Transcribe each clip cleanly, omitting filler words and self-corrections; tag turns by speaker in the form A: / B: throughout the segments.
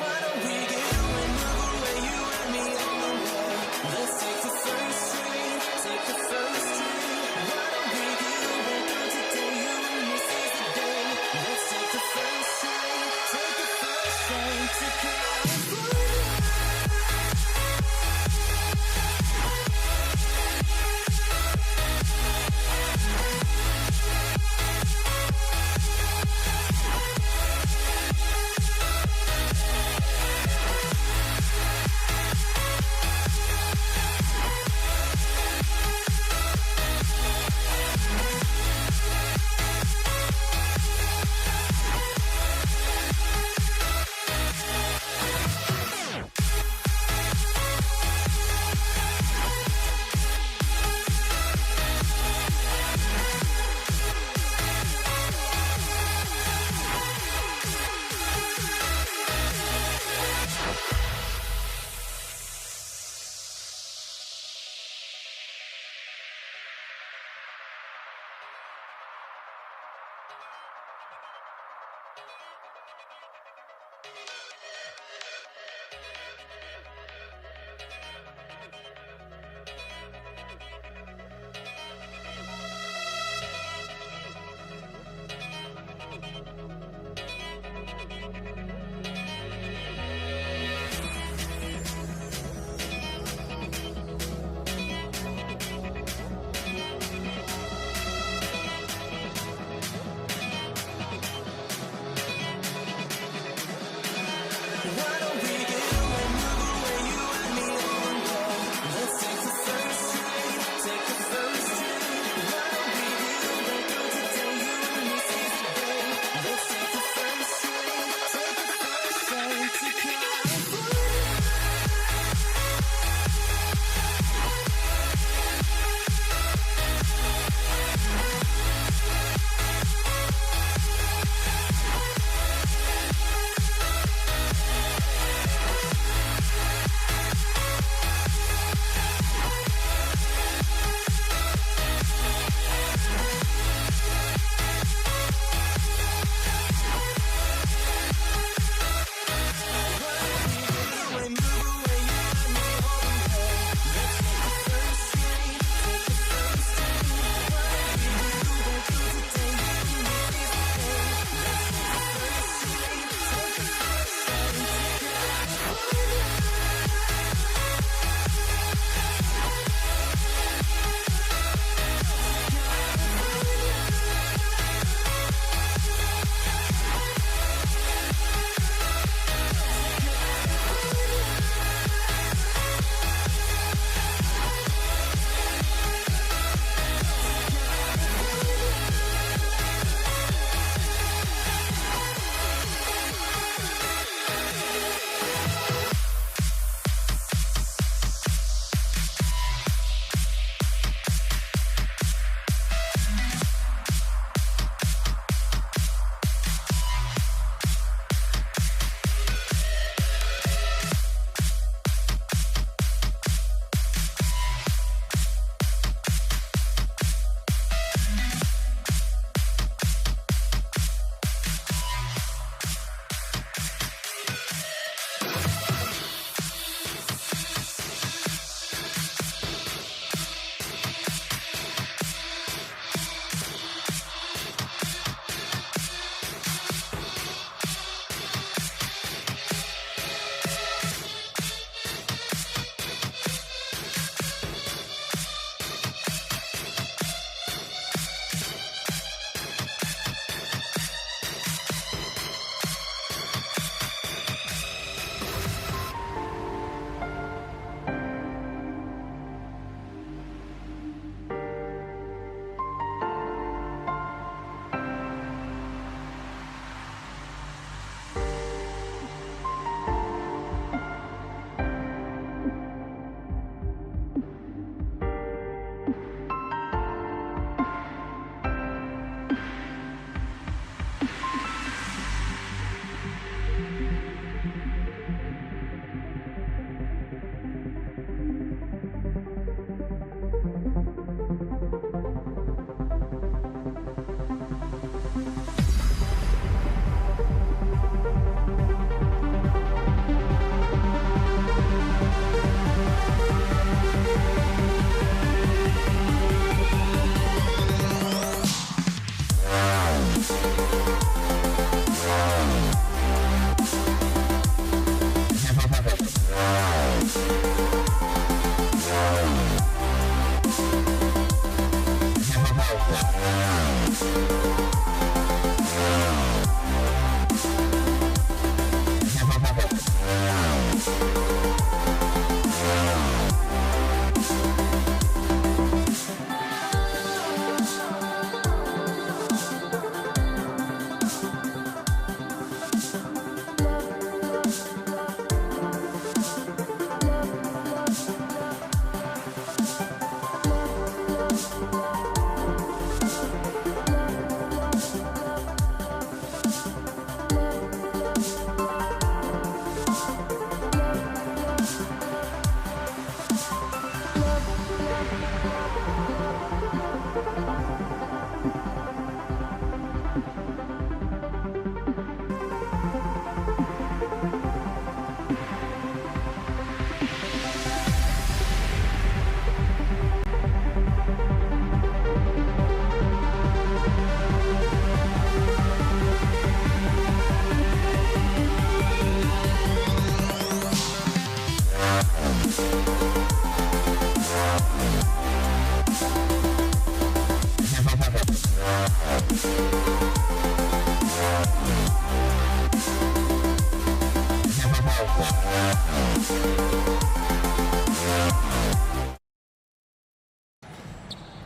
A: Why don't we get away, move away, you and me on the way? Let's take the first train, take the first train. Why don't we get away, girl, today? You and me, seize the day. Let's take the first train, take the first train to California. Why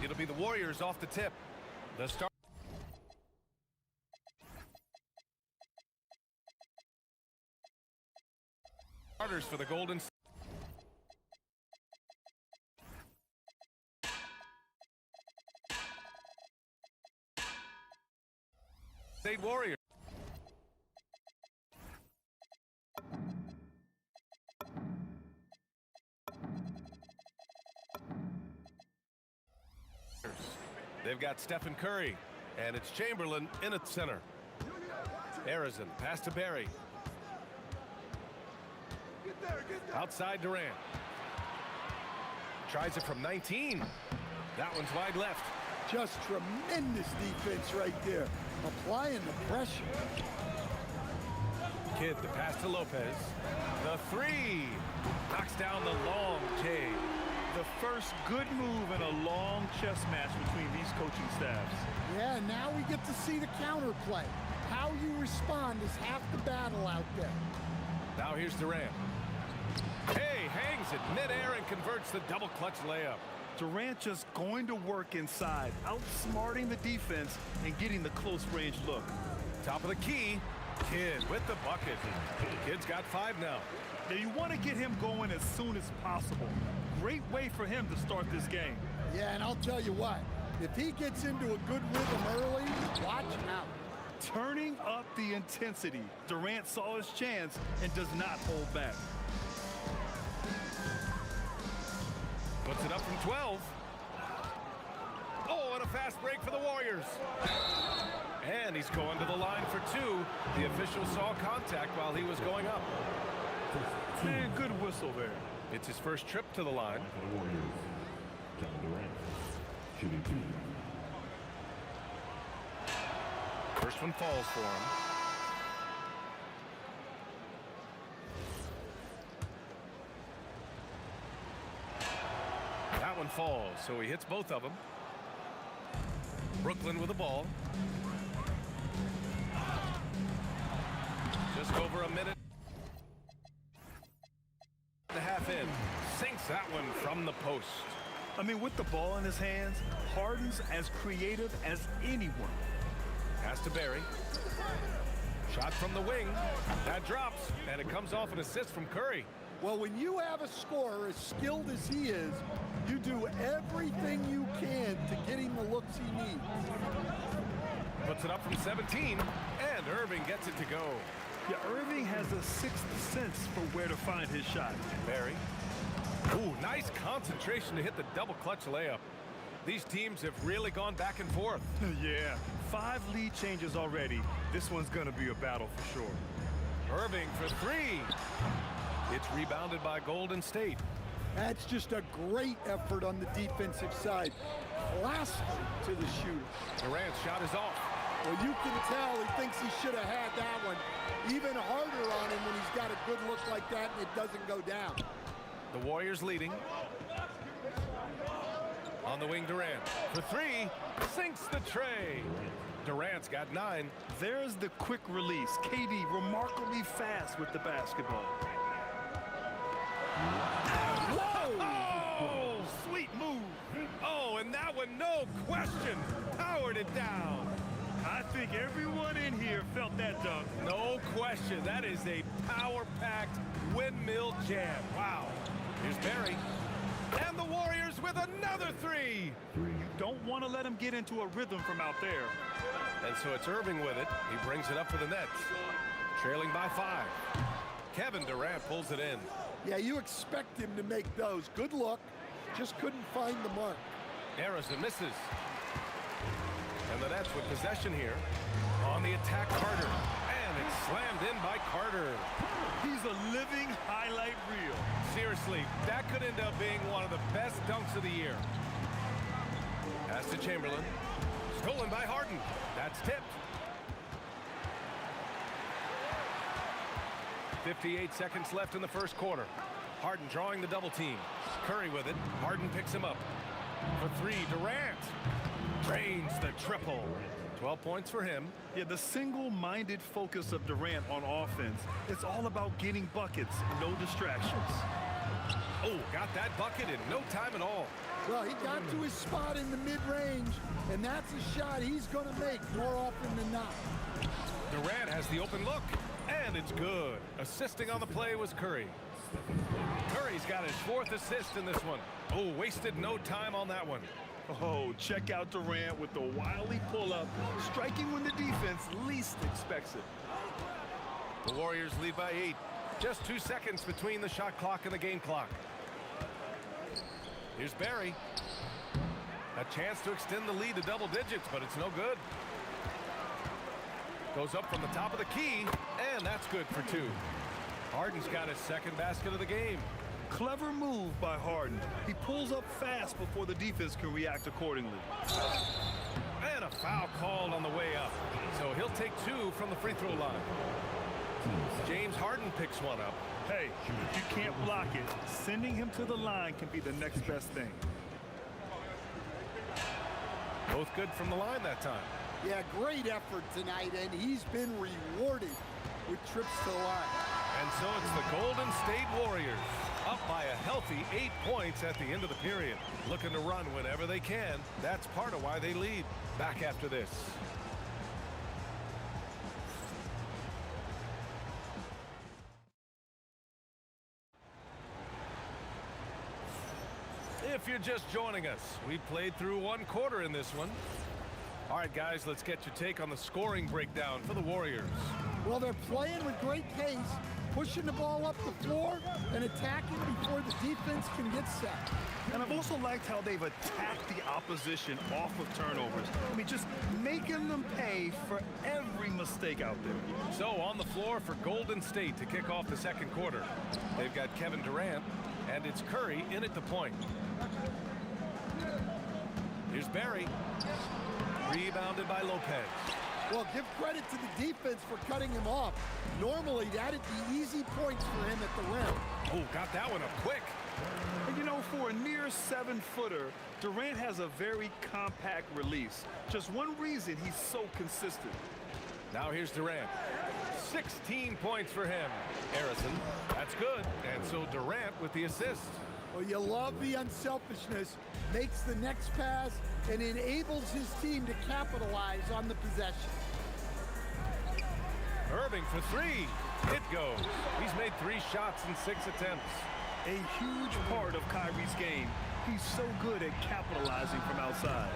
B: It'll be the Warriors off the tip. The starters for the Golden State Warriors. They've got Stephen Curry, and it's Chamberlain in at center. Harrison, pass to Barry. Outside Durant. Tries it from 19. That one's wide left.
C: Just tremendous defense right there. Applying the pressure.
B: Kidd, the pass to Lopez. The three. Knocks down the long J.
D: The first good move in a long chess match between these coaching staffs.
C: Yeah, now we get to see the counterplay. How you respond is half the battle out there.
B: Now here's Durant. Hey, hangs it midair and converts the double clutch layup.
D: Durant just going to work inside, outsmarting the defense and getting the close range look.
B: Top of the key, Kidd with the bucket. Kidd's got 5 now.
D: Now you want to get him going as soon as possible. Great way for him to start this game.
C: Yeah, and I'll tell you what, if he gets into a good rhythm early, watch out.
D: Turning up the intensity. Durant saw his chance and does not hold back.
B: Puts it up from 12. Oh, and a fast break for the Warriors. And he's going to the line for 2. The official saw contact while he was going up.
D: Man, good whistle there.
B: It's his first trip to the line. First one falls for him. That one falls, so he hits both of them. Brooklyn with the ball. Just over a minute and a half in. Sinks that one from the post.
D: I mean, with the ball in his hands, Harden's as creative as anyone.
B: Pass to Barry. Shot from the wing. That drops, and it comes off an assist from Curry.
C: Well, when you have a scorer as skilled as he is, you do everything you can to get him the looks he needs.
B: Puts it up from 17, and Irving gets it to go.
D: Yeah, Irving has a sixth sense for where to find his shot.
B: Barry. Ooh, nice concentration to hit the double clutch layup. These teams have really gone back and forth.
D: Yeah, 5 lead changes already. This one's gonna be a battle for sure.
B: Irving for 3. It's rebounded by Golden State.
C: That's just a great effort on the defensive side. Classic to the shooter.
B: Durant's shot is off.
C: Well, you can tell he thinks he should have had that one. Even harder on him when he's got a good look like that and it doesn't go down.
B: The Warriors leading. On the wing, Durant. For three, sinks the tray. Durant's got 9.
D: There's the quick release. KD remarkably fast with the basketball.
B: Whoa! Oh, sweet move. Oh, and that one, no question, powered it down.
D: I think everyone in here felt that dunk.
B: No question, that is a power-packed windmill jam. Wow. Here's Barry. And the Warriors with another 3.
D: You don't want to let him get into a rhythm from out there.
B: And so it's Irving with it. He brings it up for the Nets. Trailing by 5. Kevin Durant pulls it in.
C: Yeah, you expect him to make those. Good look. Just couldn't find the mark.
B: Harrison misses. And the Nets with possession here. On the attack, Carter. And it's slammed in by Carter.
D: He's a living highlight reel.
B: Seriously, that could end up being one of the best dunks of the year. Pass to Chamberlain. Stolen by Harden. That's tipped. 58 seconds left in the first quarter. Harden drawing the double team. Curry with it. Harden picks him up. For 3, Durant. Drains the triple. 12 points for him.
D: Yeah, the single-minded focus of Durant on offense, it's all about getting buckets, no distractions.
B: Oh, got that bucket in no time at all.
C: Well, he got to his spot in the mid-range, and that's a shot he's going to make more often than not.
B: Durant has the open look, and it's good. Assisting on the play was Curry. Curry's got his 4th assist in this one. Oh, wasted no time on that one.
D: Oh, check out Durant with the wily pull-up, striking when the defense least expects it.
B: The Warriors lead by 8. Just 2 seconds between the shot clock and the game clock. Here's Barry. A chance to extend the lead to double digits, but it's no good. Goes up from the top of the key, and that's good for 2. Harden's got his 2nd basket of the game.
D: Clever move by Harden. He pulls up fast before the defense can react accordingly.
B: And a foul called on the way up. So he'll take 2 from the free throw line. James Harden picks one up.
D: Hey, if you can't block it, sending him to the line can be the next best thing.
B: Both good from the line that time.
C: Yeah, great effort tonight, and he's been rewarded with trips to the line.
B: And so it's the Golden State Warriors, up by a healthy 8 points at the end of the period. Looking to run whenever they can. That's part of why they lead. Back after this. If you're just joining us, we played through 1 quarter in this one. All right, guys, let's get your take on the scoring breakdown for the Warriors.
C: Well, they're playing with great pace, pushing the ball up the floor and attacking before the defense can get set.
D: And I've also liked how they've attacked the opposition off of turnovers. I mean, just making them pay for every mistake out there.
B: So on the floor for Golden State to kick off the second quarter. They've got Kevin Durant, and it's Curry in at the point. Here's Barry. Rebounded by Lopez.
C: Well, give credit to the defense for cutting him off. Normally, that'd be easy points for him at the rim.
B: Oh, got that one up quick.
D: And you know, for a near 7-footer, Durant has a very compact release. Just one reason he's so consistent.
B: Now here's Durant. 16 points for him. Harrison, that's good. And so Durant with the assist.
C: Well, you love the unselfishness, makes the next pass, and enables his team to capitalize on the possession.
B: Irving for 3. It goes. He's made 3 shots in 6 attempts.
D: A huge part of Kyrie's game. He's so good at capitalizing from outside.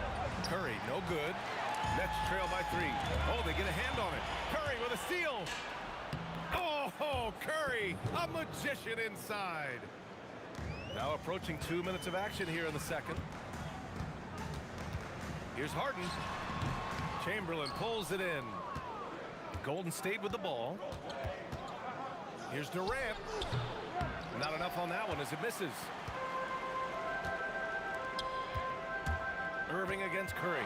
B: Curry, no good. Nets trail by 3. Oh, they get a hand on it. Curry with a steal. Oh, Curry, a magician inside. Now approaching 2 minutes of action here in the second. Here's Harden. Chamberlain pulls it in. Golden State with the ball. Here's Durant. Not enough on that one as it misses. Irving against Curry.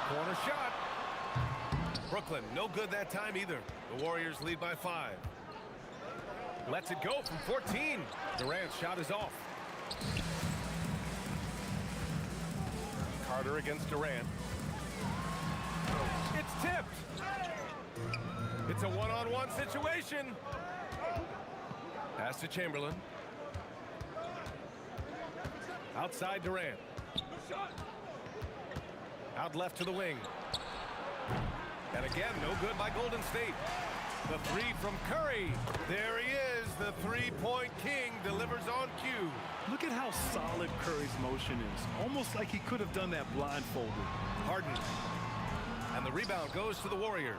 B: Corner shot. Brooklyn, no good that time either. The Warriors lead by 5. Lets it go from 14. Durant's shot is off. Carter against Durant. It's tipped. It's a one-on-one situation. Pass to Chamberlain. Outside Durant. Out left to the wing. And again, no good by Golden State. The three from Curry. There he is. The three-point king delivers on cue.
D: Look at how solid Curry's motion is. Almost like he could have done that blindfolded.
B: Harden. And the rebound goes to the Warriors.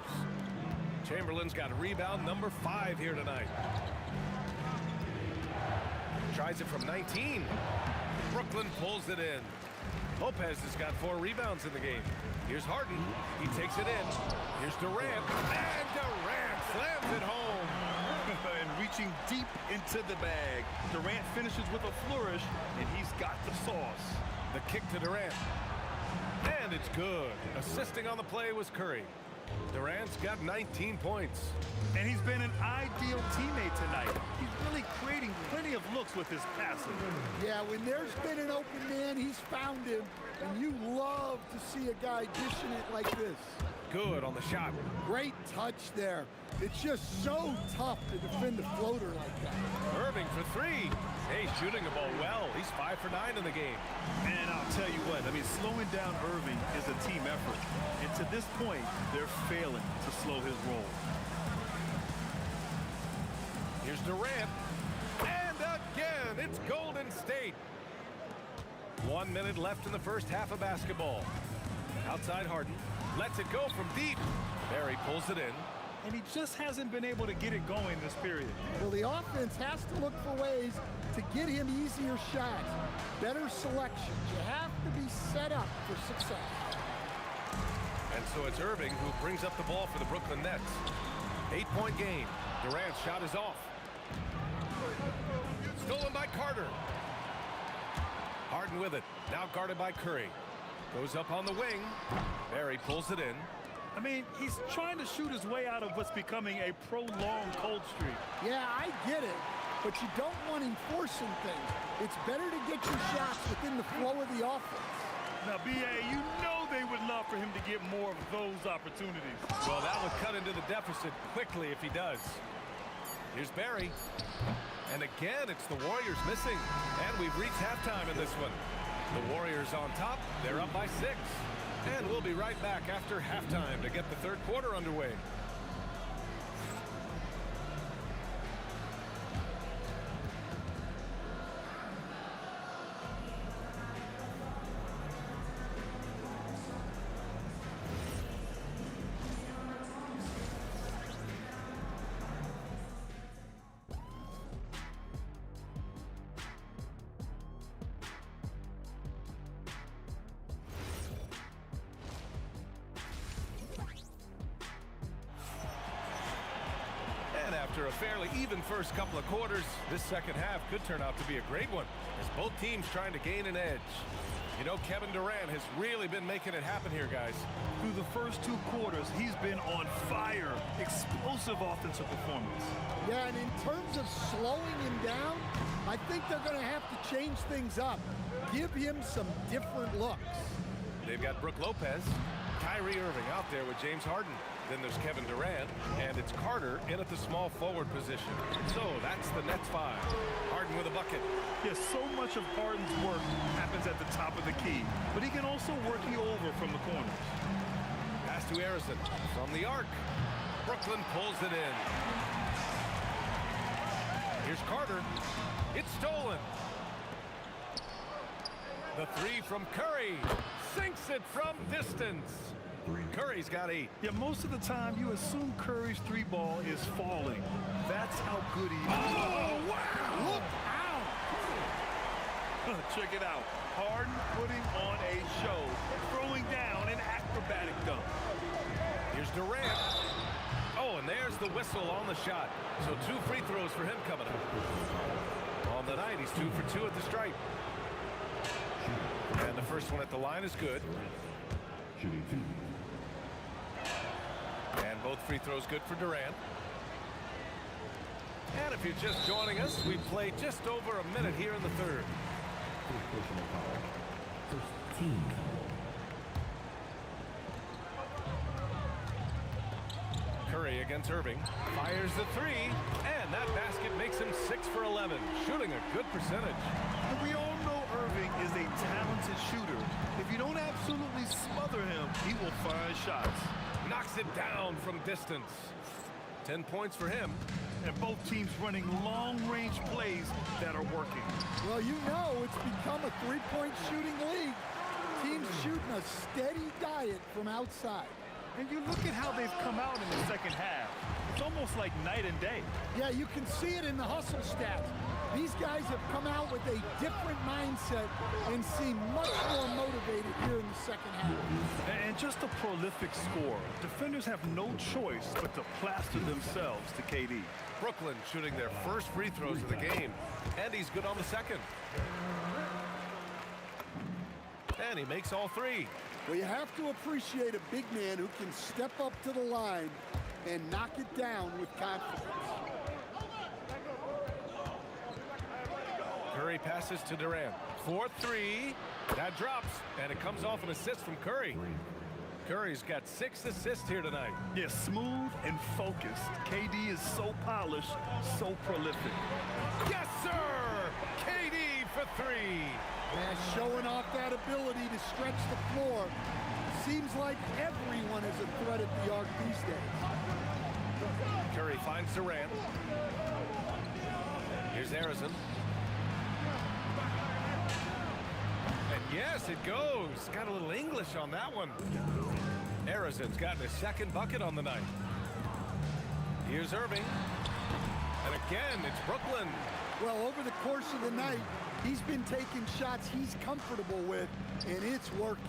B: Chamberlain's got rebound number 5 here tonight. Tries it from 19. Brooklyn pulls it in. Lopez has got 4 rebounds in the game. Here's Harden. He takes it in. Here's Durant. And Durant slams it home.
D: And reaching deep into the bag. Durant finishes with a flourish, and he's got the sauce.
B: The kick to Durant. And it's good. Assisting on the play was Curry. Durant's got 19 points.
D: And he's been an ideal teammate tonight. He's really creating plenty of looks with his passing.
C: Yeah, when there's been an open man, he's found him. And you love to see a guy dishing it like this.
B: Good on the shot.
C: Great touch there. It's just so tough to defend a floater like that.
B: Irving for 3. Hey, shooting the ball well. He's 5 for 9 in the game.
D: And I'll tell you what, I mean, slowing down Irving is a team effort. And to this point, they're failing to slow his roll.
B: Here's Durant. And again, it's Golden State. 1 minute left in the first half of basketball. Outside Harden. Lets it go from deep. Barry pulls it in.
D: And he just hasn't been able to get it going this period.
C: Well, the offense has to look for ways to get him easier shots, better selections. You have to be set up for success.
B: And so it's Irving who brings up the ball for the Brooklyn Nets. 8-point game. Durant's shot is off. Stolen by Carter. Harden with it. Now guarded by Curry. Goes up on the wing. Barry pulls it in.
D: I mean, he's trying to shoot his way out of what's becoming a prolonged cold streak.
C: Yeah, I get it, but you don't want him forcing things. It's better to get your shots within the flow of the offense.
D: Now, B.A., you know they would love for him to get more of those opportunities.
B: Well, that would cut into the deficit quickly if he does. Here's Barry. And again, it's the Warriors missing. And we've reached halftime in this one. The Warriors on top. They're up by 6. And we'll be right back after halftime to get the third quarter underway. After a fairly even first couple of quarters, this second half could turn out to be a great one as both teams trying to gain an edge. You know, Kevin Durant has really been making it happen here, guys.
D: Through the first 2 quarters, he's been on fire. Explosive offensive performance.
C: Yeah, and in terms of slowing him down, I think they're going to have to change things up. Give him some different looks.
B: They've got Brook Lopez, Kyrie Irving out there with James Harden. Then there's Kevin Durant, and it's Carter in at the small forward position. So that's the Nets 5. Harden with a bucket.
D: Yes, so much of Harden's work happens at the top of the key, but he can also work you over from the corners.
B: Pass to Harrison from the arc. Brooklyn pulls it in. Here's Carter. It's stolen. The 3 from Curry. Sinks it from distance. Curry's got 8.
D: Yeah, most of the time you assume Curry's 3 ball is falling. That's how good he is.
B: Oh, wow!
C: Look out!
D: Check it out. Harden putting on a show, throwing down an acrobatic dunk.
B: Here's Durant. Oh, and there's the whistle on the shot. So 2 free throws for him coming up. On the night, he's 2 for 2 at the stripe. And the first one at the line is good. And both free throws good for Durant. And if you're just joining us, we play just over a minute here in the third. against Irving. Fires the three, and that basket makes him 6 for 11, shooting a good percentage.
D: And we all know Irving is a talented shooter. If you don't absolutely smother him, he will find shots.
B: Knocks it down from distance. 10 points for him.
D: And both teams running long-range plays that are working.
C: Well, you know it's become a three-point shooting league. Teams shooting a steady diet from outside.
D: And you look at how they've come out in the second half. It's almost like night and day.
C: Yeah, you can see it in the hustle stats. These guys have come out with a different mindset and seem much more motivated here in the second half.
D: And just a prolific scorer. Defenders have no choice but to plaster themselves to KD.
B: Brooklyn shooting their first free throws of the game. And he's good on the second. And he makes all three.
C: Well, you have to appreciate a big man who can step up to the line and knock it down with confidence.
B: Curry passes to Durant. 4-3. That drops, and it comes off an assist from Curry. Curry's got 6 assists here tonight.
D: Yeah, smooth and focused. KD is so polished, so prolific.
B: Yes, sir! KD for 3.
C: And showing off that ability to stretch the floor. Seems like everyone is a threat at the arc these days.
B: Curry finds Durant. Here's Arizon. And yes, it goes. Got a little English on that one. Arizon's gotten his second bucket on the night. Here's Irving. And again, it's Brooklyn.
C: Well, over the course of the night, he's been taking shots he's comfortable with, and it's working.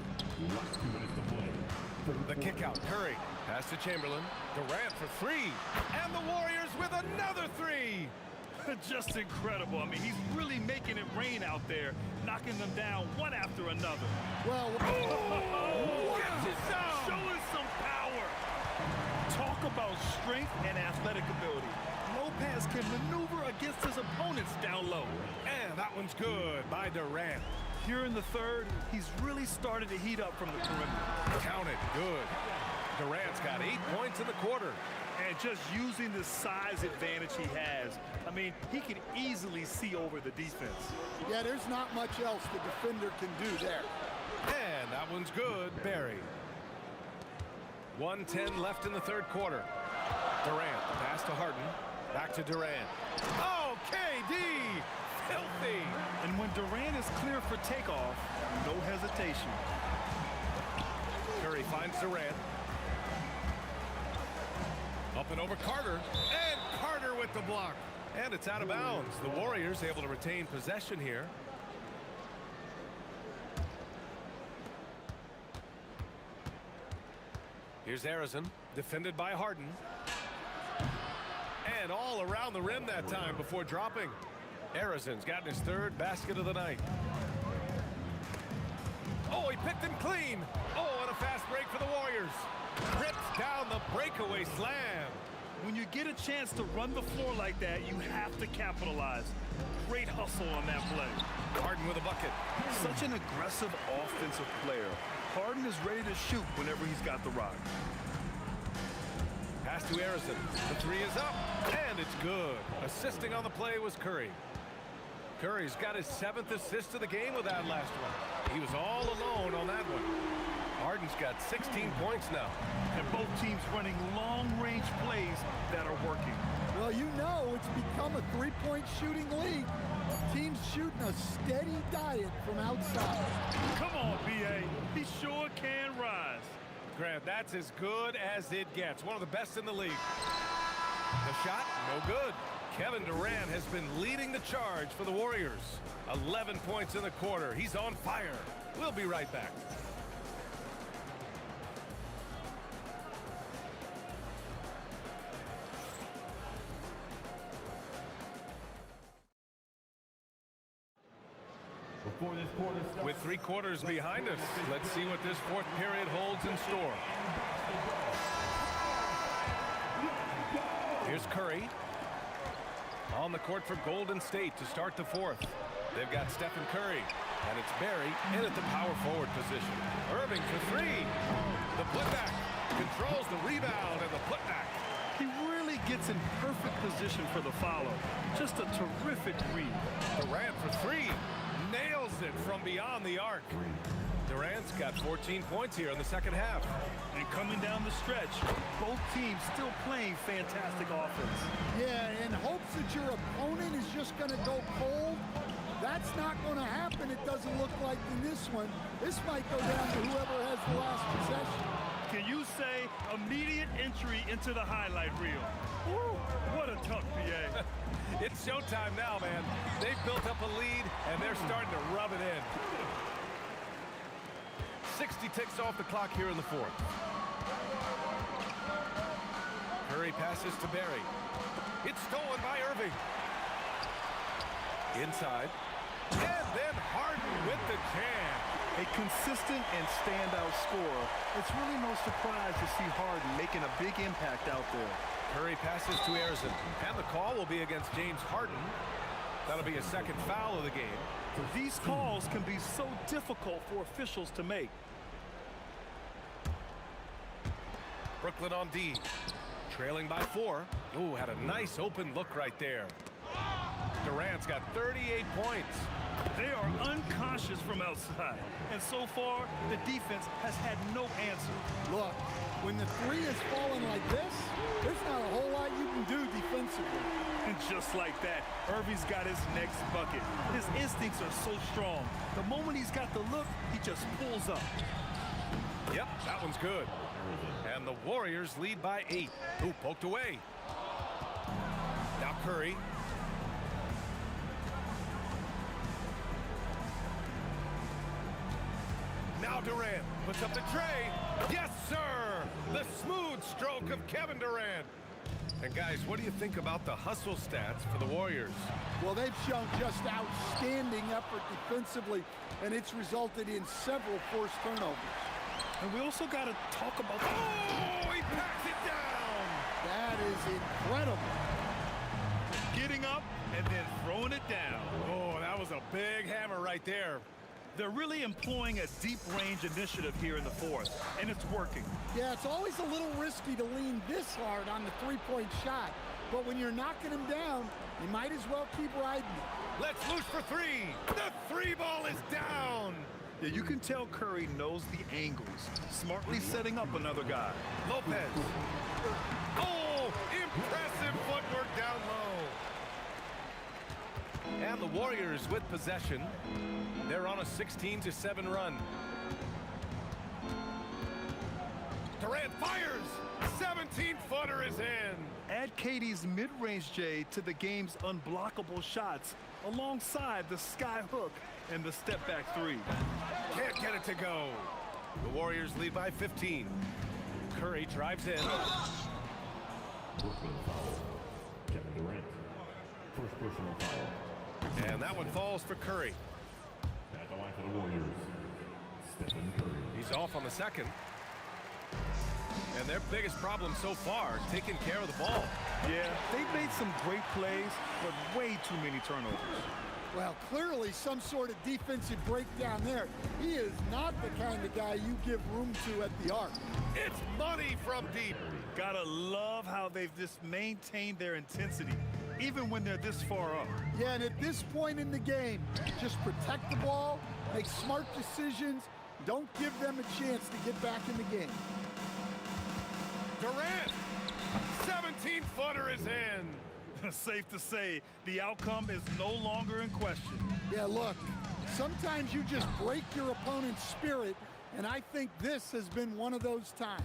B: The kick out, Curry. Pass to Chamberlain. Durant for 3. And the Warriors with another 3.
D: Just incredible. I mean, he's really making it rain out there, knocking them down one after another.
C: Well,
D: Showing some power. Talk about strength and athletic ability. Lopez can maneuver against his opponents down low.
B: And that one's good by Durant.
D: Here in the third, he's really started to heat up from the perimeter.
B: Count it, good. Durant's got 8 points in the quarter.
D: And just using the size advantage he has, I mean, he can easily see over the defense.
C: yeah, there's not much else the defender can do there.
B: And that one's good, Barry. 1:10 left in the third quarter. Durant, pass to Harden. Back to Durant. Oh, KD! Filthy!
D: And when Durant is clear for takeoff, no hesitation.
B: Curry finds Durant. Up and over Carter. And Carter with the block. And it's out of bounds. The Warriors able to retain possession here. Here's Arizon, defended by Harden. And all around the rim that time before dropping. Arizon's gotten his third basket of the night. Oh, he picked him clean. Oh, and a fast break for the Warriors. Rips down the breakaway slam.
D: When you get a chance to run the floor like that, you have to capitalize. Great hustle on that play.
B: Harden with a bucket.
D: Such an aggressive offensive player. Harden is ready to shoot whenever he's got the rock.
B: Pass to Arizon. The 3 is up, and it's good. Assisting on the play was Curry. Curry's got his 7th assist of the game with that last one. He was all alone on that one. Harden's got 16 points now.
D: And both teams running long-range plays that are working.
C: Well, you know it's become a three-point shooting league. Teams shooting a steady diet from outside.
D: Come on, B.A. He sure can rise.
B: Grant, that's as good as it gets. One of the best in the league. The shot, no good. Kevin Durant has been leading the charge for the Warriors. 11 points in the quarter. He's on fire. We'll be right back. With 3 quarters behind us, let's see what this fourth period holds in store. Here's Curry. On the court for Golden State to start the fourth. They've got Stephen Curry, and it's Barry in at the power forward position. Irving for 3. The putback controls the rebound and the putback.
D: He really gets in perfect position for the follow. Just a terrific read.
B: Durant for three. Nails it from beyond the arc. Durant's got 14 points here in the second half.
D: And coming down the stretch, both teams still playing fantastic offense.
C: Yeah, in hopes that your opponent is just going to go cold. That's not going to happen, it doesn't look like in this one. This might go down to whoever has the last possession.
D: Can you say immediate entry into the highlight reel? Woo, what a tough PA.
B: It's showtime now, man. They've built up a lead, and they're starting to rub it in. 60 ticks off the clock here in the fourth. Curry passes to Barry. It's stolen by Irving. Inside. And then Harden with the jam.
D: A consistent and standout scorer. It's really no surprise to see Harden making a big impact out there.
B: Curry passes to Arizin. And the call will be against James Harden. That'll be a second foul of the game.
D: These calls can be so difficult for officials to make.
B: Brooklyn on D. Trailing by 4. Ooh, had a nice open look right there. Durant's got 38 points.
D: They are unconscious from outside. And so far, the defense has had no answer.
C: Look, when the three is falling like this, there's not a whole lot you can do defensively.
D: And just like that, Irving's got his next bucket. His instincts are so strong. The moment he's got the look, he just pulls up.
B: Yep, that one's good. And the Warriors lead by 8. Ooh, poked away. Now Curry. Now Durant puts up the tray. Yes, sir! The smooth stroke of Kevin Durant. And guys, what do you think about the hustle stats for the Warriors?
C: Well, they've shown just outstanding effort defensively, and it's resulted in several forced turnovers.
D: And we also got to talk about the...
B: Oh, he packs it down!
C: That is incredible.
D: Getting up and then throwing it down.
B: Oh, that was a big hammer right there.
D: They're really employing a deep-range initiative here in the fourth, and it's working.
C: Yeah, it's always a little risky to lean this hard on the three-point shot, but when you're knocking them down, you might as well keep riding it.
B: Let's loose for three. The three ball is down.
D: Yeah, you can tell Curry knows the angles, smartly setting up another guy.
B: Lopez. Oh, impressive footwork down low. And the Warriors with possession. They're on a 16-7 run. Durant fires. 17-footer is in.
D: Add KD's mid-range J to the game's unblockable shots alongside the sky hook and the step-back three.
B: Can't get it to go. The Warriors lead by 15. Curry drives in.
E: Brooklyn foul. Kevin Durant. First personal foul.
B: And that one falls for Curry.
E: At the line for the Warriors, Stephen Curry.
B: He's off on the second. And their biggest problem so far, taking care of the ball.
D: Yeah, they've made some great plays, but way too many turnovers.
C: Well, clearly some sort of defensive breakdown there. He is not the kind of guy you give room to at the arc.
B: It's money from deep.
D: Gotta love how they've just maintained their intensity, even when they're this far up.
C: Yeah, and at this point in the game, just protect the ball, make smart decisions, don't give them a chance to get back in the game.
B: Durant, 17-footer is in.
D: Safe to say, the outcome is no longer in question.
C: Yeah, look, sometimes you just break your opponent's spirit, and I think this has been one of those times.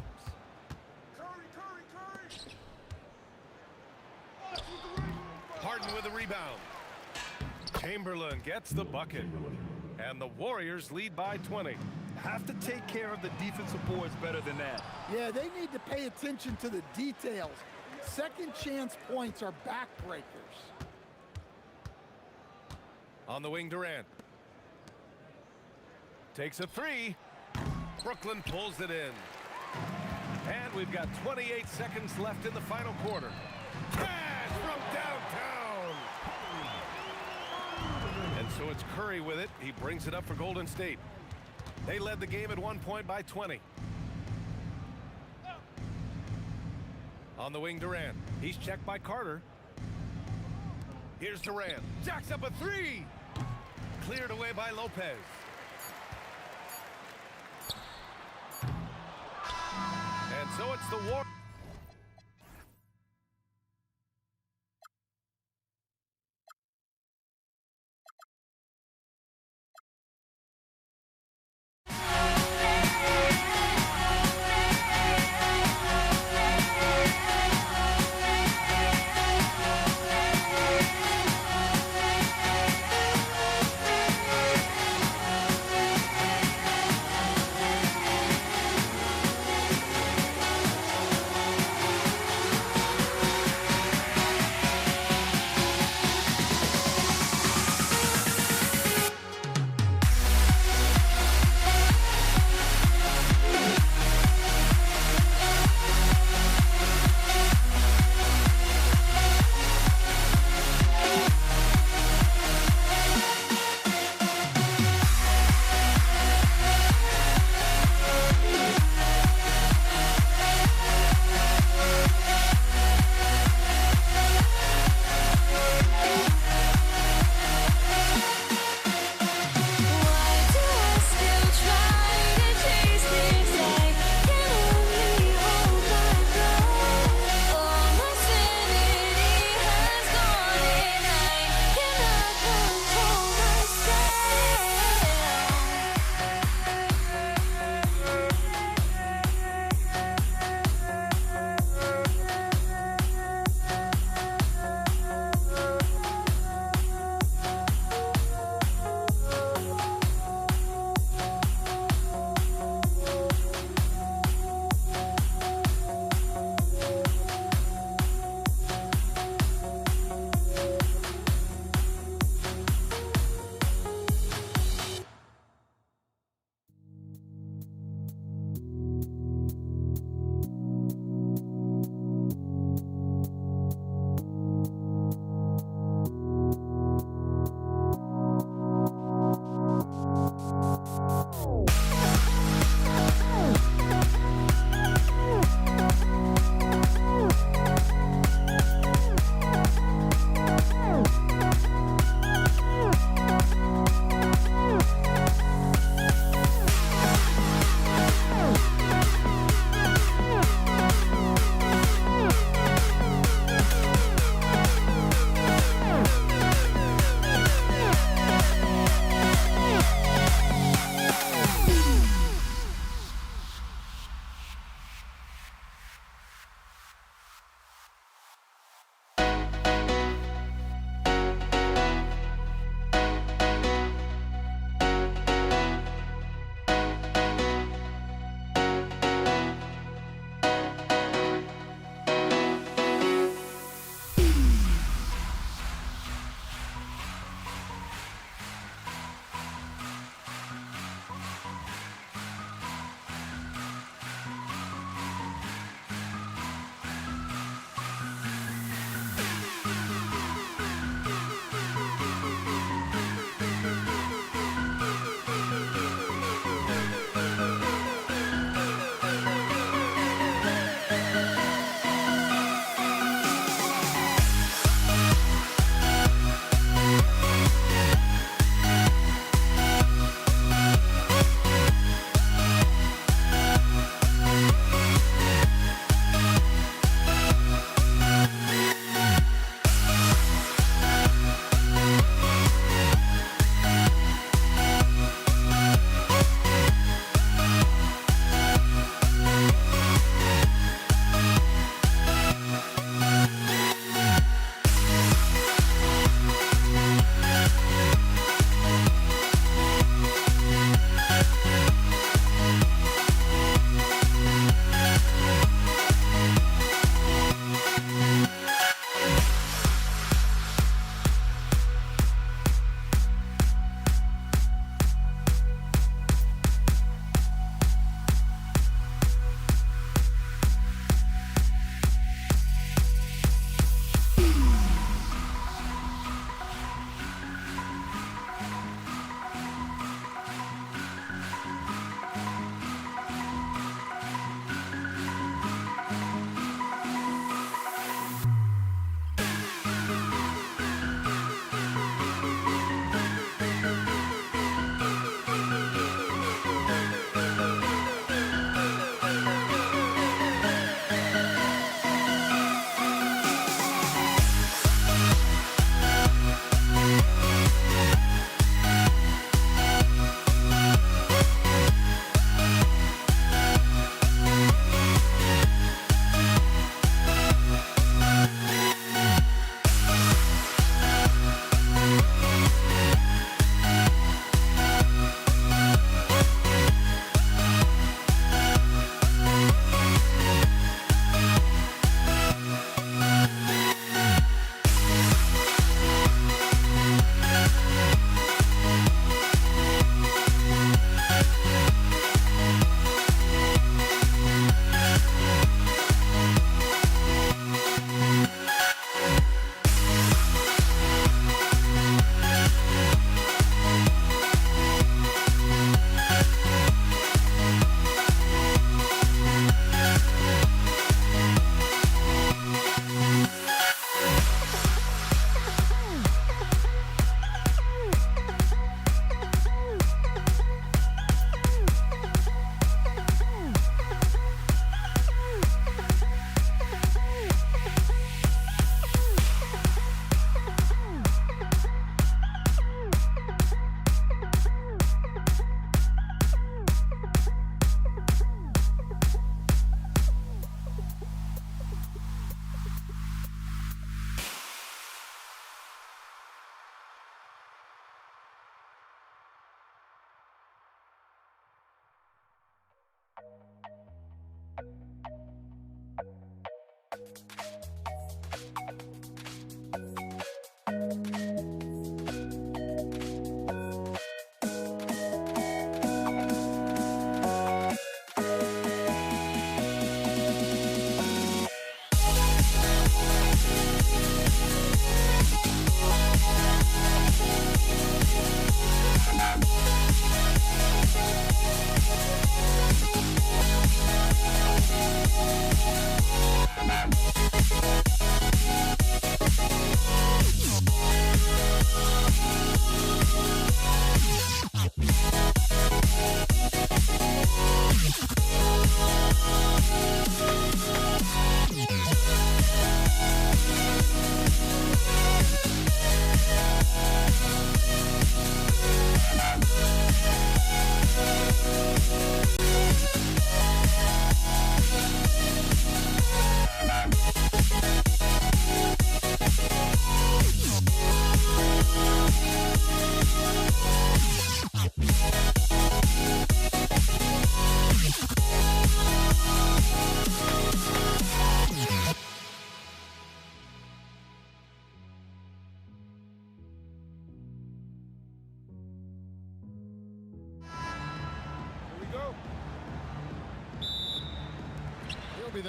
B: Harden with a rebound. Chamberlain gets the bucket. And the Warriors lead by 20.
D: Have to take care of the defensive boards better than that.
C: Yeah, they need to pay attention to the details. Second chance points are backbreakers.
B: On the wing, Durant. Takes a three. Brooklyn pulls it in. And we've got 28 seconds left in the final quarter. Cash from downtown. And so it's Curry with it. He brings it up for Golden State. They led the game at 1 point by 20. On the wing, Durant. He's checked by Carter. Here's Durant. Jacks up a three. Cleared away by Lopez. And so it's the war.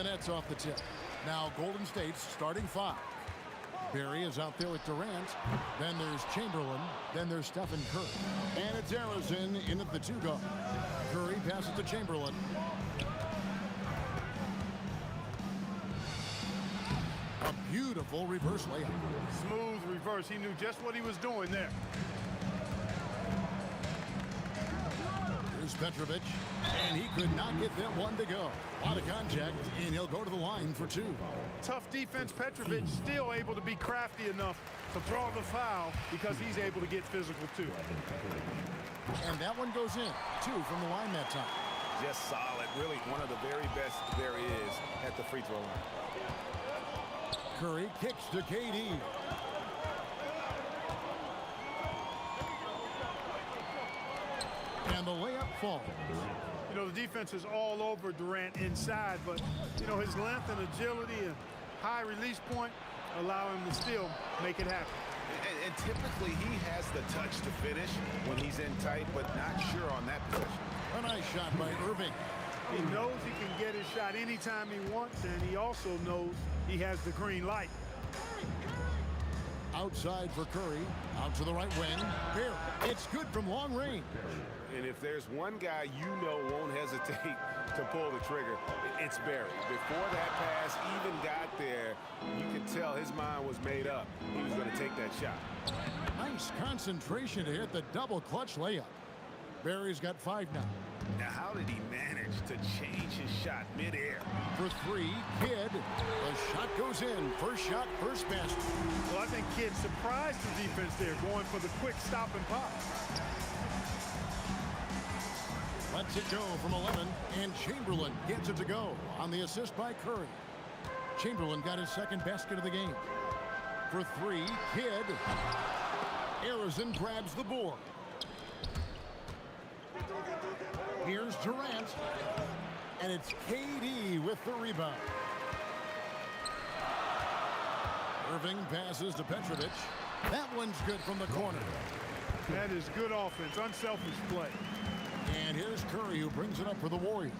F: the net's off the tip. Now Golden State's starting 5. Barry is out there with Durant. Then there's Chamberlain. Then there's Stephen Curry. And it's Arizin in at the 2 guard. Curry passes to Chamberlain. A beautiful reverse layup.
D: Smooth reverse. He knew just what he was doing there.
F: Here's Petrovic, and he could not get that one to go. A lot of contact, and he'll go to the line for 2.
D: Tough defense. Petrovic still able to be crafty enough to draw the foul because he's able to get physical too.
F: And that one goes in. 2 from the line that time.
B: Just solid. Really one of the very best there is at the free throw line.
F: Curry kicks to KD. And the layup falls.
D: You know, the defense is all over Durant inside, but, you know, his length and agility and high release point allow him to still make it happen.
B: And typically he has the touch to finish when he's in tight, but not sure on that possession.
F: A nice shot by Irving.
D: He knows he can get his shot anytime he wants, and he also knows he has the green light.
F: Outside for Curry. Out to the right wing. Here, it's good from long range.
B: And if there's one guy you know won't hesitate to pull the trigger, it's Barry. Before that pass even got there, you could tell his mind was made up. He was going to take that shot.
F: Nice concentration to hit the double clutch layup. Barry's got 5 now.
B: Now, how did he manage to change his shot midair?
F: For 3, Kidd. The shot goes in. First shot, first basket.
D: Well, I think Kidd surprised the defense there, going for the quick stop and pop.
F: Lets it go from 11, and Chamberlain gets it to go on the assist by Curry. Chamberlain got his 2nd basket of the game. For 3, Kidd. Arizin grabs the board. Here's Durant, and it's KD with the rebound. Irving passes to Petrovic. That one's good from the corner.
D: That is good offense, unselfish play.
F: And here's Curry, who brings it up for the Warriors.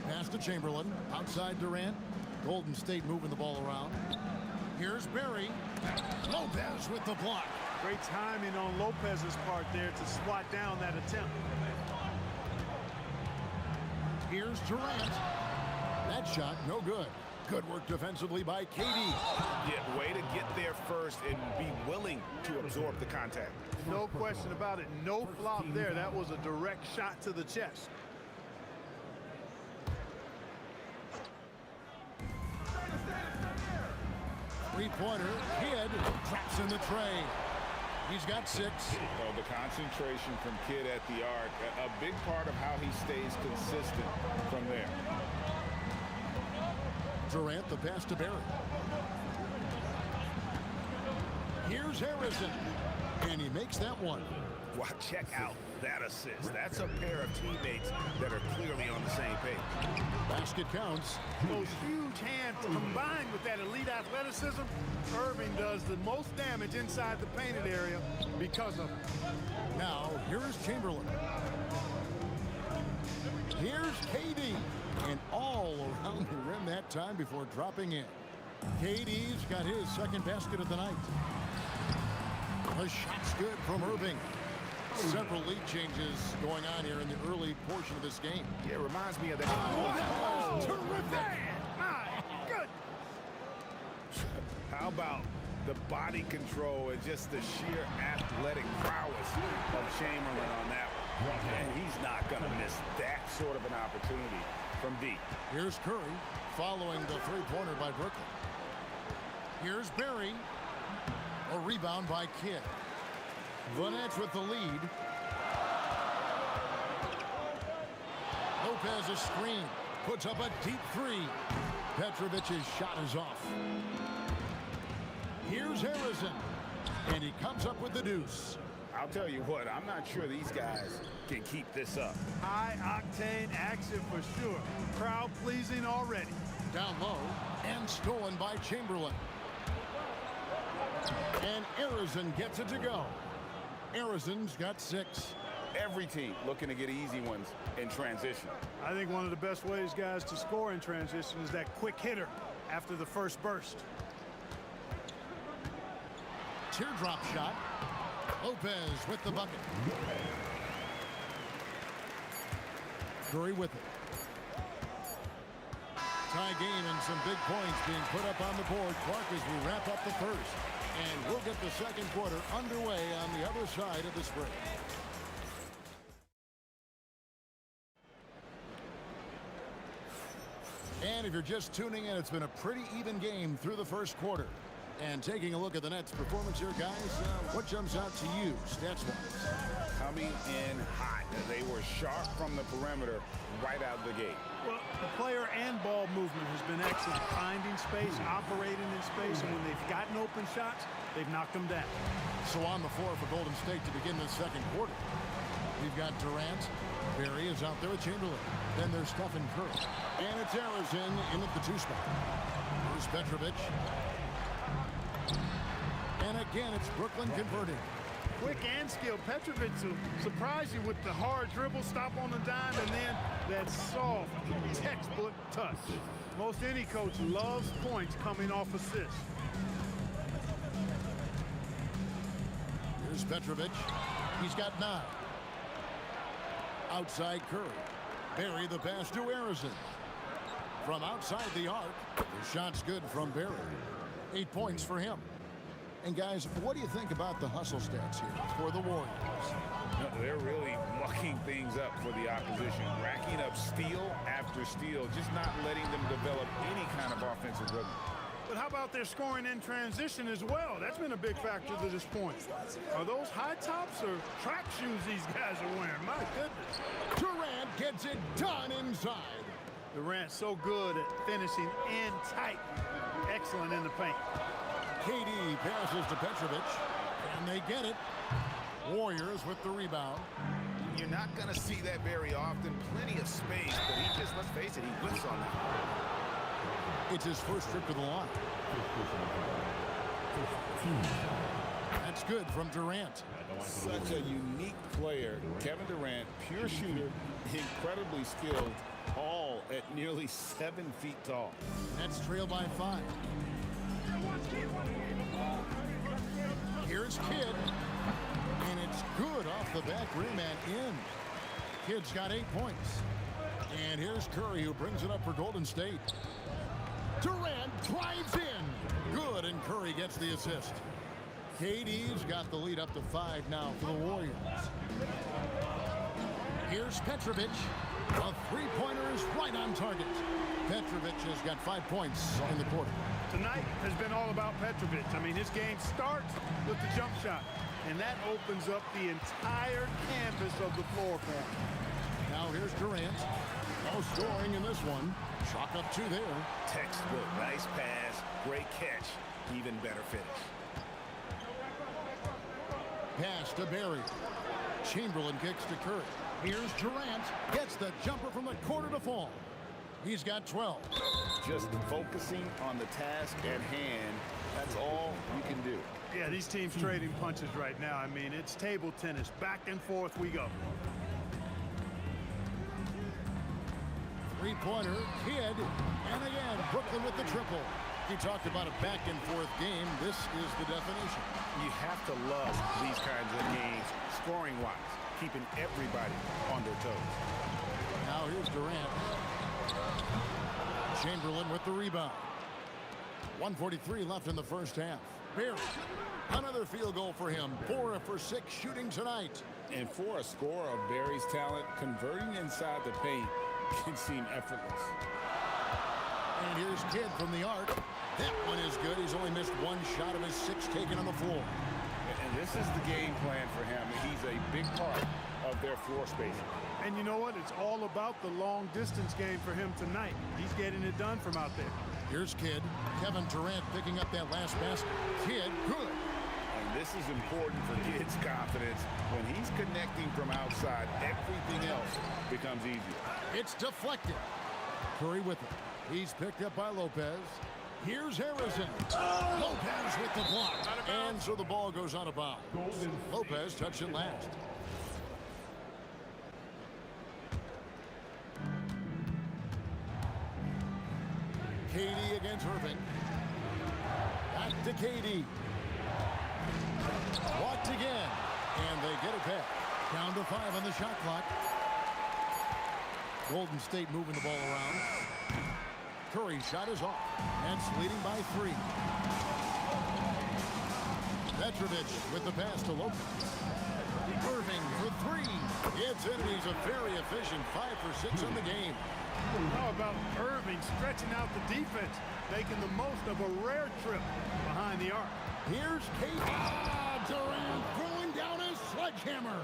F: Pass to Chamberlain. Outside Durant. Golden State moving the ball around. Here's Barry. Lopez with the block.
D: Great timing on Lopez's part there to swat down that attempt.
F: Here's Durant. That shot, no good. Good work defensively by KD.
B: Yeah, way to get there first and be willing to absorb the contact.
D: No question about it. No flop there. That was a direct shot to the chest.
F: Three-pointer. Kidd traps in the tray. He's got 6.
B: Oh, the concentration from Kidd at the arc, a big part of how he stays consistent from there.
F: Durant, the pass to Barry. Here's Harrison, and he makes that one.
B: Wow, check out that assist. That's a pair of teammates that are clearly on the same page.
F: Basket counts.
D: Those huge hands combined with that elite athleticism, Irving does the most damage inside the painted area because of it.
F: Now, here's Chamberlain. Here's KD. And all around the rim that time before dropping in. KD's got his 2nd basket of the night. The shot's good from Irving. Several lead changes going on here in the early portion of this game.
B: Yeah, it reminds me of that.
F: Oh, terrific!
D: My goodness!
B: How about the body control and just the sheer athletic prowess of Chamberlain on that one? And he's not going to miss that sort of an opportunity from deep.
F: Here's Curry following the 3-pointer by Brooklyn. Here's Barry. A rebound by Kidd. The Nets with the lead. Lopez a screen. Puts up a deep 3. Petrovic's shot is off. Here's Harrison. And he comes up with the deuce.
B: I'll tell you what, I'm not sure these guys can keep this up.
D: High-octane action for sure. Crowd pleasing already.
F: Down low and stolen by Chamberlain. And Arizin gets it to go. Arizin's got 6.
G: Every team looking to get easy ones in transition.
D: I think one of the best ways, guys, to score in transition is that quick hitter after the first burst.
F: Teardrop shot. Lopez with the bucket. Curry with it. Tie game and some big points being put up on the board. Clark, as we wrap up the first. And we'll get the second quarter underway on the other side of this break. And if you're just tuning in, it's been a pretty even game through the first quarter. And taking a look at the Nets' performance here, guys, what jumps out to you, stats-wise?
G: Coming in hot. They were sharp from the perimeter right out of the gate.
D: Well, the player and ball movement has been excellent. Finding space, operating in space, and when they've gotten open shots, they've knocked them down.
F: So on the floor for Golden State to begin the second quarter. We've got Durant. Barry is out there with Chamberlain. Then there's Stephen Curry. And it's Harrison in at the 2 spot. Here's Petrovic. And again, it's Brooklyn converting.
D: Quick and skilled. Petrovic will surprise you with the hard dribble, stop on the dime, and then that soft, textbook touch. Most any coach loves points coming off assists.
F: Here's Petrovic. He's got 9. Outside Curry. Barry the pass to Harrison. From outside the arc, the shot's good from Barry. 8 points for him. And guys, what do you think about the hustle stats here for the Warriors?
G: No, they're really mucking things up for the opposition, racking up steal after steal, just not letting them develop any kind of offensive rhythm.
D: But how about their scoring in transition as well? That's been a big factor to this point. Are those high tops or track shoes these guys are wearing? My goodness.
F: Durant gets it done inside.
D: Durant so good at finishing in tight. Excellent in the paint.
F: KD passes to Petrovic, and they get it. Warriors with the rebound.
G: You're not going to see that very often. Plenty of space, but he just, let's face it, he whiffs on that.
F: It's his first trip to the line. That's good from Durant.
G: Such a unique player. Kevin Durant, pure shooter, incredibly skilled, all at nearly 7 feet tall.
F: Nets trail by 5. Here's Kidd. And it's good off the back rim and in. Kidd's got 8 points. And here's Curry, who brings it up for Golden State. Durant drives in. Good, and Curry gets the assist. KD's got the lead up to 5 now for the Warriors. Here's Petrovic. A three-pointer is right on target. Petrovic has got 5 points in the quarter.
D: Tonight has been all about Petrovic. I mean, his game starts with the jump shot, and that opens up the entire canvas of the floor for him.
F: Now here's Durant. No scoring in this one. Chalk up 2 there.
G: Textbook, nice pass, great catch, even better finish.
F: Pass to Barry. Chamberlain kicks to Curry. Here's Durant. Gets the jumper from the corner to fall. He's got 12.
G: Just focusing on the task at hand, that's all you can do.
D: Yeah, these teams trading punches right now. I mean, it's table tennis. Back and forth we go.
F: Three-pointer, Kidd, and again, Brooklyn with the triple. He talked about a back-and-forth game. This is the definition.
G: You have to love these kinds of games, scoring-wise, keeping everybody on their toes.
F: Now here's Durant. Chamberlain with the rebound. 1:43 left in the first half. Barry, another field goal for him. 4 for 6 shooting tonight.
G: And for a scorer of Barry's talent, converting inside the paint can seem effortless.
F: And here's Kidd from the arc. That one is good. He's only missed 1 shot of his 6 taken on the floor.
G: And this is the game plan for him. He's a big part of their floor spacing.
D: And you know what? It's all about the long-distance game for him tonight. He's getting it done from out there.
F: Here's Kidd. Kevin Durant picking up that last basket. Kidd, good.
G: And this is important for Kidd's confidence. When he's connecting from outside, everything else becomes easier.
F: It's deflected. Curry with it. He's picked up by Lopez. Here's Harrison. Lopez with the block. And so the ball goes out of bounds. Lopez touched it last. KD against Irving. Back to KD. Blocked again. And they get it back. Down to 5 on the shot clock. Golden State moving the ball around. Curry's shot is off. Nets leading by 3. Petrovic with the pass to Lopez. Irving for 3. It's in. He's a very efficient 5 for 6 in the game.
D: How about Irving stretching out the defense, making the most of a rare trip behind the arc.
F: Here's KD. Durant throwing down his sledgehammer.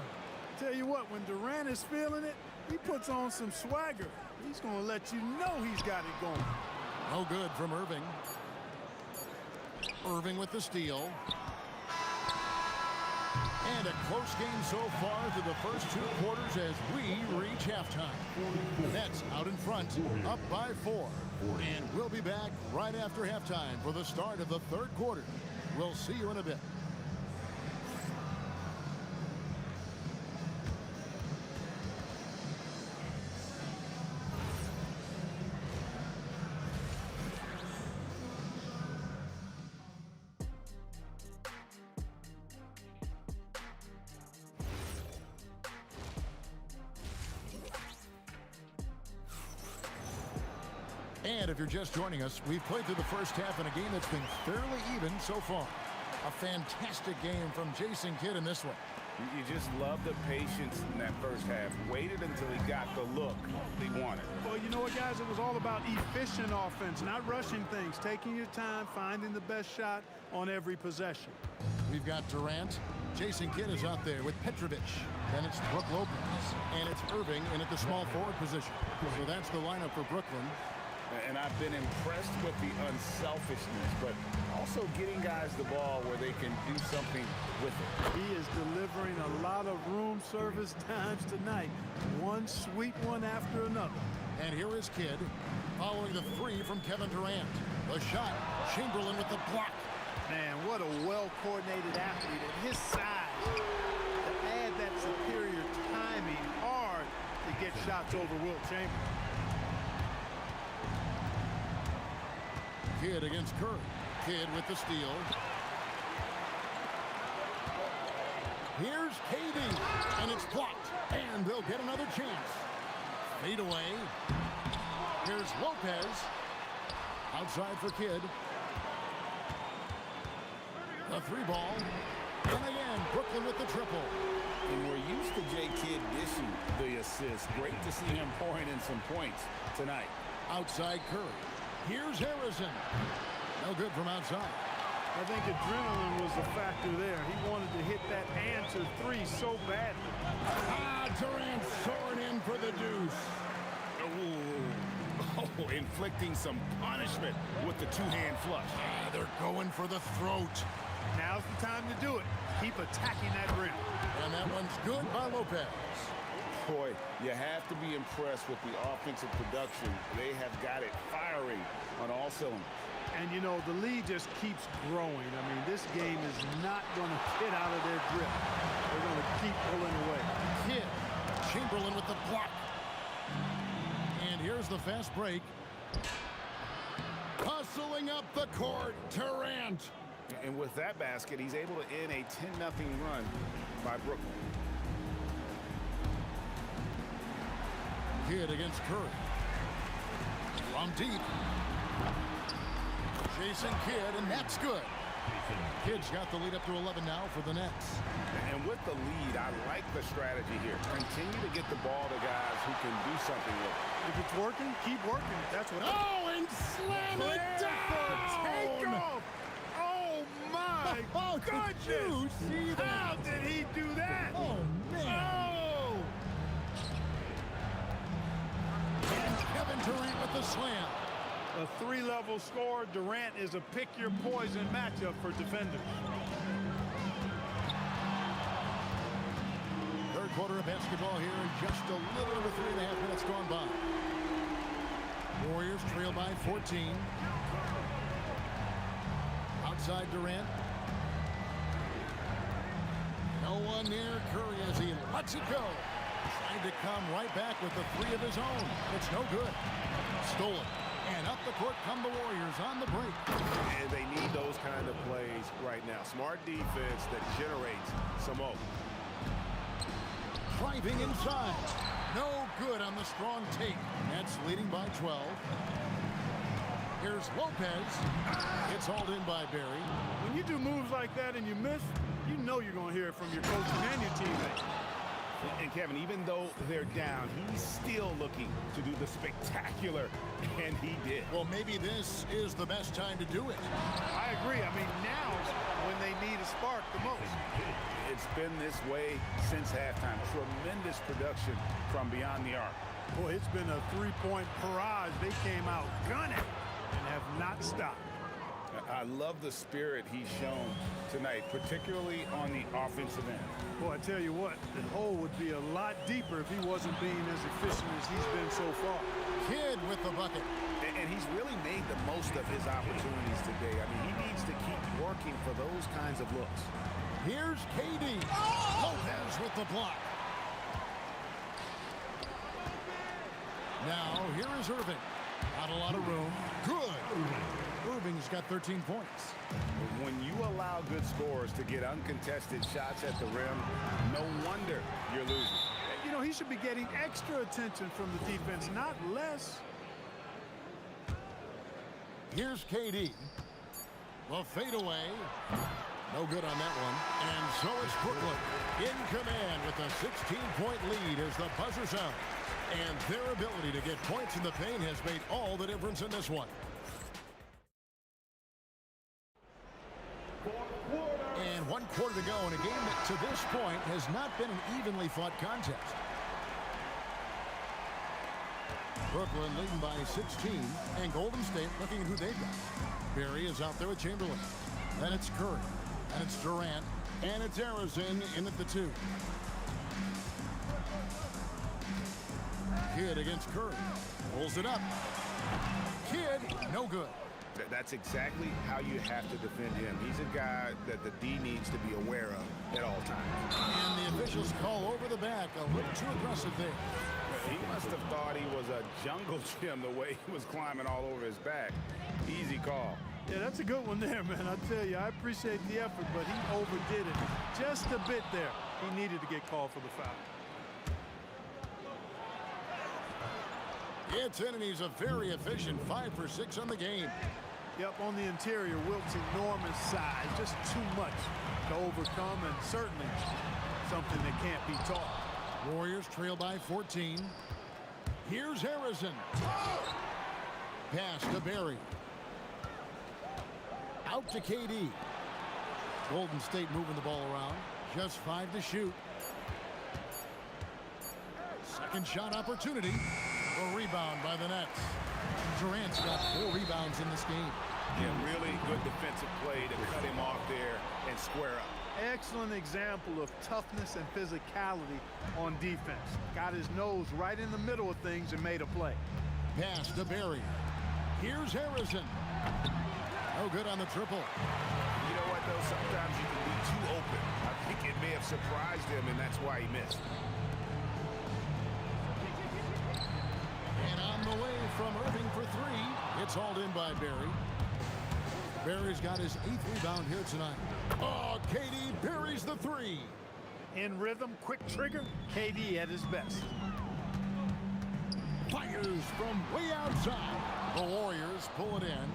D: Tell you what, when Durant is feeling it, he puts on some swagger. He's going to let you know he's got it going.
F: No good from Irving. Irving with the steal. And a close game so far through the first 2 quarters as we reach halftime. Nets out in front, up by 4. And we'll be back right after halftime for the start of the 3rd quarter. We'll see you in a bit. And if you're just joining us, we've played through the first half in a game that's been fairly even so far. A fantastic game from Jason Kidd in this one.
G: You just love the patience in that first half. Waited until he got the look he wanted.
D: Well, you know what, guys? It was all about efficient offense, not rushing things, taking your time, finding the best shot on every possession.
F: We've got Durant. Jason Kidd is out there with Petrovic. Then it's Brook Lopez. And it's Irving in at the small forward position. So that's the lineup for Brooklyn.
G: And I've been impressed with the unselfishness, but also getting guys the ball where they can do something with it.
D: He is delivering a lot of room service times tonight. One sweet one after another.
F: And here is Kidd following the 3 from Kevin Durant. The shot, Chamberlain with the block.
D: Man, what a well-coordinated athlete at his size. To add that superior timing, hard to get shots over Wilt Chamberlain.
F: Kidd against Curry. Kidd with the steal. Here's KD, and it's blocked, and they'll get another chance. Fade away. Here's Lopez. Outside for Kidd. The 3 ball. And again, Brooklyn with the triple.
G: And we're used to J. Kidd dishing the assist. Great to see him pouring in some points tonight.
F: Outside Curry. Here's Harrison. No good from outside.
D: I think adrenaline was a factor there. He wanted to hit that answer 3 so badly.
F: Durant soaring in for the deuce.
G: Oh, inflicting some punishment with the 2-hand flush.
F: They're going for the throat.
D: Now's the time to do it. Keep attacking that rim.
F: And that one's good by Lopez.
G: Boy, you have to be impressed with the offensive production. They have got it firing on all cylinders.
D: And, you know, the lead just keeps growing. I mean, this game is not going to get out of their grip. They're going to keep pulling away.
F: Kidd. Chamberlain with the block. And here's the fast break. Hustling up the court, Durant.
G: And with that basket, he's able to end a 10-0 run by Brooklyn.
F: Kidd against Curry. From deep. Jason Kidd, and that's good. Kidd's got the lead up to 11 now for the Nets.
G: And with the lead, I like the strategy here. Continue to get the ball to guys who can do something with it.
D: If it's working, keep working. That's what
F: and slam it down!
D: Takeoff! Oh, my goodness!
F: Did you see that?
D: How did he do that?
F: Oh, man.
D: Oh!
F: And Kevin Durant with the slam.
D: A 3-level score. Durant is a pick-your-poison matchup for defenders.
F: Third quarter of basketball here, and just a little over 3.5 minutes gone by. Warriors trail by 14. Outside Durant. No one near Curry as he lets it go. Trying to come right back with the 3 of his own. It's no good. Stolen. And up the court come the Warriors on the break.
B: And they need those kind of plays right now. Smart defense that generates some hope.
F: Driving inside. No good on the strong take. Nets leading by 12. Here's Lopez. It's hauled in by Barry.
D: When you do moves like that and you miss, you know you're going to hear it from your coach and your teammates.
G: And Kevin, even though they're down, he's still looking to do the spectacular, and he did.
F: Well, maybe this is the best time to do it.
D: I agree. I mean, now's when they need a spark the most.
G: It's been this way since halftime. Tremendous production from beyond the arc.
D: Boy, it's been a three-point barrage. They came out gunning and have not stopped.
G: I love the spirit he's shown tonight, particularly on the offensive end.
D: Boy, I tell you what, the hole would be a lot deeper if he wasn't being as efficient as he's been so far.
F: Kidd with the bucket.
G: And he's really made the most of his opportunities today. I mean, he needs to keep working for those kinds of looks.
F: Here's KD. Lopez with the block. Now, here is Irving. Not a lot of room. Good. Irving's got 13 points.
G: When you allow good scorers to get uncontested shots at the rim, no wonder you're losing.
D: You know, he should be getting extra attention from the defense, not less.
F: Here's KD. The fadeaway. No good on that one. And so it's Brooklyn in command with a 16-point lead as the buzzer sounds. And their ability to get points in the paint has made all the difference in this one. And 1 quarter to go in a game that to this point has not been an evenly fought contest. Brooklyn leading by 16, and Golden State looking at who they've got. Barry is out there with Chamberlain. Then it's Curry, and it's Durant, and it's Harrison in at the 2. Kidd against Curry. Pulls it up. Kidd, no good.
G: That's exactly how you have to defend him. He's a guy that the D needs to be aware of at all times.
F: And the officials call over the back. A little too aggressive there.
G: He must have thought he was a jungle gym the way he was climbing all over his back. Easy call.
D: Yeah, that's a good one there, man. I tell you, I appreciate the effort, but he overdid it just a bit there. He needed to get called for the foul.
F: It's in, and he's a very efficient 5 for 6 on the game.
D: Yep, on the interior, Wilt's enormous size, just too much to overcome, and certainly something that can't be taught.
F: Warriors trail by 14. Here's Harrison. Pass to Barry. Out to KD. Golden State moving the ball around. Just 5 to shoot. Second shot opportunity. A rebound by the Nets. Durant's got 4 rebounds in this game.
G: Yeah, really good defensive play to cut him off there and square up.
D: Excellent example of toughness and physicality on defense. Got his nose right in the middle of things and made a play.
F: Pass to Barry. Here's Harrison. No good on the triple.
G: You know what, though? Sometimes you can be too open. I think it may have surprised him, and that's why he missed.
F: And on the way from Irving for 3. It's hauled in by Barry. Barry's got his 8th rebound here tonight. Oh, KD buries the 3.
D: In rhythm, quick trigger, KD at his best.
F: Fires from way outside. The Warriors pull it in.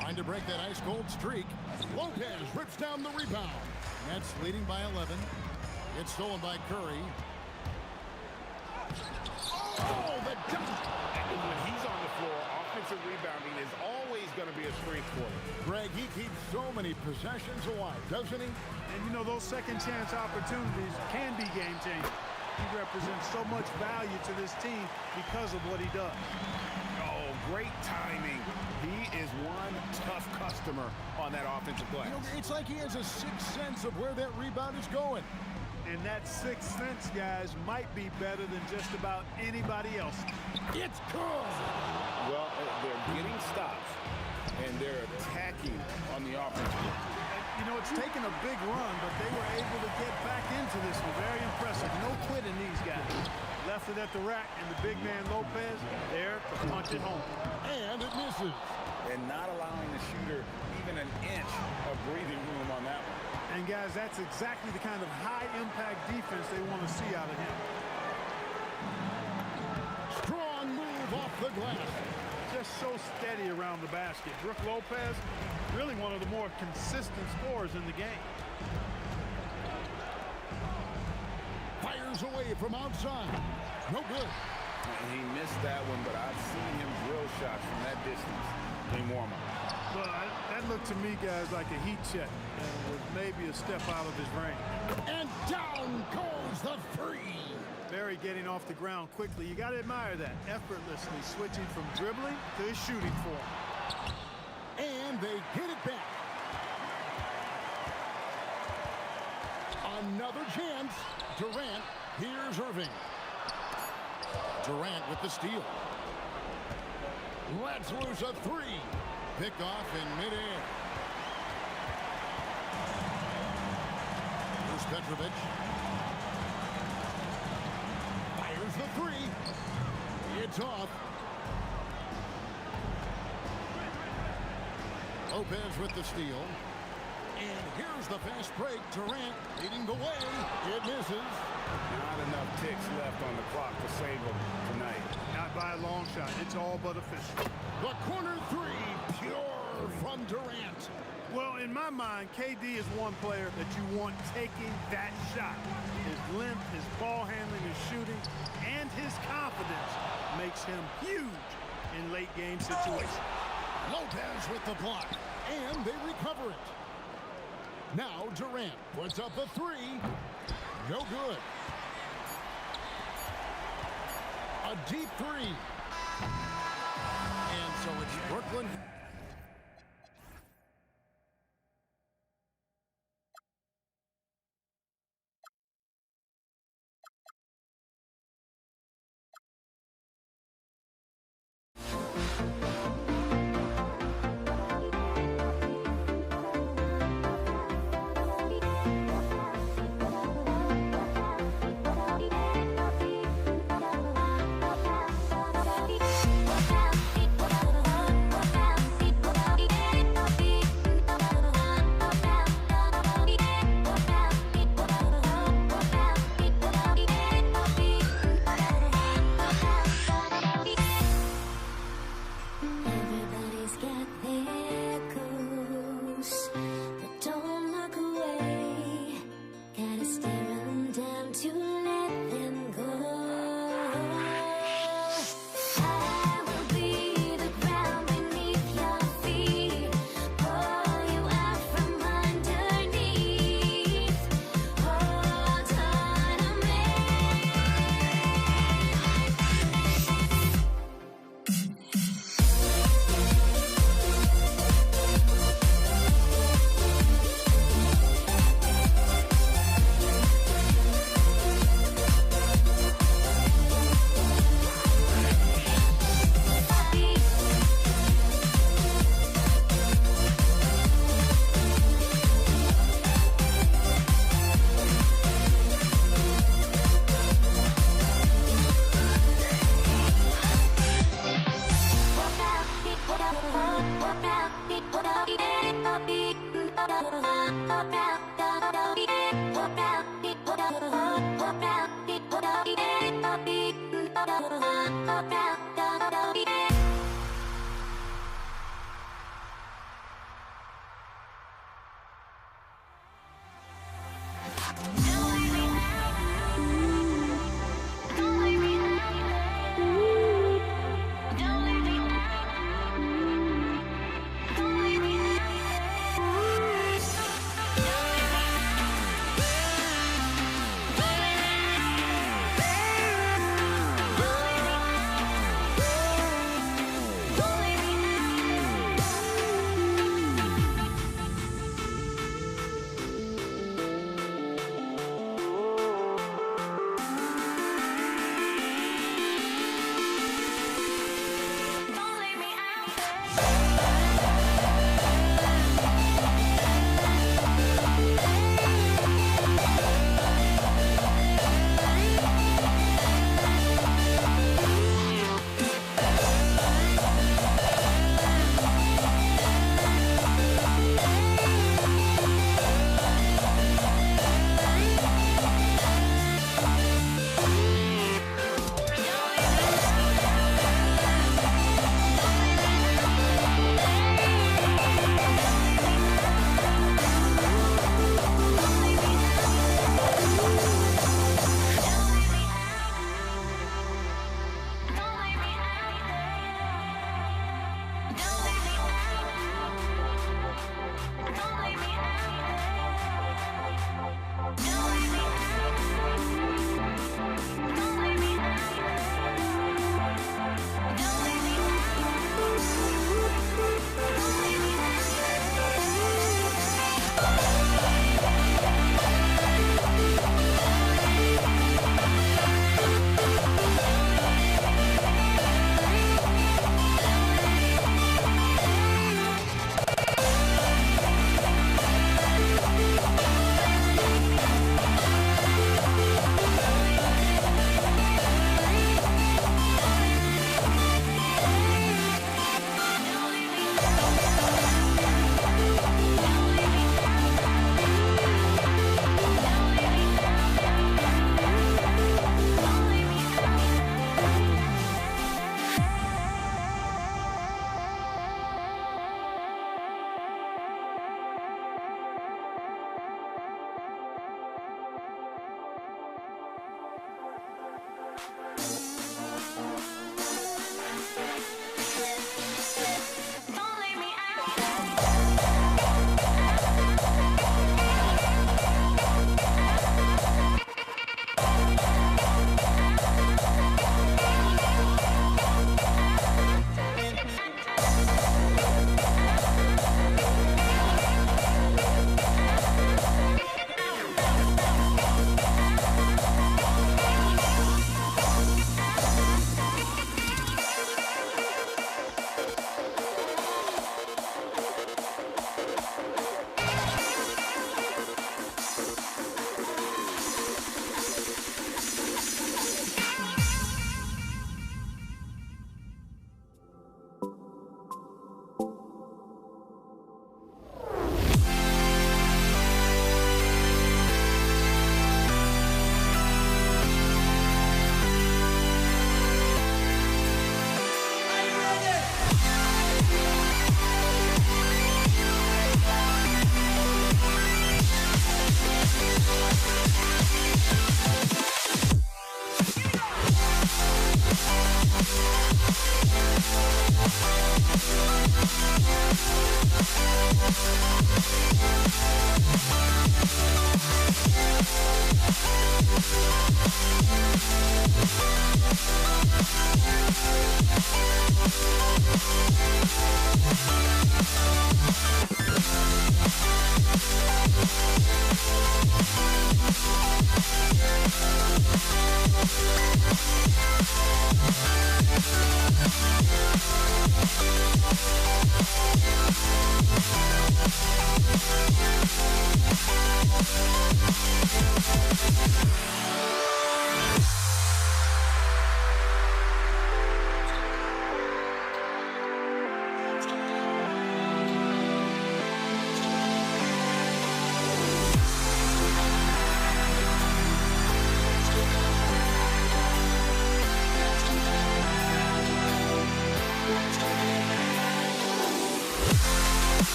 F: Trying to break that ice-cold streak. Lopez rips down the rebound. Nets leading by 11. It's stolen by Curry. Oh, the dunk!
G: And when he's on the floor, offensive rebounding is always going to be a strength for him.
F: Greg, he keeps so many possessions alive, doesn't he?
D: And you know, those second chance opportunities can be game changing. He represents so much value to this team because of what he does.
G: Oh, great timing. He is one tough customer on that offensive glass.
F: You know, it's like he has a sixth sense of where that rebound is going.
D: And that sixth sense, guys, might be better than just about anybody else.
F: It's good.
G: Well, they're getting stops, and they're attacking on the offensive end.
D: You know, it's taken a big run, but they were able to get back into this one. Very impressive. No quitting these guys. Left it at the rack, and the big man Lopez there to punch it home.
F: And it misses.
G: And not allowing the shooter even an inch of breathing room on that one.
D: And guys, that's exactly the kind of high-impact defense they want to see out of him.
F: Strong move off the glass.
D: Just so steady around the basket. Brook Lopez, really one of the more consistent scorers in the game.
F: Fires away from outside. No good.
G: And he missed that one, but I've seen him drill shots from that distance in warm-up.
D: Well, that looked to me, guys, like a heat check. And was maybe a step out of his range.
F: And down goes the three.
D: Barry getting off the ground quickly. You got to admire that. Effortlessly switching from dribbling to his shooting form.
F: And they get it back. Another chance. Durant. Here's Irving. Durant with the steal. Lets loose a three. Pick off in midair. Here's Petrovic. Fires the three. It's off. Lopez with the steal. And here's the fast break. Durant leading the way. It misses.
G: Not enough ticks left on the clock to save them tonight.
D: Not by a long shot. It's all but official.
F: The corner three, pure from Durant.
D: Well, in my mind, KD is one player that you want taking that shot. His length, his ball handling, his shooting, and his confidence makes him huge in late game situations.
F: Lopez with the block, and they recover it. Now Durant puts up a three. No good. A deep three. And so it's Brooklyn.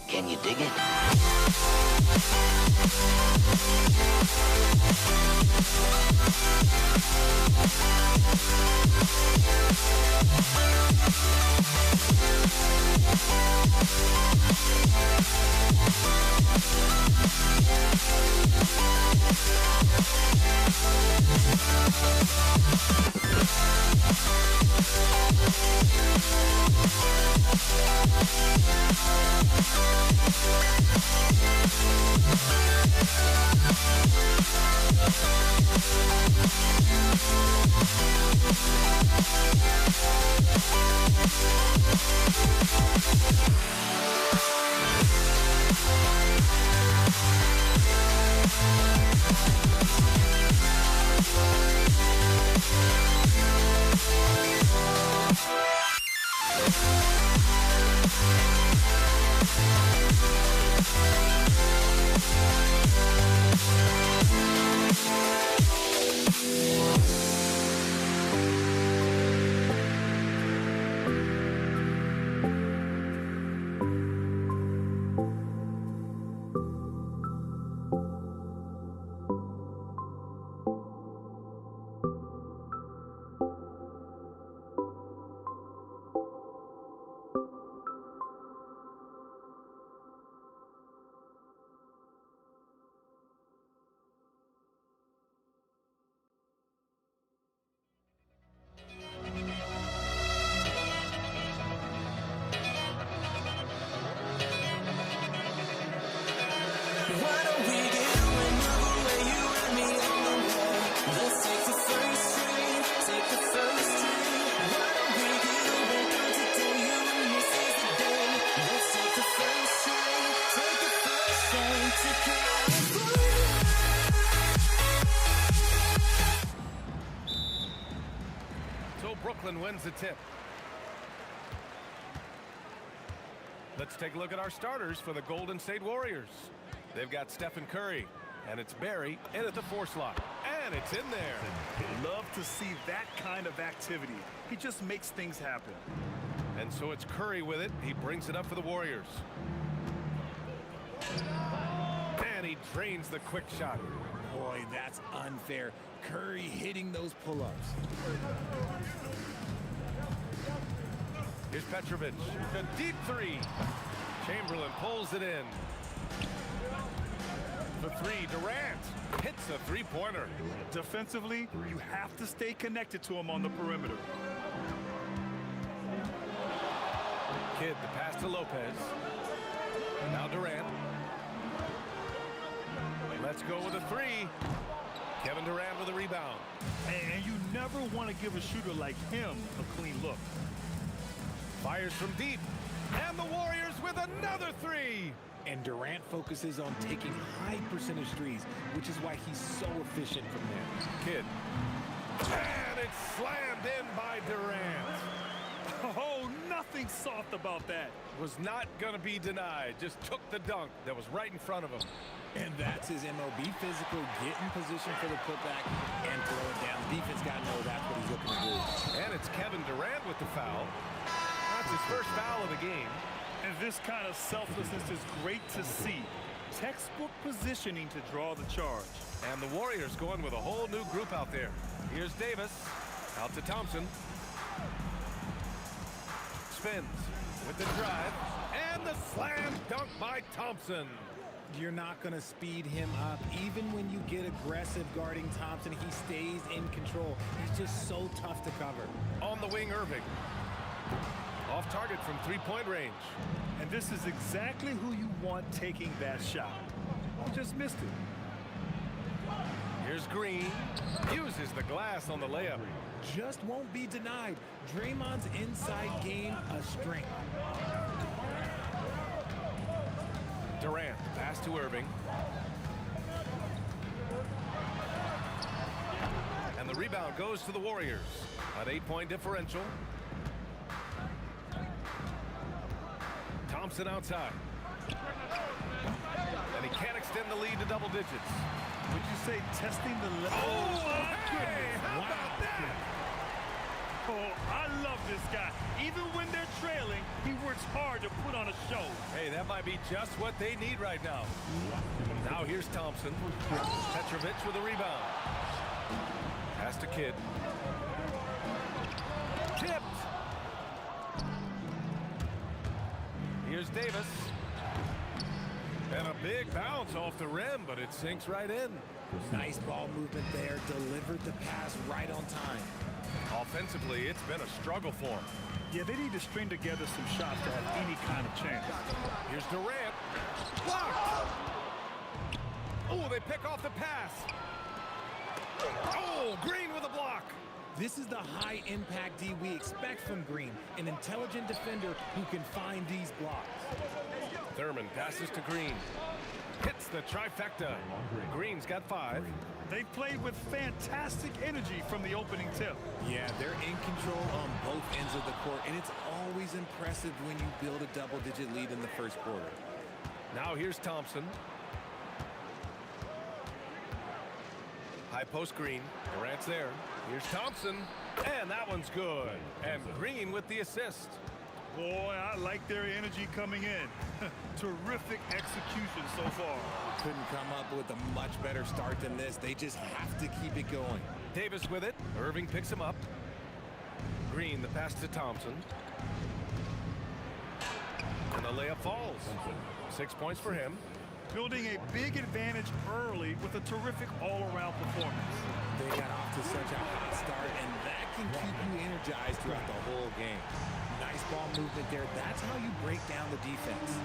H: Can you dig it?
A: Why don't we get another way, you and me on the way? Let's take the first street, take the first street. Why don't we get back today, you and me seize the day? Let's take the first street, take the first train to California.
B: So Brooklyn wins the tip. Let's take a look at our starters for the Golden State Warriors. They've got Stephen Curry, and it's Barry in at the 4 slot. And it's in there.
I: Love to see that kind of activity. He just makes things happen.
B: And so it's Curry with it. He brings it up for the Warriors. And he drains the quick shot.
G: Boy, that's unfair. Curry hitting those pull-ups.
B: Here's Petrovic. A deep 3. Chamberlain pulls it in. The 3, Durant hits a 3-pointer.
I: Defensively, you have to stay connected to him on the perimeter.
B: Kidd, the pass to Lopez. Now Durant. Let's go with a 3. Kevin Durant with a rebound.
I: And you never want to give a shooter like him a clean look.
B: Fires from deep. And the Warriors with another 3.
H: And Durant focuses on taking high percentage threes, which is why he's so efficient from there.
B: Kidd. And it's slammed in by Durant.
I: Oh, nothing soft about that.
B: Was not going to be denied. Just took the dunk that was right in front of him.
H: And that's his MO. Be physical, get in position for the putback, and throw it down. The defense got to know that's what he's looking to do.
B: And it's Kevin Durant with the foul. That's his first foul of the game.
I: And this kind of selflessness is great to see. Textbook positioning to draw the charge.
B: And the Warriors going with a whole new group out there. Here's Davis. Out to Thompson. Spins with the drive. And the slam dunk by Thompson.
H: You're not going to speed him up. Even when you get aggressive guarding Thompson, he stays in control. He's just so tough to cover.
B: On the wing, Irving. Off target from three-point range.
I: And this is exactly who you want taking that shot. He just missed it.
B: Here's Green. Uses the glass on the layup.
H: Just won't be denied. Draymond's inside game a strength.
B: Durant, pass to Irving. And the rebound goes to the Warriors. An 8-point differential. Thompson outside. And he can't extend the lead to double digits.
I: Would you say testing the level?
B: Oh, my goodness. How about that?
I: Oh, I love this guy. Even when they're trailing, he works hard to put on a show.
B: Hey, that might be just what they need right now. Now here's Thompson. Petrovic with a rebound. Pass to Kidd. Tipped. Here's Davis. And a big bounce off the rim, but it sinks right in.
H: Nice ball movement there. Delivered the pass right on time.
B: Offensively, it's been a struggle for him.
I: Yeah, they need to string together some shots to have any kind of chance.
B: Here's Durant. Blocked. Oh, they pick off the pass. Oh, Green with a block.
H: This is the high-impact D we expect from Green, an intelligent defender who can find these blocks.
B: Thurman passes to Green. Hits the trifecta. Green's got 5.
I: They played with fantastic energy from the opening tip.
H: Yeah, they're in control on both ends of the court, and it's always impressive when you build a double-digit lead in the first quarter.
B: Now here's Thompson. High post Green. Durant's there. Here's Thompson. And that one's good. And Green with the assist.
I: Boy, I like their energy coming in. Terrific execution so far.
H: Couldn't come up with a much better start than this. They just have to keep it going.
B: Davis with it. Irving picks him up. Green, the pass to Thompson. And the layup falls. 6 points for him.
I: Building a big advantage early with a terrific all-around performance.
H: They got off to such a hot start, and that can keep you energized throughout the whole game. Nice ball movement there. That's how you break down the defense.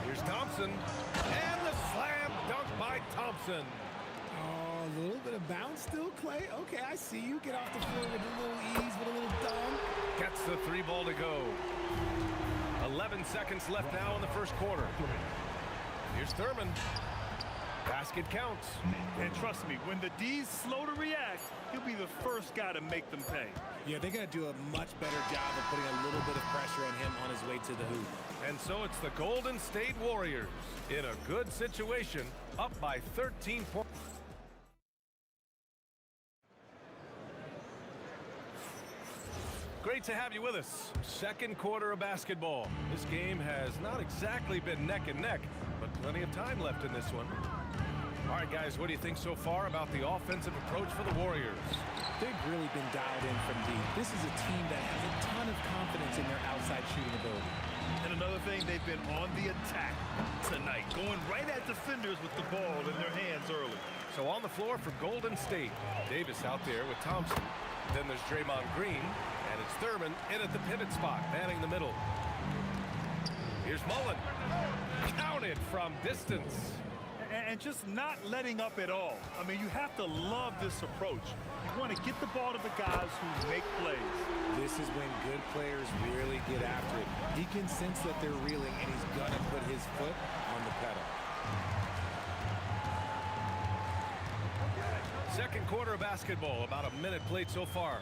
B: Here's Thompson. And the slam dunk by Thompson.
H: Oh, a little bit of bounce still, Clay. Okay, I see you. Get off the floor with a little ease, with a little dunk.
B: Gets the 3 ball to go. 11 seconds left now in the first quarter. Here's Thurman. Basket counts.
I: And trust me, when the D's slow to react, he'll be the first guy to make them pay.
H: Yeah, they're going to do a much better job of putting a little bit of pressure on him on his way to the hoop.
B: And so it's the Golden State Warriors in a good situation, up by 13 points. Great to have you with us. Second quarter of basketball. This game has not exactly been neck and neck, but plenty of time left in this one. All right, guys, what do you think so far about the offensive approach for the Warriors?
H: They've really been dialed in from deep. This is a team that has a ton of confidence in their outside shooting ability.
I: And another thing, they've been on the attack tonight, going right at defenders with the ball in their hands early.
B: So on the floor for Golden State, Davis out there with Thompson. Then there's Draymond Green, and it's Thurman in at the pivot spot, manning the middle. Here's Mullen. Counted from distance.
I: And just not letting up at all. I mean, you have to love this approach. You want to get the ball to the guys who make plays.
H: This is when good players really get after it. He can sense that they're reeling, and he's going to put his foot on the pedal.
B: Second quarter of basketball, about a minute played so far.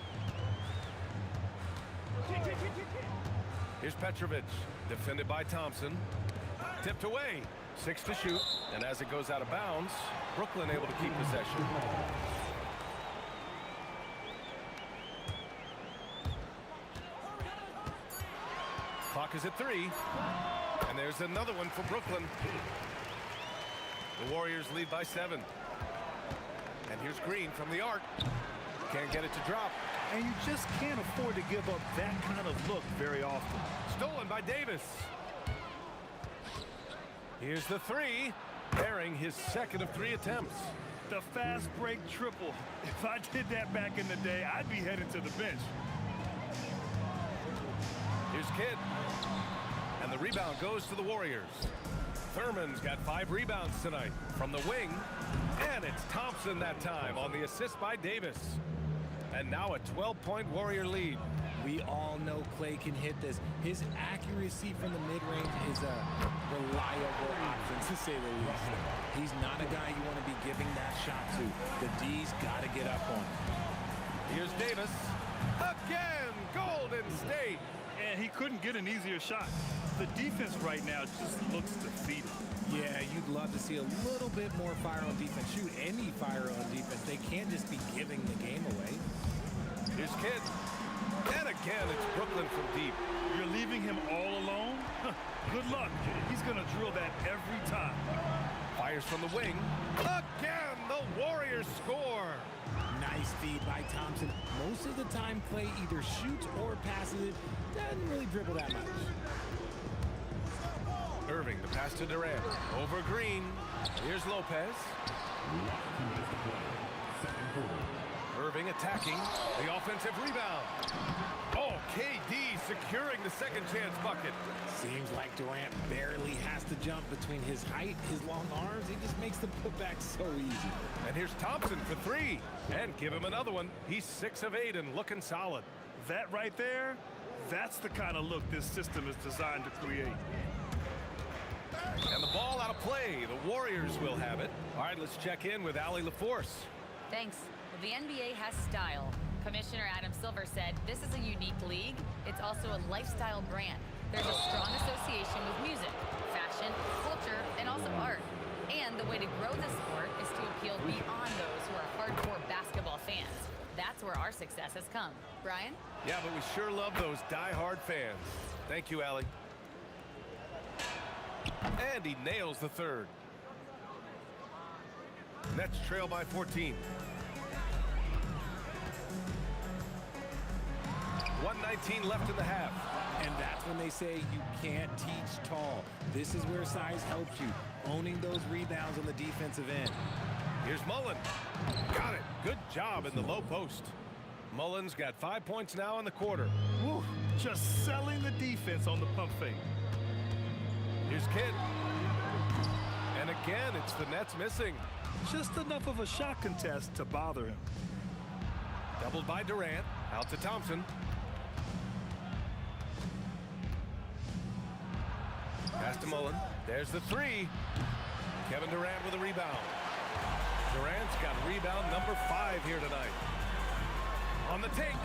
B: Here's Petrovic, defended by Thompson. Tipped away, 6 to shoot, and as it goes out of bounds, Brooklyn able to keep possession. Clock is at 3, and there's another one for Brooklyn. The Warriors lead by 7. And here's Green from the arc. Can't get it to drop.
I: And you just can't afford to give up that kind of look very often.
B: Stolen by Davis. Here's the 3, pairing his second of 3 attempts.
I: The fast break triple. If I did that back in the day, I'd be headed to the bench.
B: Here's Kidd. And the rebound goes to the Warriors. Thurman's got 5 rebounds tonight from the wing. And it's Thompson that time on the assist by Davis. And now a 12-point Warrior lead.
H: We all know Clay can hit this. His accuracy from the mid-range is a reliable option, to say the least. He's not a guy you want to be giving that shot to. The D's got to get up on him.
B: Here's Davis. Again, Golden State.
I: And he couldn't get an easier shot. The defense right now just looks defeated.
H: Yeah, you'd love to see a little bit more fire on defense. Shoot, any fire on defense. They can't just be giving the game away.
B: Here's Kidd. And again, it's Brooklyn from deep.
I: You're leaving him all alone? Good luck. He's going to drill that every time.
B: Fires from the wing. Again, the Warriors score.
H: Nice feed by Thompson. Most of the time, Clay either shoots or passes it. Doesn't really dribble that much.
B: Irving, the pass to Durant. Over Green. Here's Lopez. Irving attacking. The offensive rebound. Oh, KD securing the second chance bucket.
H: Seems like Durant barely has to jump between his height, his long arms. He just makes the putback so easy.
B: And here's Thompson for 3. And give him another one. He's 6 of 8 and looking solid.
I: That right there, that's the kind of look this system is designed to create.
B: And the ball out of play. The Warriors will have it. All right, let's check in with Allie LaForce.
J: Thanks. The NBA has style. Commissioner Adam Silver said this is a unique league. It's also a lifestyle brand. There's a strong association with music, fashion, culture, and also art. And the way to grow the sport is to appeal beyond those who are hardcore basketball fans. That's where our success has come. Brian?
B: Yeah, but we sure love those die-hard fans. Thank you, Allie. And he nails the third. Nets trail by 14. 1:19 left in the half.
H: And that's when they say you can't teach tall. This is where size helps you. Owning those rebounds on the defensive end.
B: Here's Mullen. Got it. Good job in the low post. Mullen's got 5 points now in the quarter.
I: Woo, just selling the defense on the pump fake.
B: Here's Kidd. And again, it's the Nets missing.
I: Just enough of a shot contest to bother him.
B: Doubled by Durant. Out to Thompson. Pass to Mullen. There's the 3. Kevin Durant with a rebound. Durant's got rebound number 5 here tonight. On the take.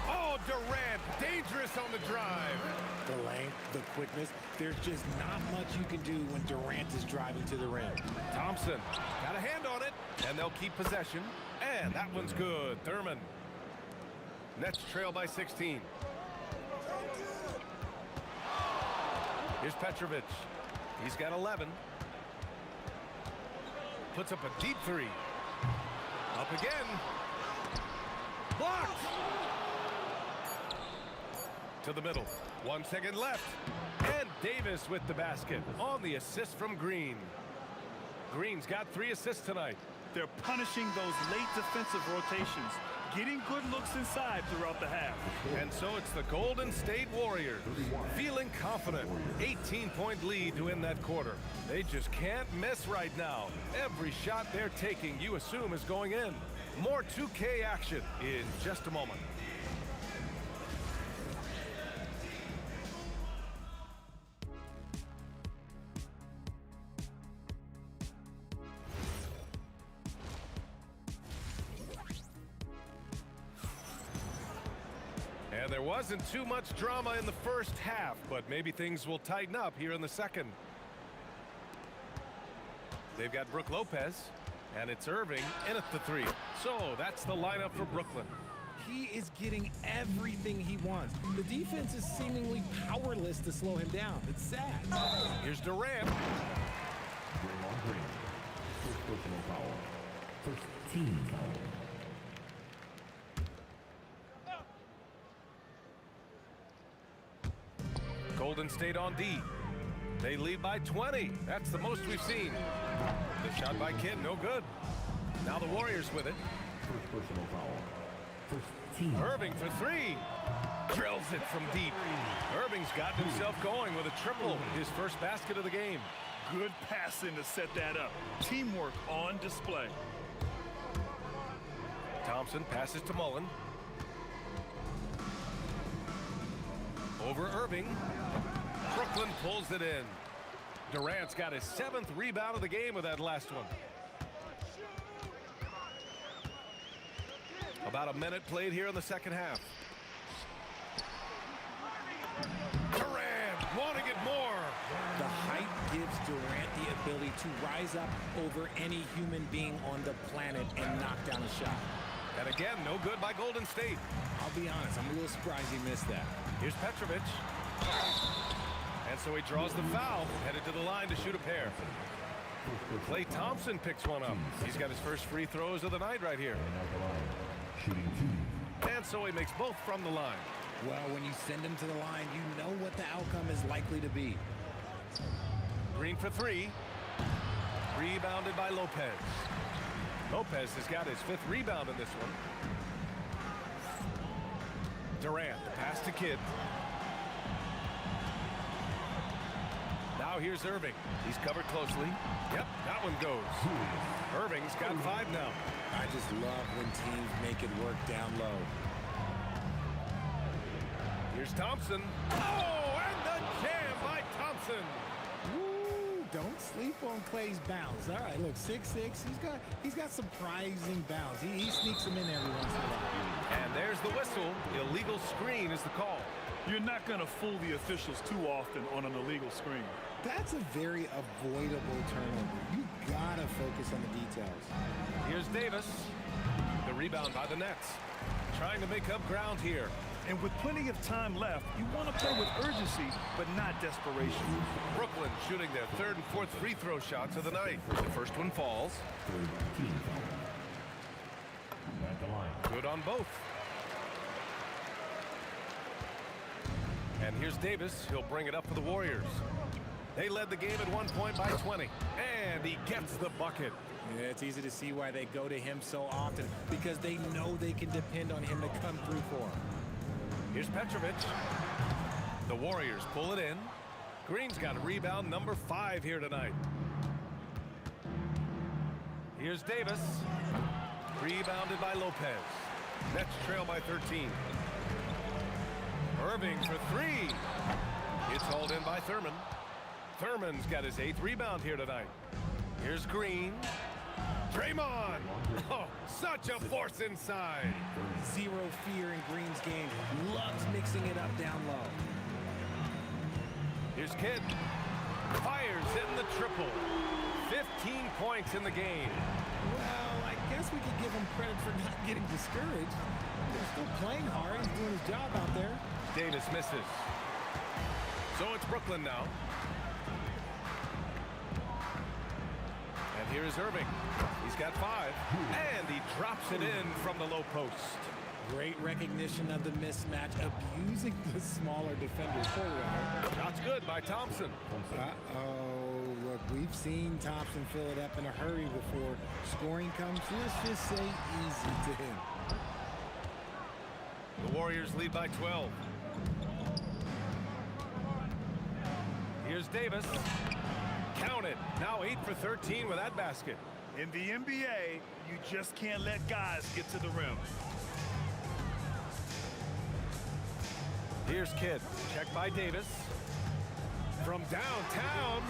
B: Oh, Durant, dangerous on the drive.
H: The length, the quickness, there's just not much you can do when Durant is driving to the rim.
B: Thompson got a hand on it, and they'll keep possession. And that one's good. Thurman. Nets trail by 16. Here's Petrovic. He's got 11. Puts up a deep 3. Up again. Blocked. To the middle. 1 second left. And Davis with the basket on the assist from Green. Green's got 3 assists tonight.
I: They're punishing those late defensive rotations, getting good looks inside throughout the half.
B: And so it's the Golden State Warriors feeling confident. 18-point lead to win that quarter. They just can't miss right now. Every shot they're taking, you assume, is going in. More 2K action in just a moment. And there wasn't too much drama in the first half, but maybe things will tighten up here in the second. They've got Brook Lopez, and it's Irving in at the 3. So that's the lineup for Brooklyn.
H: He is getting everything he wants. The defense is seemingly powerless to slow him down. It's sad.
B: Here's Durant.
E: Draymond Green. First personal foul. First team foul.
B: Golden State on D. They lead by 20. That's the most we've seen. The shot by Kidd, no good. Now the Warriors with it.
E: First personal foul. First team.
B: Irving for 3. Drills it from deep. Irving's gotten himself going with a triple. His first basket of the game.
I: Good passing to set that up. Teamwork on display.
B: Thompson passes to Mullen. Over Irving. Brooklyn pulls it in. Durant's got his 7th rebound of the game with that last one. About a minute played here in the second half. Durant wanting it more.
H: The height gives Durant the ability to rise up over any human being on the planet and knock down a shot.
B: And again, no good by Golden State.
H: I'll be honest, I'm a little surprised he missed that.
B: Here's Petrovic. And so he draws the foul, headed to the line to shoot a pair. Klay Thompson picks one up. He's got his first free throws of the night right here.
E: Shooting 2.
B: And so he makes both from the line.
H: Well, when you send him to the line, you know what the outcome is likely to be.
B: Green for 3. Rebounded by Lopez. Lopez has got his 5th rebound in this one. Durant, the pass to Kidd. Now here's Irving. He's covered closely. Yep, that one goes. Irving's got 5 now.
H: I just love when teams make it work down low.
B: Here's Thompson. Oh, and the jam by Thompson.
H: Woo, don't sleep on Klay's bounce. All right, look, 6'6". He's got surprising bounce. He sneaks them in every once in a while.
B: And there's the whistle. Illegal screen is the call.
I: You're not going to fool the officials too often on an illegal screen.
H: That's a very avoidable turnover. You gotta focus on the details.
B: Here's Davis. The rebound by the Nets. Trying to make up ground here.
I: And with plenty of time left, you want to play with urgency, but not desperation.
B: Brooklyn shooting their 3rd and 4th free throw shots of the night. The first one falls.
E: Third team foul. At the line.
B: Good on both. And here's Davis. He'll bring it up for the Warriors. They led the game at one point by 20. And he gets the bucket.
H: Yeah, it's easy to see why they go to him so often, because they know they can depend on him to come through for them.
B: Here's Petrovic. The Warriors pull it in. Green's got a rebound number 5 here tonight. Here's Davis. Rebounded by Lopez. Nets trail by 13. Irving for 3. It's hauled in by Thurman. Thurman's got his 8th rebound here tonight. Here's Green. Draymond. Oh, such a force inside.
H: Zero fear in Green's game. Loves mixing it up down low.
B: Here's Kidd. Fires in the triple. 15 points in the game.
H: Well, I guess we could give him credit for not getting discouraged. They're still playing hard. He's doing his job out there.
B: Davis misses. So it's Brooklyn now. And here is Irving. He's got 5. And he drops it in from the low post.
H: Great recognition of the mismatch, abusing the smaller defender's forward.
B: Shot's good by Thompson.
H: Uh-oh. Look, we've seen Thompson fill it up in a hurry before. Scoring comes, let's just say, easy to him.
B: The Warriors lead by 12. Here's Davis. Count it. Now 8 for 13 with that basket.
I: In the NBA, you just can't let guys get to the rim.
B: Here's Kidd. Checked by Davis. From downtown.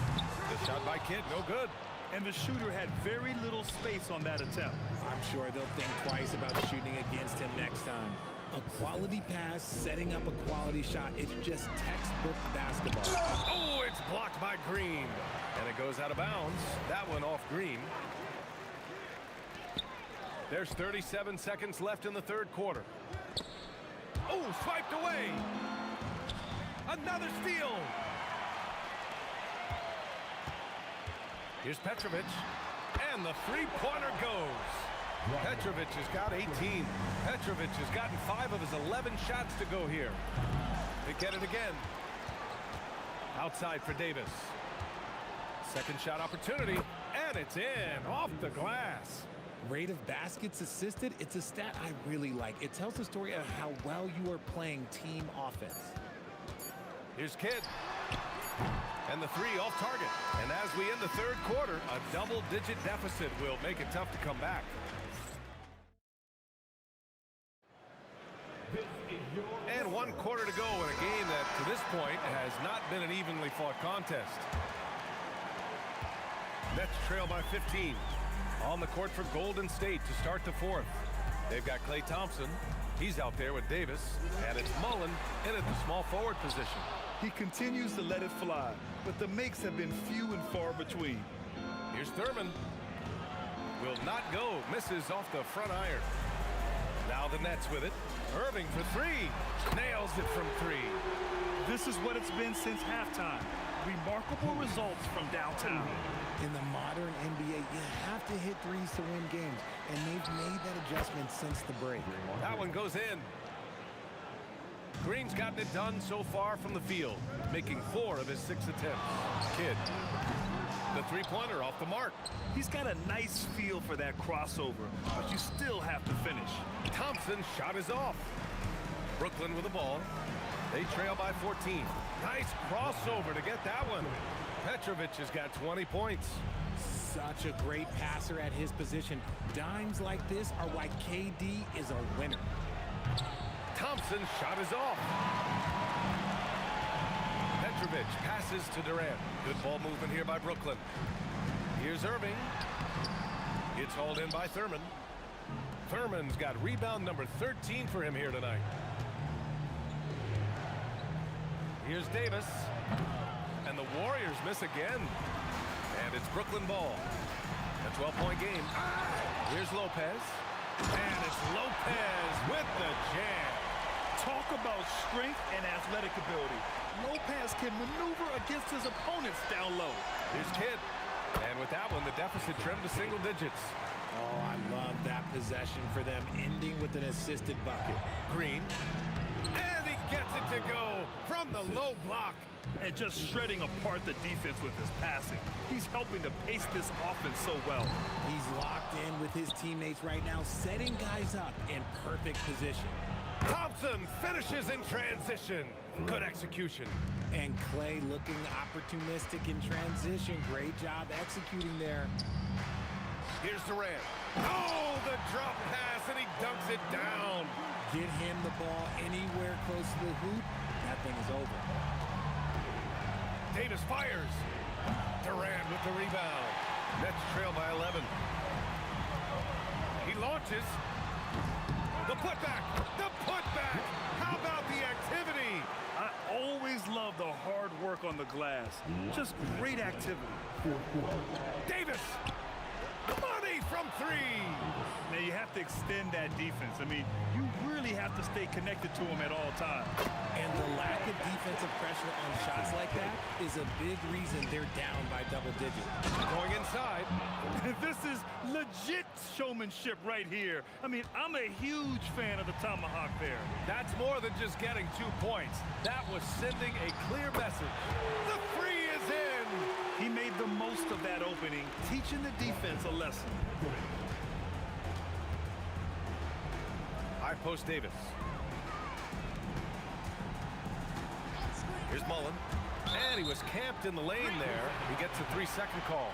B: The shot by Kidd, no good.
I: And the shooter had very little space on that attempt.
H: I'm sure they'll think twice about shooting against him next time. A quality pass, setting up a quality shot. It's just textbook basketball.
B: Oh, it's blocked by Green. And it goes out of bounds. That one off Green. There's 37 seconds left in the third quarter. Oh, swiped away. Another steal. Here's Petrovic. And the three-pointer goes. Petrovic has got 18. Petrovic has gotten 5 of his 11 shots to go here. They get it again. Outside for Davis. Second shot opportunity. And it's in. Off the glass.
H: Rate of baskets assisted, it's a stat I really like. It tells the story of how well you are playing team offense.
B: Here's Kidd. And the three off target. And as we end the third quarter, a double-digit deficit will make it tough to come back. And 1 quarter to go in a game that, to this point, has not been an evenly fought contest. Nets trail by 15. On the court for Golden State to start the fourth. They've got Klay Thompson. He's out there with Davis. And it's Mullen in at the small forward position.
I: He continues to let it fly, but the makes have been few and far between.
B: Here's Thurman. Will not go. Misses off the front iron. Now the Nets with it. Irving for three. Nails it from three.
I: This is what it's been since halftime. Remarkable results from downtown.
H: In the modern NBA, you have to hit threes to win games, and they've made that adjustment since the break.
B: That one goes in. Green's gotten it done so far from the field, making 4 of his 6 attempts. Kidd. The three-pointer off the mark.
I: He's got a nice feel for that crossover, but you still have to finish.
B: Thompson's shot is off. Brooklyn with the ball. They trail by 14. Nice crossover to get that one. Petrovic has got 20 points.
H: Such a great passer at his position. Dimes like this are why KD is a winner.
B: Thompson's shot is off. Petrovic passes to Durant. Good ball movement here by Brooklyn. Here's Irving. It's hauled in by Thurman. Thurman's got rebound number 13 for him here tonight. Here's Davis. And the Warriors miss again. And it's Brooklyn ball. A 12-point game. Here's Lopez. And it's Lopez with the jam.
I: Talk about strength and athletic ability. Lopez can maneuver against his opponents down low.
B: Here's Kidd. And with that one, the deficit trimmed to single digits.
H: Oh, I love that possession for them, ending with an assisted bucket.
B: Green. And he gets it to go from the low block.
I: And just shredding apart the defense with his passing. He's helping to pace this offense so well.
H: He's locked in with his teammates right now, setting guys up in perfect position.
B: Thompson finishes in transition. Good execution.
H: And Klay looking opportunistic in transition. Great job executing there.
B: Here's Durant. Oh, the drop pass, and he dunks it down.
H: Get him the ball anywhere close to the hoop, that thing is over.
B: Davis fires. Durant with the rebound. Nets trail by 11. He launches. The putback. The putback. How about the activity?
I: I always love the hard work on the glass. Just great activity.
B: Davis. Money from three.
I: Now you have to extend that defense. I mean, you really have to stay connected to him at all times.
H: And the lack of defensive pressure on shots like that is a big reason they're down by double digits.
B: Going inside.
I: This is legit showmanship right here. I mean, I'm a huge fan of the tomahawk there.
B: That's more than just getting 2 points. That was sending a clear message. The three is in.
I: He made the most of that opening, teaching the defense a lesson.
B: High post Davis. Here's Mullen. And he was camped in the lane there. He gets a 3-second call.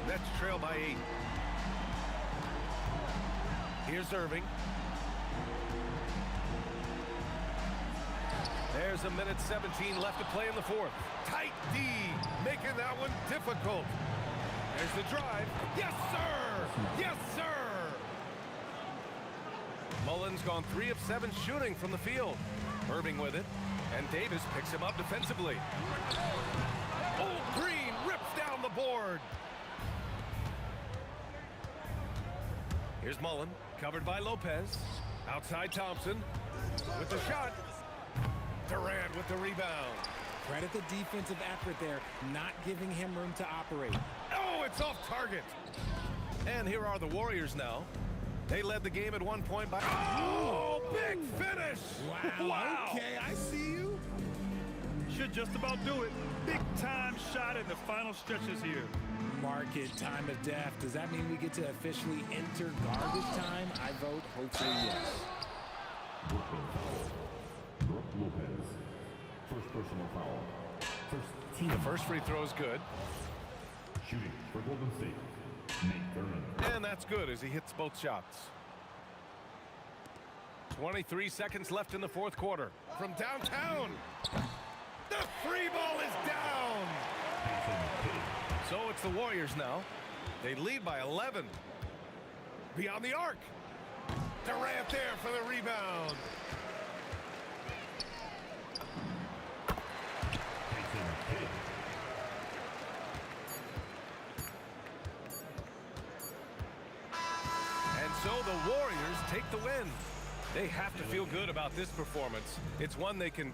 B: Nets trail by 8. Here's Irving. There's a minute 17 left to play in the fourth. Tight D, making that one difficult. There's the drive. Yes, sir! Yes, sir! Mullen's gone 3 of 7 shooting from the field. Irving with it, and Davis picks him up defensively. Old Green rips down the board. Here's Mullen, covered by Lopez. Outside Thompson with the shot. Durant with the rebound.
H: Credit the defensive effort there, not giving him room to operate.
B: Oh, it's off target. And here are the Warriors now. They led the game at one point by... Oh, big finish!
H: Wow. Okay, I see you.
I: Should just about do it. Big time shot in the final stretches here.
H: Market time of death. Does that mean we get to officially enter garbage time? I vote hopefully yes.
E: Brooke Lopez. First personal foul. First team.
B: The first free throw is good.
E: Shooting for Golden State. Nate Thurman.
B: And that's good as he hits both shots. 23 seconds left in the fourth quarter. From downtown. The free ball is down. So it's the Warriors now. They lead by 11. Beyond the arc. Durant there for the rebound. And so the Warriors take the win. They have to feel good about this performance. It's one they can...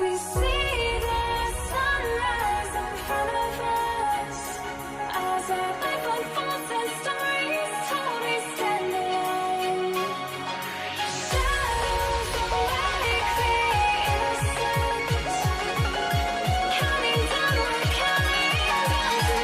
A: We see the sunrise in front of us as our life unfolds and stories told we stand alone. Shadows awake the innocent, counting down, we're counting down to the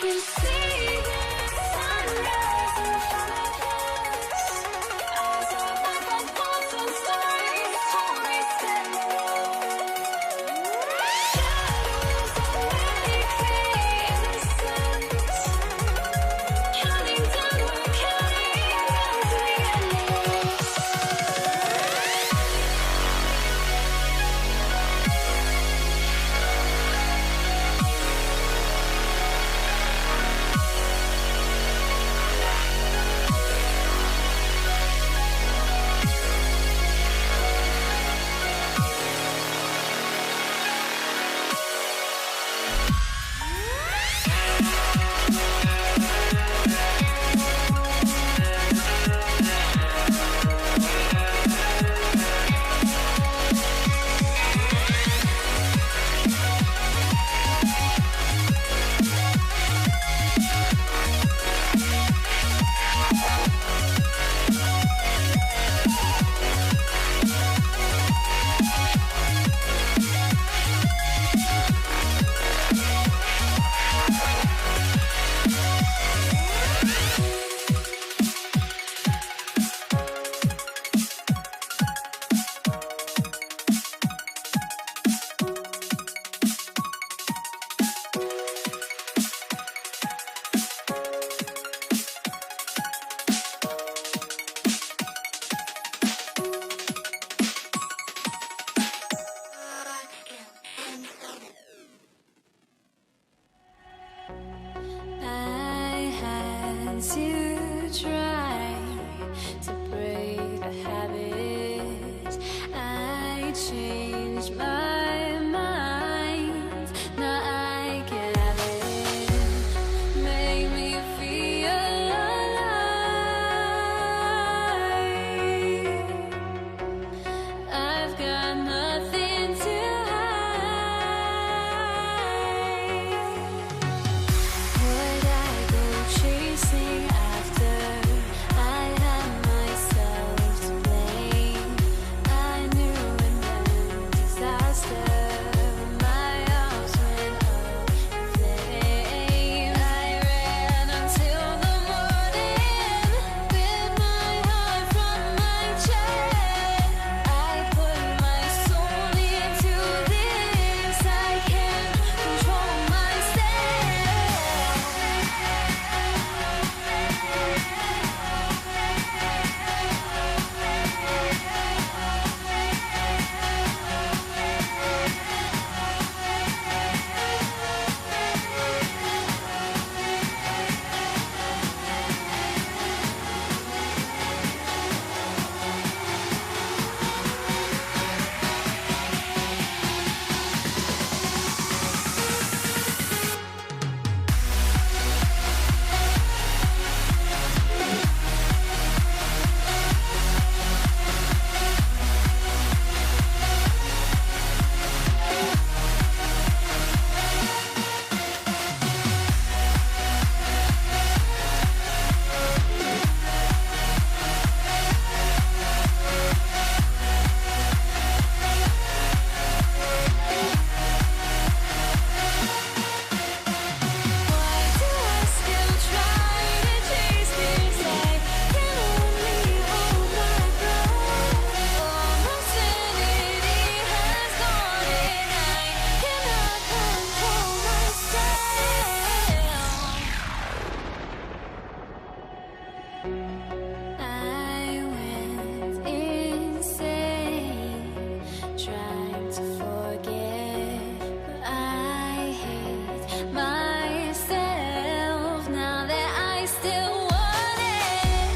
A: We see the sunrise in front of us as our life unfolds and stories told we stand alone. Shadows awake the innocent, counting down, we're counting down to the endless. to try to break a habit. I changed my mind. Now I can have it. Make me feel alive. I've got nothing to would I go chasing after? I had myself to blame. I knew it meant disaster. My arms went up in flames. I ran until the morning. Bit my heart from my chest. I put my soul into this. I can't control myself. Why do I still try to chase this? I can only hold my breath. All my sanity has gone and I cannot control myself. I went insane trying to forget, but I hate myself now that I still want it,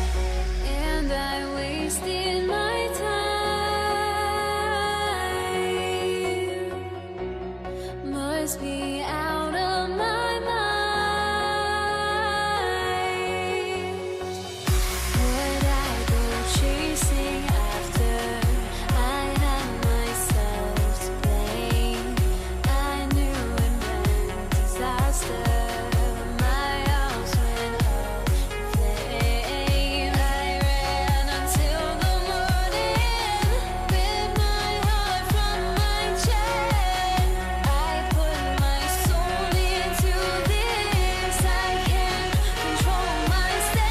A: and I wasted my time. Must be out of my mind. Would I go chasing after? I had myself to blame. I knew it meant disaster. My arms went up in flames. I ran until the morning. Bit my heart from my chest. I put my soul into this. I can't control myself.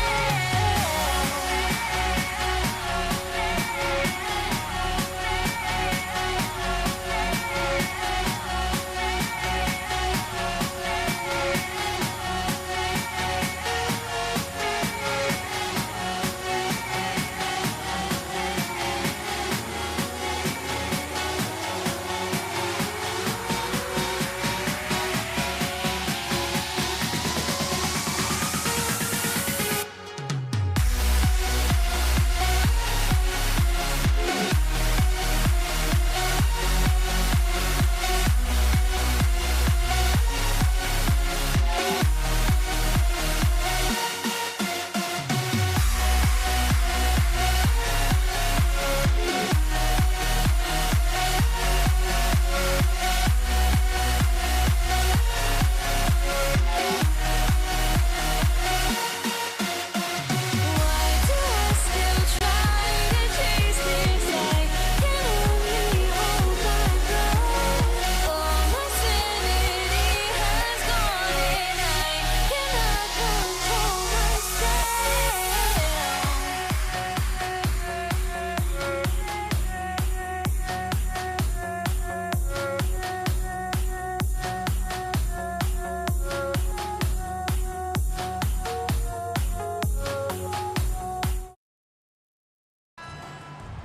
A: Why do I still try to chase this? I can only hold my breath. All my sanity has gone and I cannot control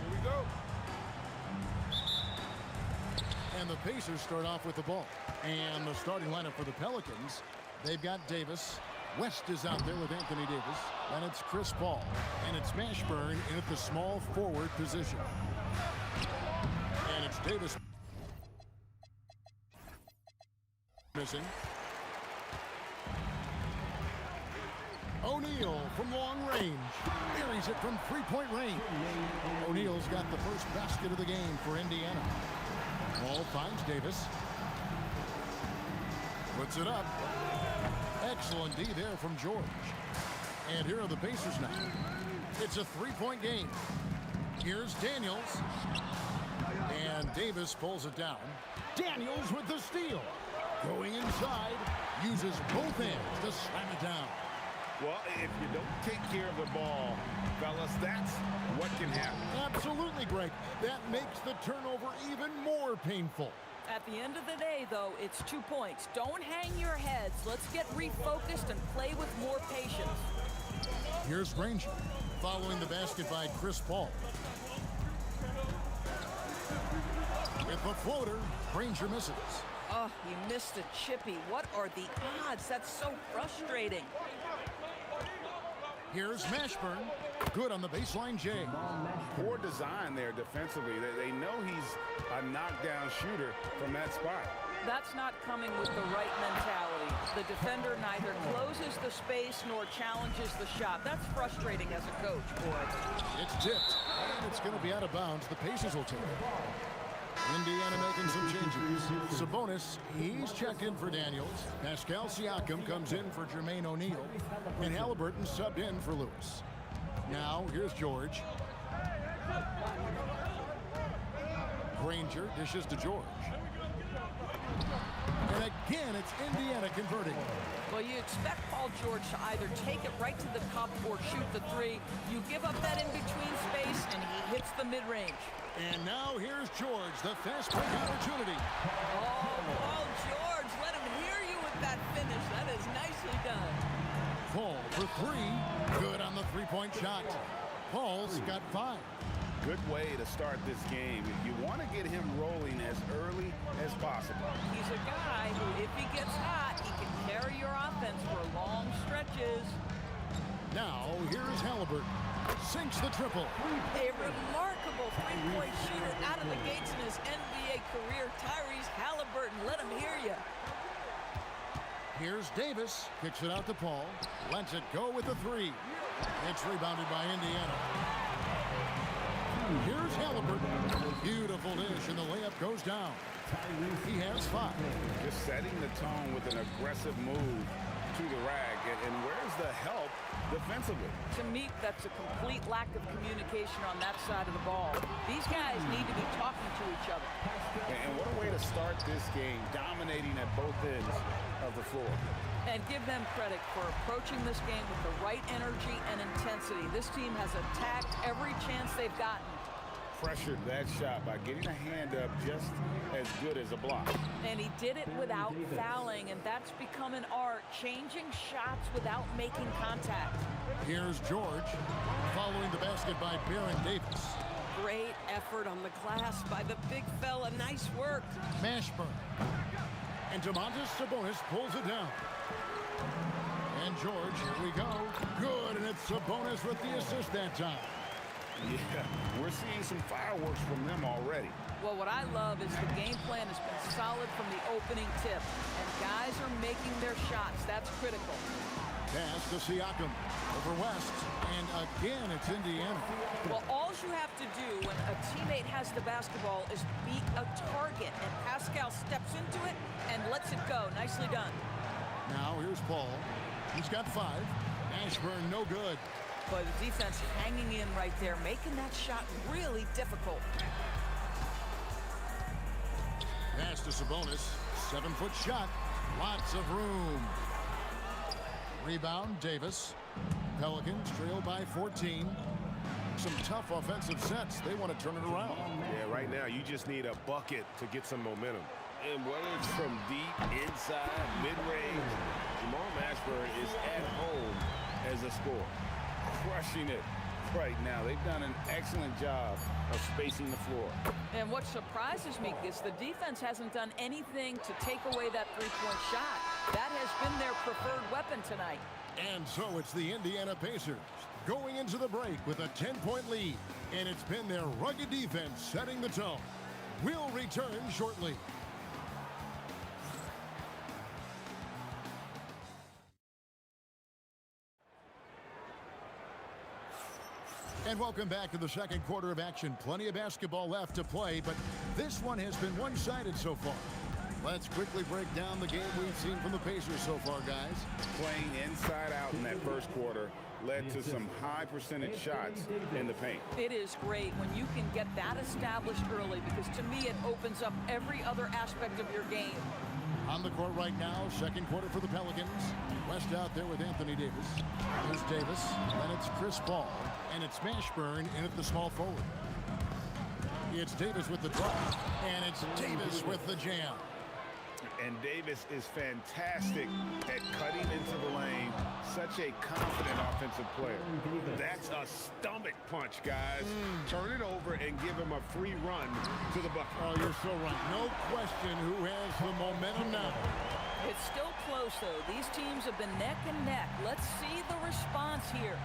B: Here we go.
F: And the Pacers start off with the ball. And the starting lineup for the Pelicans, they've got Davis, West is out there with Anthony Davis. And it's Chris Paul. And it's Mashburn in at the small forward position. And it's Davis missing. O'Neal from long range. Buries it from three-point range. O'Neal's got the first basket of the game for Indiana. Ball finds Davis. Puts it up. Excellent D there from George. And here are the Pacers now. It's a three-point game. Here's Daniels. And Davis pulls it down. Daniels with the steal. Going inside. Uses both hands to slam it down.
G: Well, if you don't take care of the ball, fellas, that's what can happen.
F: Absolutely, Greg. That makes the turnover even more painful.
K: At the end of the day, though, it's 2 points. Don't hang your heads. Let's get refocused and play with more patience.
F: Here's Granger, following the basket by Chris Paul. With a floater, Granger misses.
K: Oh, he missed a chippy. What are the odds? That's so frustrating.
F: Here's Mashburn. Good on the baseline, Jay.
G: Poor design there defensively. They know he's a knockdown shooter from that spot.
K: That's not coming with the right mentality. The defender neither closes the space nor challenges the shot. That's frustrating as a coach, boy.
F: It's tipped, and it's going to be out of bounds. The Pacers will take it. Indiana making some changes. Sabonis, he's checked in for Daniels. Pascal Siakam comes in for Jermaine O'Neal. And Halliburton subbed in for Lewis. Now, here's George. Granger dishes to George. And again, it's Indiana converting.
K: Well, you expect Paul George to either take it right to the cup or shoot the three. You give up that in-between space, and he hits the mid-range.
F: And now here's George, the fast break opportunity.
K: Oh, Paul George, let him hear you with that finish. That is nicely done.
F: Paul for three. Good on the three-point shot. Paul's got 5.
G: Good way to start this game. You want to get him rolling as early as possible.
K: He's a guy who, if he gets hot, he can carry your offense for long stretches.
F: Now, here's Halliburton. Sinks the triple.
K: A remarkable three-point shooter out of the gates in his NBA career. Tyrese Halliburton, let him hear you.
F: Here's Davis. Kicks it out to Paul. Lets it go with the 3. It's rebounded by Indiana. Here's Halliburton. Beautiful dish, and the layup goes down. He has 5.
G: Just setting the tone with an aggressive move to the rack. And where's the help defensively?
K: To me, that's a complete lack of communication on that side of the ball. These guys need to be talking to each other.
G: And what a way to start this game, dominating at both ends of the floor.
K: And give them credit for approaching this game with the right energy and intensity. This team has attacked every chance they've gotten.
G: Pressured that shot by getting a hand up just as good as a block.
K: And he did it without fouling, and that's become an art, changing shots without making contact.
F: Here's George, following the basket by Baron Davis.
K: Great effort on the glass by the big fella. Nice work.
F: Mashburn. And Domantas Sabonis pulls it down. And George, here we go. Good, and it's Sabonis with the assist that time.
G: Yeah, we're seeing some fireworks from them already.
K: Well, what I love is the game plan has been solid from the opening tip. And guys are making their shots. That's critical.
F: Pass to Siakam over West. And again, it's Indiana.
K: Well, all you have to do when a teammate has the basketball is beat a target. And Pascal steps into it and lets it go. Nicely done.
F: Now here's Paul. He's got 5. Ashburn, no good.
K: Boy, the defense hanging in right there, making that shot really difficult.
F: Pass to Sabonis. 7-foot shot. Lots of room. Rebound, Davis. Pelicans trail by 14. Some tough offensive sets. They want to turn it around.
B: Yeah, right now you just need a bucket to get some momentum.
L: And whether it's from deep, inside, mid-range, Jamal Mashburn is at home as a scorer.
G: Crushing it right now. They've done an excellent job of spacing the floor.
K: And what surprises me is the defense hasn't done anything to take away that three-point shot. That has been their preferred weapon tonight.
F: And so it's the Indiana Pacers going into the break with a 10-point lead. And it's been their rugged defense setting the tone. We'll return shortly. And welcome back to the second quarter of action. Plenty of basketball left to play, but this one has been one-sided so far. Let's quickly break down the game we've seen from the Pacers so far, guys.
G: Playing inside out in that first quarter led to some high percentage shots in the paint.
K: It is great when you can get that established early, because to me it opens up every other aspect of your game.
F: On the court right now, second quarter for the Pelicans. West out there with Anthony Davis. There's Davis, then it's Chris Paul, and it's Mashburn in at the small forward. It's Davis with the drive, and it's Davis with the jam.
G: And Davis is fantastic at cutting into the lane. Such a confident offensive player. That's a stomach punch, guys. Turn it over and give him a free run to the bucket.
F: Oh, you're so right. No question who has the momentum now.
K: It's still close, though. These teams have been neck and neck. Let's see the response here.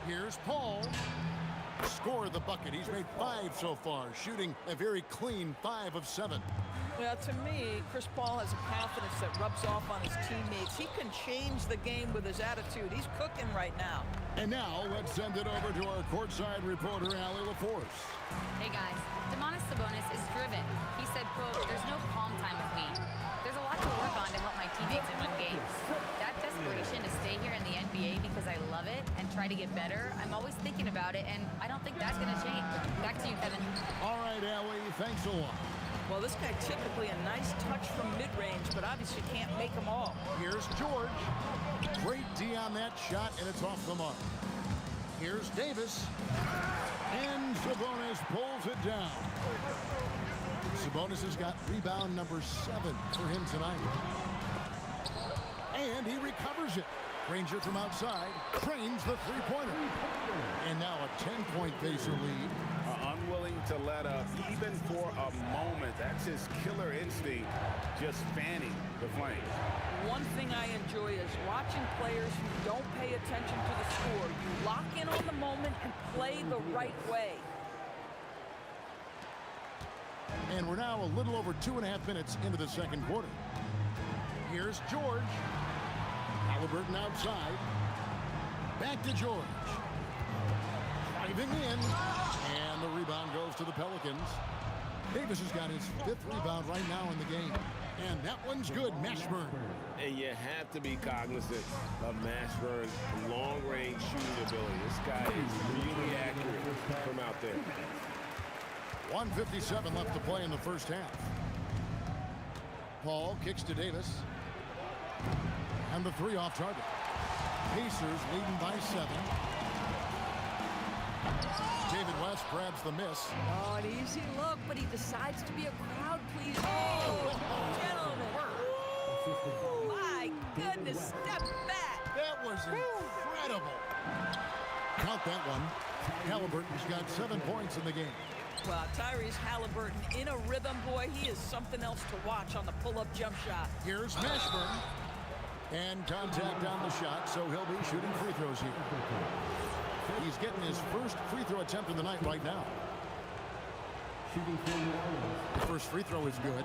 F: Here's Paul. Score the bucket. He's made 5 so far, shooting a very clean 5 of 7.
K: Well, to me, Chris Paul has a confidence that rubs off on his teammates. He can change the game with his attitude. He's cooking right now.
F: And now, let's send it over to our courtside reporter, Allie LaForce.
J: Hey guys, Domantas Sabonis is driven. He said, quote, "There's no calm time with me. There's a lot to work on to help my teammates and win games. That desperation to stay here in the NBA because I love it and try to get better, I'm always thinking about it, and I don't think that's going to change." Back to you, Kevin.
F: All right, Allie, thanks a lot.
K: Well, this guy typically a nice touch from mid-range, but obviously can't make them all.
F: Here's George. Great D on that shot, and it's off the mark. Here's Davis. And Sabonis pulls it down. Sabonis has got rebound number 7 for him tonight. And he recovers it. Granger from outside trains the three-pointer. And now a 10-point Pacer lead.
G: Unwilling to let up even for a moment. That's his killer instinct, just fanning the flames.
K: One thing I enjoy is watching players who don't pay attention to the score. You lock in on the moment and play the right way.
F: And we're now a little over 2.5 minutes into the second quarter. Here's George. Halliburton outside. Back to George. Driving in. And the rebound goes to the Pelicans. Davis has got his 5th rebound right now in the game. And that one's good. Mashburn.
L: And you have to be cognizant of Mashburn's long-range shooting ability. This guy is really accurate from out there.
F: 1:57 left to play in the first half. Paul kicks to Davis. And the 3 off target. Pacers leading by 7. David West grabs the miss.
K: Oh, an easy look, but he decides to be a crowd pleaser. Oh, gentlemen. Ooh, my goodness, step back.
F: That was incredible. Count that one. Halliburton's got 7 points in the game.
K: Well, Tyrese Halliburton in a rhythm, boy. He is something else to watch on the pull-up jump shot.
F: Here's Mashburn. And contact on the shot, so he'll be shooting free throws here. He's getting his first free throw attempt of the night right now. The first free throw is good.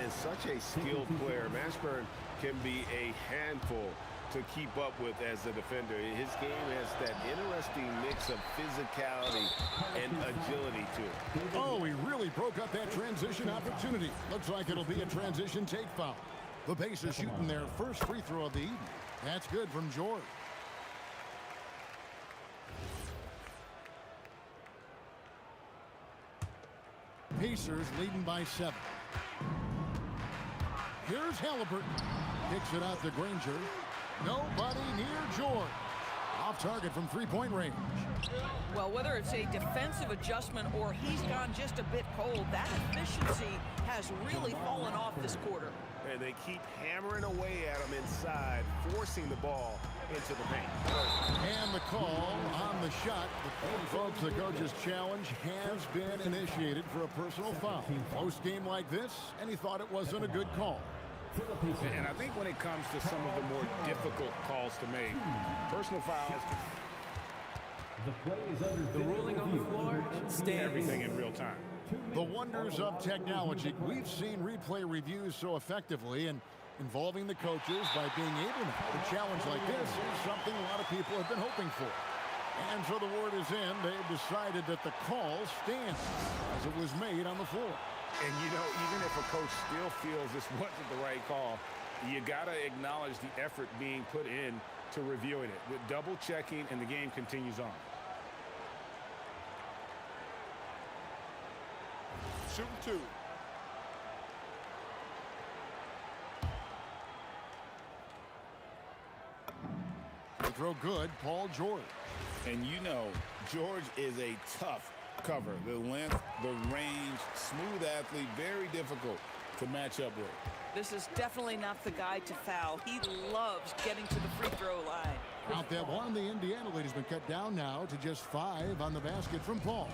L: And such a skilled player. Mashburn can be a handful to keep up with as a defender. His game has that interesting mix of physicality and agility to it.
F: Oh, he really broke up that transition opportunity. Looks like it'll be a transition take foul. The Pacers shooting their first free throw of the evening. That's good from George. Pacers leading by 7. Here's Halliburton. Kicks it out to Granger. Nobody near George. Off target from three-point range.
K: Well, whether it's a defensive adjustment or he's gone just a bit cold, that efficiency has really fallen off this quarter.
L: And they keep hammering away at him inside, forcing the ball into the paint.
F: And the call on the shot. Folks, the coach's challenge has been initiated for a personal foul. Post game like this, and he thought it wasn't a good call.
G: And I think when it comes to some of the more difficult calls to make, personal fouls,
A: The ruling on the floor stands.
G: everything in real time.
F: The wonders of technology. We've seen replay reviews so effectively, and involving the coaches by being able to have a challenge like this is something a lot of people have been hoping for. And so the word is in. They've decided that the call stands as it was made on the floor.
G: And, you know, even if a coach still feels this wasn't the right call, you got to acknowledge the effort being put in to reviewing it, with double checking, and the game continues on.
D: Shooting two.
F: Free throw good, Paul George.
G: And you know, George is a tough cover. The length, the range, smooth athlete, very difficult to match up with.
K: This is definitely not the guy to foul. He loves getting to the free throw line.
F: Out that one, the Indiana lead has been cut down now to just 5 on the basket from Paul.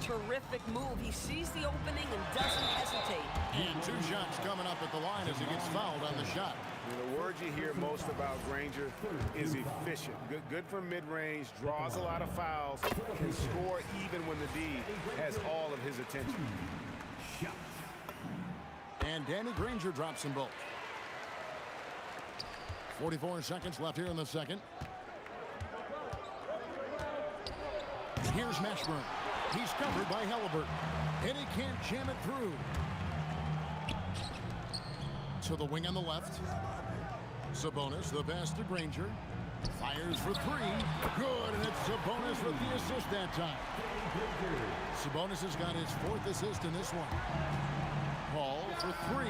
K: Terrific move. He sees the opening and doesn't hesitate.
F: And 2 shots coming up at the line as he gets fouled on the shot.
L: The word you hear most about Granger is efficient. Good from mid-range, draws a lot of fouls, can score even when the D has all of his attention.
F: And Danny Granger drops them both. 44 seconds left here in the second. Here's Mashburn. He's covered by Halliburton. And he can't jam it through. To the wing on the left. Sabonis, the pass to Granger. Fires for 3. Good, and it's Sabonis with the assist that time. Sabonis has got his 4th assist in this one. Paul for 3.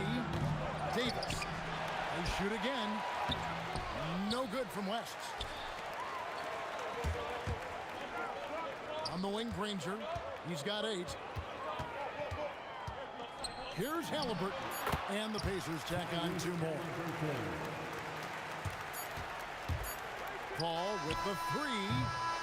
F: Davis. They shoot again. No good from West. On the wing, Granger. He's got 8. Here's Halliburton. And the Pacers tack on 2 more. Paul with the 3.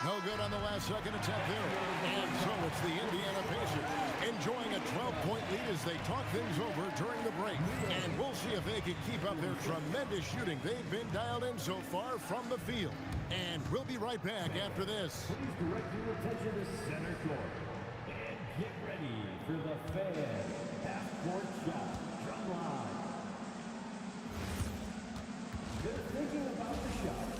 F: No good on the last second attempt there. And so it's the Indiana Pacers enjoying a 12-point lead as they talk things over during the break. And we'll see if they can keep up their tremendous shooting they've been dialed in so far from the field. And we'll be right back after this.
E: Please direct your attention to center court. And get ready for the fan half-court shot from line. They're thinking about the shot.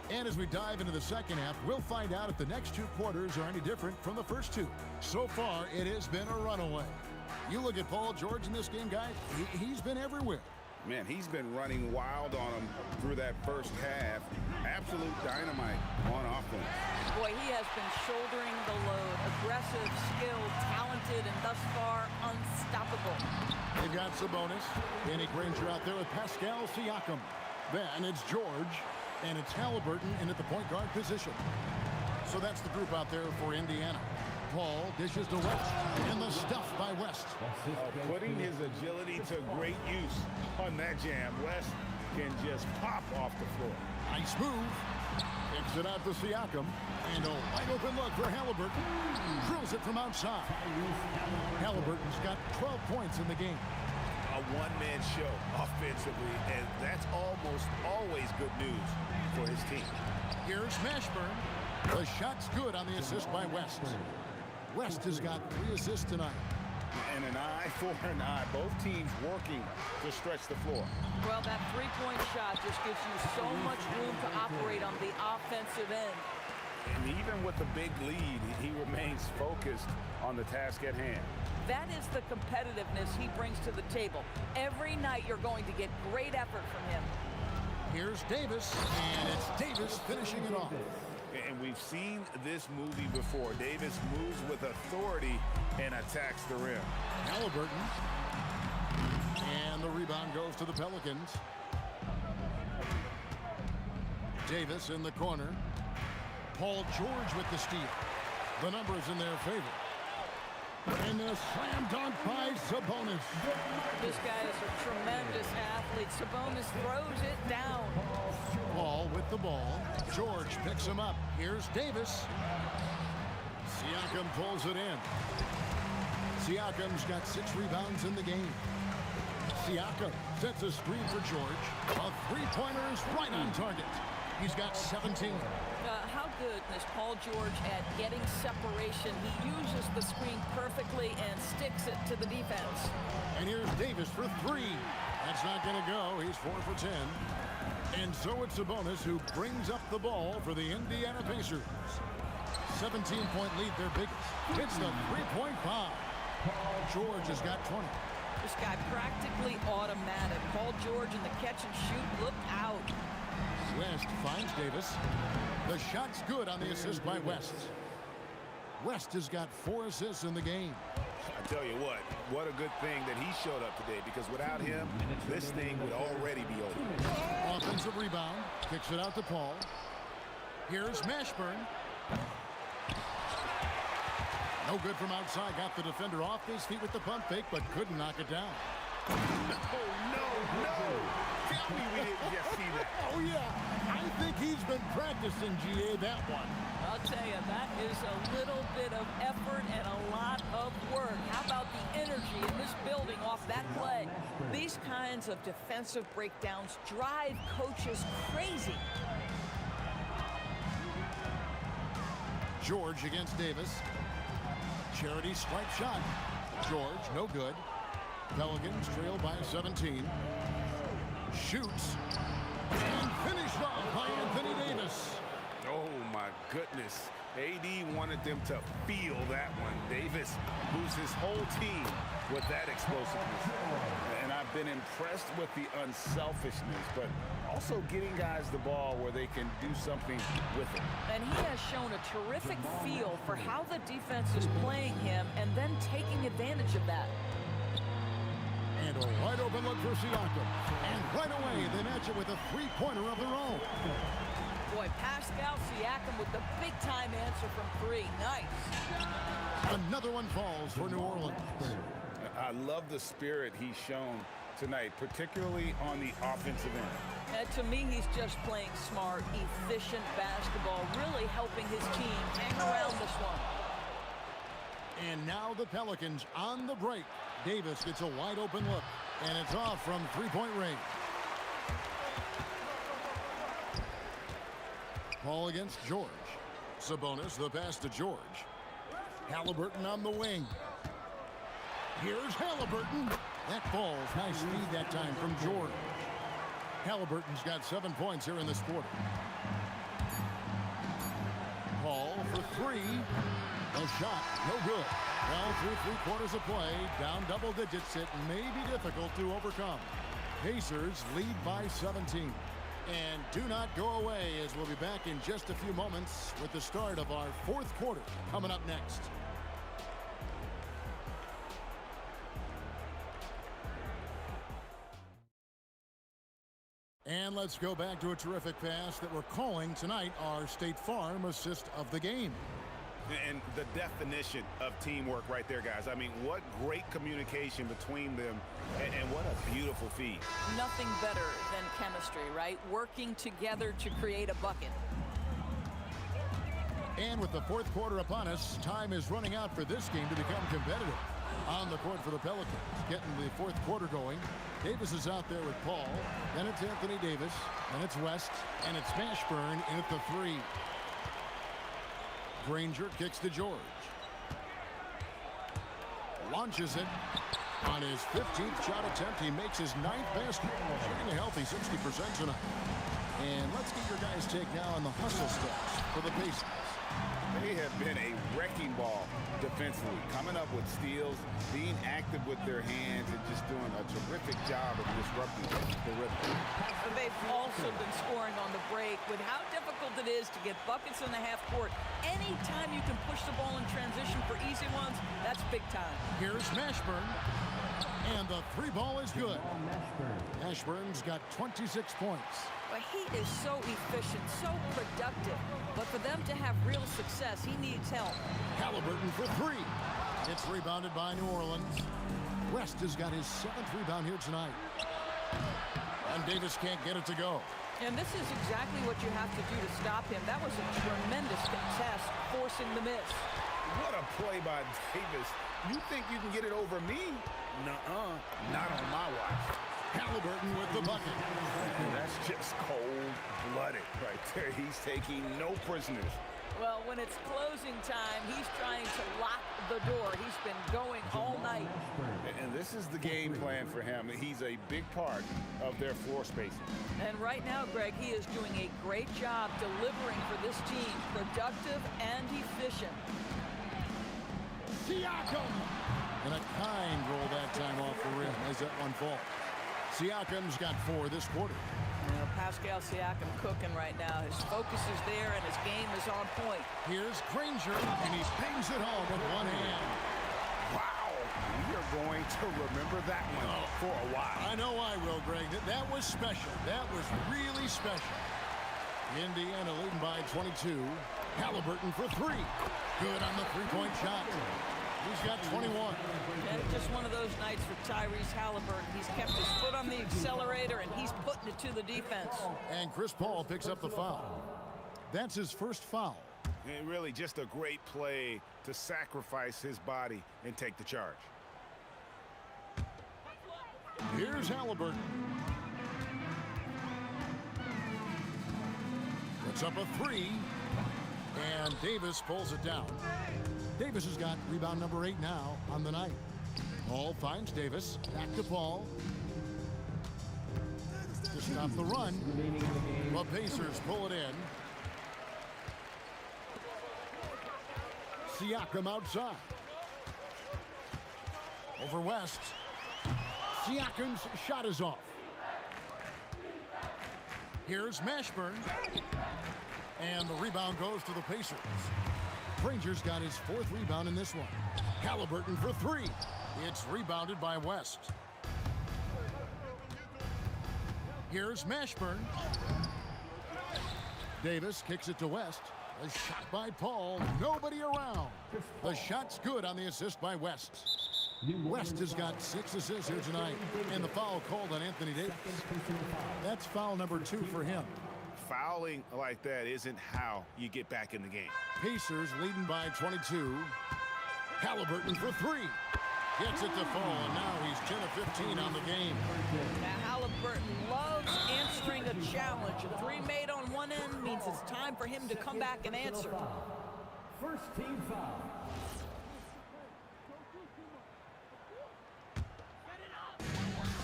F: And as we dive into the second half, we'll find out if the next 2 quarters are any different from the first 2. So far, it has been a runaway. You look at Paul George in this game, guy, he's been everywhere.
G: Man, he's been running wild on him through that first half. Absolute dynamite on offense.
K: Boy, he has been shouldering the load. Aggressive, skilled, talented, and thus far unstoppable.
F: They've got Sabonis. Danny Granger out there with Pascal Siakam. Then it's George. And it's Halliburton in at the point guard position. So that's the group out there for Indiana. Paul dishes to West. And the stuff by West.
G: Putting his agility to great use on that jam. West can just pop off the floor.
F: Nice move. Kicks it out to Siakam. And a wide open look for Halliburton. Drills it from outside. Halliburton's got 12 points in the game.
G: A one-man show offensively, and that's almost always good news for his team.
F: Here's Mashburn. The shot's good on the assist by West. West has got 3 assists tonight.
G: And an eye for an eye. Both teams working to stretch the floor.
K: Well, that 3-point shot just gives you so much room to operate on the offensive end.
G: And even with the big lead, he remains focused on the task at hand.
K: That is the competitiveness he brings to the table. Every night you're going to get great effort from him.
F: Here's Davis, and it's Davis finishing it off.
G: And we've seen this movie before. Davis moves with authority and attacks the rim.
F: Halliburton. And the rebound goes to the Pelicans. Davis in the corner. Paul George with the steal. The numbers in their favor. And a slam dunk by Sabonis.
K: This guy is a tremendous athlete. Sabonis throws it down.
F: Paul with the ball. George picks him up. Here's Davis. Siakam pulls it in. Siakam's got 6 rebounds in the game. Siakam sets a screen for George. A three-pointer is right on target. He's got 17.
K: How good is Paul George at getting separation? He uses the screen perfectly and sticks it to the defense.
F: And here's Davis for 3. That's not going to go. He's 4 for 10. And so it's Sabonis who brings up the ball for the Indiana Pacers. 17-point lead, their biggest. Hits the three-point bomb. George has got 20.
K: This guy practically automatic. Paul George in the catch and shoot. Look out.
F: West finds Davis. The shot's good on the assist by West. West has got 4 assists in the game.
L: I tell you what a good thing that he showed up today, because without him, this thing would already be over.
F: Offensive rebound. Kicks it out to Paul. Here's Mashburn. No good from outside. Got the defender off his feet with the pump fake, but couldn't knock it down.
L: Oh, no. Tell me we didn't just see that.
C: Oh, yeah. I think he's been practicing, GA, that one.
K: I'll tell you, that is a little bit of effort and a lot of work. How about the energy in this building off that play? These kinds of defensive breakdowns drive coaches crazy.
F: George against Davis. Charity stripe shot. George, no good. Pelicans trail by 17. Shoots. And finished off by Anthony Davis.
L: Oh, my goodness. AD wanted them to feel that one. Davis moves his whole team with that explosiveness. And I've been impressed with the unselfishness, but also getting guys the ball where they can do something with it.
K: And he has shown a terrific feel for how the defense is playing him and then taking advantage of that.
F: And a wide open look for Siakam. And right away, they match it with a three-pointer of their own.
K: Boy, Pascal Siakam with the big-time answer from 3. Nice.
F: Another one falls for New Orleans.
L: I love the spirit he's shown tonight, particularly on the offensive end.
K: To me, he's just playing smart, efficient basketball, really helping his team hang around this one.
F: And now the Pelicans on the break. Davis gets a wide open look, and it's off from three-point range. Paul against George. Sabonis, the pass to George. Halliburton on the wing. Here's Halliburton. That falls. Nice feed that time from George. Halliburton's got 7 points here in this quarter. Paul for 3. A shot, no good. Well, through 3 quarters of play, down double digits, it may be difficult to overcome. Pacers lead by 17. And do not go away, as we'll be back in just a few moments with the start of our 4th quarter coming up next. And let's go back to a terrific pass that we're calling tonight our State Farm assist of the game.
L: And the definition of teamwork right there, guys. I mean, what great communication between them, and what a beautiful feed.
K: Nothing better than chemistry, right? Working together to create a bucket.
F: And with the 4th quarter upon us, time is running out for this game to become competitive. On the court for the Pelicans, getting the 4th quarter going. Davis is out there with Paul. Then it's Anthony Davis. Then it's West. And it's Mashburn in at the 3. Granger kicks to George. Launches it. On his 15th shot attempt, he makes his 9th basket. Shooting a healthy 60% tonight. And let's get your guys' take now on the hustle steps for the Pacers.
L: They have been a wrecking ball defensively, coming up with steals, being active with their hands, and just doing a terrific job of disrupting the rhythm.
K: They've also been scoring on the break. With how difficult it is to get buckets in the half court, anytime you can push the ball in transition for easy ones, that's big time.
F: Here's Mashburn. And the three ball is good. Ashburn's got 26 points.
K: But he is so efficient, so productive. But for them to have real success, he needs help.
F: Halliburton for three. It's rebounded by New Orleans. West has got his 7th rebound here tonight. And Davis can't get it to go.
K: And this is exactly what you have to do to stop him. That was a tremendous contest, forcing the miss.
G: What a play by Davis. You think you can get it over me? Nuh-uh, not on my watch.
F: Halliburton with the bucket.
G: That's just cold-blooded right there. He's taking no prisoners.
K: Well, when it's closing time, he's trying to lock the door. He's been going all night.
G: And this is the game plan for him. He's a big part of their floor spacing.
K: And right now, Greg, he is doing a great job delivering for this team. Productive and efficient.
F: Siakam! And a kind roll that time off the rim as that one falls. Siakam's got 4 this quarter.
K: You know, Pascal Siakam cooking right now. His focus is there and his game is on point.
F: Here's Granger, and he bangs it home with one hand.
G: Wow, we are going to remember that one for a while.
F: I know I will, Greg. That was special. That was really special. Indiana leading by 22. Halliburton for 3. Good on the three-point shot. He's got 21.
K: And it's just one of those nights for Tyrese Halliburton. He's kept his foot on the accelerator, and he's putting it to the defense.
F: And Chris Paul picks up the foul. That's his first foul.
G: And really just a great play to sacrifice his body and take the charge.
F: Here's Halliburton. Puts up a 3. And Davis pulls it down. Davis has got rebound number 8 now on the night. Paul finds Davis. Back to Paul. To stop the run. The Pacers pull it in. Siakam outside. Over West. Siakam's shot is off. Here's Mashburn. And the rebound goes to the Pacers. Granger's got his 4th rebound in this one. Halliburton for 3. It's rebounded by West. Here's Mashburn. Davis kicks it to West. A shot by Paul. Nobody around. The shot's good on the assist by West. West has got 6 assists here tonight. And the foul called on Anthony Davis. That's foul number 2 for him.
G: Fouling like that isn't how you get back in the game.
F: Pacers leading by 22. Halliburton for 3. Gets it to fall, and now he's 10 of 15 on the game.
K: Now Halliburton loves answering a challenge. A 3 made on one end means it's time for him to come back and answer.
E: First team foul.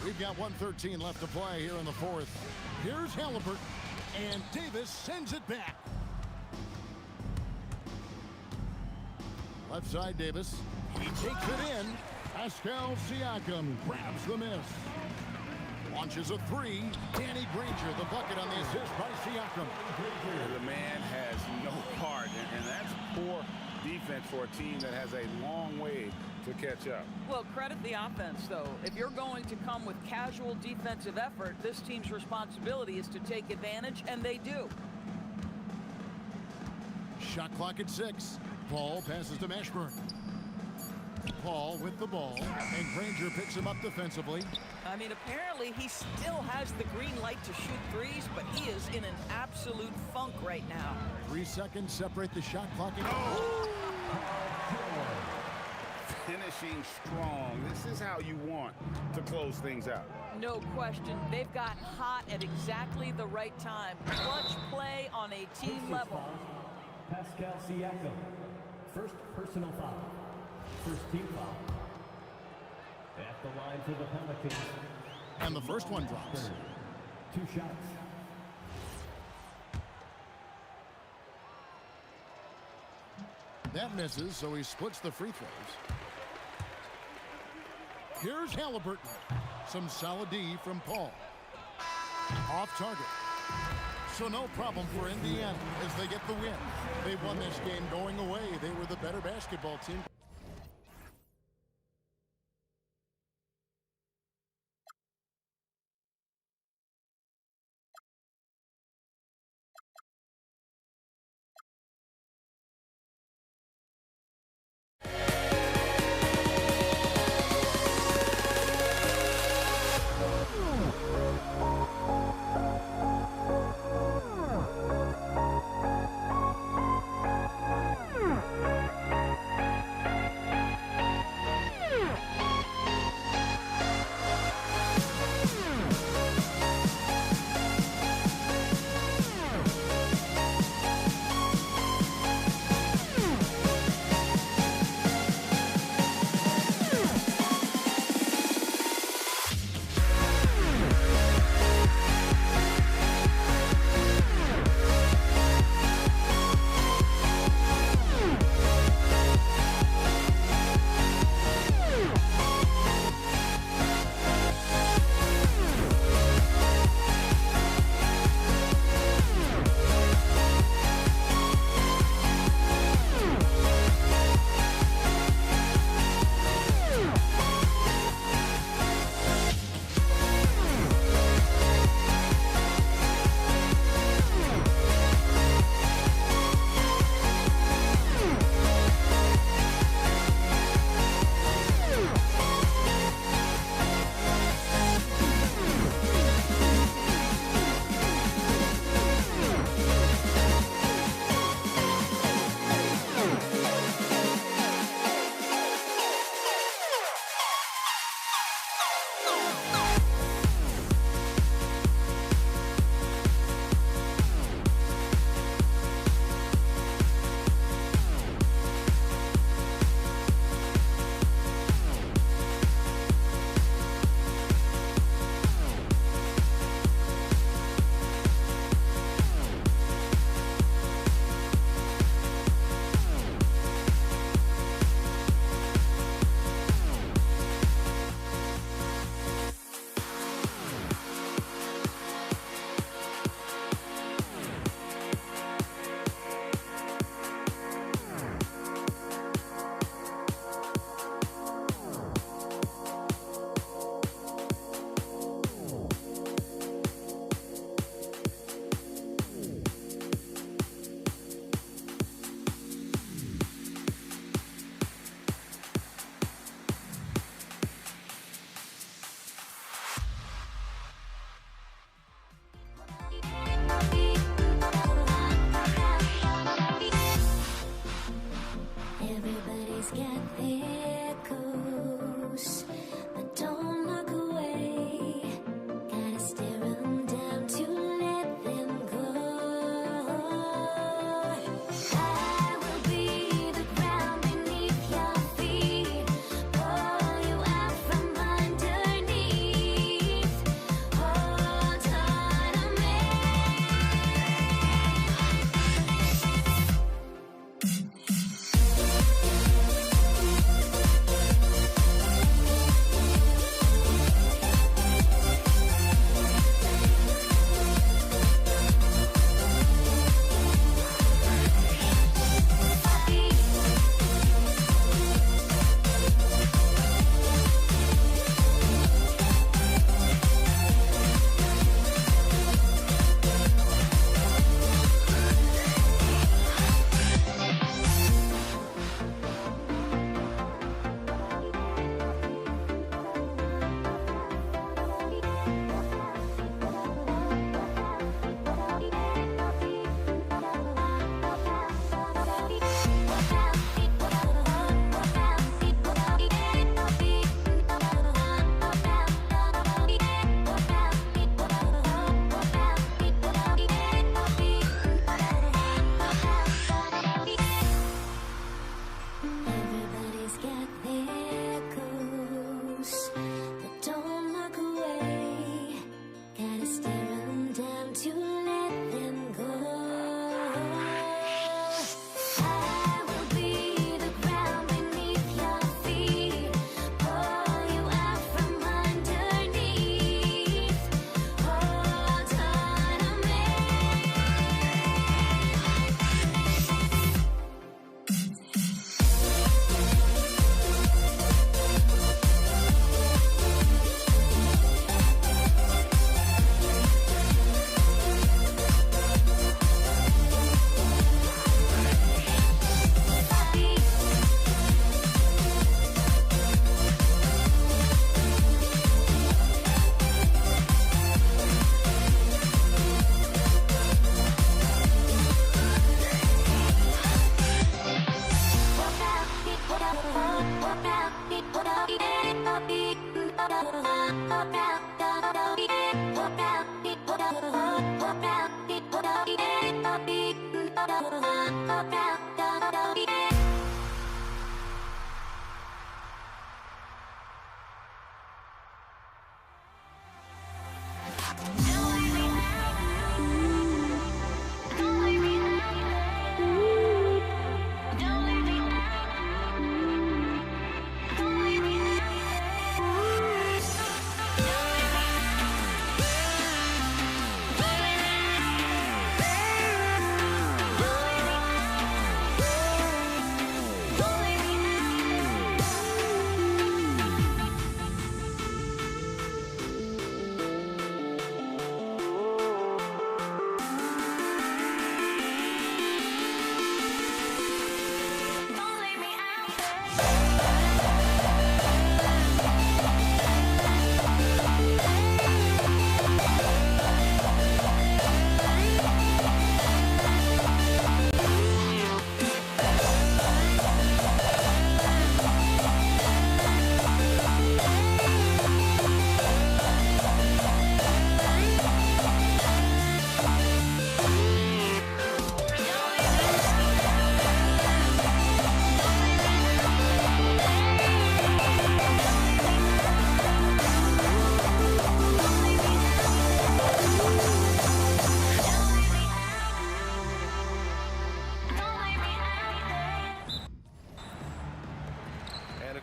F: We've got 1:13 left to play here in the 4th. Here's Halliburton. And Davis sends it back. Left side, Davis. He takes it in. Pascal Siakam grabs the miss. Launches a 3. Danny Granger, the bucket on the assist by Siakam.
G: The man has no heart, and that's poor defense for a team that has a long way to catch up.
K: Well, credit the offense, though. If you're going to come with casual defensive effort, this team's responsibility is to take advantage, and they do.
F: Shot clock at 6. Paul passes to Mashburn. Paul with the ball, and Granger picks him up defensively.
K: I mean, apparently he still has the green light to shoot threes, but he is in an absolute funk right now.
F: 3 seconds separate the shot clock.
G: Finishing strong. This is how you want to close things out.
K: No question. They've got hot at exactly the right time. Clutch play on a team level.
E: Pascal Siakam. First personal foul. First team foul. At the line for the Pelicans.
F: And the first one drops.
E: 2 shots.
F: That misses, so he splits the free throws. Here's Halliburton. Some solid D from Paul. Off target. So no problem for Indiana as they get the win. They won this game going away. They were the better basketball team.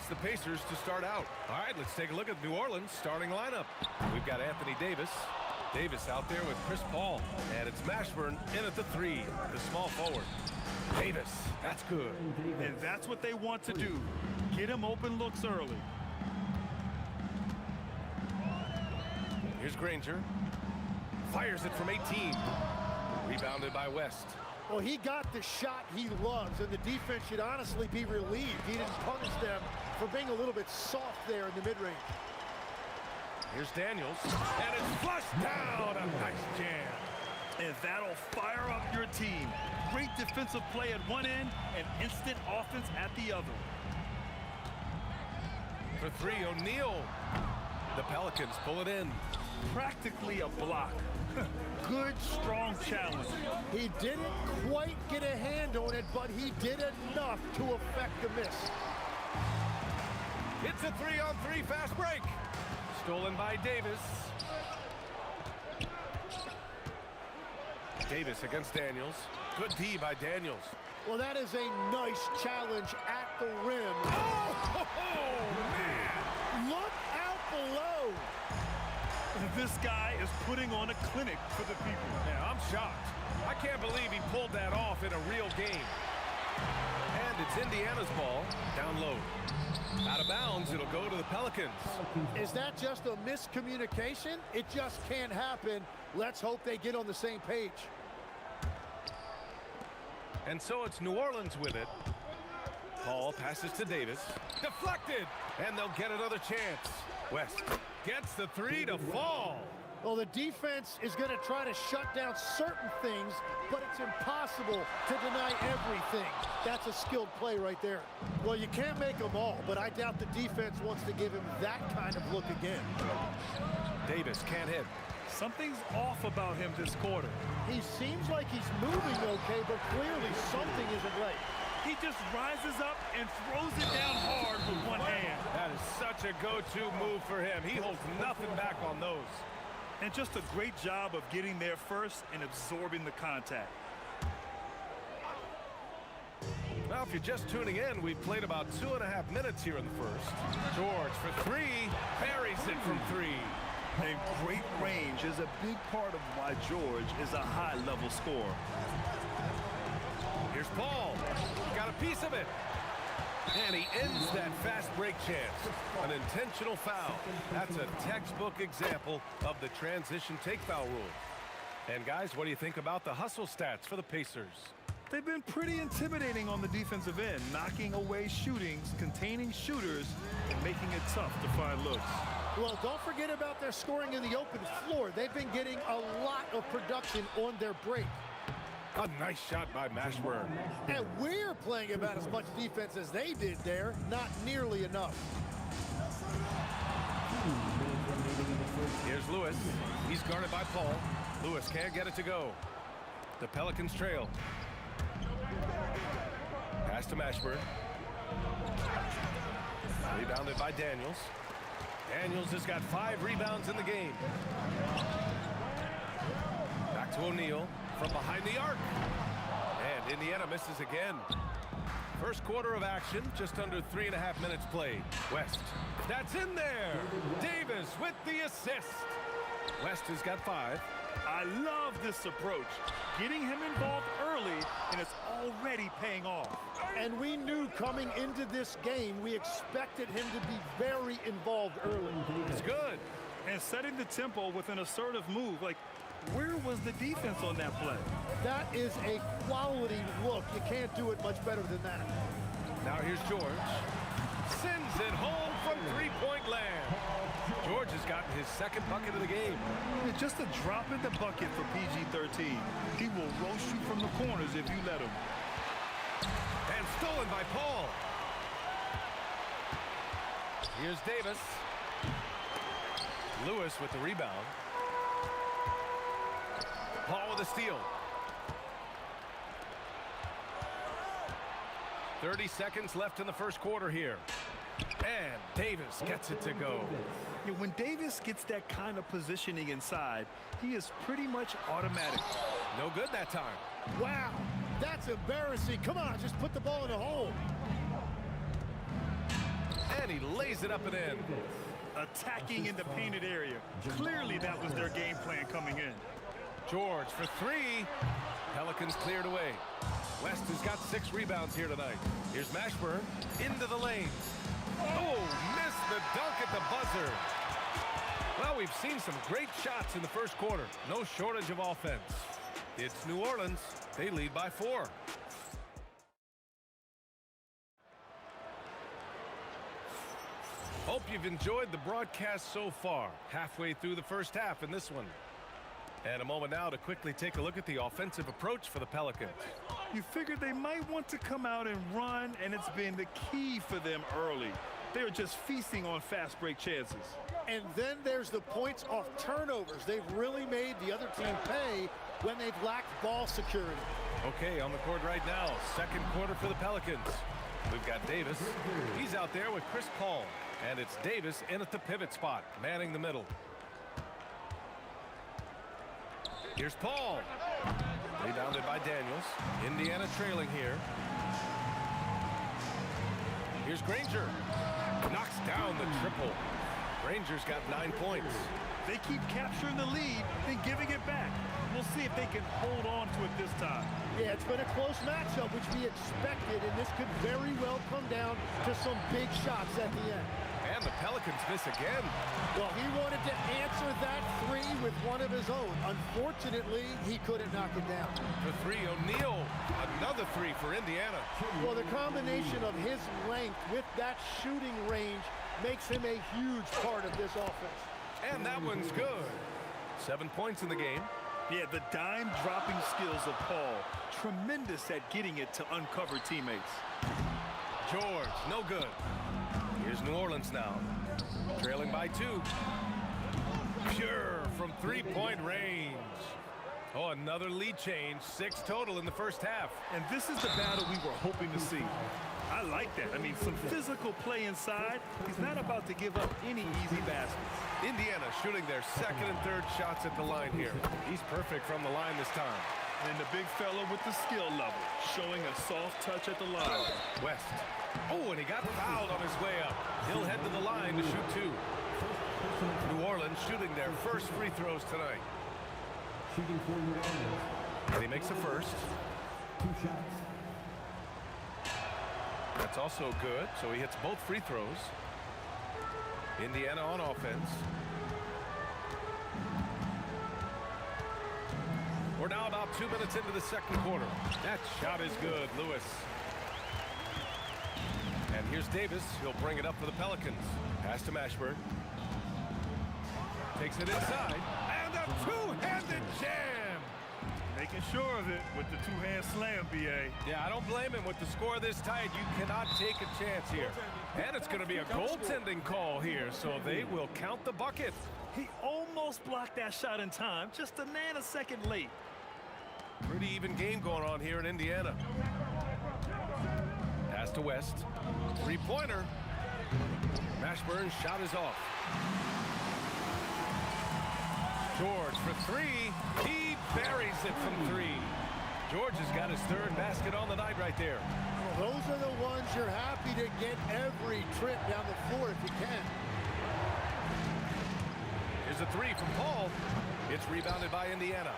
B: The Pacers to start out. All right, let's take a look at New Orleans starting lineup. We've got Anthony Davis. Davis out there with Chris Paul. And it's Mashburn in at the 3, the small forward. Davis, that's good.
I: And that's what they want to do. Get him open looks early.
B: Here's Granger. Fires it from 18. Rebounded by West.
M: Well, he got the shot he loves, and the defense should honestly be relieved. He didn't punish them for being a little bit soft there in the mid-range.
B: Here's Daniels, and it's flushed down. A nice jam.
I: And that'll fire up your team. Great defensive play at one end and instant offense at the other.
B: For 3, O'Neal. The Pelicans pull it in.
I: Practically a block. Good, strong challenge.
M: He didn't quite get a hand on it, but he did enough to affect the miss.
B: It's a 3-on-3 fast break. Stolen by Davis. Davis against Daniels. Good D by Daniels.
M: Well, that is a nice challenge at the rim.
B: Oh, man.
M: Look out below.
I: This guy is putting on a clinic for the people.
B: Yeah, I'm shocked. I can't believe he pulled that off in a real game. And it's Indiana's ball, down low. Out of bounds, it'll go to the Pelicans.
M: Is that just a miscommunication? It just can't happen. Let's hope they get on the same page.
B: And so it's New Orleans with it. Paul passes to Davis. Deflected! And they'll get another chance. West gets the 3 to fall.
M: Well, the defense is going to try to shut down certain things, but it's impossible to deny everything. That's a skilled play right there. Well, you can't make them all, but I doubt the defense wants to give him that kind of look again.
B: Davis can't hit.
I: Something's off about him this quarter.
M: He seems like he's moving okay, but clearly something isn't right.
I: He just rises up and throws it down hard with one hand.
B: That is such a go-to move for him. He holds nothing back on those.
I: And just a great job of getting there first and absorbing the contact.
B: Well, if you're just tuning in, we've played about 2.5 minutes here in the first. George for 3, buries it from 3.
I: And great range is a big part of why George is a high-level scorer.
B: Here's Paul. Got a piece of it. And he ends that fast break chance. An intentional foul. That's a textbook example of the transition take foul rule. And guys, what do you think about the hustle stats for the Pacers?
I: They've been pretty intimidating on the defensive end, knocking away shootings, containing shooters, and making it tough to find looks.
M: Well, don't forget about their scoring in the open floor. They've been getting a lot of production on their break.
B: A nice shot by Mashburn.
M: And we're playing about as much defense as they did there. Not nearly enough.
B: Here's Lewis. He's guarded by Paul. Lewis can't get it to go. The Pelicans trail. Pass to Mashburn. Rebounded by Daniels. Daniels has got 5 rebounds in the game. Back to O'Neal from behind the arc. And Indiana misses again. First quarter of action, just under 3.5 minutes played. West. That's in there. Davis with the assist. West has got 5.
I: I love this approach. Getting him involved early, and it's already paying off.
M: And we knew coming into this game, we expected him to be very involved early.
B: It's good.
I: And setting the tempo with an assertive move. Like, where was the defense on that play?
M: That is a quality look. You can't do it much better than that.
B: Now here's George. Sends it home from three-point land. George has gotten his 2nd bucket of the game.
I: It's just a drop in the bucket for PG-13. He will roast you from the corners if you let him.
B: And stolen by Paul. Here's Davis. Lewis with the rebound. Paul with a steal. 30 seconds left in the first quarter here. And Davis gets it to go.
I: Yeah, when Davis gets that kind of positioning inside, he is pretty much automatic.
B: No good that time.
M: Wow, that's embarrassing. Come on, just put the ball in the hole.
B: And he lays it up and in.
I: Attacking in the painted area. Clearly that was their game plan coming in.
B: George for 3. Pelicans cleared away. West has got 6 rebounds here tonight. Here's Mashburn into the lane. Oh, missed the dunk at the buzzer. Well, we've seen some great shots in the first quarter. No shortage of offense. It's New Orleans. They lead by 4. Hope you've enjoyed the broadcast so far. Halfway through the first half in this one. And a moment now to quickly take a look at the offensive approach for the Pelicans.
I: You figured they might want to come out and run, and it's been the key for them early. They're just feasting on fast break chances.
M: And then there's the points off turnovers. They've really made the other team pay when they've lacked ball security.
B: Okay, on the court right now, second quarter for the Pelicans. We've got Davis. He's out there with Chris Paul. And it's Davis in at the pivot spot, manning the middle. Here's Paul. Rebounded by Daniels. Indiana trailing here. Here's Granger. Knocks down the triple. Granger's got 9 points.
I: They keep capturing the lead, then giving it back. We'll see if they can hold on to it this time.
M: Yeah, it's been a close matchup, which we expected, and this could very well come down to some big shots at the end.
B: And the Pelicans miss again.
M: Well, he wanted to answer that 3 with one of his own. Unfortunately, he couldn't knock it down.
B: For 3, O'Neal. Another 3 for Indiana.
M: Well, the combination of his length with that shooting range makes him a huge part of this offense.
B: And that one's good. 7 points in the game.
I: Yeah, the dime-dropping skills of Paul. Tremendous at getting it to uncover teammates.
B: George, no good. Here's New Orleans now. Trailing by 2. Pure from 3-point range. Oh, another lead change. 6 total in the first half.
I: And this is the battle we were hoping to see. I like that. I mean, some physical play inside. He's not about to give up any easy baskets.
B: Indiana shooting their 2nd and 3rd shots at the line here. He's perfect from the line this time.
I: And the big fella with the skill level, showing a soft touch at the line.
B: West. Oh, and he got fouled on his way up. He'll head to the line to shoot 2. New Orleans shooting their first free throws tonight.
E: Shooting for New Orleans.
B: And he makes the first.
E: 2 shots.
B: That's also good, so he hits both free throws. Indiana on offense. We're now about 2 minutes into the second quarter. That shot is good, Lewis. And here's Davis. He'll bring it up for the Pelicans. Pass to Mashburn. Takes it inside. And a two-handed jam.
I: Making sure of it with the two-hand slam, B.A.
B: Yeah, I don't blame him with the score this tight. You cannot take a chance here. And it's going to be a goaltending call here, so they will count the bucket.
I: He almost blocked that shot in time, just a nanosecond late.
B: Pretty even game going on here in Indiana. Pass to West. Three-pointer. Mashburn's shot is off. George for three. He buries it from three. George has got his third basket on the night right there.
M: Well, those are the ones you're happy to get every trip down the floor if you can.
B: Here's a three from Paul. It's rebounded by Indiana.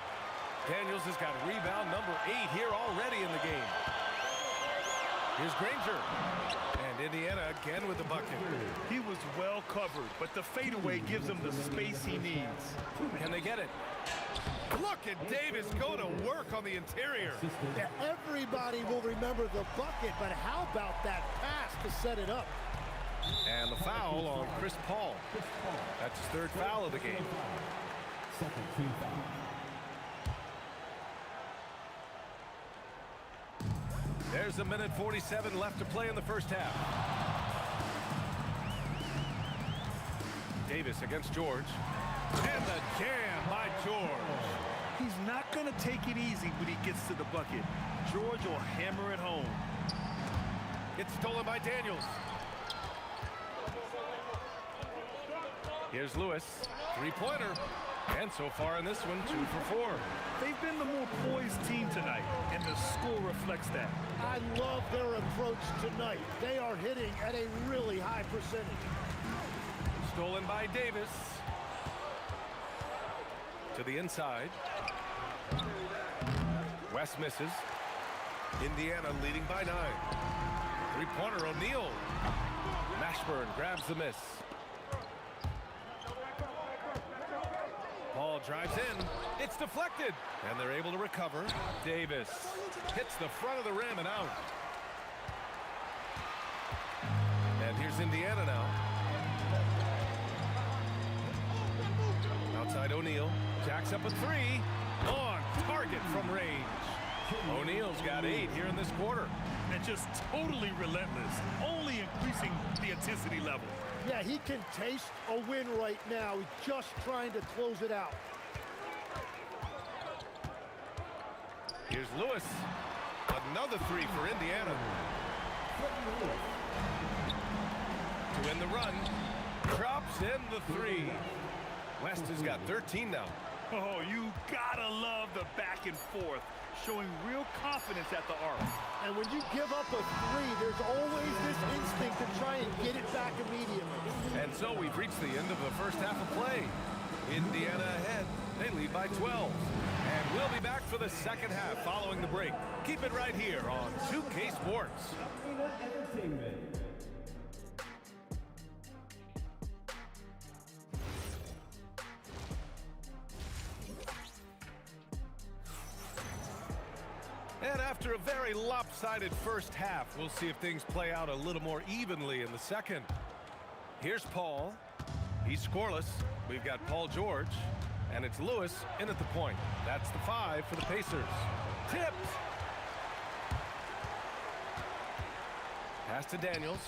B: Daniels has got rebound number 8 here already in the game. Here's Granger. And Indiana again with the bucket.
I: He was well covered, but the fadeaway gives him the space he needs.
B: Can they get it? Look at Davis go to work on the interior.
M: Yeah, everybody will remember the bucket, but how about that pass to set it up?
B: And the foul on Chris Paul. That's his third foul of the game.
E: Second team foul.
B: There's a minute 47 left to play in the first half. Davis against George. And the jam by George.
I: He's not going to take it easy when he gets to the bucket. George will hammer it home.
B: It's stolen by Daniels. Here's Lewis. Three-pointer. And so far in this one, 2 for 4.
I: They've been the more poised team tonight, and the score reflects that.
M: I love their approach tonight. They are hitting at a really high percentage.
B: Stolen by Davis. To the inside. West misses. Indiana leading by 9. Three-pointer O'Neal. Mashburn grabs the miss. Ball drives in. It's deflected. And they're able to recover. Davis hits the front of the rim and out. And here's Indiana now. Outside O'Neal. Jacks up a three. On target from range. O'Neal's got 8 here in this quarter.
I: And just totally relentless, only increasing the intensity level.
M: Yeah, he can taste a win right now. He's just trying to close it out.
B: Here's Lewis. Another three for Indiana. To win the run. Drops in the three. West has got 13 now.
I: Oh, you gotta love the back and forth, showing real confidence at the arc.
M: And when you give up a three, there's always this instinct to try and get it back immediately.
B: And so we've reached the end of the first half of play. Indiana ahead. They lead by 12. And we'll be back for the second half following the break. Keep it right here on 2K Sports.
E: Entertainment.
B: And after a very lopsided first half, we'll see if things play out a little more evenly in the second. Here's Paul. He's scoreless. We've got Paul George. And it's Lewis in at the point. That's the 5 for the Pacers. Tipped. Pass to Daniels.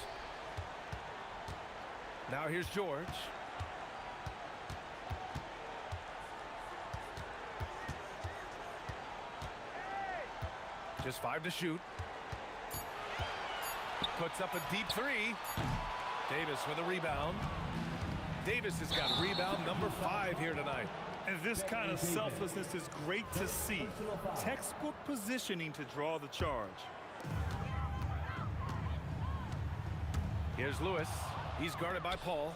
B: Now here's George. Just 5 to shoot. Puts up a deep 3. Davis with a rebound. Davis has got rebound number 5 here tonight.
I: And this kind of selflessness is great to see. Textbook positioning to draw the charge.
B: Here's Lewis. He's guarded by Paul.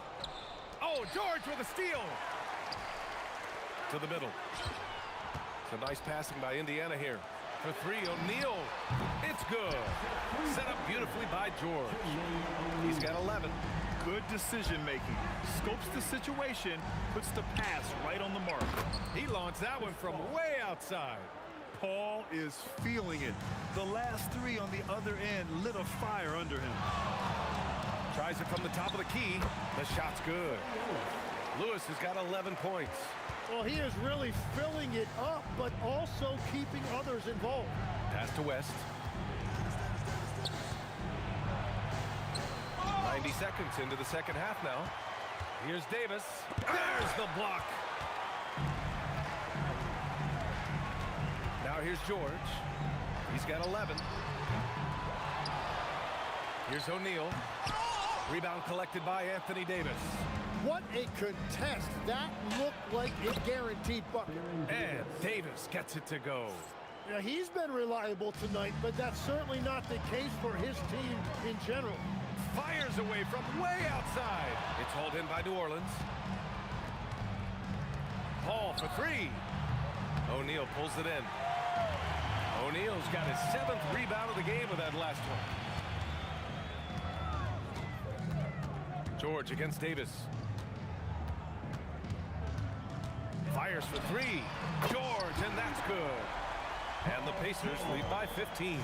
B: Oh, George with a steal. To the middle. Some nice passing by Indiana here. For 3, O'Neal. It's good. Set up beautifully by George. He's got 11.
I: Good decision making. Scopes the situation, puts the pass right on the mark.
B: He launched that one from way outside.
I: Paul is feeling it. The last 3 on the other end lit a fire under him.
B: Tries it from the top of the key. The shot's good. Lewis has got 11 points.
M: Well, he is really filling it up, but also keeping others involved.
B: Pass to West. 9 90 seconds into the second half now. Here's Davis. There's the block. Now here's George. He's got 11. Here's O'Neal. Rebound collected by Anthony Davis.
M: What a contest. That looked like a guaranteed bucket.
B: And Davis gets it to go.
M: Yeah, he's been reliable tonight, but that's certainly not the case for his team in general.
B: Fires away from way outside. It's hauled in by New Orleans. Paul for three. O'Neal pulls it in. O'Neal's got his 7th rebound of the game with that last one. George against Davis. Fires for three. George, and that's good. And the Pacers lead by 15.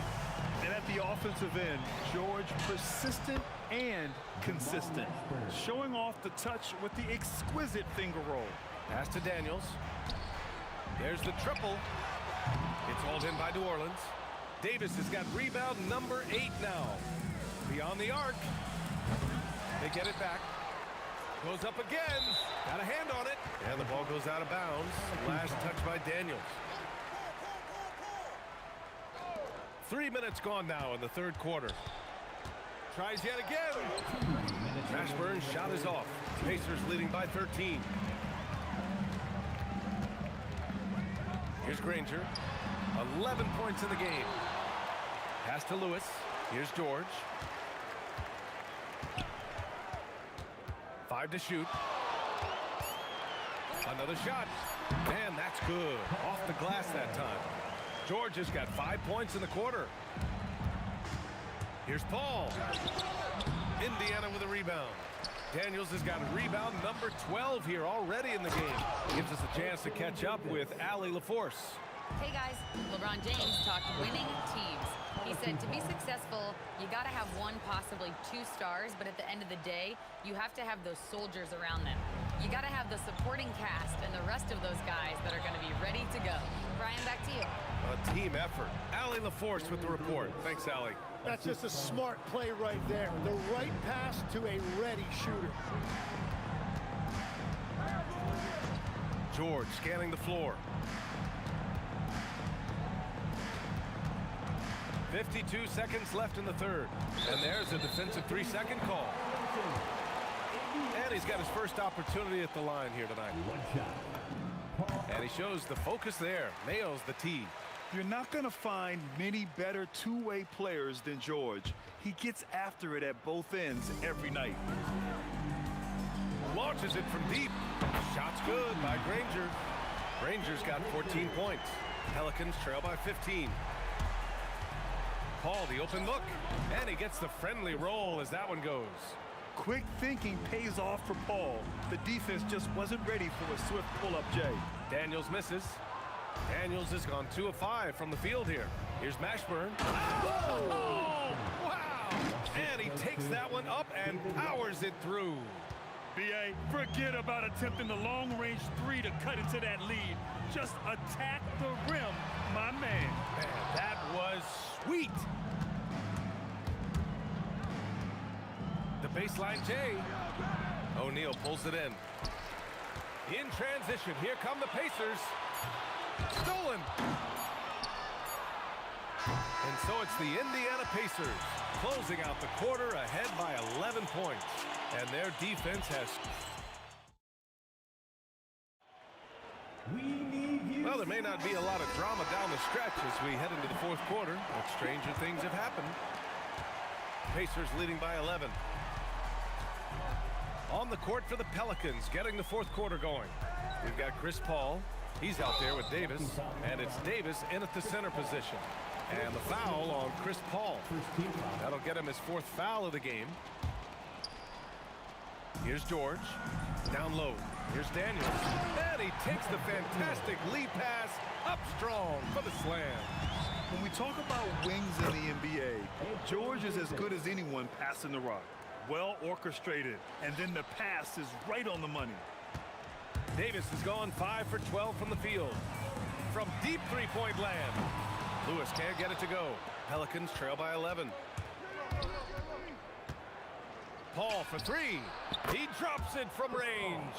I: And at the offensive end, George persistent and consistent, showing off the touch with the exquisite finger roll.
B: Pass to Daniels. There's the triple. It's hauled in by New Orleans. Davis has got rebound number 8 now. Beyond the arc. They get it back. Goes up again. Got a hand on it. And the ball goes out of bounds. Last touch by Daniels. 3 minutes gone now in the third quarter. Tries yet again. Mashburn's shot is off. Pacers leading by 13. Here's Granger. 11 points in the game. Pass to Lewis. Here's George. 5 to shoot. Another shot. And that's good. Off the glass that time. George has got 5 points in the quarter. Here's Paul. Indiana with a rebound. Daniels has got rebound number 12 here already in the game. Gives us a chance to catch up with Allie LaForce.
J: Hey guys, LeBron James talked winning teams. He said to be successful, you got to have one, possibly 2 stars, but at the end of the day, you have to have those soldiers around them. You got to have the supporting cast and the rest of those guys that are going to be ready to go. Brian, back to you.
B: A team effort. Allie LaForce with the report. Thanks, Allie.
M: That's just a smart play right there. The right pass to a ready shooter.
B: George scanning the floor. 52 seconds left in the third. And there's a defensive 3-second call. And he's got his first opportunity at the line here tonight. And he shows the focus there. Nails the tee.
I: You're not going to find many better two-way players than George. He gets after it at both ends every night.
B: Launches it from deep. Shot's good by Granger. Granger's got 14 points. Pelicans trail by 15. Paul, the open look. And he gets the friendly roll as that one goes.
I: Quick thinking pays off for Paul. The defense just wasn't ready for a swift pull-up J.
B: Daniels misses. Daniels has gone 2 of 5 from the field here. Here's Mashburn. Oh, wow! And he takes that one up and powers it through.
I: B.A., forget about attempting the long-range 3 to cut into that lead. Just attack the rim, my man.
B: Man, that was sweet. The baseline J. O'Neal pulls it in. In transition, here come the Pacers. Stolen. And so it's the Indiana Pacers closing out the quarter ahead by 11 points. And their defense has... Well, there may not be a lot of drama down the stretch as we head into the fourth quarter, but stranger things have happened. Pacers leading by 11. On the court for the Pelicans, getting the fourth quarter going. We've got Chris Paul. He's out there with Davis, and it's Davis in at the center position. And the foul on Chris Paul. That'll get him his 4th foul of the game. Here's George. Down low. Here's Daniels. And he takes the fantastic lead pass up strong for the slam.
I: When we talk about wings in the NBA, George is as good as anyone passing the rock. Well orchestrated, and then the pass is right on the money.
B: Davis has gone 5 for 12 from the field. From deep three-point land. Lewis can't get it to go. Pelicans trail by 11. Paul for three. He drops it from range.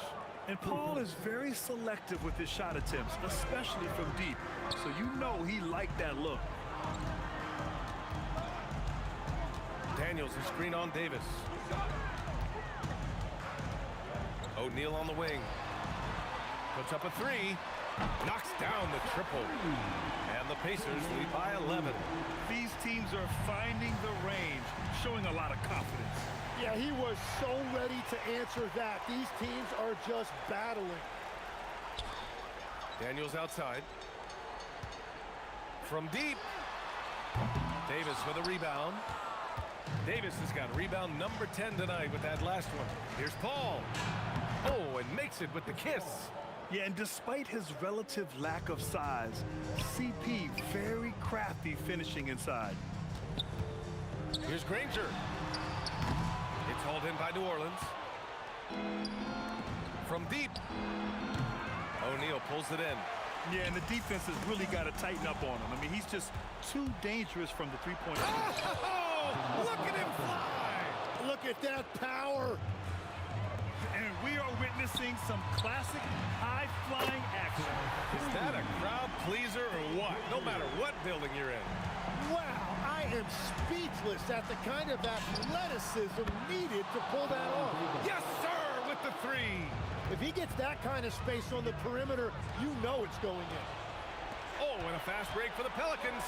I: And Paul is very selective with his shot attempts, especially from deep. So you know he liked that look.
B: Daniels a screen on Davis. O'Neal on the wing. Puts up a three. Knocks down the triple. And the Pacers lead by 11.
I: These teams are finding the range, showing a lot of confidence.
M: Yeah, he was so ready to answer that. These teams are just battling.
B: Daniels outside. From deep. Davis with a rebound. Davis has got rebound number 10 tonight with that last one. Here's Paul. Oh, and makes it with the kiss.
I: Yeah, and despite his relative lack of size, CP very crafty finishing inside.
B: Here's Granger. It's hauled in by New Orleans. From deep. O'Neal pulls it in.
I: Yeah, and the defense has really got to tighten up on him. I mean, he's just too dangerous from the three-point line.
B: Oh, look at him fly!
M: Look at that power.
I: And we are witnessing some classic high-flying action.
B: Is that a crowd pleaser or what? No matter what building you're in.
M: Wow, I am speechless at the kind of athleticism needed to pull that off.
B: Yes, sir, with the three.
M: If he gets that kind of space on the perimeter, you know it's going in.
B: Oh, and a fast break for the Pelicans.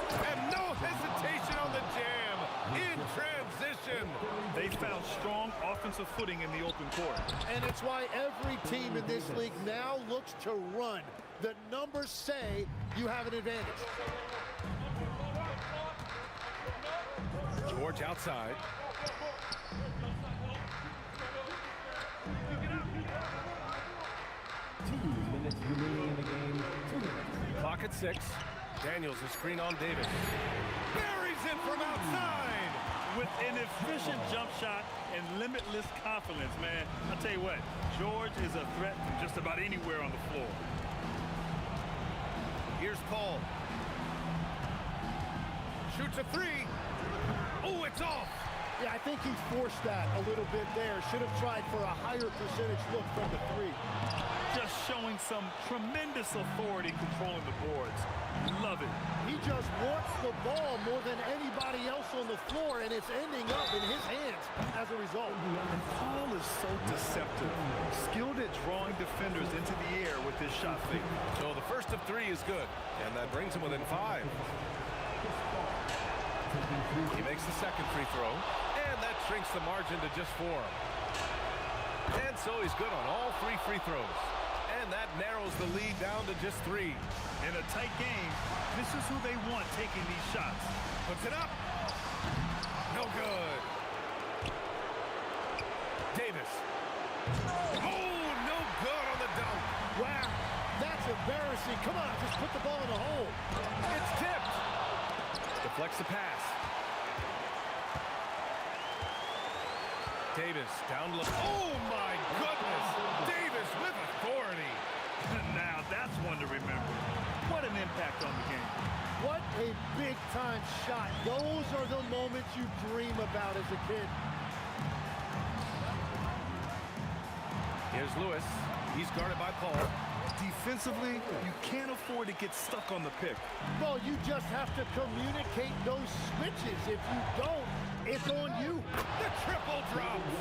B: And no hesitation on the jam. In transition.
I: They found strong offensive footing in the open court.
M: And it's why every team in this league now looks to run. The numbers say you have an advantage.
B: George outside. Clock at 6. Daniels a screen on Davis. Buries it from outside.
I: With an efficient jump shot and limitless confidence, man. I'll tell you what, George is a threat from just about anywhere on the floor.
B: Here's Paul. Shoots a three. Oh, it's off.
M: Yeah, I think he forced that a little bit there. Should have tried for a higher percentage look from the three.
I: Just showing some tremendous authority controlling the boards. Love it.
M: He just wants the ball more than anybody else on the floor, and it's ending up in his hands as a result.
I: And Paul is so deceptive. Skilled at drawing defenders into the air with his shot fake.
B: So the first of 3 is good, and that brings him within 5. He makes the second free throw, and that shrinks the margin to just 4. And so he's good on all 3 free throws. And that narrows the lead down to just 3.
I: In a tight game, this is who they want taking these shots.
B: Puts it up. No good. Davis. Oh, no good on the dunk.
M: Wow, that's embarrassing. Come on, just put the ball in the hole.
B: It's tipped. Deflects the pass. Davis down low. Oh, my goodness. Davis with authority.
I: Now, that's one to remember. What an impact on the game.
M: What a big-time shot. Those are the moments you dream about as a kid.
B: Here's Lewis. He's guarded by Paul.
I: Defensively, you can't afford to get stuck on the pick.
M: Well, you just have to communicate those switches. If you don't, it's on you.
B: The triple drops.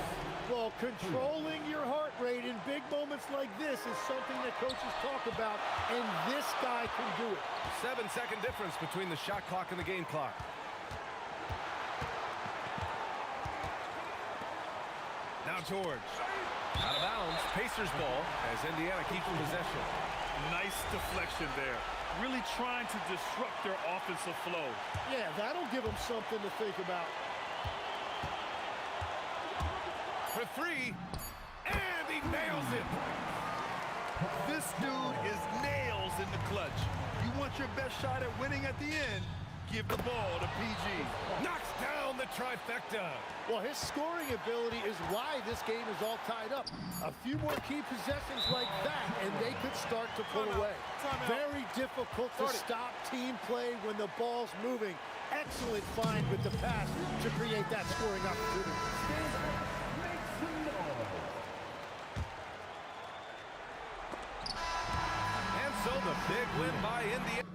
M: Well, controlling your heart rate in big moments like this is something that coaches talk about, and this guy can do it.
B: 7-second difference between the shot clock and the game clock. Now George. Out of bounds. Pacers ball as Indiana keeps possession.
I: Nice deflection there. Really trying to disrupt their offensive flow.
M: Yeah, that'll give them something to think about.
B: For 3, and he nails it.
I: This dude is nails in the clutch. You want your best shot at winning at the end, give the ball to PG.
B: Knocks down the trifecta.
M: Well, his scoring ability is why this game is all tied up. A few more key possessions like that, and they could start to pull away. Very difficult to stop team play when the ball's moving. Excellent find with the pass to create that scoring opportunity.
B: the big win by Indiana.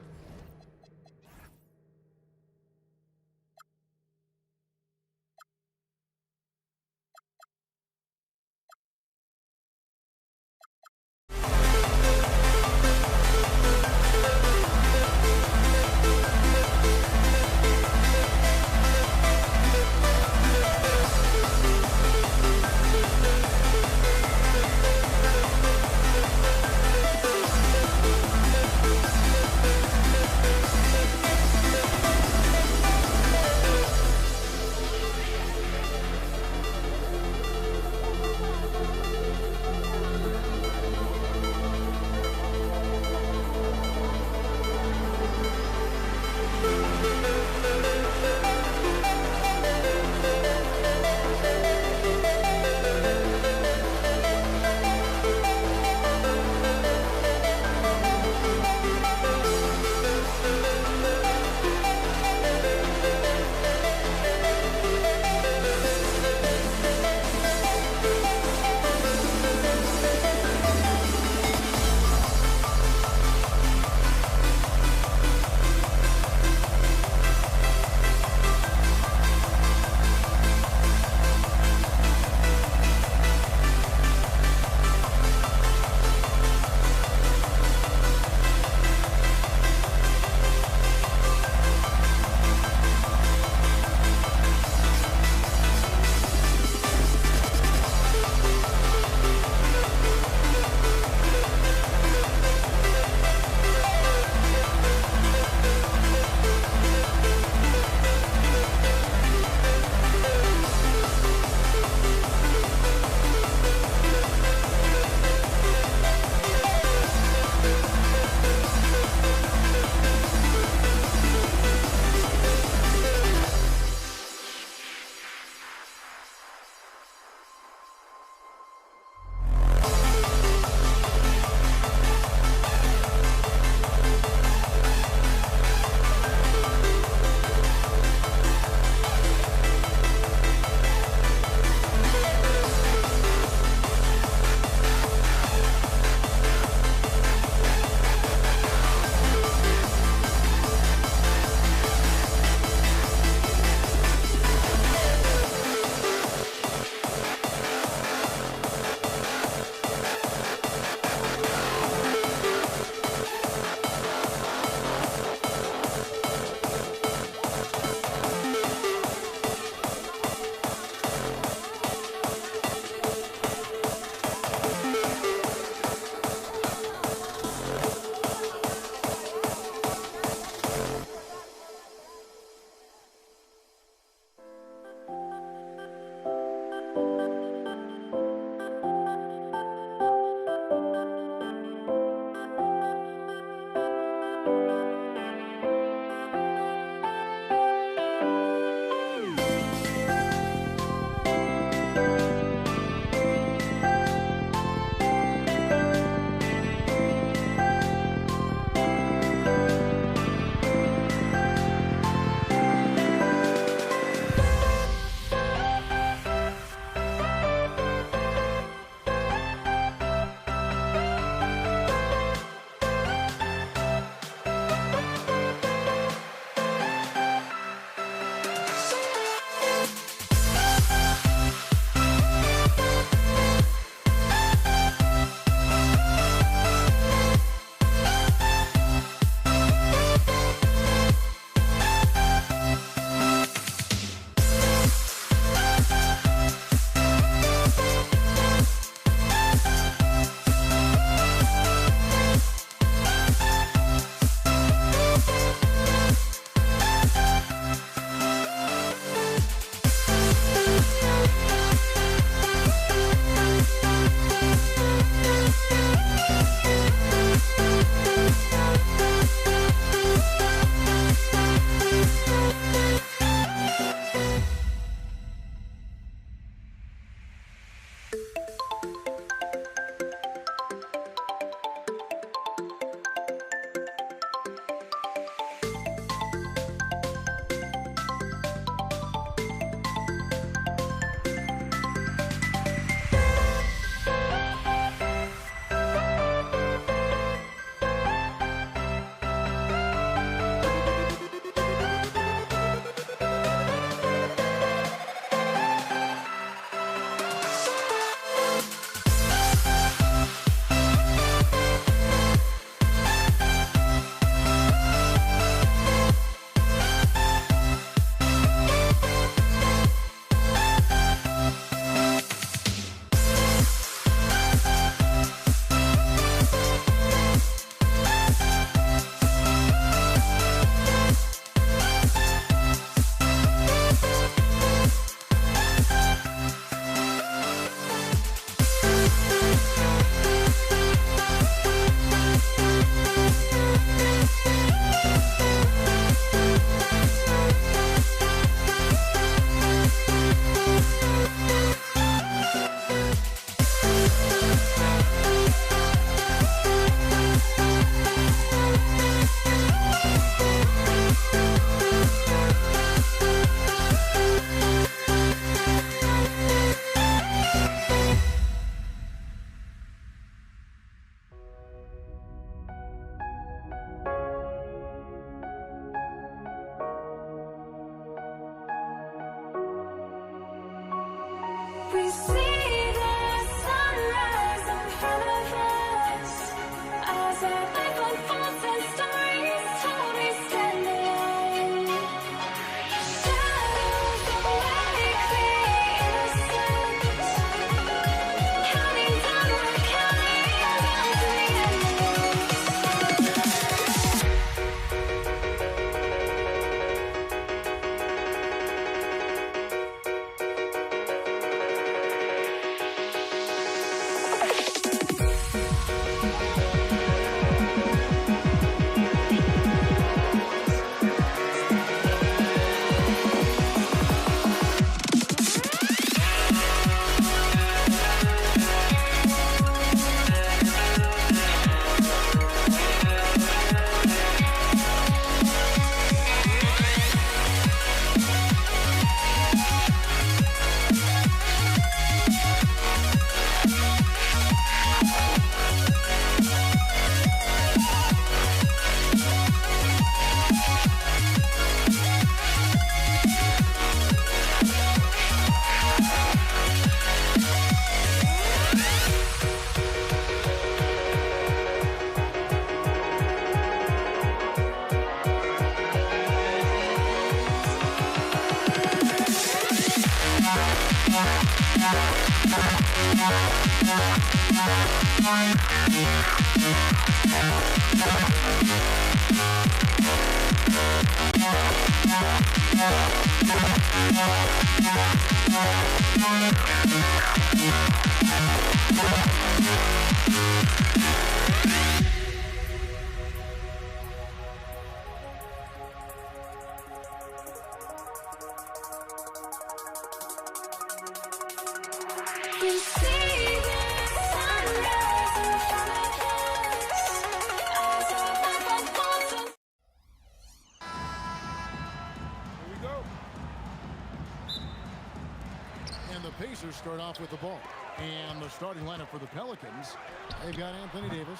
F: Pacers start off with the ball. And the starting lineup for the Pelicans, they've got Anthony Davis.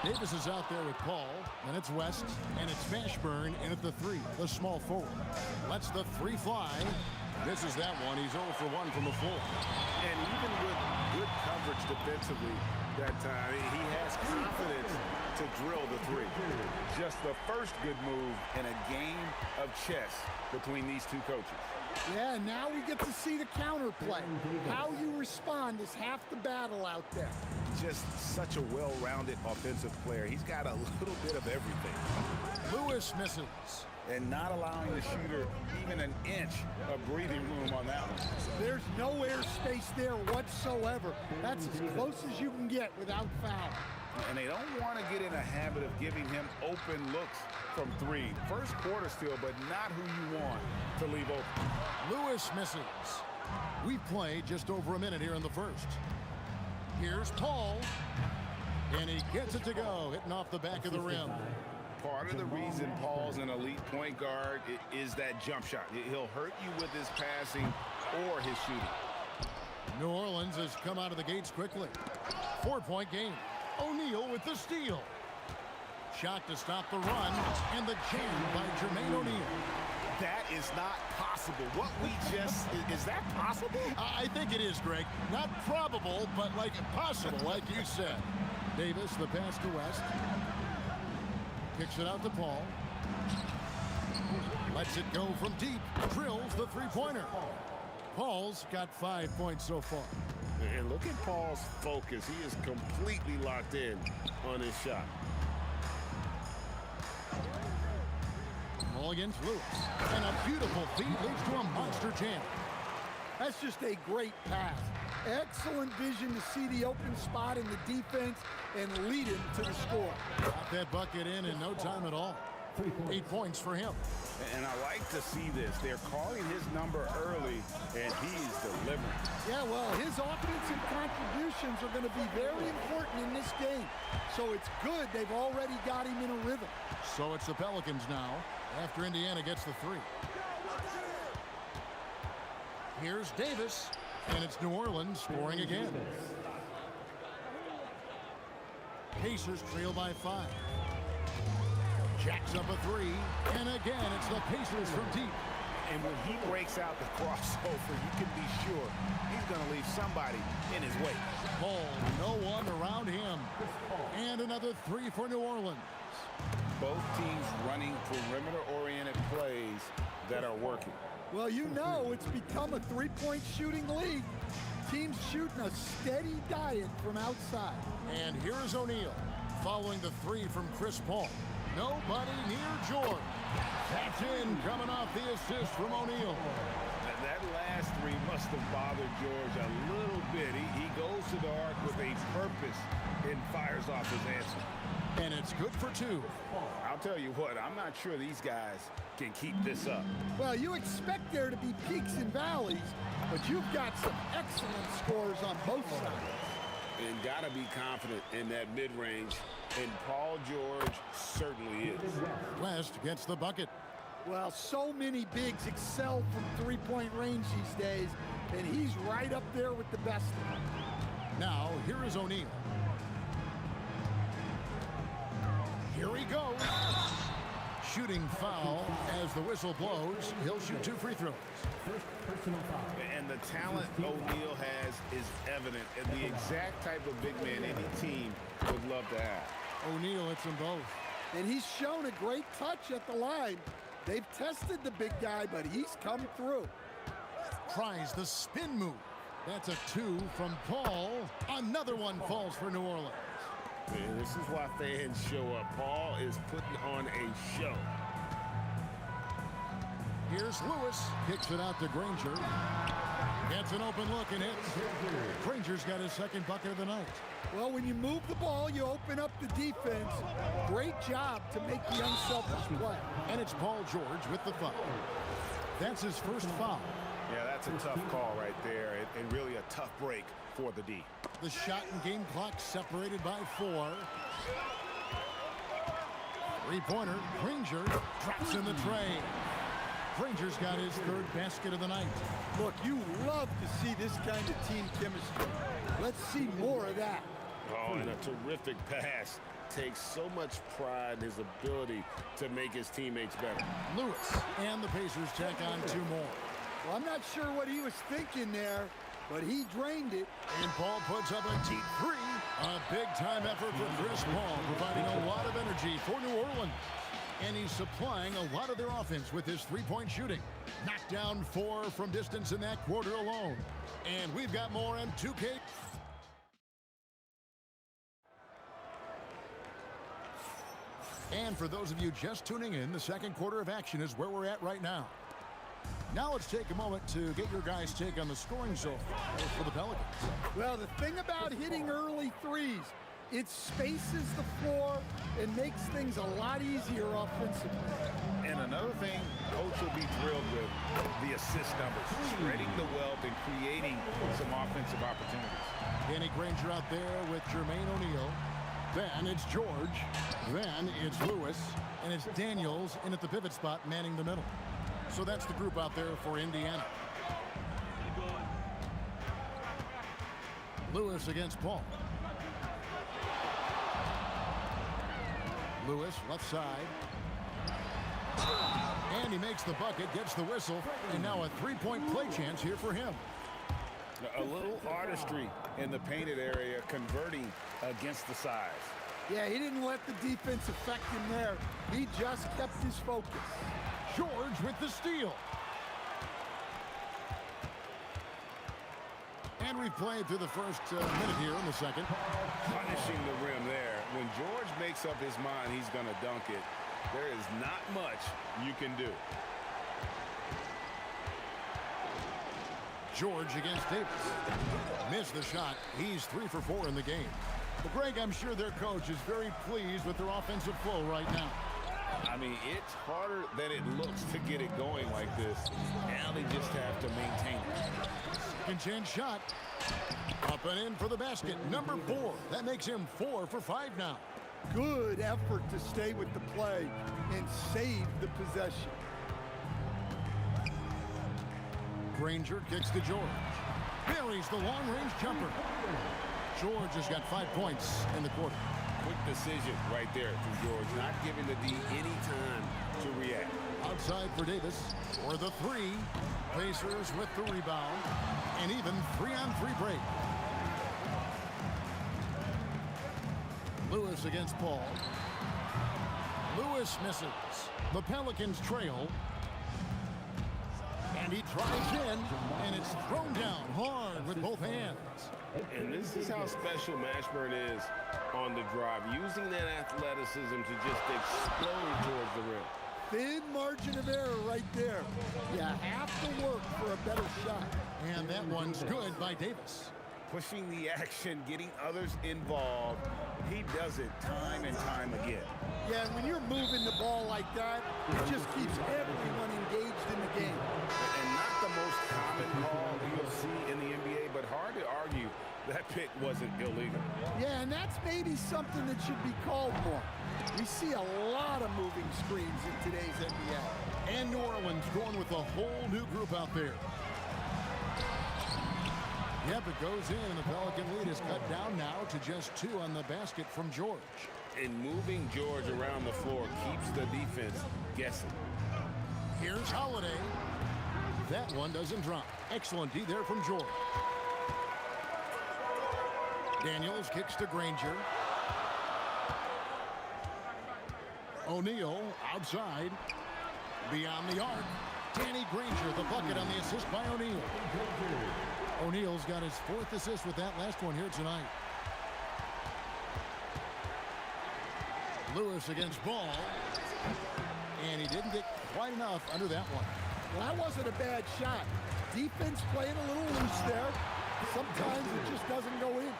F: Davis is out there with Paul. Then it's West. And it's Mashburn in at the 3, the small forward. Lets the 3 fly. Misses that one. He's 0 for 1 from the floor.
L: And even with good coverage defensively that time, he has confidence to drill the 3. Just the first good move in a game of chess between these two coaches.
C: Yeah, now we get to see the counterplay. How you respond is half the battle out there.
L: Just such a well-rounded offensive player. He's got a little bit of everything.
F: Lewis misses.
L: And not allowing the shooter even an inch of breathing room on that one.
C: There's no airspace there whatsoever. That's as close as you can get without foul.
L: And they don't want to get in a habit of giving him open looks from 3. First quarter still, but not who you want to leave open.
F: Lewis misses. We've played just over a minute here in the first. Here's Paul. And he gets it to go, hitting off the back of the rim.
L: Part of the reason Paul's an elite point guard is that jump shot. He'll hurt you with his passing or his shooting.
F: New Orleans has come out of the gates quickly. 4-point game. O'Neal with the steal. Shot to stop the run, and the jam by Jermaine O'Neal.
L: That is not possible. What we just, is that possible?
F: I think it is, Greg. Not probable, but like possible, like you said. Davis, the pass to West. Kicks it out to Paul. Lets it go from deep. Drills the 3-pointer. Paul's got 5 points so far.
L: And look at Paul's focus. He is completely locked in on his shot.
F: Ball against Lewis. And a beautiful feed leads to a monster jam.
C: That's just a great pass. Excellent vision to see the open spot in the defense and lead him to the score.
F: Got that bucket in no time at all. 8 points for him.
L: And I like to see this. They're calling his number early, and he's delivering.
C: Yeah, well, his offensive contributions are going to be very important in this game. So it's good they've already got him in a rhythm.
F: So it's the Pelicans now, after Indiana gets the 3. Here's Davis, and it's New Orleans scoring again. Pacers trail by 5. Jacks up a 3, and again it's the Pacers from deep.
L: And when he breaks out the crossover, you can be sure he's going to leave somebody in his wake.
F: Paul, no one around him. And another 3 for New Orleans.
L: Both teams running perimeter-oriented plays that are working.
C: Well, you know it's become a 3-point shooting league. Teams shooting a steady diet from outside.
F: And here's O'Neal following the 3 from Chris Paul. Nobody near George. That's in, coming off the assist from O'Neal.
L: That last 3 must have bothered George a little bit. He goes to the arc with a purpose and fires off his answer.
F: And it's good for 2.
L: I'll tell you what, I'm not sure these guys can keep this up.
C: Well, you expect there to be peaks and valleys, but you've got some excellent scores on both sides.
L: And got to be confident in that mid-range, and Paul George certainly is.
F: West gets the bucket.
C: Well, so many bigs excel from 3-point range these days, and he's right up there with the best of them.
F: Now, here is O'Neal. Here he goes. Shooting foul as the whistle blows. He'll shoot 2 free throws.
L: And the talent O'Neal has is evident, and the exact type of big man any team would love to have.
F: O'Neal hits them both.
C: And he's shown a great touch at the line. They've tested the big guy, but he's come through.
F: Tries the spin move. That's a 2 from Paul. Another one falls for New Orleans.
L: Man, this is why fans show up. Paul is putting on a show.
F: Here's Lewis. Kicks it out to Granger. Gets an open look and hits. Granger's got his second bucket of the night.
C: Well, when you move the ball, you open up the defense. Great job to make the unselfish play.
F: And it's Paul George with the foul. That's his first foul.
G: Yeah, that's a tough call right there, and really a tough break for the D.
F: The shot and game clock separated by 4. Three-pointer. Granger drops in the tray. Granger's got his third basket of the night.
C: Look, you love to see this kind of team chemistry. Let's see more of that.
L: Oh, and a terrific pass. Takes so much pride in his ability to make his teammates better.
F: Lewis and the Pacers tack on 2 more.
C: Well, I'm not sure what he was thinking there, but he drained it.
F: And Paul puts up a deep 3. A big-time effort for Chris Paul, providing a lot of energy for New Orleans. And he's supplying a lot of their offense with his three-point shooting. Knocked down 4 from distance in that quarter alone. And we've got more on 2K. And for those of you just tuning in, the second quarter of action is where we're at right now. Now let's take a moment to get your guys' take on the scoring so far for the Pelicans.
C: Well, the thing about hitting early threes, it spaces the floor and makes things a lot easier offensively.
G: And another thing, Coach will be thrilled with the assist numbers, spreading the wealth and creating some offensive opportunities.
F: Danny Granger out there with Jermaine O'Neal. Then it's George. Then it's Lewis. And it's Daniels in at the pivot spot, manning the middle. So that's the group out there for Indiana. Lewis against Paul. Lewis, left side. And he makes the bucket, gets the whistle, and now a three-point play chance here for him.
G: A little artistry in the painted area, converting against the size.
C: Yeah, he didn't let the defense affect him there. He just kept his focus.
F: George with the steal. And we've played through the first minute here in the second.
G: Punishing the rim there. When George makes up his mind he's going to dunk it, there is not much you can do.
F: George against Davis. Missed the shot. He's 3 for 4 in the game. Well, Greg, I'm sure their coach is very pleased with their offensive flow right now.
G: I mean, it's harder than it looks to get it going like this. Now they just have to maintain it.
F: Second chance shot. Up and in for the basket. Number 4. That makes him 4 for 5 now.
C: Good effort to stay with the play and save the possession.
F: Granger kicks to George. Buries the long-range jumper. George has got 5 points in the quarter.
G: Quick decision right there from George, not giving the D any time to react.
F: Outside for Davis for the 3. Pacers with the rebound. And even 3-on-3 break. Lewis against Paul. Lewis misses. The Pelicans trail. And he tries in, and it's thrown down hard with both hands.
L: And this is how special Mashburn is on the drive, using that athleticism to just explode towards the rim.
C: Thin margin of error right there. You have to work for a better shot.
F: And that one's good by Davis.
G: Pushing the action, getting others involved. He does it time and time again.
C: Yeah, and when you're moving the ball like that, it just keeps everyone engaged in the game.
G: And not the most common call you'll see in the NBA, but hard to argue that pick wasn't illegal.
C: Yeah, and that's maybe something that should be called more. We see a lot of moving screens in today's NBA.
F: And New Orleans going with a whole new group out there. Yep, it goes in, and the Pelican lead is cut down now to just 2 on the basket from George.
L: And moving George around the floor keeps the defense guessing.
F: Here's Holiday. That one doesn't drop. Excellent D there from George. Daniels kicks to Granger. O'Neal outside. Beyond the arc. Danny Granger, the bucket on the assist by O'Neal. O'Neal's got his 4th assist with that last one here tonight. Lewis against Ball. And he didn't get quite enough under that one.
C: Well, that wasn't a bad shot. Defense playing a little loose there. Sometimes it just doesn't go in.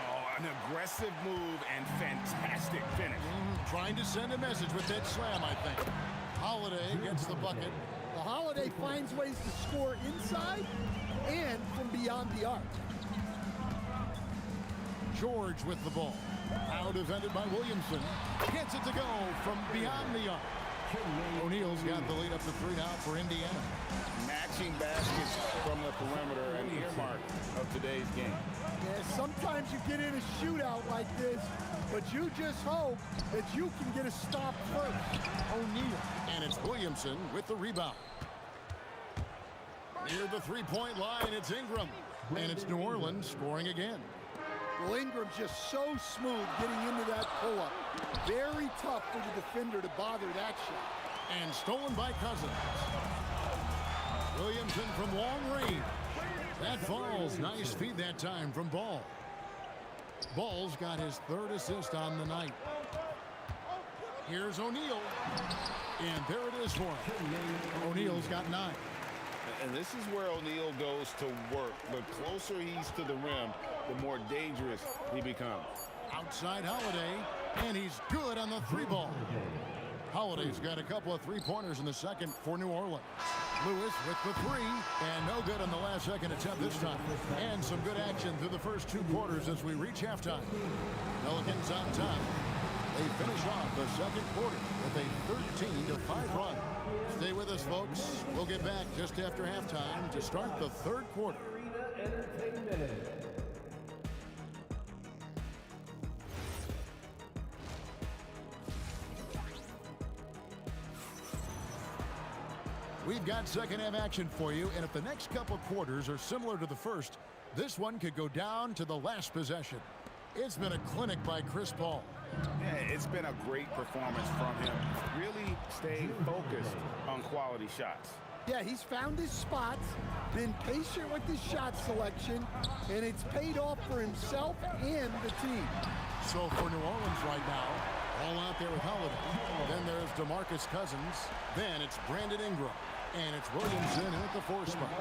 G: Oh, an aggressive move and fantastic finish.
F: Trying to send a message with that slam, I think. Holiday gets the bucket.
C: The Holiday finds ways to score inside and from beyond the arc.
F: George with the ball. Now defended by Williamson. Gets it to go from beyond the arc. O'Neal's got the lead up to 3 now for Indiana.
G: Matching baskets from the perimeter, an earmark of today's game.
C: Yeah, sometimes you get in a shootout like this, but you just hope that you can get a stop first.
F: O'Neal. And it's Williamson with the rebound. Near the 3-point line, it's Ingram. And it's New Orleans scoring again.
C: Well, Ingram's just so smooth getting into that pull-up. Very tough for the defender to bother that shot.
F: And stolen by Cousins. Williamson from long range. That falls. Nice feed that time from Ball. Ball's got his 3rd assist on the night. Here's O'Neal. And there it is for him. O'Neal's got 9.
G: And this is where O'Neal goes to work. The closer he's to the rim, the more dangerous he becomes.
F: Outside Holiday, and he's good on the 3-ball. Holiday's got a couple of 3-pointers in the second for New Orleans. Lewis with the 3, and no good on the last second attempt this time. And some good action through the first 2 quarters as we reach halftime. Pelicans on top. They finish off the second quarter with a 13-5 run. Stay with us, folks. We'll get back just after halftime to start the 3rd quarter. We've got second half action for you, and if the next couple quarters are similar to the first, this one could go down to the last possession. It's been a clinic by Chris Paul.
G: Yeah, it's been a great performance from him. Really staying focused on quality shots.
C: Yeah, he's found his spots, been patient with his shot selection, and it's paid off for himself and the team.
F: So for New Orleans right now, all out there with Holiday. Then there's DeMarcus Cousins. Then it's Brandon Ingram. And it's Williamson at the 4 spot.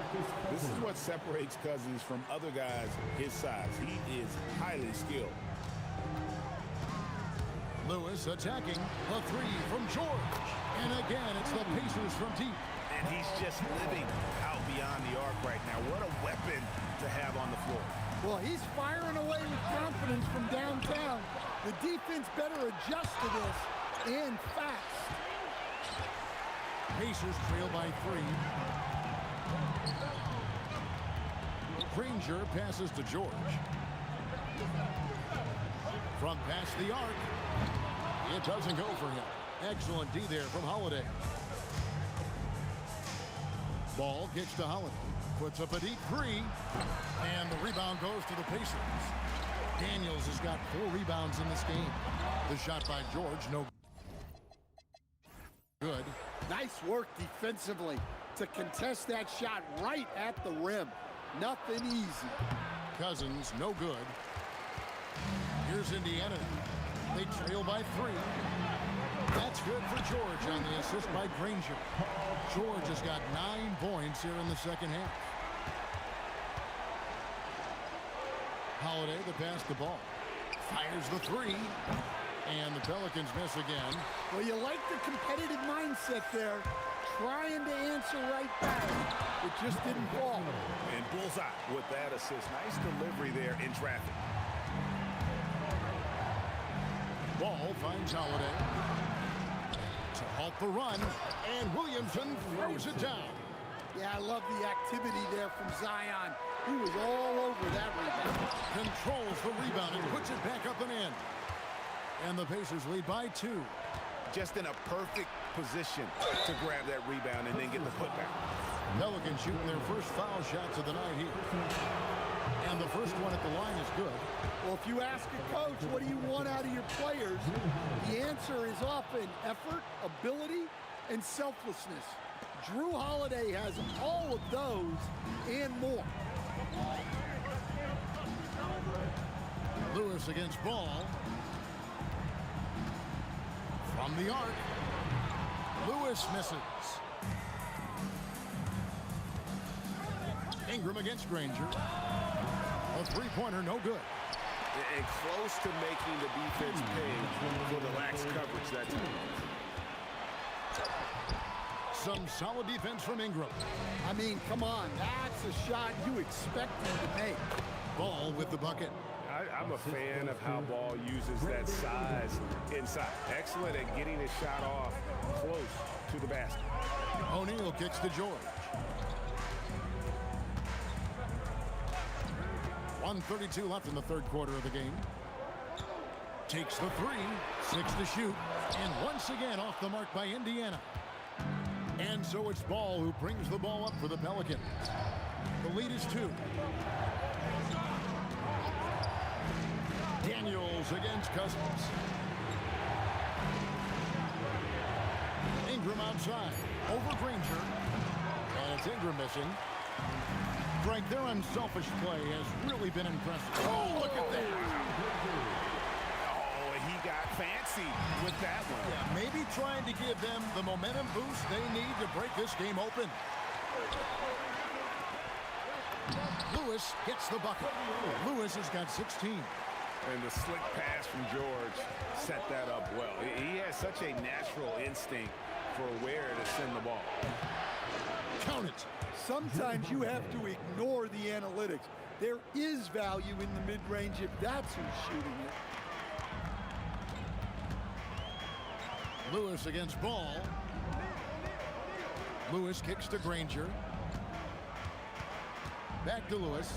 G: This is what separates Cousins from other guys his size. He is highly skilled.
F: Lewis attacking the 3 from George. And again, it's the Pacers from deep.
G: And he's just living out beyond the arc right now. What a weapon to have on the floor.
C: Well, he's firing away with confidence from downtown. The defense better adjust to this, and fast.
F: Pacers trail by 3. Granger passes to George. From past the arc. It doesn't go for him. Excellent D there from Holiday. Ball gets to Holiday. Puts up a deep 3. And the rebound goes to the Pacers. Daniels has got 4 rebounds in this game. The shot by George, no good.
C: Nice work defensively to contest that shot right at the rim. Nothing easy.
F: Cousins, no good. Here's Indiana. They trail by 3. That's good for George on the assist by Granger. George has got 9 points here in the second half. Holiday to pass the ball. Fires the 3. And the Pelicans miss again.
C: Well, you like the competitive mindset there. Trying to answer right back. It just didn't fall.
G: And bullseye with that assist. Nice delivery there in traffic.
F: Ball finds Holiday. To halt the run. And Williamson throws it down.
C: Yeah, I love the activity there from Zion. He was all over that rebound.
F: Controls the rebound and puts it back up and in. And the Pacers lead by 2.
G: Just in a perfect position to grab that rebound and then get the putback.
F: Pelicans shooting their first foul shots of the night here. And the first one at the line is good.
C: Well, if you ask a coach, what do you want out of your players? The answer is often effort, ability, and selflessness. Drew Holiday has all of those and more.
F: Lewis against Ball. From the arc. Lewis misses. Ingram against Granger. A three-pointer, no good.
L: And close to making the defense pay for the lax coverage that time.
F: Some solid defense from Ingram.
C: I mean, come on. That's a shot you expect him to make.
F: Ball with the bucket.
L: I'm a fan of how Ball uses that size inside. Excellent at getting his shot off close to the basket.
F: O'Neal kicks to George. 1:32 left in the third quarter of the game. Takes the three, 6 to shoot, and once again off the mark by Indiana. And so it's Ball who brings the ball up for the Pelicans. The lead is 2. Daniels against Cousins. Ingram outside, over Granger, and it's Ingram missing. Frank, their unselfish play has really been impressive. Oh, look at that.
G: Oh, he got fancy with that one.
F: Yeah, maybe trying to give them the momentum boost they need to break this game open. Lewis gets the bucket. Lewis has got 16.
L: And the slick pass from George set that up well. He has such a natural instinct for where to send the ball.
F: Count it.
C: Sometimes you have to ignore the analytics. There is value in the mid-range if that's who's shooting it.
F: Lewis against Ball. Lewis kicks to Granger. Back to Lewis.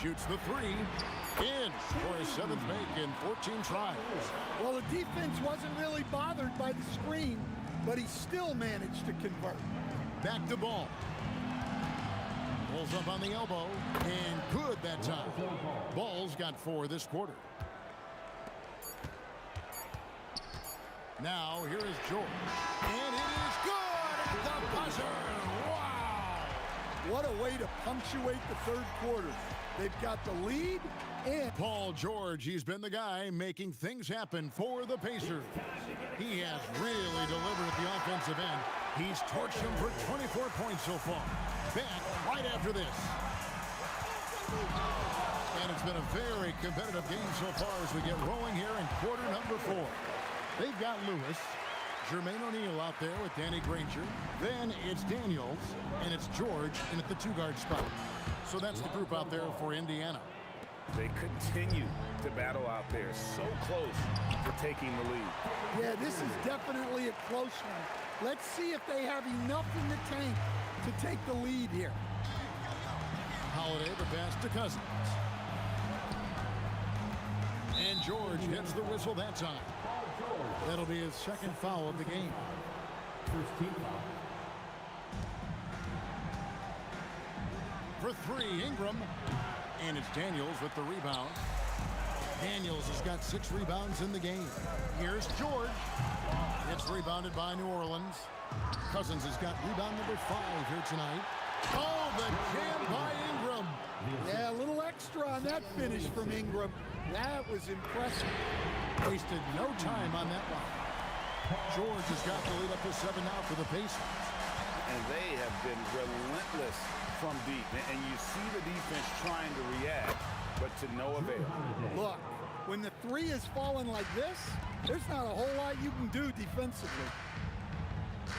F: Shoots the three. In for his 7th make in 14 tries.
C: Well, the defense wasn't really bothered by the screen, but he still managed to convert.
F: Back to Ball. Pulls up on the elbow, and good that time. Ball's got 4 this quarter. Now, here is George. And it is good at the buzzer. Wow!
C: What a way to punctuate the third quarter. They've got the lead, and
F: Paul George, he's been the guy making things happen for the Pacers. He has really delivered at the offensive end. He's torched them for 24 points so far. Back right after this. And it's been a very competitive game so far as we get rolling here in quarter number 4. They've got Lewis, Jermaine O'Neal out there with Danny Granger. Then it's Daniels, and it's George in at the 2-guard spot. So that's the group out there for Indiana.
L: They continue to battle out there, so close to taking the lead.
C: yeah, this is definitely a close one. Let's see if they have enough in the tank to take the lead here.
F: Holiday the pass to Cousins. And George gets the whistle that time. That'll be his 2nd foul of the game.
E: First team foul.
F: For 3, Ingram. And it's Daniels with the rebound. Daniels has got 6 rebounds in the game. Here's George. It's rebounded by New Orleans. Cousins has got rebound number 5 here tonight. Oh, the jam by Ingram.
C: Yeah, a little extra on that finish from Ingram. That was impressive.
F: Wasted no time on that one. George has got the lead up to 7 now for the Pacers.
G: And they have been relentless from deep. And you see the defense trying to react, but to no avail.
C: Look, when the 3 is falling like this, there's not a whole lot you can do defensively.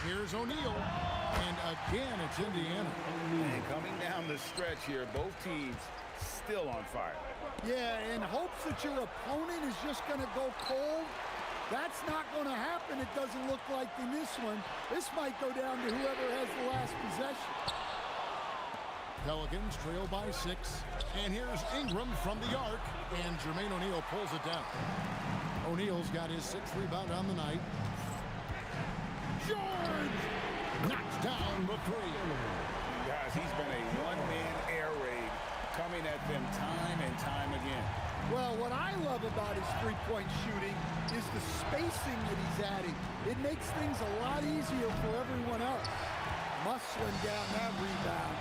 F: Here's O'Neal. And again, it's Indiana.
G: And coming down the stretch here, both teams still on fire.
C: Yeah, in hopes that your opponent is just going to go cold. That's not going to happen, it doesn't look like in this one. This might go down to whoever has the last possession.
F: Pelicans trail by 6. And here's Ingram from the arc. And Jermaine O'Neal pulls it down. O'Neal's got his 6th rebound on the night. George knocks down the 3.
G: Guys, he's been a one-man air raid coming at them time and time again.
C: Well, what I love about his three-point shooting is the spacing that he's adding. It makes things a lot easier for everyone else. muscling down that rebound.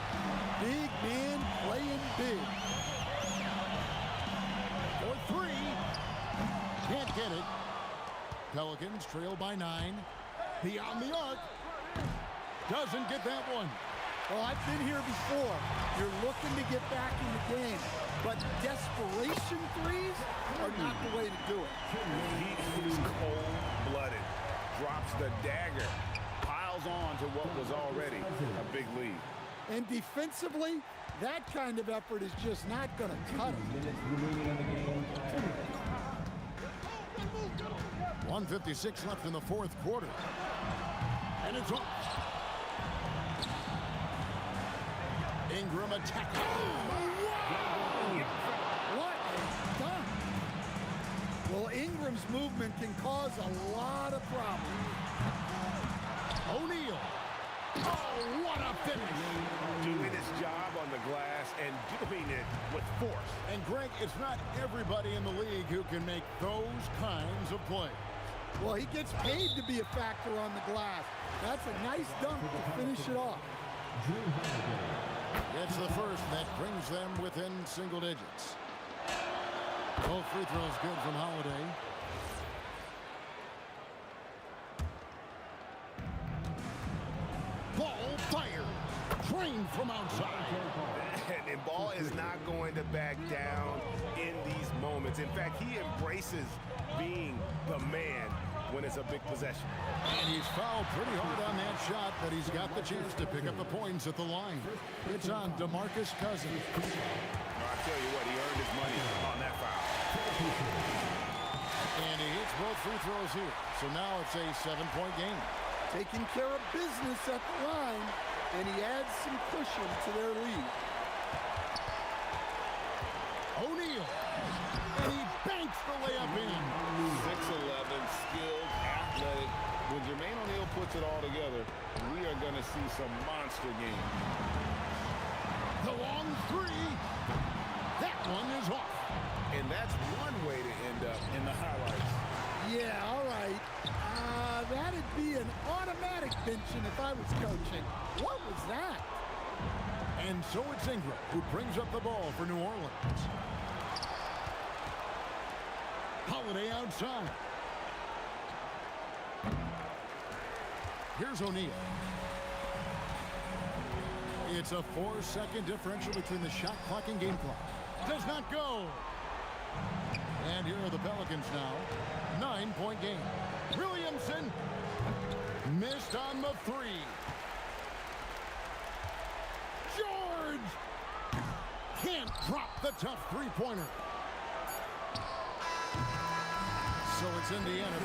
C: Big man playing big.
F: For three. Can't get it. Pelicans trail by 9. Beyond the arc. Doesn't get that one.
C: Well, I've been here before. You're looking to get back in the game, but desperation threes are not the way to do it.
G: He's cold-blooded. Drops the dagger. Piles on to what was already a big lead.
C: And defensively, that kind of effort is just not going to cut it.
F: 1:56 left in the fourth quarter. And it's off. Ingram attacking.
C: What a dunk. Well, Ingram's movement can cause a lot of problems.
F: O'Neal. Oh, what a finish.
G: Doing his job on the glass and doing it with force.
F: And Greg, it's not everybody in the league who can make those kinds of plays.
C: Well, he gets paid to be a factor on the glass. That's a nice dunk to finish it off.
F: It's the first that brings them within single digits. Both free throws good from Holiday. Ball fired. Trained from outside.
G: And Ball is not going to back down in these moments. In fact, he embraces being the man when it's a big possession.
F: And he's fouled pretty hard on that shot, but he's got the chance to pick up the points at the line. It's on DeMarcus Cousins.
G: I tell you what, he earned his money on that foul.
F: And he hits both free throws here. So now it's a 7-point game.
C: Taking care of business at the line, and he adds some cushion to their lead.
F: O'Neal. And he banks the layup in.
G: 6'11", skilled, athletic. When Jermaine O'Neal puts it all together, we are going to see some monster games.
F: The long three. That one is off.
G: And that's one way to end up in the highlights.
C: Yeah, all right. That'd be an automatic benching if I was coaching. What was that?
F: And so it's Ingram who brings up the ball for New Orleans. Holiday outside. Here's O'Neal. It's a 4-second differential between the shot clock and game clock. Does not go. And here are the Pelicans now. 9-point game. Williamson missed on the three. George can't drop the tough three-pointer. So it's Indiana.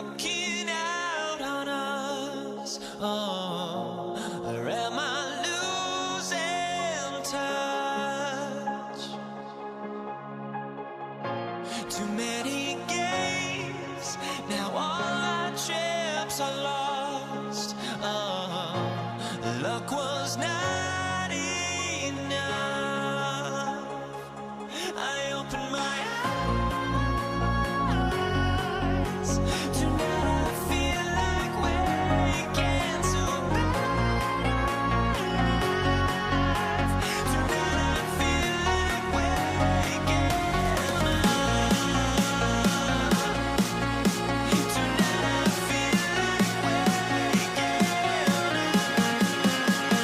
A: walking out on us? Oh, or am I losing touch? Too many games, now all our chips are lost. Oh, luck was not enough. I opened my eyes. Tonight I feel like waking to life. Tonight I feel like waking up. Tonight I feel like waking up.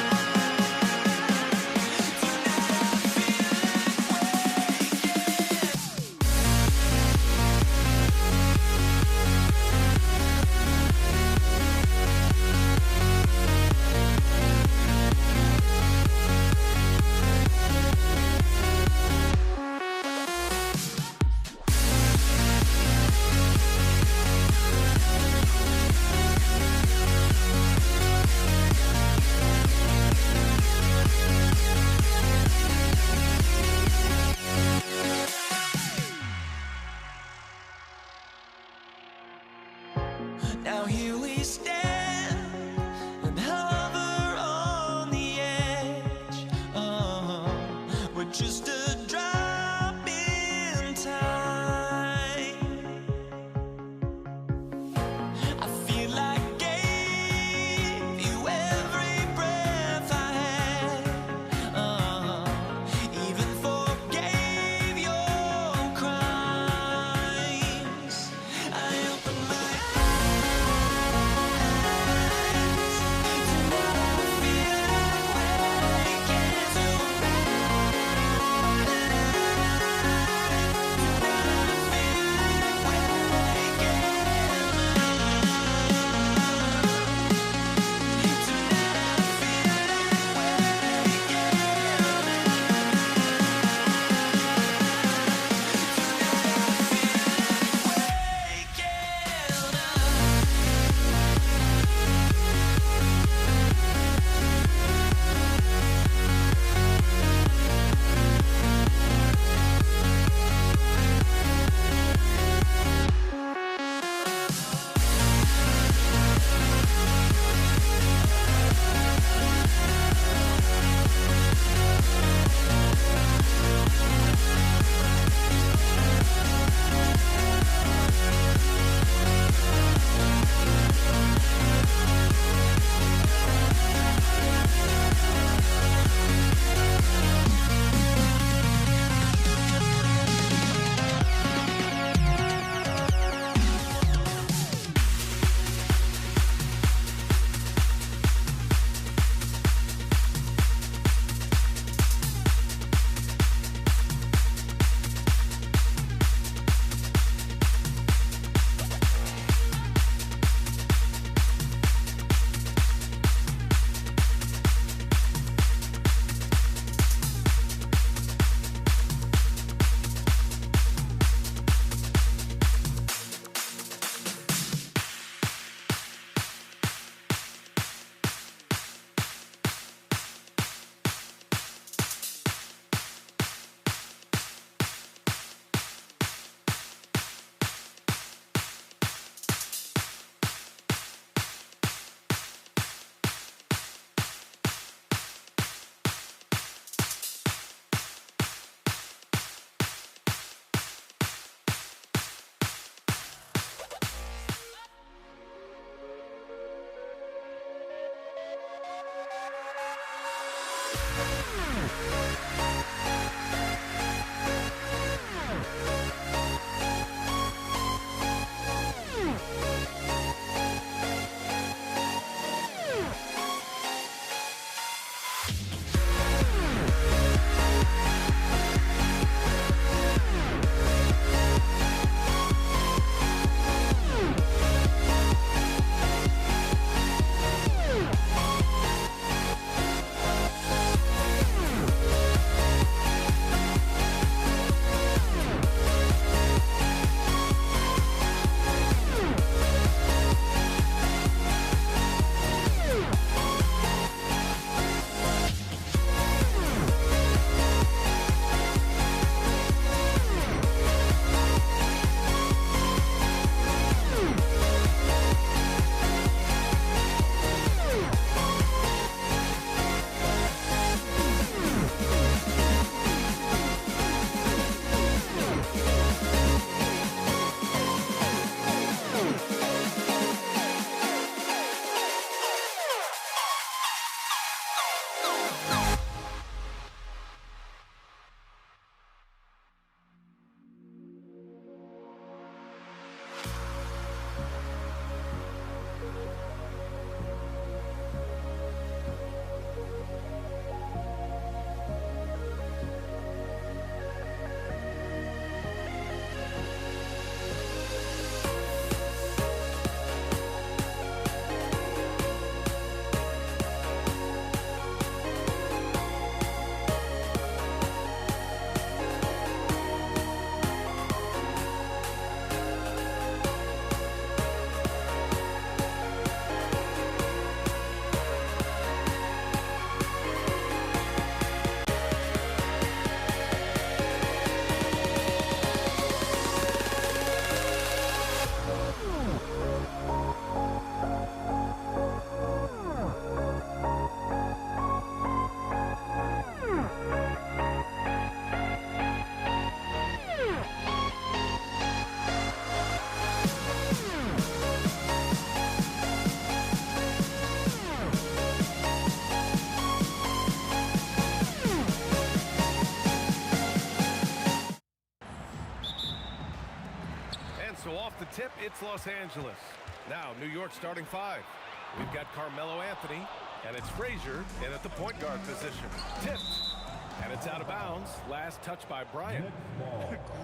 B: It's Los Angeles. Now, New York starting 5. We've got Carmelo Anthony, and it's Frazier in at the point guard position. Tipped, and it's out of bounds. Last touch by Bryant.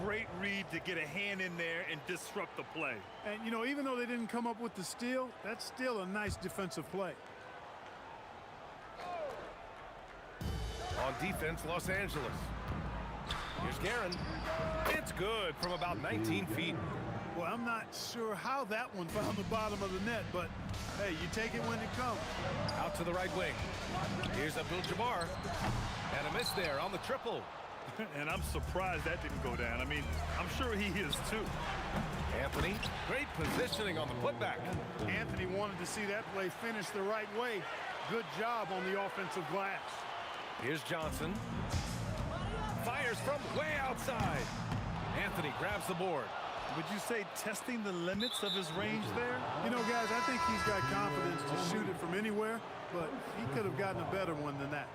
I: Great read to get a hand in there and disrupt the play.
D: And, you know, even though they didn't come up with the steal, that's still a nice defensive play.
B: On defense, Los Angeles. Here's Guerin. It's good from about 19 feet.
D: Well, I'm not sure how that one found the bottom of the net, but, hey, you take it when it comes.
B: Out to the right wing. Here's Abdul-Jabbar. And a miss there on the triple.
I: And I'm surprised that didn't go down. I mean, I'm sure he is too.
B: Anthony, great positioning on the putback.
D: Anthony wanted to see that play finish the right way. Good job on the offensive glass.
B: Here's Johnson. Fires from way outside. Anthony grabs the board.
I: Would you say testing the limits of his range there?
D: You know, guys, I think he's got confidence to shoot it from anywhere, but he could have gotten a better one than that.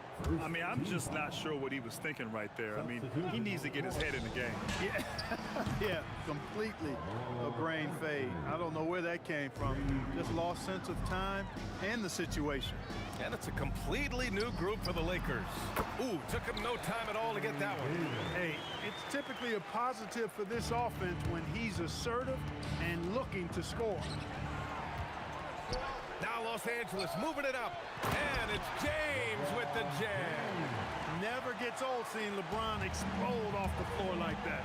I: I mean, I'm just not sure what he was thinking right there. I mean, he needs to get his head in the game.
D: Yeah, yeah, completely a brain fade. I don't know where that came from. Just lost sense of time and the situation.
B: And it's a completely new group for the Lakers. Ooh, took him no time at all to get that one.
D: Hey, it's typically a positive for this offense when he's assertive and looking to score.
B: Now Los Angeles moving it up. And it's James with the jam.
D: Never gets old seeing LeBron explode off the floor like that.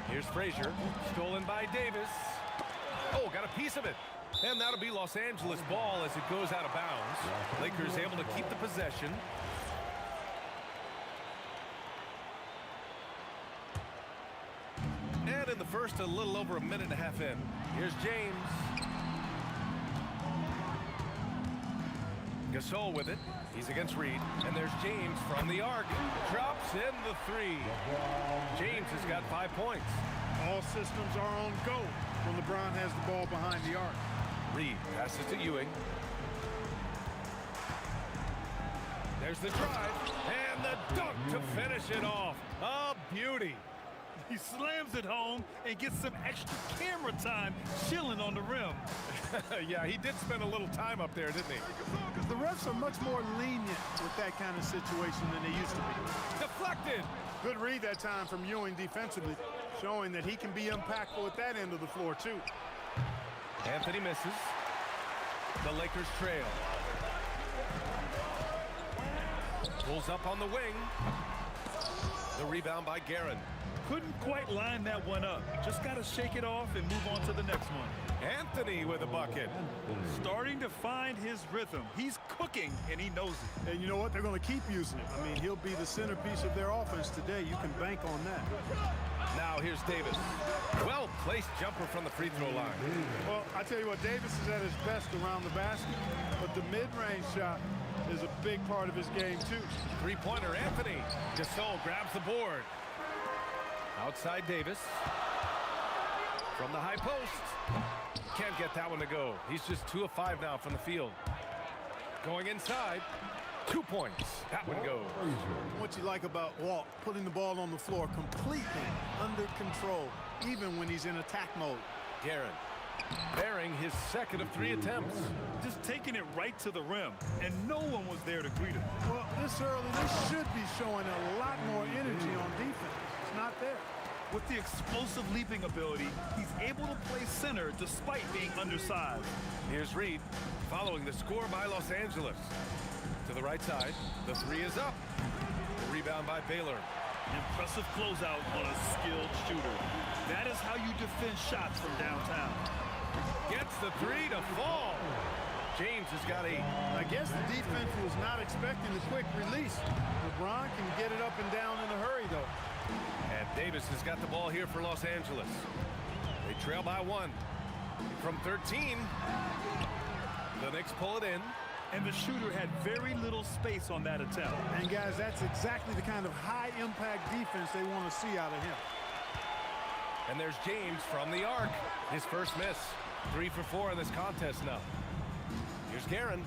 B: Here's Frazier, stolen by Davis. Oh, got a piece of it. And that'll be Los Angeles ball as it goes out of bounds. Lakers able to keep the possession. And in the first, a little over a minute and a half in. Here's James. Gasol with it. He's against Reed. And there's James from the arc. Drops in the 3. James has got 5 points.
D: All systems are on go when LeBron has the ball behind the arc.
B: Reed passes to Ewing. There's the drive. And the dunk to finish it off. A beauty.
I: He slams it home and gets some extra camera time chilling on the rim.
B: Yeah, he did spend a little time up there, didn't he?
D: The refs are much more lenient with that kind of situation than they used to be.
B: Deflected.
D: Good read that time from Ewing defensively, showing that he can be impactful at that end of the floor, too.
B: Anthony misses. The Lakers trail. Pulls up on the wing. The rebound by Guerin.
I: Couldn't quite line that one up. Just got to shake it off and move on to the next one.
B: Anthony with a bucket.
I: Starting to find his rhythm. He's cooking, and he knows it.
D: And you know what? They're going to keep using him. I mean, he'll be the centerpiece of their offense today. You can bank on that.
B: Now here's Davis. Well-placed jumper from the free throw line.
D: Well, I tell you what, Davis is at his best around the basket, but the mid-range shot is a big part of his game, too.
B: Three-pointer, Anthony. Gasol grabs the board. Outside Davis. From the high post. Can't get that one to go. He's just 2 of 5 now from the field. Going inside. 2 points. That one goes.
D: What you like about Walt, putting the ball on the floor completely under control, even when he's in attack mode.
B: Guerin bearing his second of 3 attempts.
I: Just taking it right to the rim, and no one was there to greet him.
D: Well, this early, they should be showing a lot more energy on defense. It's not there.
I: With the explosive leaping ability, he's able to play center despite being undersized.
B: Here's Reed following the score by Los Angeles. To the right side, the 3 is up. The rebound by Baylor.
I: Impressive closeout on a skilled shooter. That is how you defend shots from downtown.
B: Gets the 3 to fall. James has got 8.
D: I guess the defense was not expecting the quick release. LeBron can get it up and down in a hurry, though.
B: And Davis has got the ball here for Los Angeles. They trail by 1. From 13, the Knicks pull it in.
I: And the shooter had very little space on that attempt.
D: And guys, that's exactly the kind of high-impact defense they want to see out of him.
B: And there's James from the arc. His first miss. 3 for 4 in this contest now. Here's Guerin.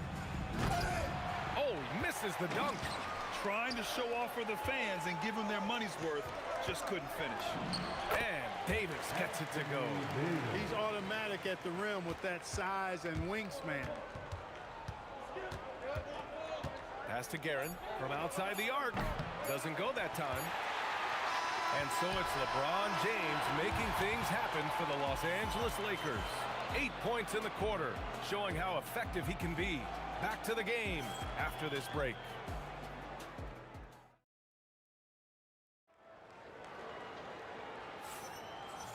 B: Oh, he misses the dunk.
I: Trying to show off for the fans and give them their money's worth. just couldn't finish.
B: And Davis gets it to go.
D: He's automatic at the rim with that size and wingspan.
B: Pass to Guerin from outside the arc. Doesn't go that time. And so it's LeBron James making things happen for the Los Angeles Lakers. 8 points in the quarter, showing how effective he can be. Back to the game after this break.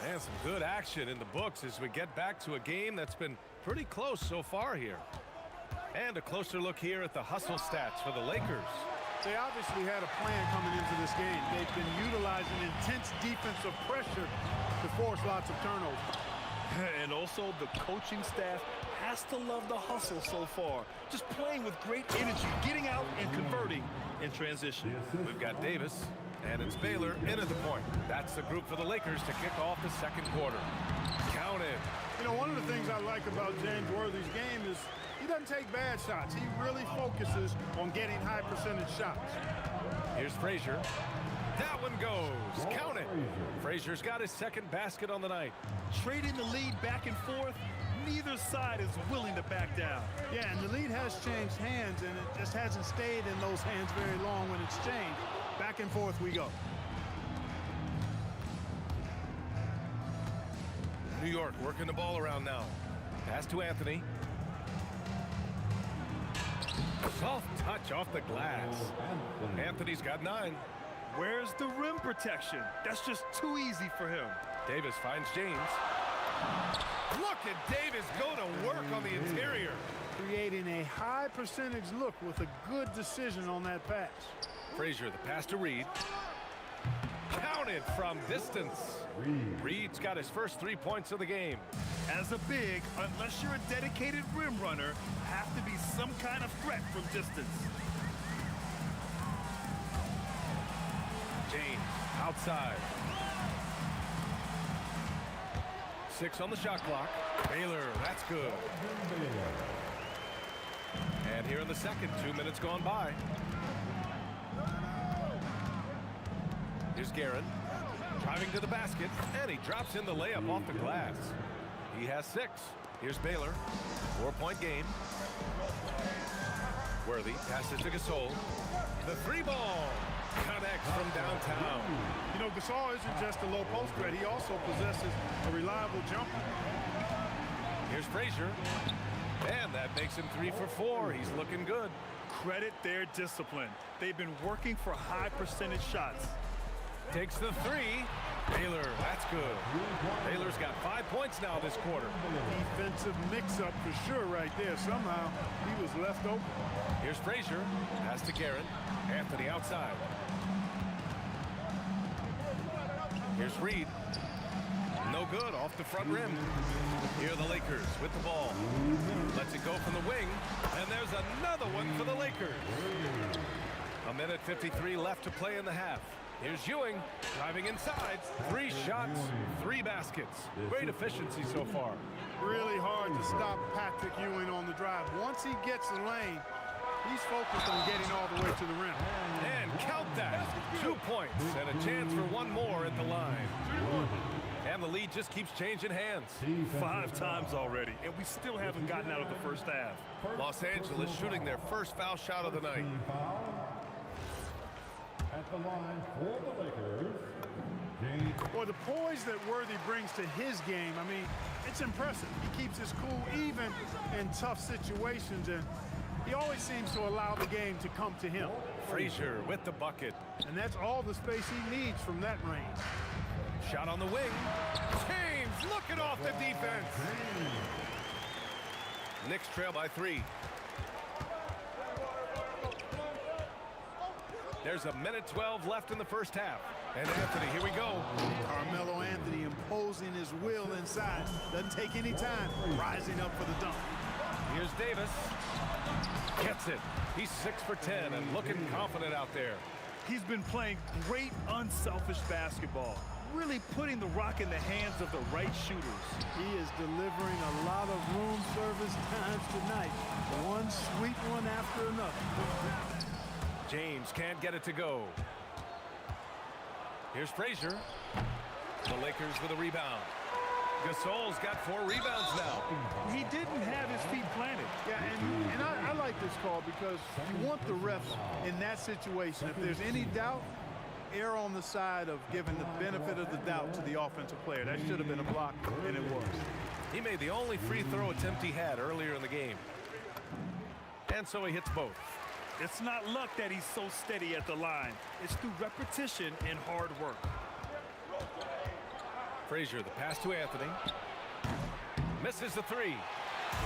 B: And some good action in the books as we get back to a game that's been pretty close so far here. And a closer look here at the hustle stats for the Lakers.
D: They obviously had a plan coming into this game. They've been utilizing intense defensive pressure to force lots of turnovers.
I: And also the coaching staff has to love the hustle so far. Just playing with great energy, getting out and converting in transition.
B: We've got Davis, and it's Baylor in at the point. That's the group for the Lakers to kick off the second quarter. Count it.
D: You know, one of the things I like about James Worthy's game is he doesn't take bad shots. He really focuses on getting high percentage shots.
B: Here's Frazier. That one goes. Count it. Frazier's got his second basket on the night.
I: Trading the lead back and forth, neither side is willing to back down.
D: Yeah, and the lead has changed hands, and it just hasn't stayed in those hands very long when it's changed. Back and forth we go.
B: New York working the ball around now. Pass to Anthony. Soft touch off the glass. Anthony's got 9.
I: Where's the rim protection? That's just too easy for him.
B: Davis finds James. Look at Davis go to work on the interior.
D: Creating a high percentage look with a good decision on that pass.
B: Frazier, the pass to Reed. Counted from distance. Reed's got his first 3 points of the game.
I: As a big, unless you're a dedicated rim runner, have to be some kind of threat from distance.
B: James outside. 6 on the shot clock. Baylor, that's good. And here in the second, 2 minutes gone by. Here's Guerin, driving to the basket, and he drops in the layup off the glass. He has 6. Here's Baylor, 4-point game. Worthy passes to Gasol. The 3-ball connects from downtown.
D: You know, Gasol isn't just a low post threat. He also possesses a reliable jumper.
B: Here's Frazier, and that makes him 3 for 4. He's looking good.
I: Credit their discipline. They've been working for high percentage shots.
B: Takes the 3. Baylor, that's good. Baylor's got 5 points now this quarter.
D: Defensive mix-up for sure right there. Somehow he was left open.
B: Here's Frazier. Pass to Guerin. Anthony outside. Here's Reed. No good off the front rim. Here are the Lakers with the ball. Lets it go from the wing. And there's another one for the Lakers. 1:53 left to play in the half. Here's Ewing driving inside. 3 shots, 3 baskets. Great efficiency so far.
D: Really hard to stop Patrick Ewing on the drive. Once he gets the lane, he's focused on getting all the way to the rim.
B: And count that. 2 points and a chance for one more at the line. And the lead just keeps changing hands.
I: 5 times already, and we still haven't gotten out of the first half.
B: Los Angeles shooting their first foul shot of the night.
E: At the line for the Lakers,
D: Well, the poise that Worthy brings to his game, I mean, it's impressive. He keeps his cool even in tough situations, and he always seems to allow the game to come to him.
B: Frazier with the bucket.
D: And that's all the space he needs from that range.
B: Shot on the wing. James looking off the defense. Knicks trail by 3. There's 1:12 left in the first half. And Anthony, here we go.
D: Carmelo Anthony imposing his will inside. Doesn't take any time. Rising up for the dunk.
B: Here's Davis. Gets it. He's 6 for 10 and looking confident out there.
I: He's been playing great, unselfish basketball. Really putting the rock in the hands of the right shooters.
D: He is delivering a lot of room service times tonight. One sweet one after another.
B: James can't get it to go. Here's Frazier. The Lakers with a rebound. Gasol's got 4 rebounds now.
D: He didn't have his feet planted. Yeah, and I like this call because you want the refs in that situation. If there's any doubt, err on the side of giving the benefit of the doubt to the offensive player. That should have been a block, and it was.
B: He made the only free throw attempt he had earlier in the game. And so he hits both.
I: It's not luck that he's so steady at the line. It's through repetition and hard work.
B: Frazier, the pass to Anthony. Misses the 3.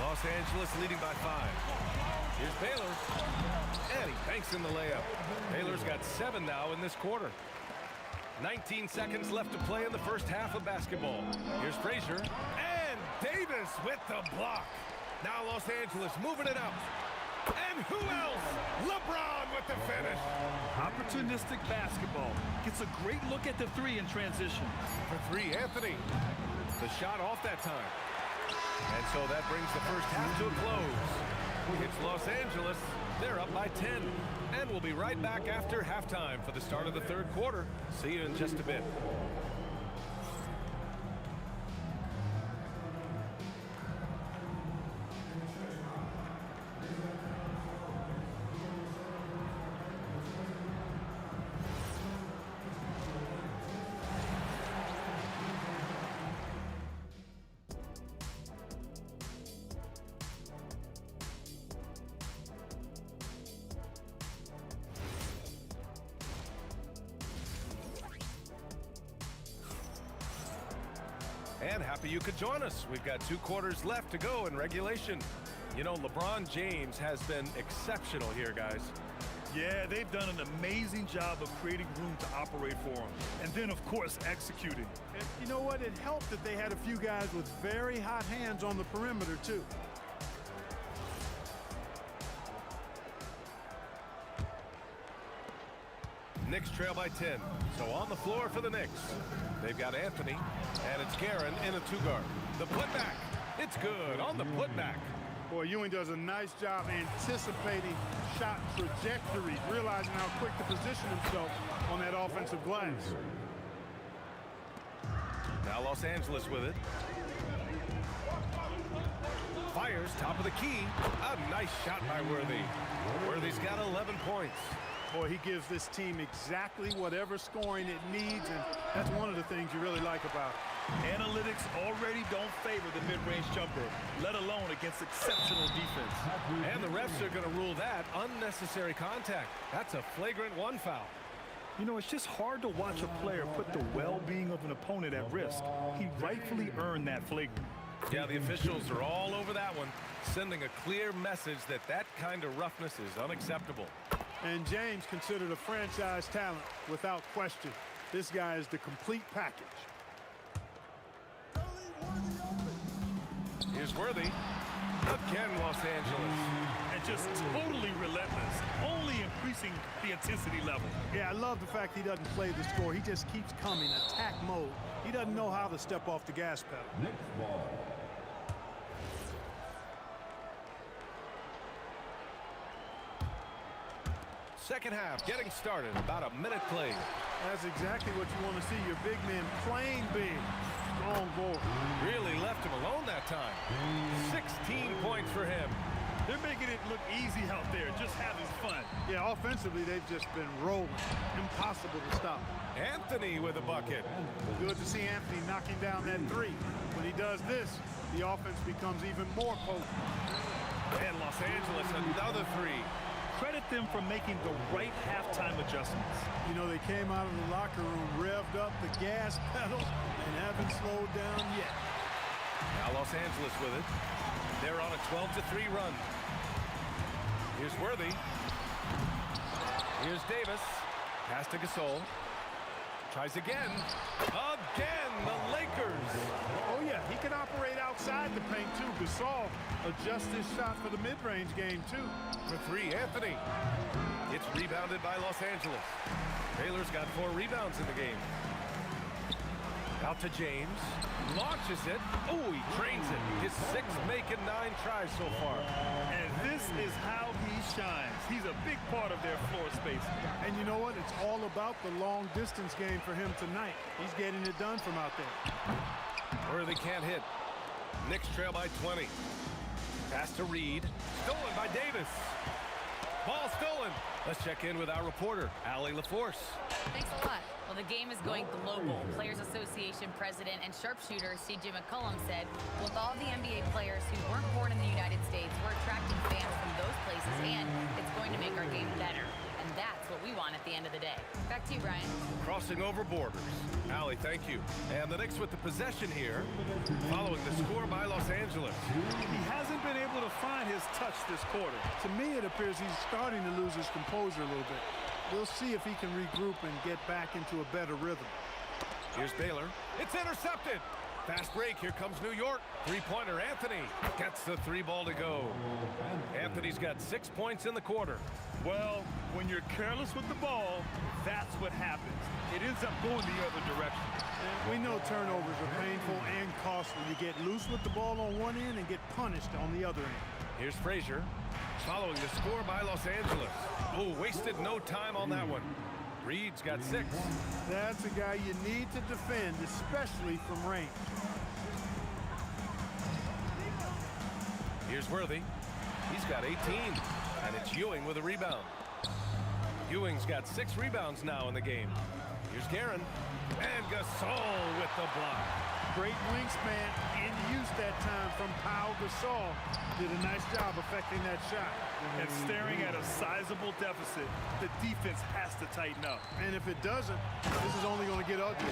B: Los Angeles leading by 5. Here's Baylor. And he banks in the layup. Baylor's got 7 now in this quarter. 19 seconds left to play in the first half of basketball. Here's Frazier. And Davis with the block. Now Los Angeles moving it up. And who else? LeBron with the finish.
I: Opportunistic basketball. Gets a great look at the 3 in transition.
B: For 3, Anthony. The shot off that time. And so that brings the first half to a close. It's Los Angeles. They're up by 10. And we'll be right back after halftime for the start of the third quarter. See you in just a bit. And happy you could join us. We've got 2 quarters left to go in regulation. You know, LeBron James has been exceptional here, guys.
I: Yeah, they've done an amazing job of creating room to operate for him. And then, of course, executing.
D: And you know what? It helped that they had a few guys with very hot hands on the perimeter, too.
B: Knicks trail by 10. So on the floor for the Knicks. They've got Anthony, and it's Guerin in a 2-guard. The putback. It's good on the putback.
D: Boy, Ewing does a nice job anticipating shot trajectory, realizing how quick to position himself on that offensive glass.
B: Now Los Angeles with it. Fires top of the key. A nice shot by Worthy. Worthy's got 11 points.
D: Boy, he gives this team exactly whatever scoring it needs, and that's one of the things you really like about it.
I: Analytics already don't favor the mid-range jumper, let alone against exceptional defense.
B: And the refs are going to rule that unnecessary contact. That's a flagrant 1 foul.
I: You know, it's just hard to watch a player put the well-being of an opponent at risk. He rightfully earned that flagrant.
B: Yeah, the officials are all over that one, sending a clear message that that kind of roughness is unacceptable.
D: And James considered a franchise talent without question. This guy is the complete package.
B: Here's Worthy. Again, Los Angeles.
I: And just totally relentless, only increasing the intensity level.
D: Yeah, I love the fact he doesn't play the score. He just keeps coming, attack mode. He doesn't know how to step off the gas pedal.
E: Next ball.
B: Second half getting started. About a minute played.
D: That's exactly what you want to see. Your big men playing big. Strong board.
B: Really left him alone that time. 16 points for him.
I: They're making it look easy out there, just having fun.
D: Yeah, offensively, they've just been rolling. Impossible to stop.
B: Anthony with a bucket.
D: Good to see Anthony knocking down that 3. When he does this, the offense becomes even more potent.
B: And Los Angeles, another 3.
I: Credit them for making the right halftime adjustments.
D: You know, they came out of the locker room, revved up the gas pedal, and haven't slowed down yet.
B: Now Los Angeles with it. They're on a 12-3 run. Here's Worthy. Here's Davis. Pass to Gasol. Tries again. Again, the Lakers.
D: Oh, yeah, he can operate outside the paint, too. Gasol adjusts his shot for the mid-range game, too.
B: For 3, Anthony. It's rebounded by Los Angeles. Baylor's got 4 rebounds in the game. Out to James. Launches it. Oh, he trains it. His 6 make and 9 tries so far.
I: And this is how he shines. He's a big part of their floor space.
D: And you know what? It's all about the long distance game for him tonight. He's getting it done from out there.
B: Worthy can't hit. Knicks trail by 20. Pass to Reed. Stolen by Davis. Ball stolen. Let's check in with our reporter, Allie LaForce.
J: Thanks a lot. Well, the game is going global. Players Association president and sharpshooter C.J. McCollum said, with all the NBA players who weren't born in the United States, we're attracting fans from those places, and it's going to make our game better. And that's what we want at the end of the day. Back to you, Brian.
B: Crossing over borders. Allie, thank you. And the Knicks with the possession here, following the score by Los Angeles.
I: He hasn't been able to find his touch this quarter.
D: To me, it appears he's starting to lose his composure a little bit. We'll see if he can regroup and get back into a better rhythm.
B: Here's Baylor. It's intercepted. Fast break. Here comes New York. Three-pointer Anthony gets the 3 ball to go. Anthony's got 6 points in the quarter.
I: Well, when you're careless with the ball, that's what happens. It ends up going the other direction.
D: And we know turnovers are painful and costly. You get loose with the ball on one end and get punished on the other end.
B: Here's Frazier, following the score by Los Angeles. Oh, wasted no time on that one. Reed's got 6.
D: That's a guy you need to defend, especially from range.
B: Here's Worthy. He's got 18, and it's Ewing with a rebound. Ewing's got 6 rebounds now in the game. Here's Guerin, and Gasol with the block.
D: Great wingspan in use that time from Pau Gasol. Did a nice job affecting that shot.
I: And staring at a sizable deficit, the defense has to tighten up.
D: And if it doesn't, this is only going to get ugly.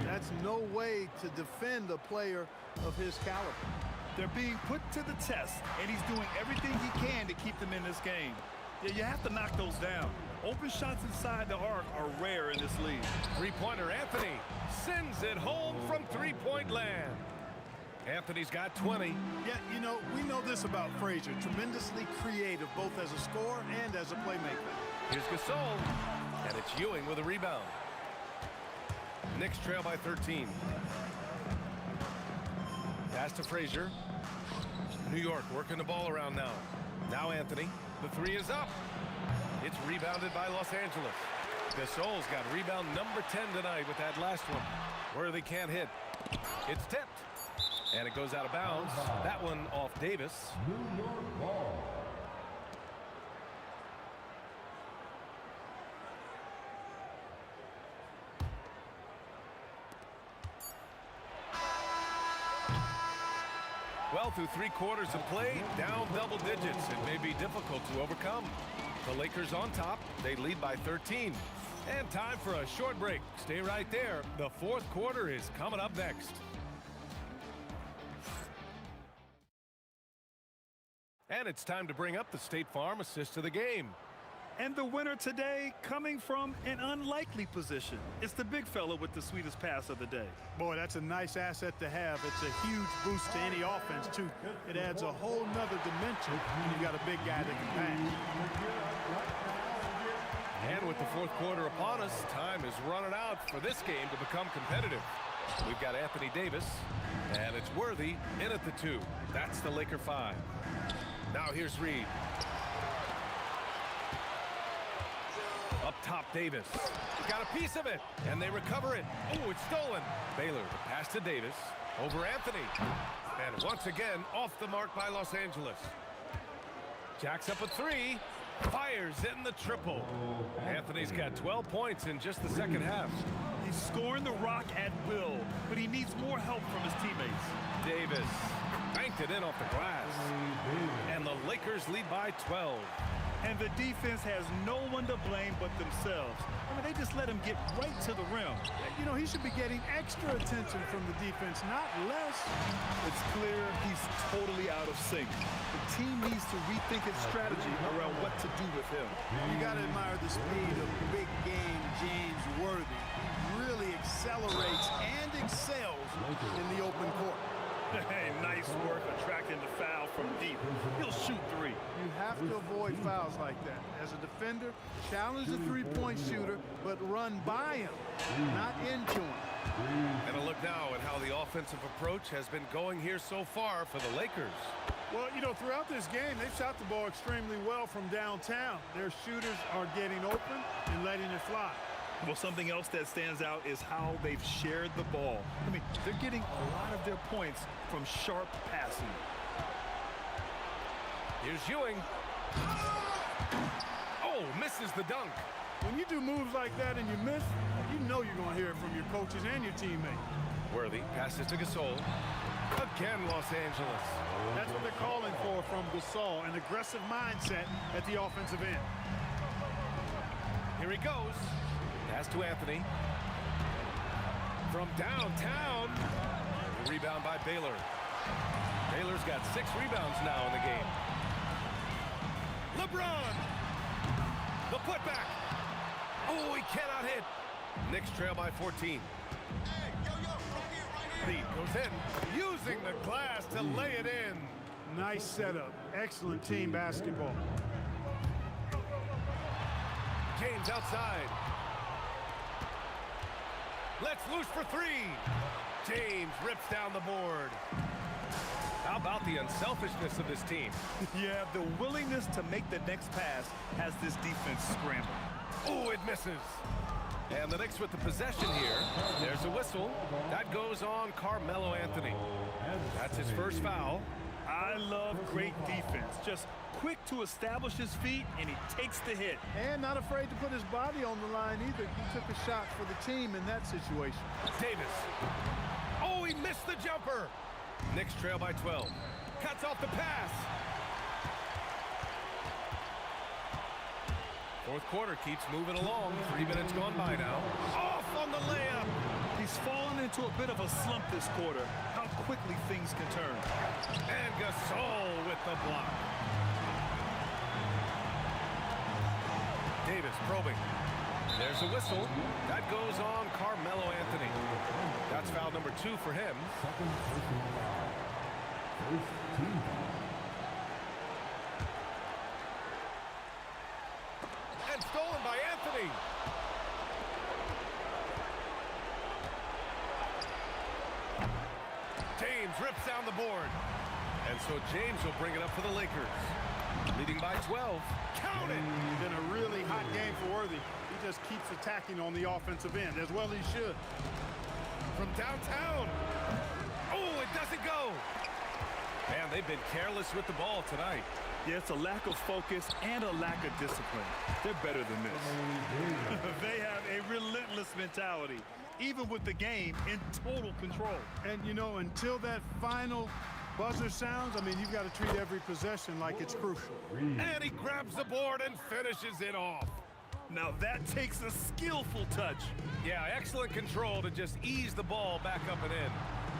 D: That's no way to defend a player of his caliber.
I: They're being put to the test, and he's doing everything he can to keep them in this game. Yeah, you have to knock those down. Open shots inside the arc are rare in this league.
B: Three-pointer Anthony sends it home from three-point land. Anthony's got 20.
D: Yeah, you know, we know this about Frazier. Tremendously creative, both as a scorer and as a playmaker.
B: Here's Gasol, and it's Ewing with a rebound. Knicks trail by 13. Pass to Frazier. New York working the ball around now. Now Anthony. The 3 is up. It's rebounded by Los Angeles. Gasol's got rebound number 10 tonight with that last one. Worthy can't hit. It's tipped. And it goes out of bounds. That one off Davis.
E: New York ball.
B: Well, through 3 quarters of play, down double digits. It may be difficult to overcome. The Lakers on top. They lead by 13. And time for a short break. Stay right there. The 4th quarter is coming up next. And it's time to bring up the State Farm assist of the game.
I: And the winner today coming from an unlikely position. It's the big fella with the sweetest pass of the day.
D: Boy, that's a nice asset to have. It's a huge boost to any offense, too. It adds a whole nother dimension when you've got a big guy that can pass.
B: And with the 4th quarter upon us, time is running out for this game to become competitive. We've got Anthony Davis, and it's Worthy in at the 2. That's the Laker 5. Now here's Reed. Up top, Davis. Got a piece of it, and they recover it. Oh, it's stolen. Baylor, the pass to Davis. Over Anthony. And once again, off the mark by Los Angeles. Jacks up a 3. Fires in the triple. Anthony's got 12 points in just the second half.
I: He's scoring the rock at will, but he needs more help from his teammates.
B: Davis banked it in off the glass. And the Lakers lead by 12.
I: And the defense has no one to blame but themselves. I mean, they just let him get right to the rim.
D: You know, he should be getting extra attention from the defense, not less.
I: It's clear he's totally out of sync. The team needs to rethink its strategy around what to do with him.
D: You got to admire the speed of big game James Worthy. He really accelerates and excels in the open court.
I: Hey, nice work attracting the foul from deep. He'll shoot three.
D: You have to avoid fouls like that. As a defender, challenge the three-point shooter, but run by him, not into him.
B: And a look now at how the offensive approach has been going here so far for the Lakers.
D: Well, you know, throughout this game, they've shot the ball extremely well from downtown. Their shooters are getting open and letting it fly.
I: Well, something else that stands out is how they've shared the ball. I mean, they're getting a lot of their points from sharp passing.
B: Here's Ewing. Oh, misses the dunk.
D: When you do moves like that and you miss, you know you're going to hear it from your coaches and your teammates.
B: Worthy passes to Gasol. Again, Los Angeles.
D: That's what they're calling for from Gasol, an aggressive mindset at the offensive end.
B: Here he goes. Pass to Anthony. From downtown. Rebound by Baylor. Baylor's got 6 rebounds now in the game. LeBron. The putback. Oh, he cannot hit. Knicks trail by 14. Lead goes in, using the glass to lay it in.
D: Nice setup. Excellent team basketball.
B: James outside. Let's loose for 3. James rips down the board. How about the unselfishness of this team?
I: Yeah, the willingness to make the next pass has this defense scrambling.
B: Oh, it misses. And the Knicks with the possession here. There's a whistle. That goes on Carmelo Anthony. That's his first foul.
I: I love great defense. Just quick to establish his feet, and he takes the hit.
D: And not afraid to put his body on the line either. He took a shot for the team in that situation.
B: Davis. Oh, he missed the jumper. Knicks trail by 12. Cuts off the pass. Fourth quarter keeps moving along. 3 minutes gone by now. Off on the layup.
I: He's fallen into a bit of a slump this quarter. How quickly things can turn.
B: And Gasol with the block. Davis probing. There's a whistle. That goes on Carmelo Anthony. That's foul number 2 for him. And stolen by Anthony. James rips down the board. And so James will bring it up for the Lakers. Leading by 12. Count it!
D: Been a really hot game for Worthy. He just keeps attacking on the offensive end, as well he should.
B: From downtown. Oh, it doesn't go. Man, they've been careless with the ball tonight.
I: Yeah, it's a lack of focus and a lack of discipline. They're better than this. They have a relentless mentality, even with the game in total control.
D: And, you know, until that final buzzer sounds, I mean, you've got to treat every possession like it's crucial.
B: And he grabs the board and finishes it off.
I: Now that takes a skillful touch.
B: Yeah, excellent control to just ease the ball back up and in.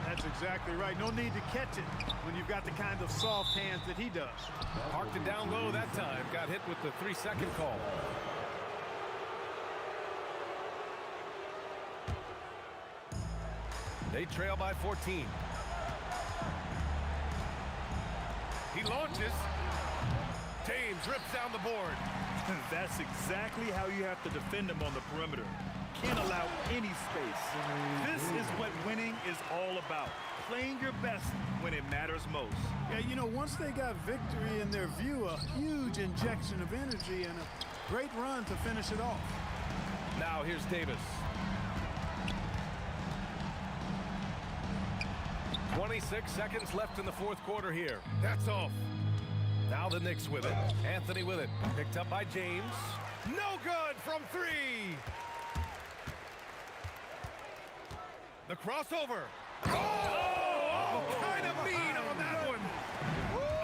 D: That's exactly right. No need to catch it when you've got the kind of soft hands that he does.
B: Parked it down low that time. Got hit with the 3-second call. They trail by 14. He launches. James rips down the board.
I: That's exactly how you have to defend him on the perimeter. Can't allow any space. This is what winning is all about. Playing your best when it matters most.
D: Yeah, you know, once they got victory in their view, a huge injection of energy and a great run to finish it off.
B: Now here's Davis. 26 seconds left in the fourth quarter here. That's off. Now the Knicks with it. Anthony with it. Picked up by James. No good from 3. The crossover. Oh, kind of mean on that one.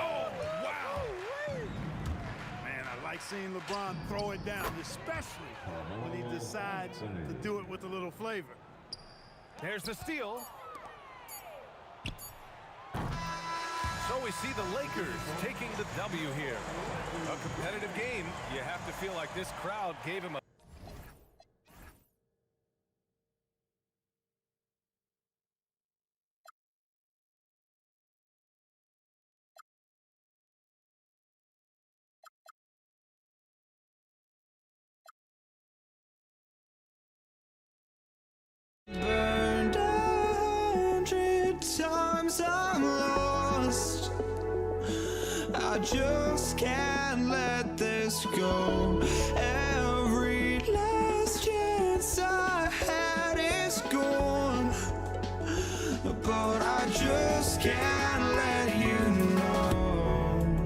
B: Oh, wow.
D: Man, I like seeing LeBron throw it down, especially when he decides to do it with a little flavor.
B: There's the steal. So we see the Lakers taking the W here. A competitive game. You have to feel like this crowd gave him a
A: I just can't let this go. Every last chance I had is gone, but I just can't let you know.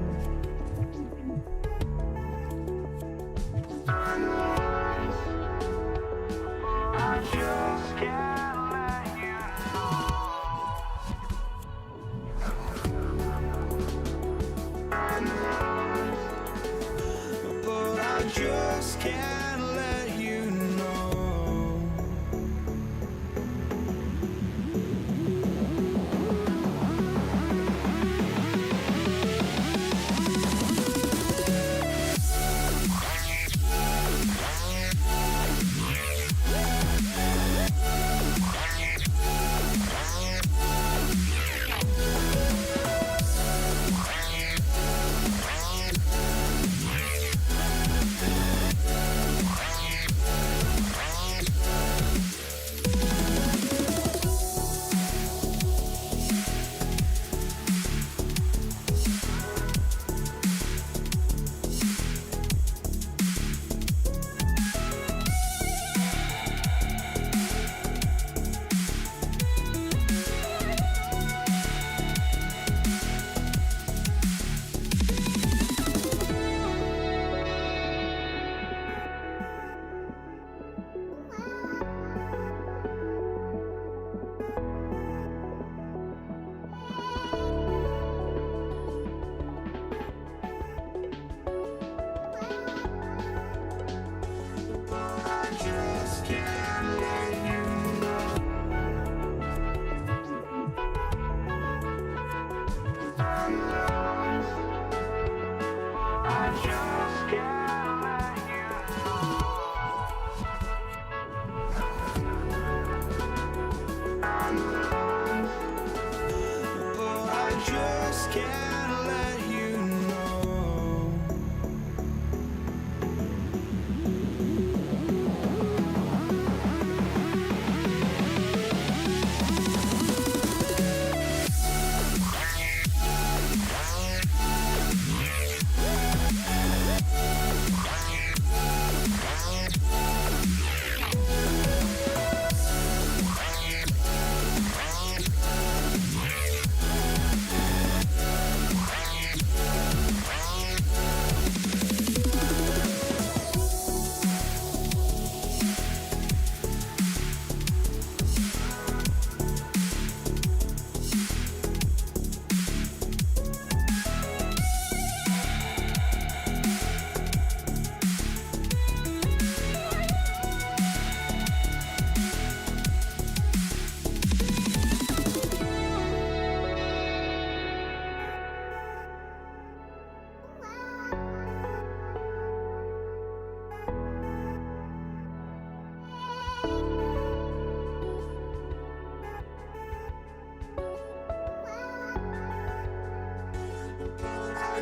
A: I just can't let you know. But I just can't let you know.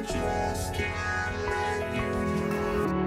A: Just can't let you know.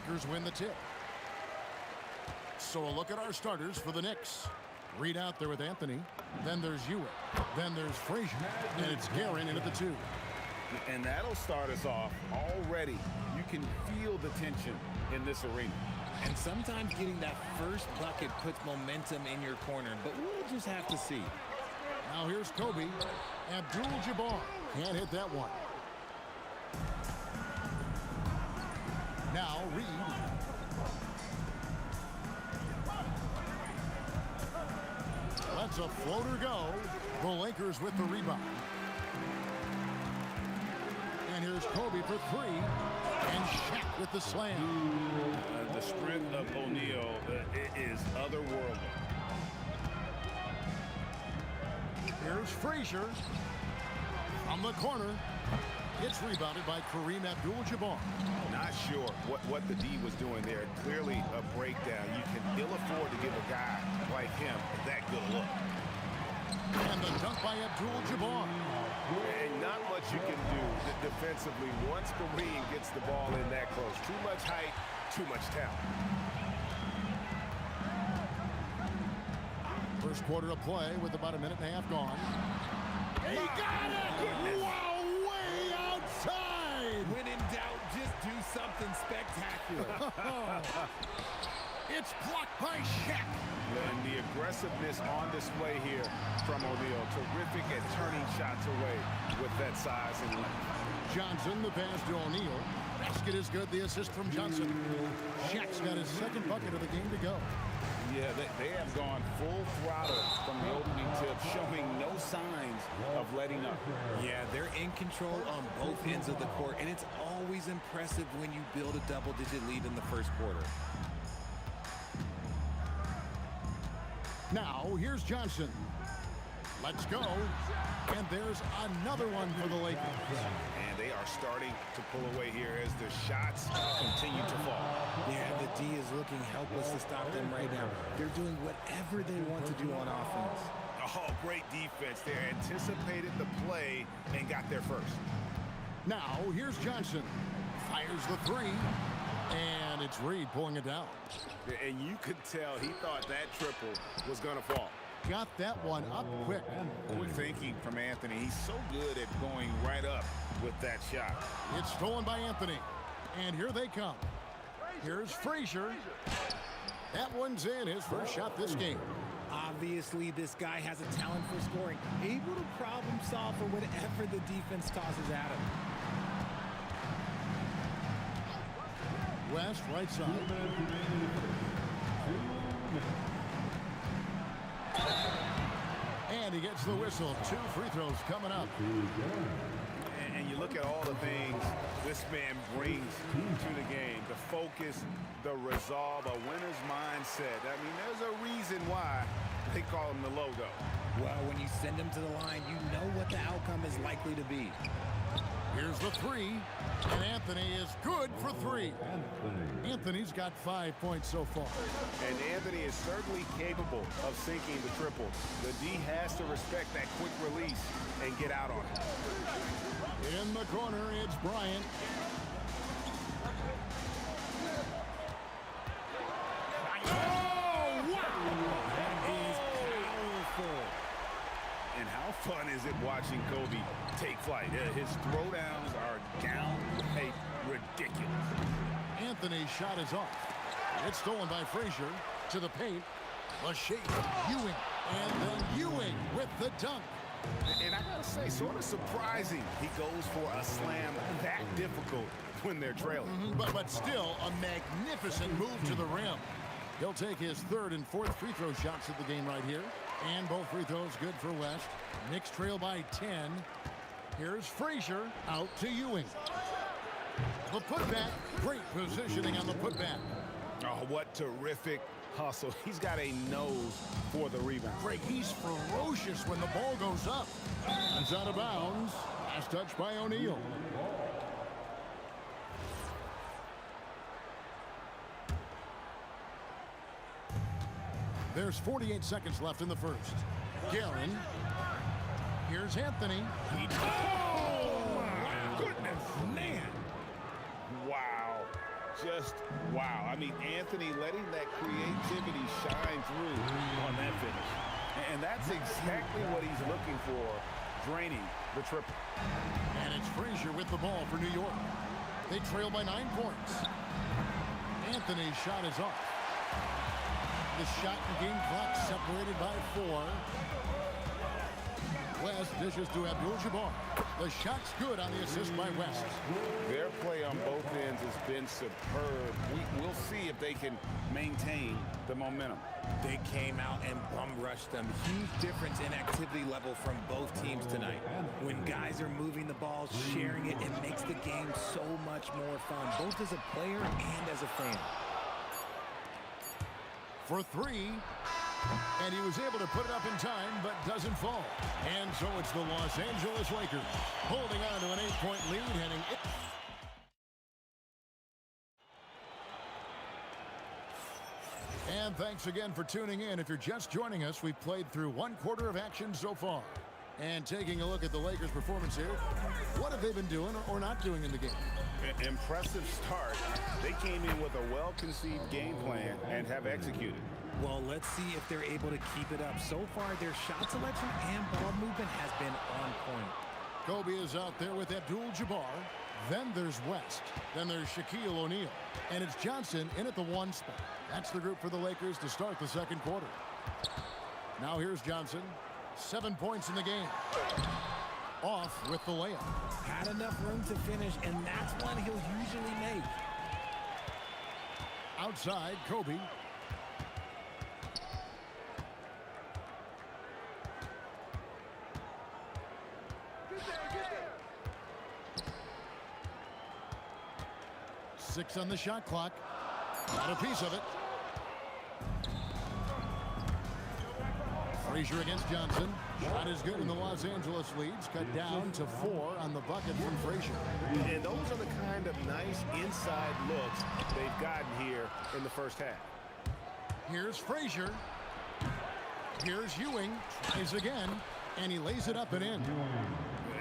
F: Lakers win the tip. So a look at our starters for the Knicks. Reed out there with Anthony. Then there's Ewing. Then there's Frazier. And it's Guerin in at the 2.
G: And that'll start us off already. You can feel the tension in this arena.
H: And sometimes getting that first bucket puts momentum in your corner, but we'll just have to see.
F: Now here's Kobe. Abdul-Jabbar can't hit that one. Now Reed. Lets a floater go. The Lakers with the rebound. And here's Kobe for 3. And Shaq with the slam.
G: The sprint of O'Neal is otherworldly.
F: Here's Frazier. From the corner. It's rebounded by Kareem Abdul-Jabbar.
G: Not sure what the D was doing there. Clearly a breakdown. You can ill afford to give a guy like him that good a look.
F: And the dunk by Abdul-Jabbar.
G: And not much you can do defensively once Kareem gets the ball in that close. Too much height, too much talent.
F: First quarter of play with about a minute and a half gone. He got it! Wow, way outside!
H: When in doubt, just do something spectacular.
F: It's blocked by Shaq.
G: And the aggressiveness on display here from O'Neal. Terrific at turning shots away with that size and length.
F: Johnson, the pass to O'Neal. Basket is good. The assist from Johnson. Shaq's got his second bucket of the game to go.
G: Yeah, they have gone full throttle from the opening tip, showing no signs of letting up.
H: Yeah, they're in control on both ends of the court, and it's always impressive when you build a double-digit lead in the first quarter.
F: Now, here's Johnson. Let's go. And there's another one for the Lakers.
G: And they are starting to pull away here as the shots continue to fall.
H: Yeah, the D is looking helpless to stop them right now. They're doing whatever they want to do on offense.
G: Oh, great defense. They anticipated the play and got there first.
F: Now, here's Johnson. Fires the 3. And it's Reed pulling it down.
G: And you could tell he thought that triple was going to fall.
F: Got that one up quick.
G: Quick thinking from Anthony. He's so good at going right up with that shot.
F: It's stolen by Anthony. And here they come. Here's Frazier. That one's in. His first shot this game.
H: Obviously, this guy has a talent for scoring. Able to problem solve for whatever the defense tosses at him.
F: West, right side. And he gets the whistle. 2 free throws coming up.
G: And you look at all the things this man brings to the game. The focus, the resolve, a winner's mindset. I mean, there's a reason why they call him the logo.
H: Well, when you send him to the line, you know what the outcome is likely to be.
F: Here's the 3, and Anthony is good for 3. Anthony's got 5 points so far.
G: And Anthony is certainly capable of sinking the triple. The D has to respect that quick release and get out on it.
F: In the corner, it's Bryant. Oh, wow!
H: That is powerful.
G: And how fun is it watching Kobe take flight? His throwdowns are downright ridiculous.
F: Anthony's shot is off. It's stolen by Frazier to the paint. The shape, Ewing, and then Ewing with the dunk.
G: And I gotta say, sort of surprising he goes for a slam that difficult when they're trailing.
F: But still a magnificent move to the rim. He'll take his 3rd and 4th free throw shots of the game right here. And both free throws good for West. Knicks trail by 10. Here's Frazier out to Ewing. The putback, great positioning on the putback.
G: Oh, what terrific hustle. He's got a nose for the rebound.
F: Greg, he's ferocious when the ball goes up. It's out of bounds. Last touch by O'Neal. There's 48 seconds left in the first. Guerin. Here's Anthony.
G: Oh, my goodness. Man. Wow. just wow. I mean, Anthony letting that creativity shine through on that finish. And that's exactly what he's looking for, draining the triple.
F: And it's Frazier with the ball for New York. They trail by 9 points. Anthony's shot is off. The shot and game clock separated by 4. West dishes to Abdul-Jabbar. The shot's good on the assist by West.
G: Their play on both ends has been superb. We'll see if they can maintain the momentum.
H: They came out and bum rushed them. Huge difference in activity level from both teams tonight. When guys are moving the ball, sharing it, it makes the game so much more fun, both as a player and as a fan.
F: For 3. And he was able to put it up in time, but doesn't fall. And so it's the Los Angeles Lakers holding on to an 8-point lead, heading in. And thanks again for tuning in. If you're just joining us, we've played through 1 quarter of action so far. And taking a look at the Lakers' performance here, what have they been doing or not doing in the game?
G: Impressive start. They came in with a well-conceived game plan and have executed.
H: Well, let's see if they're able to keep it up. So far, their shot selection and ball movement has been on point.
F: Kobe is out there with Abdul-Jabbar. Then there's West. Then there's Shaquille O'Neal. And it's Johnson in at the 1 spot. That's the group for the Lakers to start the second quarter. Now here's Johnson. 7 points in the game. Off with the layup.
H: Had enough room to finish, and that's one he'll usually make.
F: Outside, Kobe. Six on the shot clock. Got a piece of it. Frazier against Johnson. Shot is good, and the Los Angeles leads cut down to 4 on the bucket from Frazier.
G: And those are the kind of nice inside looks they've gotten here in the first half.
F: Here's Frazier. Here's Ewing. Tries again, and he lays it up and in.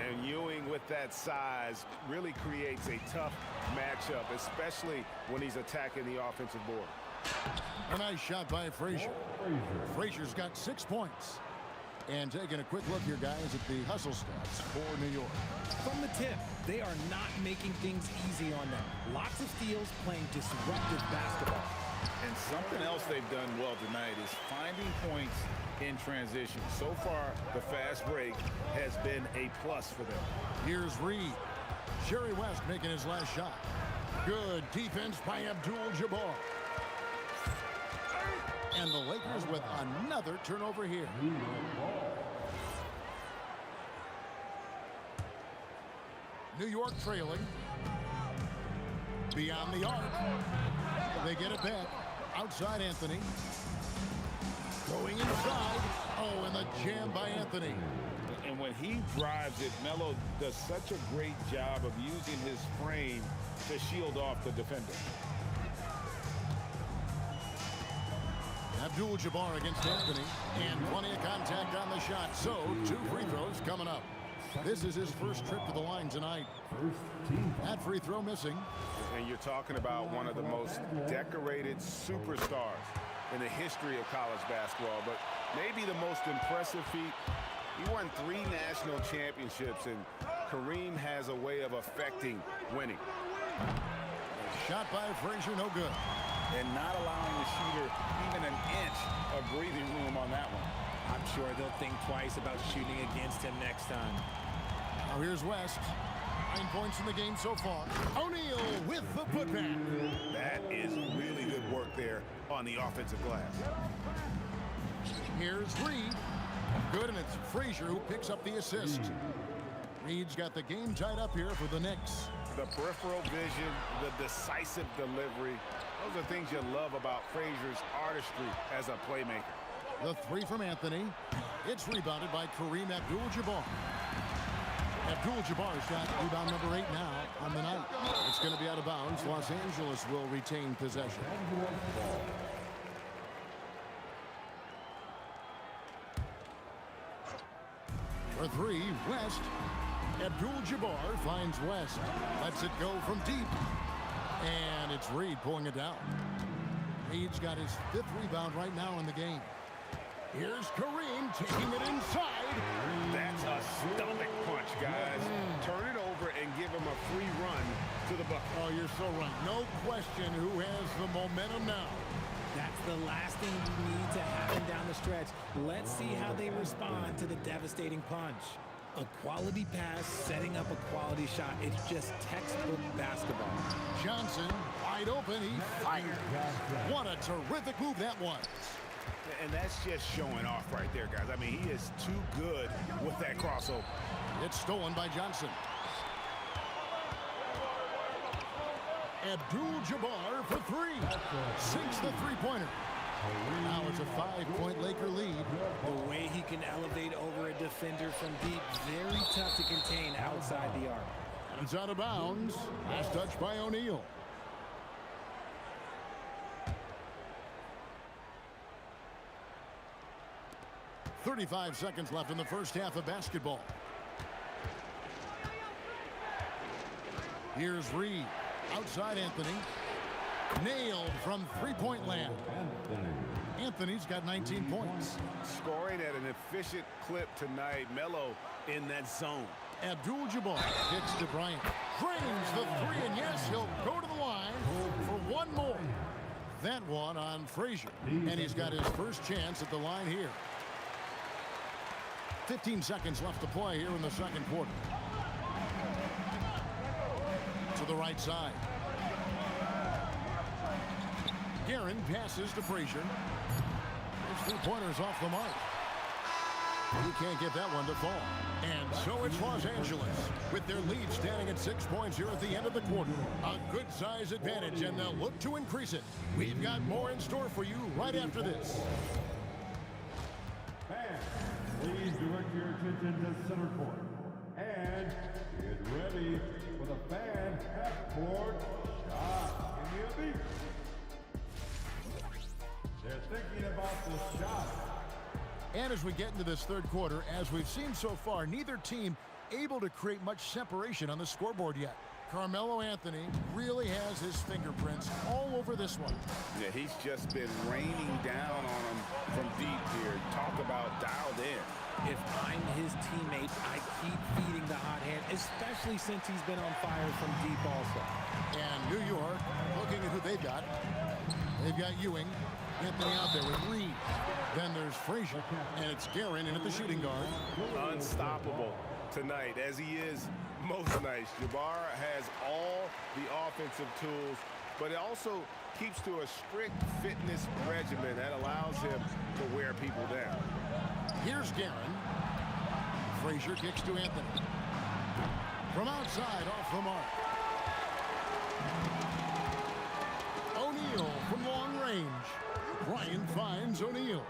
G: And Ewing with that size really creates a tough matchup, especially when he's attacking the offensive board.
F: A nice shot by Frazier. Frazier's got 6 points. And taking a quick look here, guys, at the hustle stats for New York.
H: From the tip, they are not making things easy on them. Lots of steals, playing disruptive basketball.
G: And something else they've done well tonight is finding points in transition. So far, the fast break has been a plus for them.
F: Here's Reed. Jerry West making his last shot. Good defense by Abdul-Jabbar. And the Lakers with another turnover here. New York trailing. Beyond the arc. They get it back. Outside Anthony. Going inside. Oh, and the jam by Anthony.
G: And when he drives it, Melo does such a great job of using his frame to shield off the defender.
F: Abdul-Jabbar against Anthony, and plenty of contact on the shot. So, 2 free throws coming up. This is his first trip to the line tonight. That free throw missing.
G: And you're talking about one of the most decorated superstars in the history of college basketball, but maybe the most impressive feat. He won 3 national championships, and Kareem has a way of affecting winning.
F: Shot by Frazier, no good.
G: And not allowing the shooter even an inch of breathing room on that one.
H: I'm sure they'll think twice about shooting against him next time.
F: Now here's West. 9 points in the game so far. O'Neal with the putback.
G: That is really good work there on the offensive glass.
F: Here's Reed. Good, and it's Frazier who picks up the assist. Reed's got the game tied up here for the Knicks.
G: The peripheral vision, the decisive delivery. Those are things you love about Frazier's artistry as a playmaker.
F: The 3 from Anthony. It's rebounded by Kareem Abdul-Jabbar. Abdul-Jabbar's got rebound number 8 now on the night. It's going to be out of bounds. Los Angeles will retain possession. For 3, West. Abdul-Jabbar finds West. Lets it go from deep. And it's Reed pulling it down. Reed's got his 5th rebound right now in the game. Here's Kareem taking it inside.
G: That's a stomach punch, guys. Turn it over and give him a free run to the bucket.
F: Oh, you're so right. No question who has the momentum now.
H: That's the last thing you need to happen down the stretch. Let's see how they respond to the devastating punch. A quality pass, setting up a quality shot. It's just textbook basketball.
F: Johnson, wide open, he fired. What a terrific move that was.
G: And that's just showing off right there, guys. I mean, he is too good with that crossover.
F: It's stolen by Johnson. Abdul-Jabbar for 3. Sinks the three-pointer. Now it's a 5-point Laker lead.
H: The way he can elevate over a defender from deep, very tough to contain outside the arc.
F: And it's out of bounds. Last touch by O'Neal. .35 seconds left in the first half of basketball. Here's Reed. Outside Anthony. Nailed from three-point land. Anthony's got 19 points.
G: Scoring at an efficient clip tonight. Melo in that zone.
F: Abdul-Jabbar kicks to Bryant. Drains the 3, and yes, he'll go to the line for one more. That one on Frazier. And he's got his first chance at the line here. 15 seconds left to play here in the second quarter. To the right side. Guerin passes to Frazier. His three-pointer's off the mark. He can't get that one to fall. And so it's Los Angeles with their lead standing at 6 points here at the end of the quarter. A good size advantage, and they'll look to increase it. We've got more in store for you right after this.
N: Please direct your attention to center court. And get ready for the fan half-court shot. Give me a beat. They're thinking about the shot.
F: And as we get into this third quarter, as we've seen so far, neither team able to create much separation on the scoreboard yet. Carmelo Anthony really has his fingerprints all over this one.
G: Yeah, he's just been raining down on him from deep here. Talk about dialed in.
H: If I'm his teammate, I keep feeding the hot hand, especially since he's been on fire from deep also.
F: And New York, looking at who they've got. They've got Ewing, Anthony out there with Reed. Then there's Frazier, and it's Guerin in at the shooting guard.
G: Unstoppable tonight, as he is most nights. Jabbar has all the offensive tools, but it also keeps to a strict fitness regimen that allows him to wear people down.
F: Here's Guerin. Frazier kicks to Anthony. From outside, off the mark. O'Neal from long range. Bryant finds O'Neal.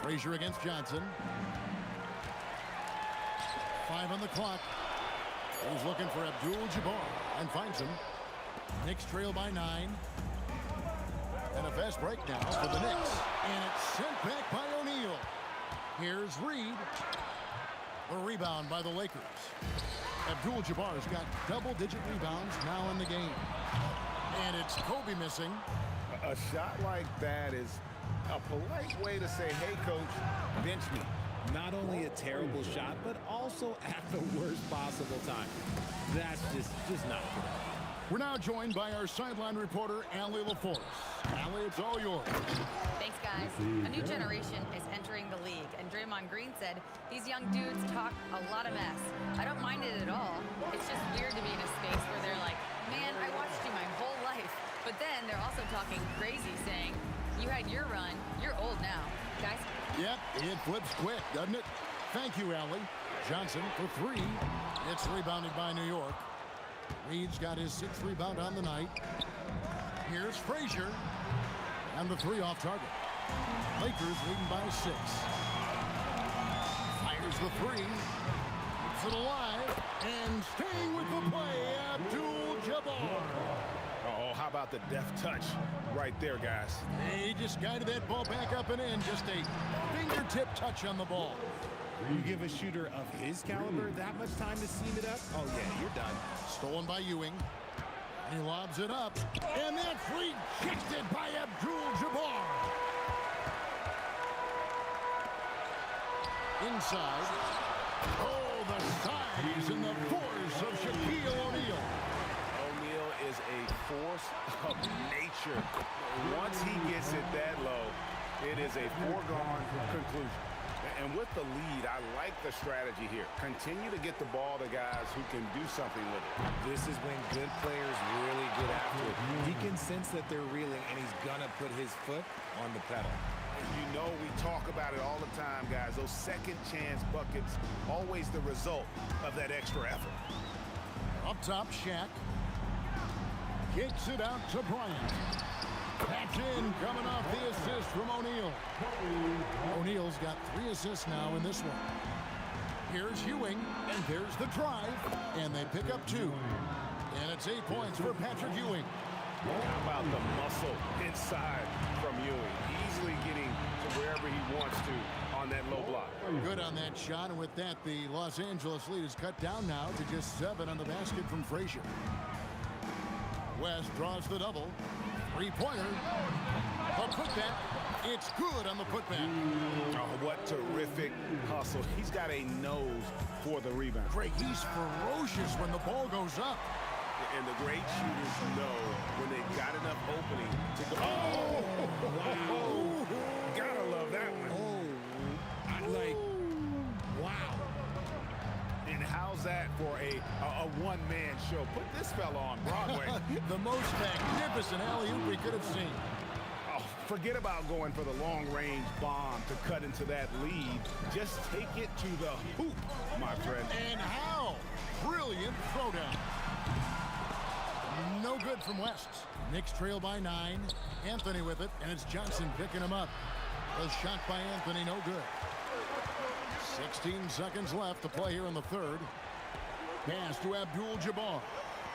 F: Frazier against Johnson. 5 on the clock. He's looking for Abdul-Jabbar and finds him. Knicks trail by 9. And a fast break now for the Knicks. And it's sent back by O'Neal. Here's Reed. A rebound by the Lakers. Abdul-Jabbar's got double-digit rebounds now in the game. And it's Kobe missing.
G: A shot like that is a polite way to say, hey, coach, bench me.
H: Not only a terrible shot, but also at the worst possible time. That's just not good.
F: We're now joined by our sideline reporter, Allie LaForce. Allie, it's all yours.
J: Thanks, guys. A new generation is entering the league, and Draymond Green said these young dudes talk a lot of mess. I don't mind it at all. It's just weird to be in a space where they're like, man, I watched you my whole life. But then they're also talking crazy, saying, you had your run, you're old now. Guys?
F: Yep, it flips quick, doesn't it? Thank you, Allie. Johnson for 3. It's rebounded by New York. Reed's got his 6th rebound on the night. Here's Frazier. And the 3 off target. Lakers leading by 6. Fires the 3. Keeps it alive. And staying with the play, Abdul-Jabbar.
G: Oh, how about the deft touch right there, guys?
F: He just guided that ball back up and in. Just a fingertip touch on the ball.
H: You give a shooter of his caliber that much time to seam it up, oh yeah, you're done.
F: Stolen by Ewing. He lobs it up, and that's rejected by Abdul-Jabbar. Inside. Oh, the size and the force of Shaquille O'Neal.
L: O'Neal is a force of nature. Once he gets it that low, it is a foregone conclusion. And with the lead, I like the strategy here. Continue to get the ball to guys who can do something with it.
H: This is when good players really get after it. He can sense that they're reeling, and he's gonna put his foot on the pedal.
L: You know, we talk about it all the time, guys. Those second chance buckets, always the result of that extra effort.
F: Up top, Shaq. Kicks it out to Bryant. That's in, coming off the assist from O'Neal. O'Neal's got 3 assists now in this one. Here's Ewing, and there's the drive, and they pick up 2. And it's 8 points for Patrick Ewing.
L: How about the muscle inside from Ewing? Easily getting to wherever he wants to on that low block.
F: Good on that shot, and with that, the Los Angeles lead is cut down now to just 7 on the basket from Frazier. West draws the double. 3-pointer. A putback. It's good on the putback.
L: Oh, what terrific hustle. He's got a nose for the rebound.
F: Greg, he's ferocious when the ball goes up.
L: And the great shooters know when they've got enough opening to go. Oh! Wow. Gotta love that one.
H: Wow.
L: And how's that for a one-man show? Put this fella on Broadway.
F: The most magnificent alley-oop we could have seen.
L: Oh, forget about going for the long-range bomb to cut into that lead. Just take it to the hoop, my friend.
F: And how? Brilliant throwdown. No good from West. Knicks trail by 9. Anthony with it, and it's Johnson picking him up. A shot by Anthony, no good. 16 seconds left to play here in the third. Pass to Abdul-Jabbar.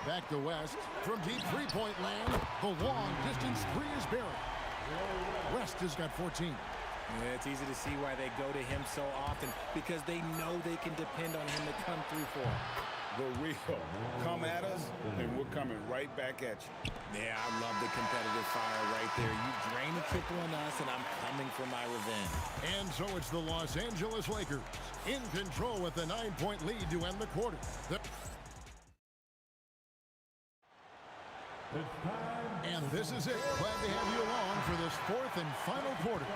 F: Back to West. From deep three-point land, the long distance 3 is buried. West has got 14.
H: Yeah, it's easy to see why they go to him so often, because they know they can depend on him to come through for them.
L: The real. Come at us, and we're coming right back at you.
H: Yeah, I love the competitive fire right there. You drain a triple on us, and I'm coming for my revenge.
F: And so it's the Los Angeles Lakers in control with a 9-point lead to end the quarter. And this is it. Glad to have you along for this 4th and final quarter.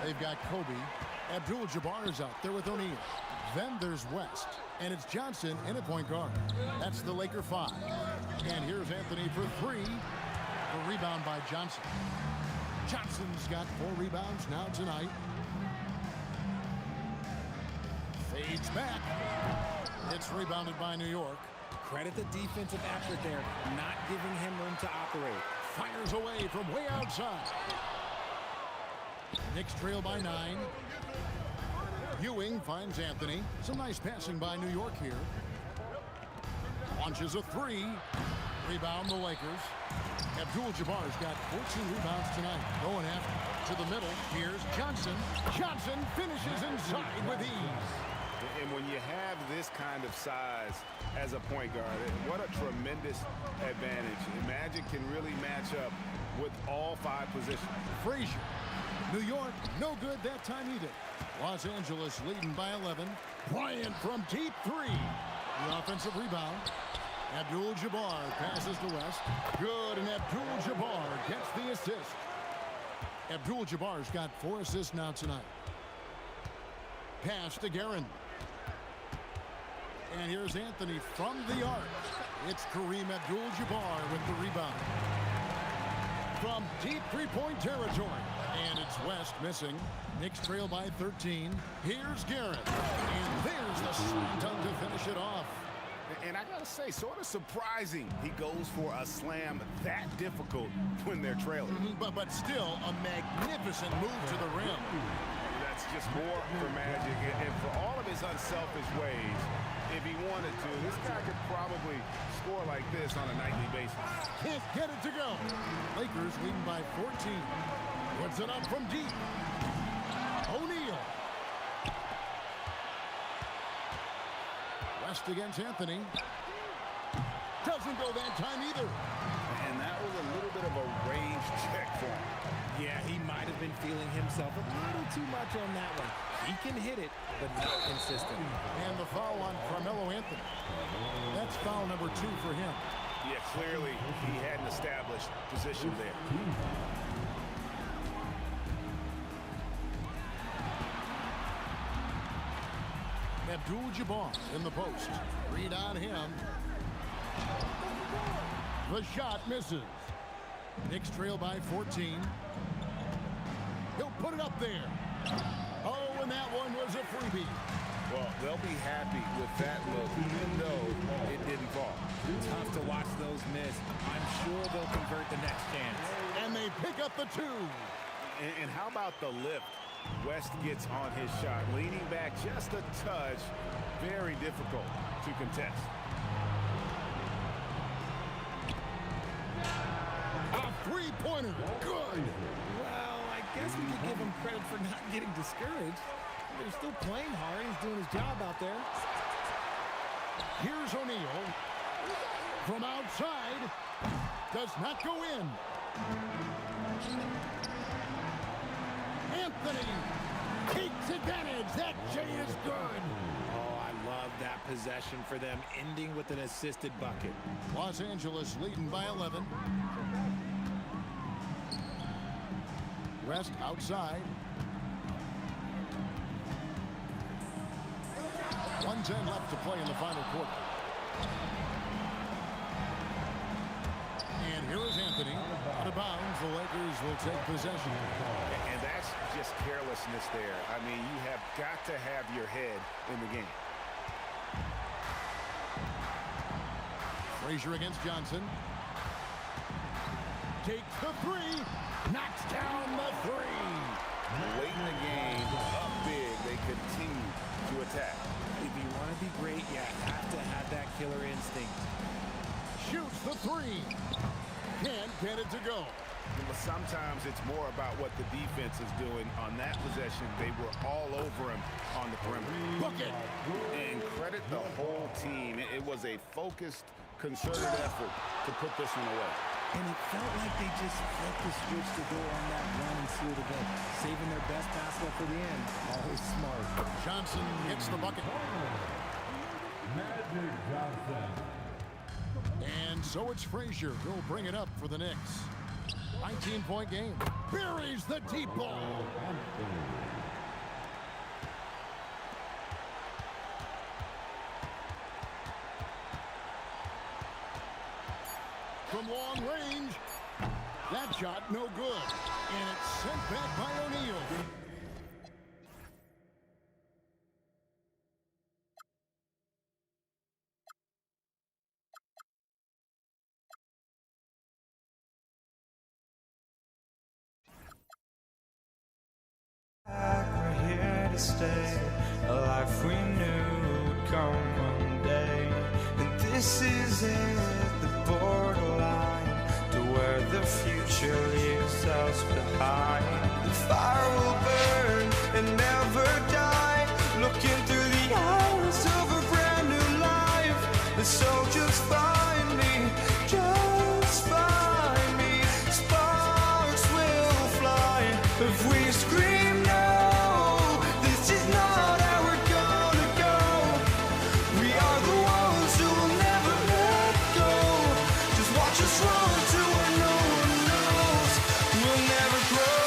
F: They've got Kobe. Abdul-Jabbar is out there with O'Neal. Then there's West, and it's Johnson in at point guard. That's the Laker 5. And here's Anthony for 3. A rebound by Johnson. Johnson's got 4 rebounds now tonight. Fades back. It's rebounded by New York.
H: Credit the defensive effort there, not giving him room to operate.
F: Fires away from way outside. Knicks trail by 9. Ewing finds Anthony. Some nice passing by New York here. Launches a 3. Rebound the Lakers. Abdul-Jabbar's got 14 rebounds tonight. Going after to the middle. Here's Johnson. Johnson finishes inside with ease.
L: And when you have this kind of size as a point guard, what a tremendous advantage. Magic can really match up with all 5 positions.
F: Frazier. New York, no good that time either. Los Angeles leading by 11. Bryant from deep 3. The offensive rebound. Abdul-Jabbar passes to West. Good, and Abdul-Jabbar gets the assist. Abdul-Jabbar's got 4 assists now tonight. Pass to Guerin. And here's Anthony from the arc. It's Kareem Abdul-Jabbar with the rebound. From deep 3-point territory. And it's West missing. Knicks trail by 13. Here's Guerin. And there's the slam dunk to finish it off.
L: And I gotta say, sort of surprising he goes for a slam that difficult when they're trailing.
F: But still a magnificent move to the rim.
L: That's just more for Magic. And for all of his unselfish ways, if he wanted to, this guy could probably score like this on a nightly basis.
F: Can't get it to go. Lakers leading by 14. Puts it up from deep. O'Neal. West against Anthony. Doesn't go that time either.
G: And that was a little bit of a range check for him.
H: Yeah, he might have been feeling himself a little too much on that one. He can hit it, but not consistent.
F: And the foul on Carmelo Anthony. That's foul number 2 for him.
G: Yeah, clearly he had an established position there.
F: Abdul-Jabbar in the post. Read on him. The shot misses. Knicks trail by 14. He'll put it up there. Oh, and that one was a freebie.
G: Well, they'll be happy with that look, even though it didn't fall.
H: Tough to watch those miss. I'm sure they'll convert the next chance.
F: And they pick up the 2.
G: And how about the lift? West gets on his shot, leaning back just a touch. Very difficult to contest.
F: A three-pointer. Good.
H: Well, I guess we could give him credit for not getting discouraged. They're still playing hard. He's doing his job out there.
F: Here's O'Neal. From outside. Does not go in. Anthony takes advantage. That J is good.
H: Oh, I love that possession for them, ending with an assisted bucket.
F: Los Angeles leading by 11. West outside. 1:10 left to play in the final quarter. And here is Anthony. Out of bounds, the Lakers will take possession.
G: And that's just carelessness there. I mean, you have got to have your head in the game.
F: Frazier against Johnson. Takes the 3. Knocks down the 3.
G: Late in the game, up big, they continue to attack.
H: If you want to be great, you have to have that killer instinct.
F: Shoots the 3. Can't get it to go.
G: But sometimes it's more about what the defense is doing. On that possession, they were all over him on the perimeter.
F: Bucket.
G: And credit the whole team. It was a focused, concerted effort to put this one away.
H: And it felt like they just flipped the switch to go on that run and seal the game. Saving their best basketball for the end. Always smart.
F: Johnson hits the bucket.
N: Magic Johnson.
F: And so it's Frazier who'll bring it up for the Knicks. 19-point game. Buries the deep ball. From long range, that shot no good. And it's sent back by O'Neal.
A: We're here to stay, a life we knew would come one day. And this is it, the borderline to where the future leaves us behind. The fire will burn and never die, looking through the eyes of a brand new life. And so just find me, just find me. Sparks will fly if we scream no. This is not how we're gonna go. We are the ones who will never let go. Just watch us run to where no one knows. We'll never grow.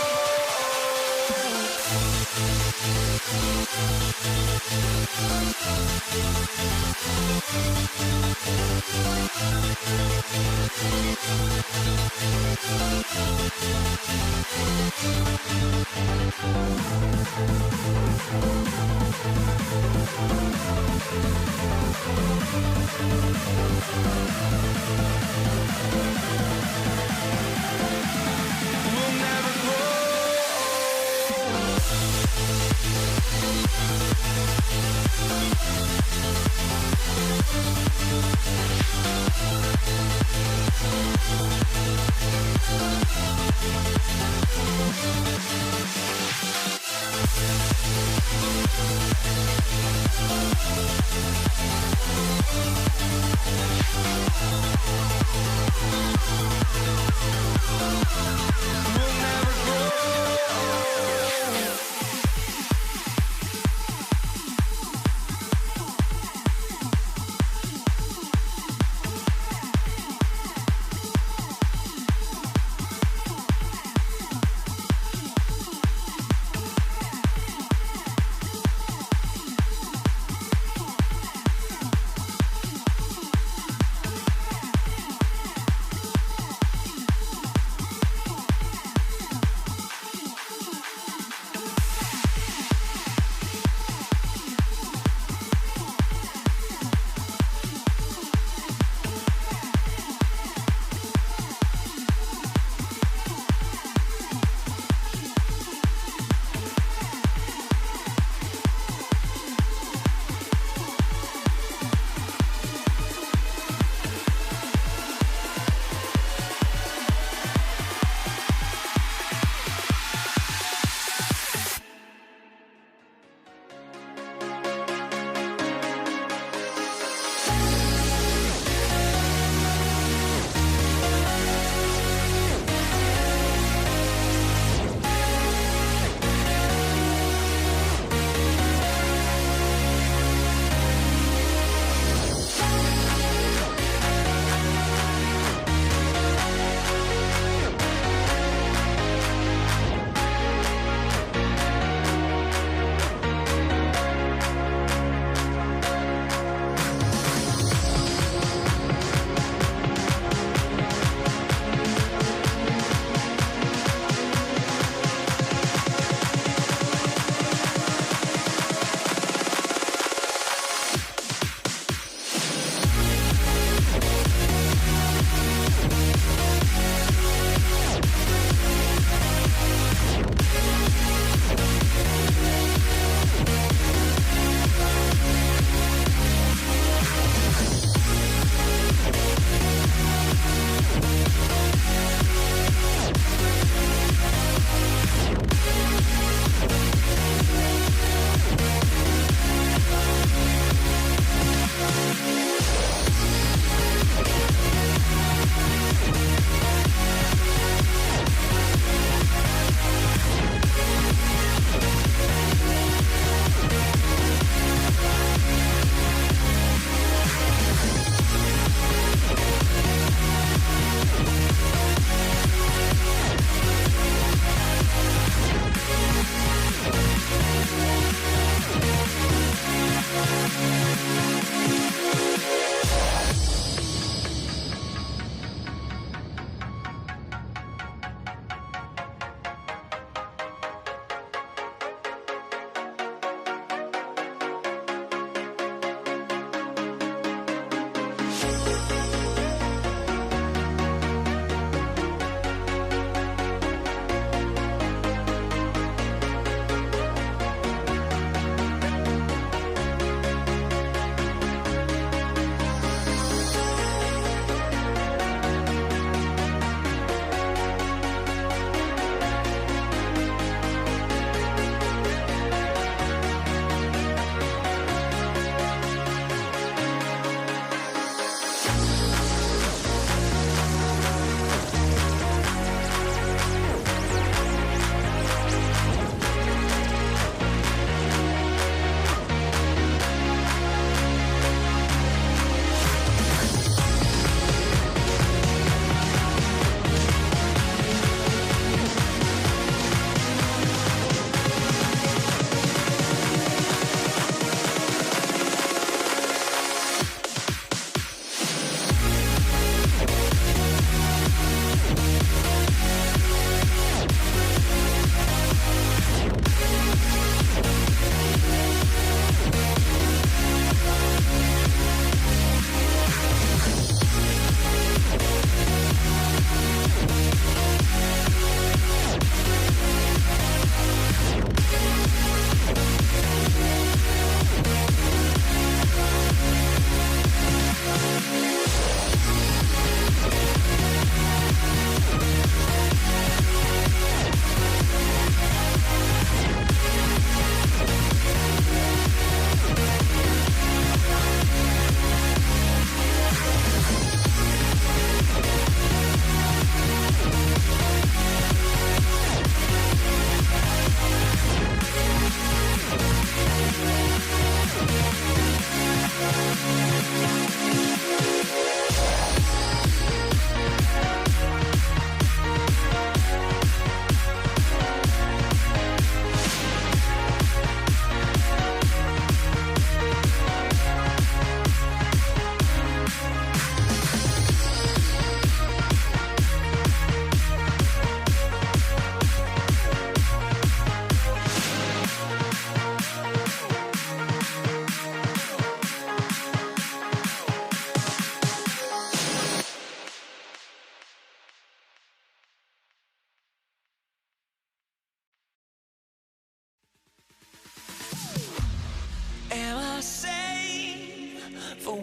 A: will never grow.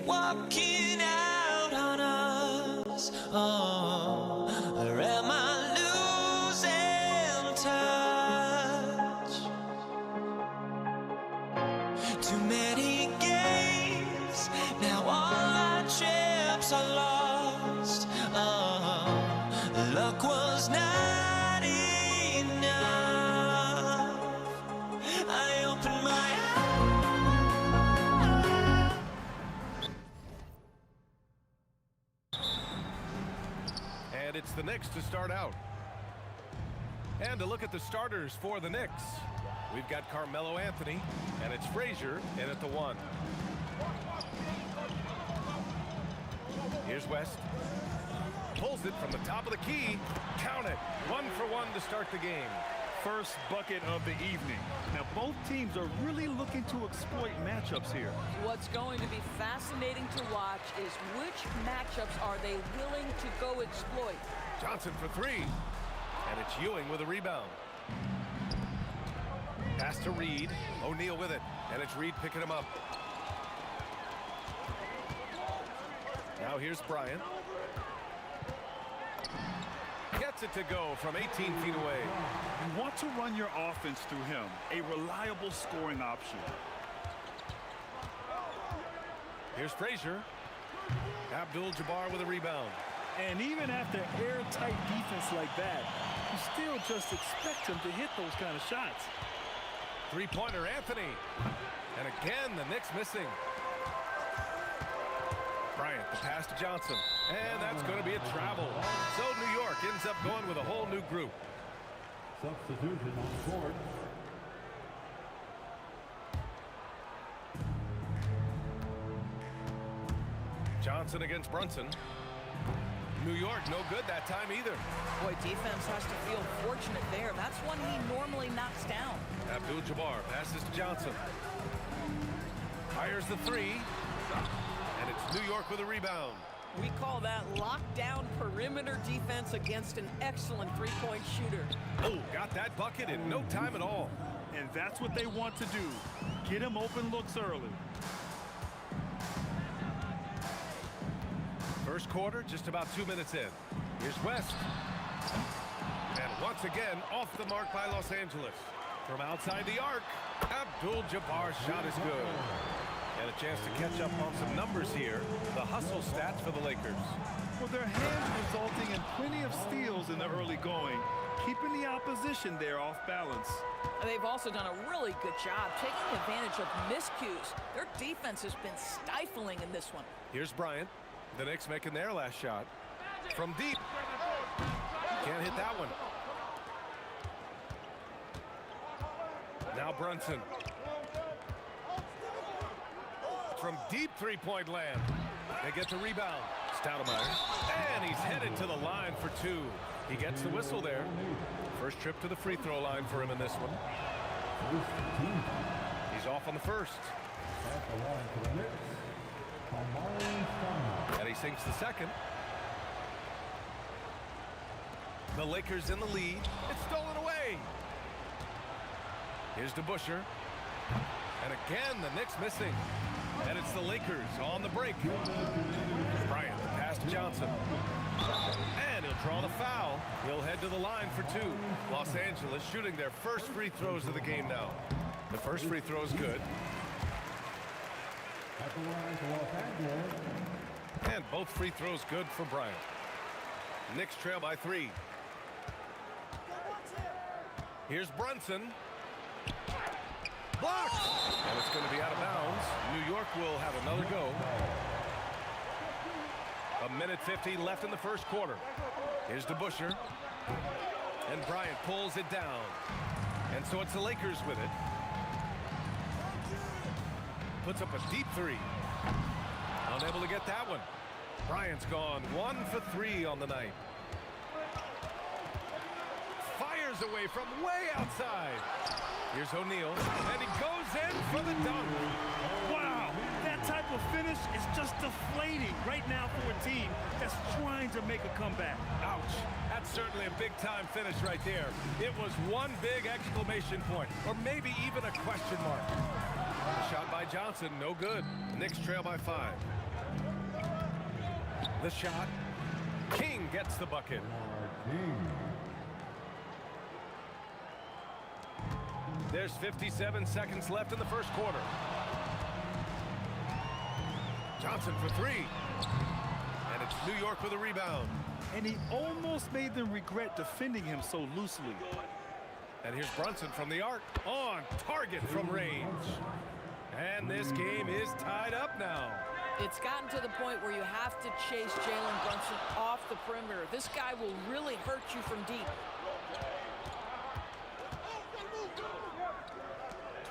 A: walking out on us. Oh, or am I losing touch? Too many games, now all our chips are lost. Oh, luck was not enough. I opened my eyes.
B: And it's the Knicks to start out. And to look at the starters for the Knicks. We've got Carmelo Anthony, and it's Frazier in at the 1. Here's West. Pulls it from the top of the key. Count it. 1 for 1 to start the game.
I: First bucket of the evening. Now, both teams are really looking to exploit matchups here.
K: What's going to be fascinating to watch is which matchups are they willing to go exploit.
B: Johnson for 3. And it's Ewing with a rebound. Pass to Reed. O'Neal with it. And it's Reed picking him up. Now here's Bryant. Gets it to go from 18 feet away.
I: You want to run your offense through him, a reliable scoring option.
B: Here's Frazier. Abdul-Jabbar with a rebound.
I: And even after airtight defense like that, you still just expect him to hit those kind of shots.
B: Three-pointer Anthony. And again, the Knicks missing. Bryant, the pass to Johnson. And that's going to be a travel. So New York ends up going with a whole new group.
N: Substitution on the court.
B: Johnson against Brunson. New York, no good that time either.
K: Boy, defense has to feel fortunate there. That's one he normally knocks down.
B: Abdul-Jabbar passes to Johnson. Fires the 3. And it's New York with a rebound.
K: We call that lockdown perimeter defense against an excellent three-point shooter.
B: Oh, got that bucket in no time at all.
I: And that's what they want to do. Get him open looks early.
B: First quarter, just about 2 minutes in. Here's West. And once again, off the mark by Los Angeles. From outside the arc, Abdul-Jabbar's shot is good. And a chance to catch up on some numbers here. The hustle stats for the Lakers.
I: Well, their hands resulting in plenty of steals in the early going, keeping the opposition there off balance.
K: And they've also done a really good job taking advantage of miscues. Their defense has been stifling in this one.
B: Here's Bryant. The Knicks making their last shot. From deep. Can't hit that one. Now Brunson. From deep three-point land. They get the rebound. Stoudemire. And he's headed to the line for 2. He gets the whistle there. First trip to the free throw line for him in this one. He's off on the first.
N: At the line for the Knicks,
B: And he sinks the second. The Lakers in the lead. It's stolen away. Here's DeBusschere. And again, the Knicks missing. And it's the Lakers on the break. Bryant, the pass to Johnson. And he'll draw the foul. He'll head to the line for 2. Los Angeles shooting their first free throws of the game now. The first free throw is good.
N: at the line for Los Angeles.
B: And both free throws good for Bryant. Knicks trail by 3. Here's Brunson. Blocked! And it's going to be out of bounds. New York will have another go. 1:50 left in the first quarter. Here's DeBusschere. And Bryant pulls it down. And so it's the Lakers with it. Puts up a deep 3. Unable to get that one. Bryant's gone 1 for 3 on the night. Fires away from way outside. Here's O'Neal, and he goes in for the dunk.
I: Wow, that type of finish is just deflating right now for a team that's trying to make a comeback.
B: Ouch. That's certainly a big-time finish right there. It was one big exclamation point, or maybe even a question mark. The shot by Johnson, no good. The Knicks trail by 5. The shot. King gets the bucket. There's 57 seconds left in the first quarter. Johnson for three. And it's New York with a rebound.
I: And he almost made them regret defending him so loosely.
B: And here's Brunson from the arc. On target from range. And this game is tied up now.
K: It's gotten to the point where you have to chase Jalen Brunson off the perimeter. This guy will really hurt you from deep.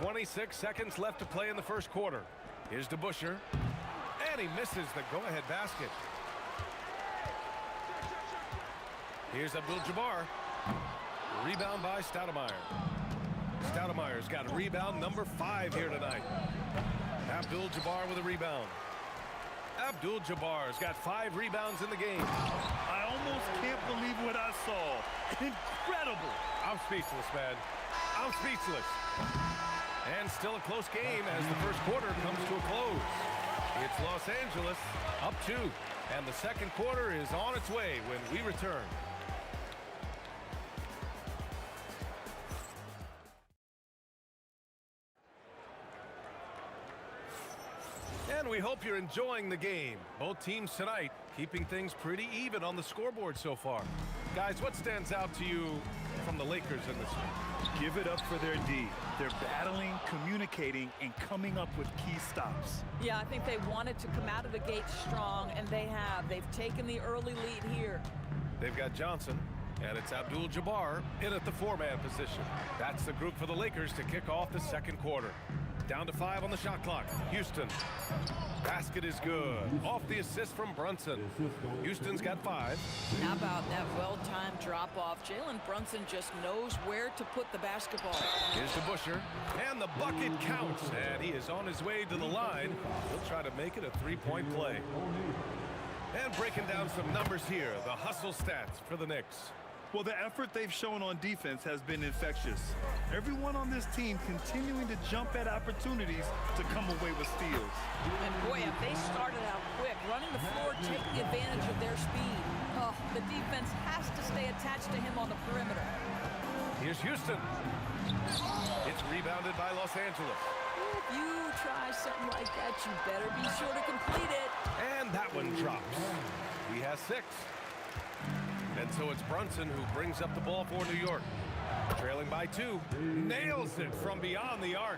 B: 26 seconds left to play in the first quarter. Here's DeBusschere. And he misses the go-ahead basket. Here's Abdul-Jabbar. Rebound by Stoudemire. Stoudemire's got rebound number 5 here tonight. Abdul-Jabbar with a rebound. Abdul-Jabbar's got 5 rebounds in the game.
I: I almost can't believe what I saw. Incredible.
B: I'm speechless, man. I'm speechless. And still a close game as the first quarter comes to a close. It's Los Angeles up 2. And the second quarter is on its way when we return. And we hope you're enjoying the game. Both teams tonight keeping things pretty even on the scoreboard so far. Guys, what stands out to you from the Lakers in this one?
I: Give it up for their D. They're battling, communicating, and coming up with key stops.
K: Yeah, I think they wanted to come out of the gate strong, and they have. They've taken the early lead here.
B: They've got Johnson, and it's Abdul-Jabbar in at the 4-man position. That's the group for the Lakers to kick off the second quarter. Down to 5 on the shot clock. Houston. Basket is good. Off the assist from Brunson. Houston's got 5.
K: How about that well-timed drop-off? Jalen Brunson just knows where to put the basketball.
B: Here's DeBusschere. And the bucket counts. And he is on his way to the line. He'll try to make it a 3-point play. And breaking down some numbers here. The hustle stats for the Knicks.
I: Well, the effort they've shown on defense has been infectious. Everyone on this team continuing to jump at opportunities to come away with steals.
K: And boy, if they started out quick, running the floor, taking advantage of their speed. Oh, the defense has to stay attached to him on the perimeter.
B: Here's Houston. It's rebounded by Los Angeles.
K: If you try something like that, you better be sure to complete it.
B: And that one drops. He has 6. And so it's Brunson who brings up the ball for New York. Trailing by 2. Nails it from beyond the arc.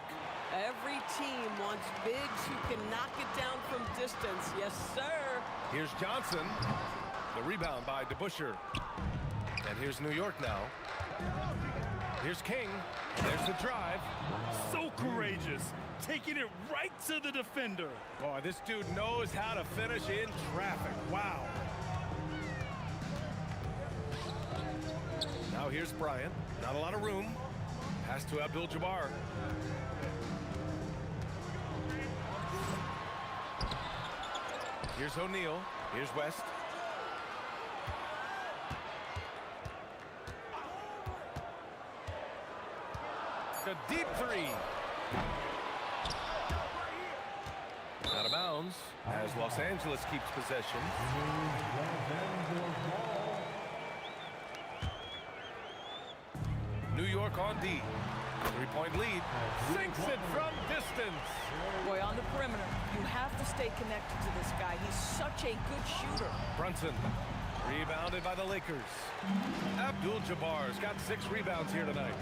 O: Every team wants bigs who can knock it down from distance. Yes, sir.
B: Here's Johnson. The rebound by DeBusschere. And here's New York now. Here's King. There's the drive.
I: So courageous. Taking it right to the defender.
B: Boy, this dude knows how to finish in traffic. Wow. Now here's Bryant. Not a lot of room. Pass to Abdul-Jabbar. Here's O'Neal. Here's West. A deep 3. Out of bounds as Los Angeles keeps possession. New York on D. 3-point lead. Sinks it from distance.
K: Boy, on the perimeter, you have to stay connected to this guy. He's such a good shooter.
B: Brunson. Rebounded by the Lakers. Abdul-Jabbar's got 6 rebounds here tonight.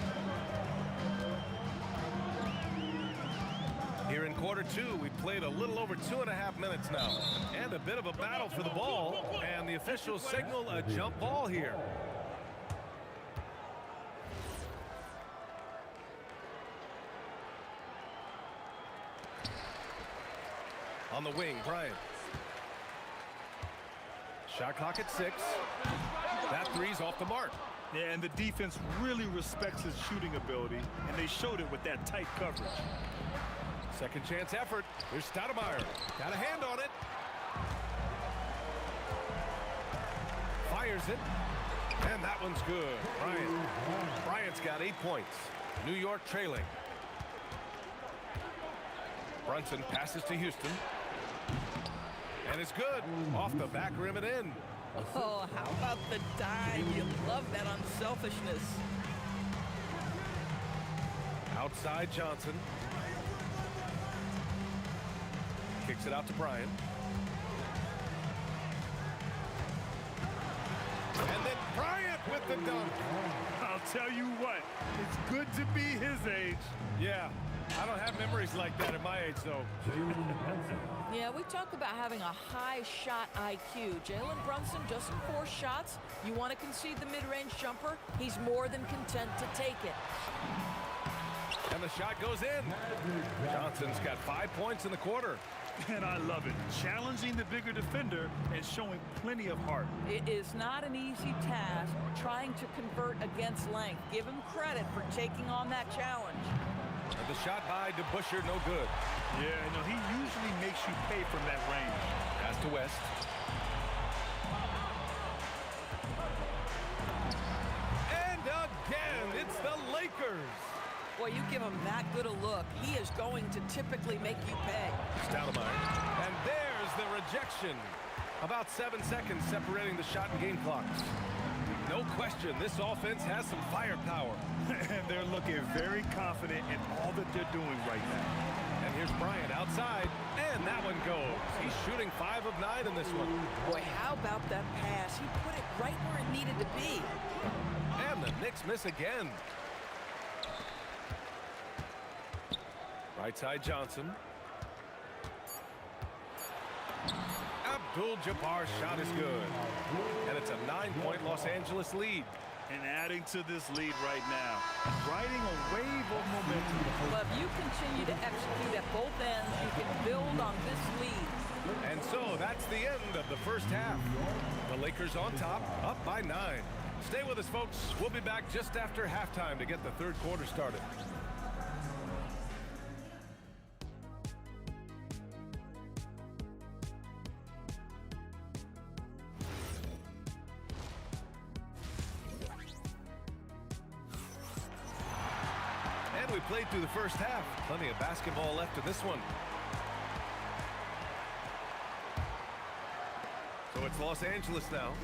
B: Here in quarter 2, we've played a little over 2.5 minutes now. And a bit of a battle for the ball. And the officials signal a jump ball here. On the wing, Bryant. Shot clock at 6. That 3's off the mark.
I: Yeah, and the defense really respects his shooting ability, and they showed it with that tight coverage.
B: Second chance effort. Here's Stoudemire. Got a hand on it. Fires it. And that one's good. Bryant's got 8 points. New York trailing. Brunson passes to Houston. And it's good. Off the back rim and in.
K: Oh, how about the dive? You love that unselfishness.
B: Outside Johnson. Kicks it out to Bryant. And then Bryant with the dunk.
I: I'll tell you what, it's good to be his age.
B: Yeah, I don't have memories like that at my age, though.
K: Yeah, we talk about having a high shot IQ. Jalen Brunson, just 4 shots. You want to concede the mid-range jumper? He's more than content to take it.
B: And the shot goes in. Johnson's got 5 points in the quarter.
I: And I love it. Challenging the bigger defender and showing plenty of heart.
K: It is not an easy task trying to convert against length. Give him credit for taking on that challenge.
B: And the shot by DeBusschere, no good.
I: Yeah, no, he usually makes you pay from that range.
B: Pass to West. And again, it's the Lakers.
K: Boy, you give him that good a look, he is going to typically make you pay.
B: Stoudemire. And there's the rejection. About 7 seconds separating the shot and game clocks. No question, this offense has some firepower.
I: And they're looking very confident in all that they're doing right now.
B: And here's Bryant outside, and that one goes. He's shooting 5 of 9 in this one.
K: Boy, how about that pass? He put it right where it needed to be.
B: And the Knicks miss again. Right side Johnson. Abdul-Jabbar's shot is good. And it's a 9-point Los Angeles lead.
I: And adding to this lead right now, riding a wave of momentum.
K: Well, if you continue to execute at both ends, you can build on this lead.
B: And so that's the end of the first half. The Lakers on top, up by 9. Stay with us, folks. We'll be back just after halftime to get the third quarter started. We played through the first half. Plenty of basketball left in this one. So it's Los Angeles now.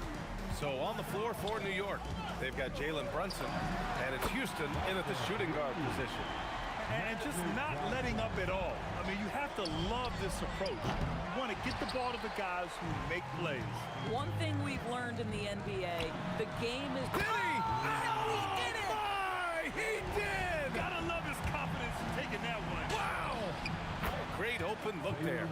B: So on the floor for New York, they've got Jalen Brunson, and it's Houston in at the shooting guard position.
I: And just not letting up at all. I mean, you have to love this approach. You want to get the ball to the guys who make plays.
K: One thing we've learned in the NBA, the game is...
B: Did he?
K: Oh, he did it!
B: My, he did!
I: Gotta love his confidence in taking that one.
B: Wow! Great open look there.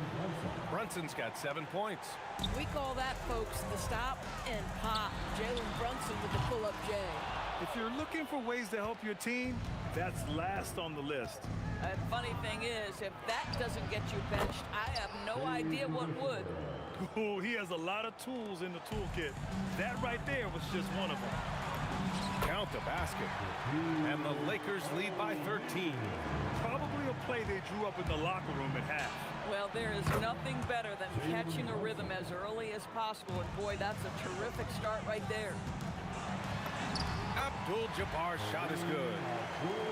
B: Brunson's got 7 points.
K: We call that, folks, the stop and pop. Jalen Brunson with the pull-up J.
I: If you're looking for ways to help your team, that's last on the list.
K: The funny thing is, if that doesn't get you benched, I have no idea what would.
I: Oh, he has a lot of tools in the toolkit. That right there was just one of them.
B: Count the basket. And the Lakers lead by 13.
I: Probably a play they drew up in the locker room at half.
K: Well, there is nothing better than catching a rhythm as early as possible. And boy, that's a terrific start right there.
B: Abdul-Jabbar's shot is good.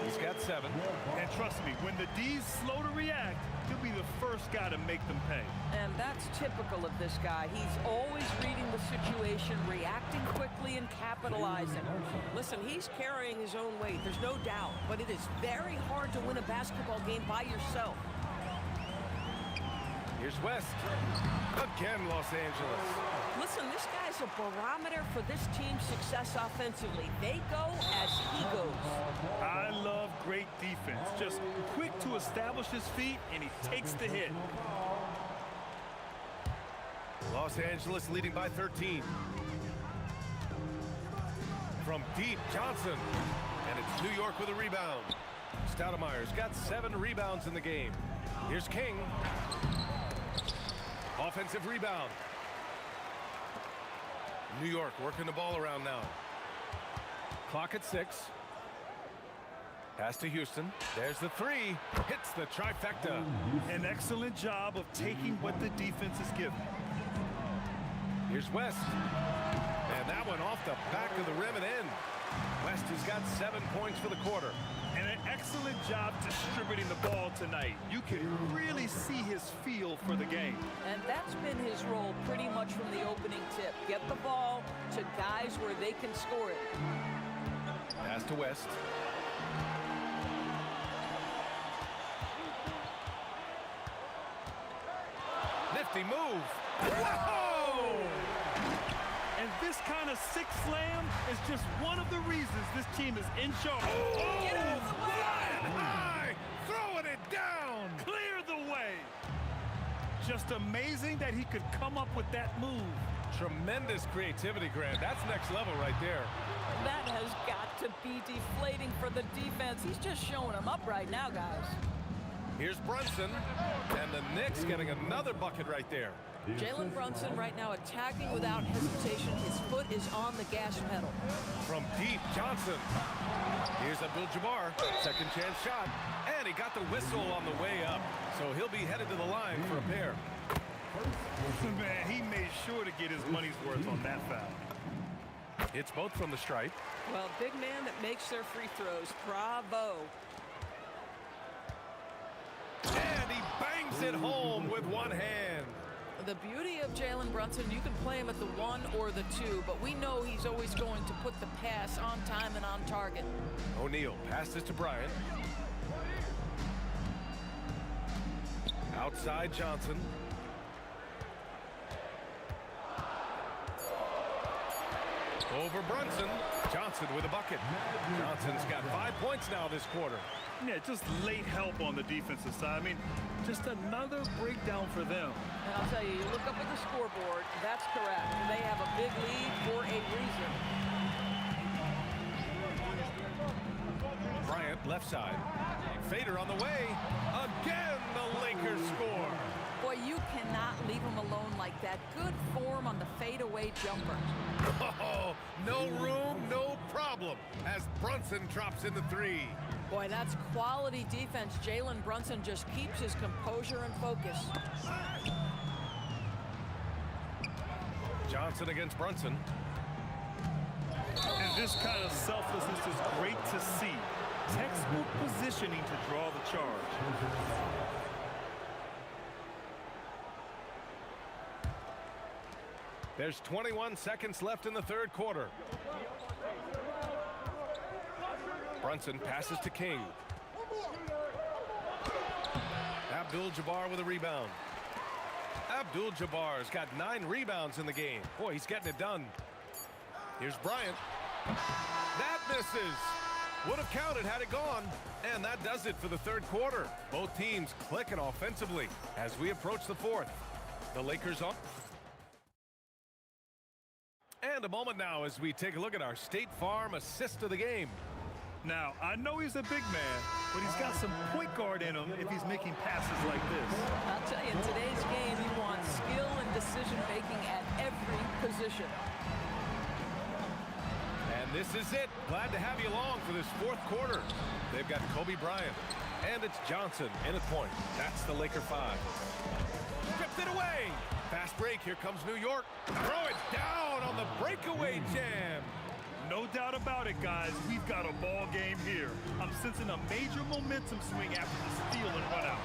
B: He's got 7.
I: And trust me, when the D's slow to react, he'll be the first guy to make them pay.
K: And that's typical of this guy. He's always reading the situation, reacting quickly, and capitalizing. Listen, he's carrying his own weight, there's no doubt. But it is very hard to win a basketball game by yourself.
B: Here's West. Again, Los Angeles.
K: Listen, this guy's a barometer for this team's success offensively. They go as he goes.
I: I love great defense. Just quick to establish his feet, and he takes the hit.
B: Los Angeles leading by 13. From deep, Johnson. And it's New York with a rebound. Stoudemire's got 7 rebounds in the game. Here's King. Offensive rebound. New York working the ball around now. Clock at 6. Pass to Houston. There's the 3. Hits the trifecta.
I: An excellent job of taking what the defense is given.
B: Here's West. And that one off the back of the rim and in. West has got 7 points for the quarter.
I: And an excellent job distributing the ball tonight. You can really see his feel for the game.
K: And that's been his role pretty much from the opening tip. Get the ball to guys where they can score it.
B: Pass to West. Nifty move. Whoa!
I: And this kind of six slam is just one of the reasons this team is in charge.
K: Get out of the way!
B: Flying high, throwing it down.
I: Clear the way. Just amazing that he could come up with that move.
B: Tremendous creativity, Grant. That's next level right there.
K: That has got to be deflating for the defense. He's just showing them up right now, guys.
B: Here's Brunson, and the Knicks getting another bucket right there.
K: Jalen Brunson right now attacking without hesitation. His foot is on the gas pedal.
B: From deep, Johnson. Here's Abdul-Jabbar, second chance shot, and he got the whistle on the way up, so he'll be headed to the line for a pair.
I: Man, he made sure to get his money's worth on that foul.
B: It's both from the stripe.
K: Well, big man that makes their free throws. Bravo.
B: And he bangs it home with one hand.
K: The beauty of Jalen Brunson, you can play him at the 1 or the 2, but we know he's always going to put the pass on time and on target.
B: O'Neal passes to Bryant. Outside Johnson. Over Brunson. Johnson with a bucket. Johnson's got 5 points now this quarter.
I: Yeah, just late help on the defensive side. I mean, just another breakdown for them.
K: And I'll tell you, you look up at the scoreboard, that's correct. They have a big lead for a reason.
B: Bryant left side. Fader on the way. Again, the Lakers score.
K: Boy, you cannot leave him alone like that. Good form on the fadeaway jumper.
B: Oh, no room, no problem, as Brunson drops in the 3.
K: Boy, that's quality defense. Jalen Brunson just keeps his composure and focus.
B: Johnson against Brunson.
I: And this kind of selflessness is great to see. Textbook positioning to draw the charge.
B: There's 21 seconds left in the third quarter. Brunson passes to King. Abdul-Jabbar with a rebound. Abdul-Jabbar's got 9 rebounds in the game. Boy, he's getting it done. Here's Bryant. That misses. Would have counted had it gone. And that does it for the third quarter. Both teams clicking offensively as we approach the fourth. The Lakers on. And a moment now as we take a look at our State Farm assist of the game.
I: Now, I know he's a big man, but he's got some point guard in him if he's making passes like this.
K: I'll tell you, in today's game, you want skill and decision-making at every position.
B: And this is it. Glad to have you along for this fourth quarter. They've got Kobe Bryant, and it's Johnson in at point. That's the Laker 5. Stripped it away. Fast break. Here comes New York. Throw it down on the breakaway jam.
I: No doubt about it, guys. We've got a ball game here. I'm sensing a major momentum swing after the steal and run out.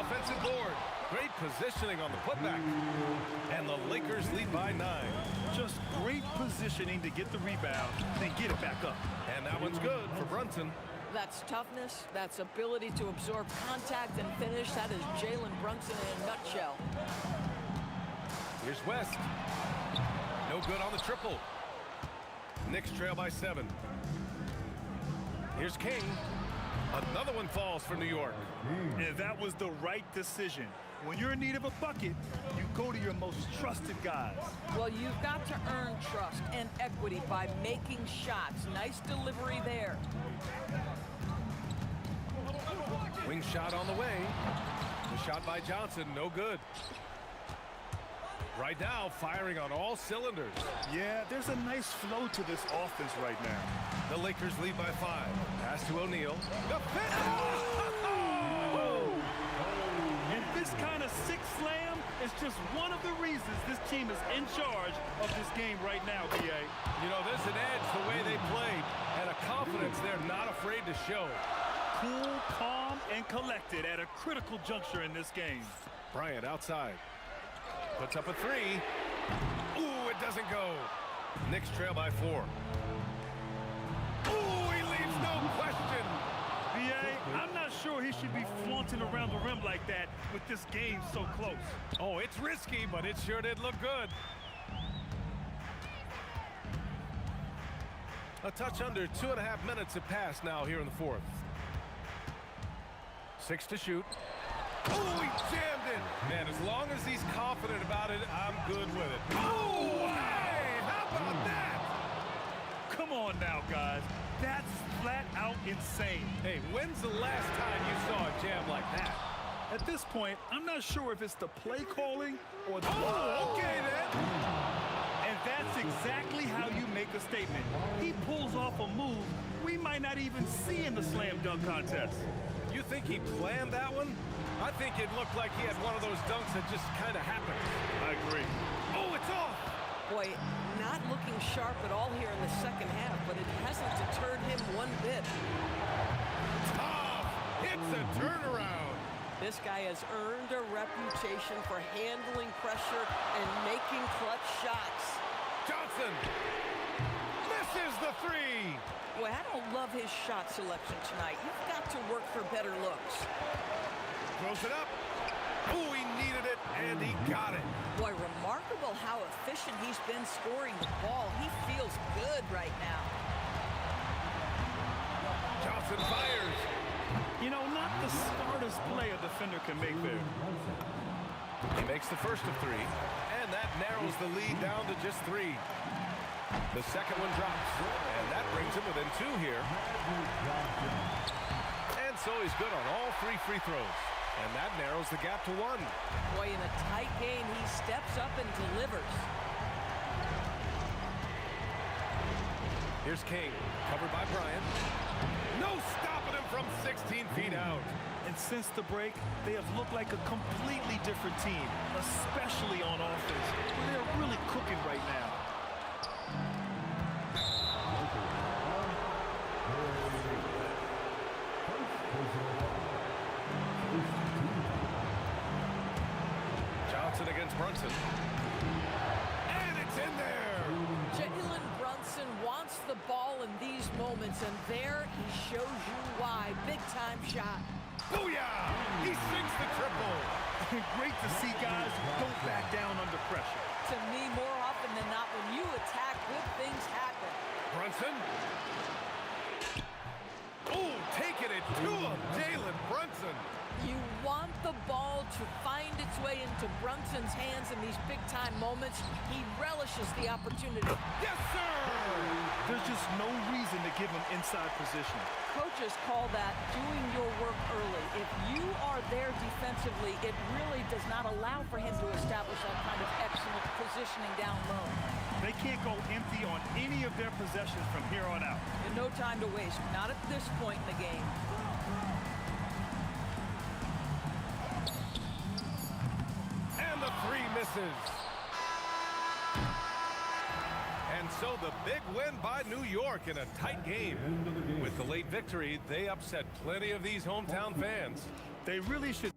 B: Offensive board. Great positioning on the putback. And the Lakers lead by 9.
I: Just great positioning to get the rebound, then get it back up.
B: And that one's good for Brunson.
K: That's toughness. That's ability to absorb contact and finish. That is Jalen Brunson in a nutshell.
B: Here's West. No good on the triple. Knicks trail by 7. Here's King. Another one falls for New York.
I: And that was the right decision. When you're in need of a bucket, you go to your most trusted guys.
K: Well, you've got to earn trust and equity by making shots. Nice delivery there.
B: Wing shot on the way. The shot by Johnson, no good. Right now, firing on all cylinders.
I: Yeah, there's a nice flow to this offense right now.
B: The Lakers lead by 5. Pass to O'Neal. The fit!
I: And this kind of six slam is just one of the reasons this team is in charge of this game right now, B.A.
B: You know, there's an edge the way they played and a confidence they're not afraid to show.
I: cool, calm, and collected at a critical juncture in this game.
B: Bryant outside. Puts up a three. Ooh, it doesn't go. Knicks trail by 4. Ooh, he leaves no question.
I: B.A., I'm not sure he should be flaunting around the rim like that with this game so close.
B: Oh, it's risky, but it sure did look good. A touch under 2.5 minutes have passed now here in the 4th. 6 to shoot. Oh, he jammed it. Man, as long as he's confident about it, I'm good with it. Oh, hey, how about that?
I: Come on now, guys. That's flat out insane.
B: Hey, when's the last time you saw a jam like that?
I: At this point, I'm not sure if it's the play calling or the...
B: Oh, okay then.
I: And that's exactly how you make a statement. He pulls off a move we might not even see in the slam dunk contest.
B: You think he planned that one? I think it looked like he had one of those dunks that just kind of happened.
I: I agree.
B: Oh, it's off.
O: Boy, not looking sharp at all here in the second half, but it hasn't deterred him one bit.
B: Tough. It's a turnaround.
O: This guy has earned a reputation for handling pressure and making clutch shots.
B: Johnson misses the three.
O: Boy, I don't love his shot selection tonight. You've got to work for better looks.
B: Throws it up. Oh, he needed it, and he got it.
O: Boy, remarkable how efficient he's been scoring the ball. He feels good right now.
B: Johnson fires.
I: You know, not the smartest play a defender can make there.
B: He makes the first of 3, and that narrows the lead down to just 3. The second one drops, and that brings him within 2 here. And so he's good on all 3 free throws, and that narrows the gap to 1.
O: Boy, in a tight game, he steps up and delivers.
B: Here's King, covered by Bryant. No stopping him from 16 feet out.
I: And since the break, they have looked like a completely different team, especially on offense. They're really cooking right now.
B: Johnson against Brunson. And it's in there.
O: Jalen Brunson wants the ball in these moments, and there he shows you why. Big-time shot.
B: Booyah! He sinks the triple.
I: Great to see guys who don't back down under pressure.
O: To me, more often than not, when you attack, good things happen.
B: Brunson. Oh, taking it to him, Jalen Brunson.
O: You want the ball to find its way into Brunson's hands in these big-time moments. He relishes the opportunity.
B: Yes, sir!
I: There's just no reason to give him inside position.
O: Coaches call that doing your work early. If you are there defensively, it really does not allow for him to establish that kind of excellent positioning down low.
I: They can't go empty on any of their possessions from here on out.
O: And no time to waste, not at this point in the game.
B: And the 3 misses. And so the big win by New York in a tight game. With the late victory, they upset plenty of these hometown fans.
I: They really should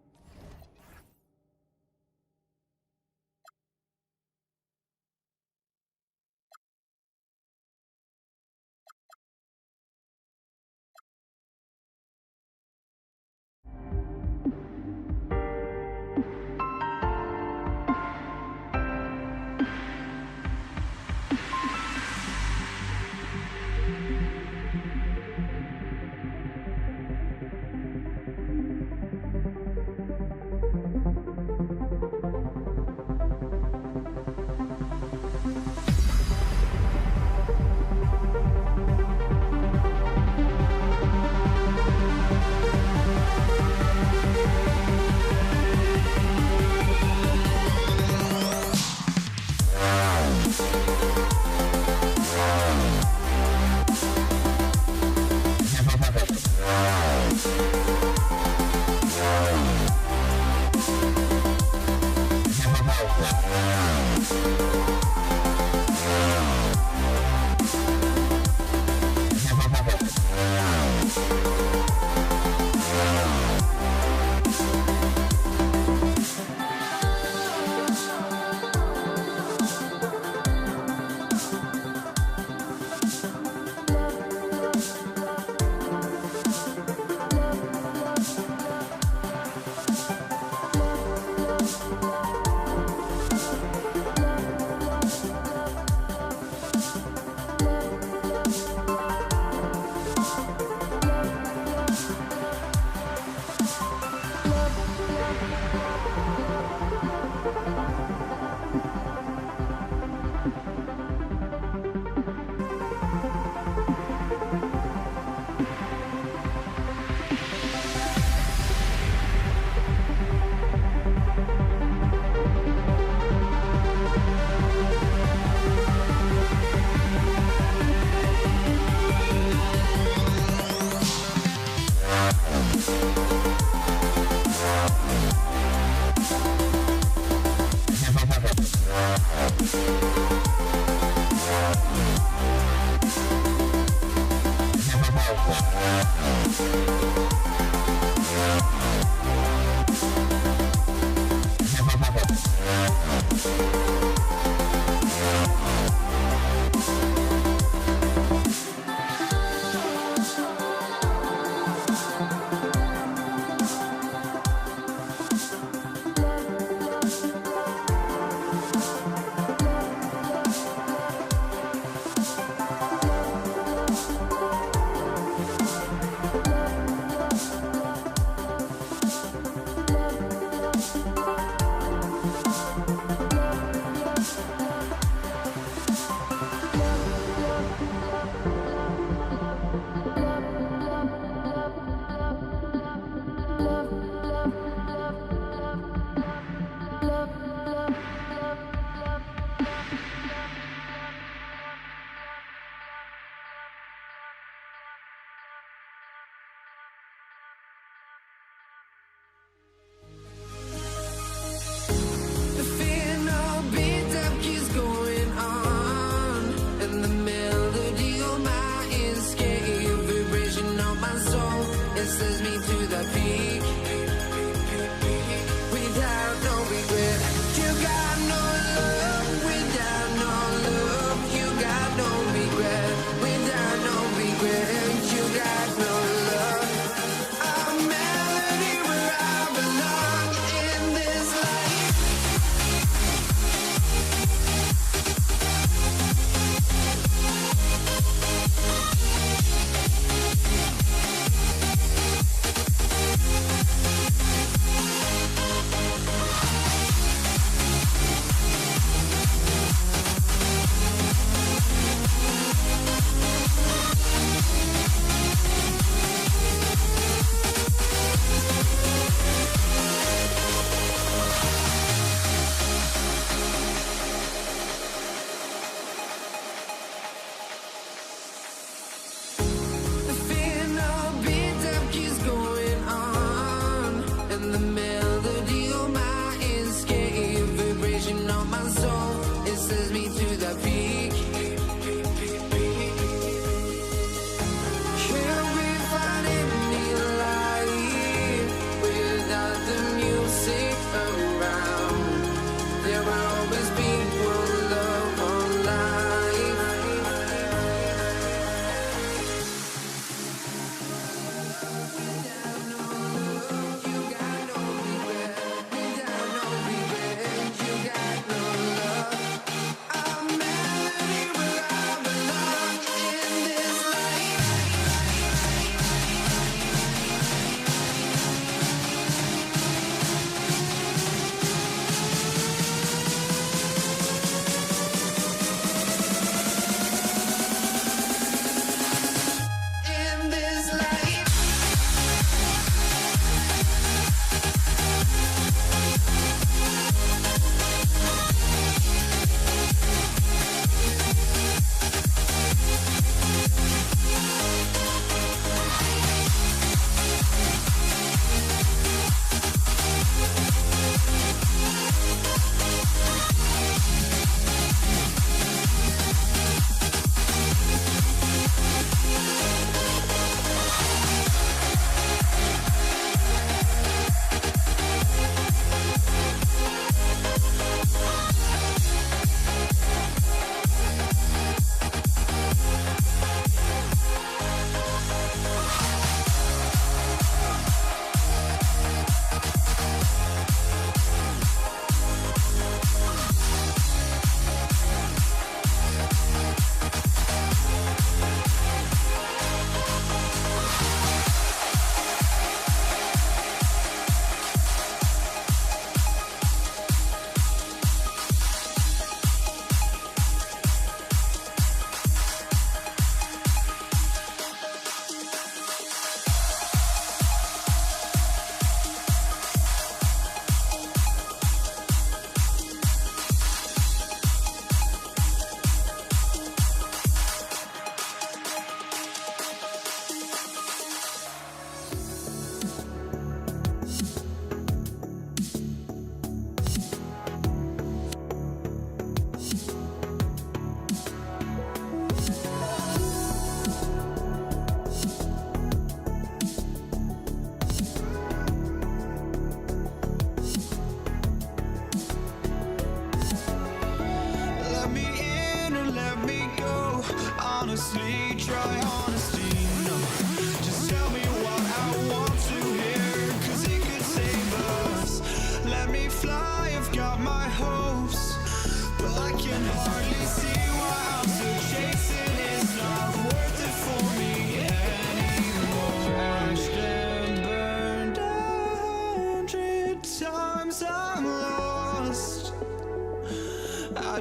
A: The fear no beat up keeps going on, and the melody on my escape, vibration on my soul, it sends me to the peak. Without no regret, you got no love. Without no love, you got no regret. Without no regret, you got no love. A melody where I belong in this life.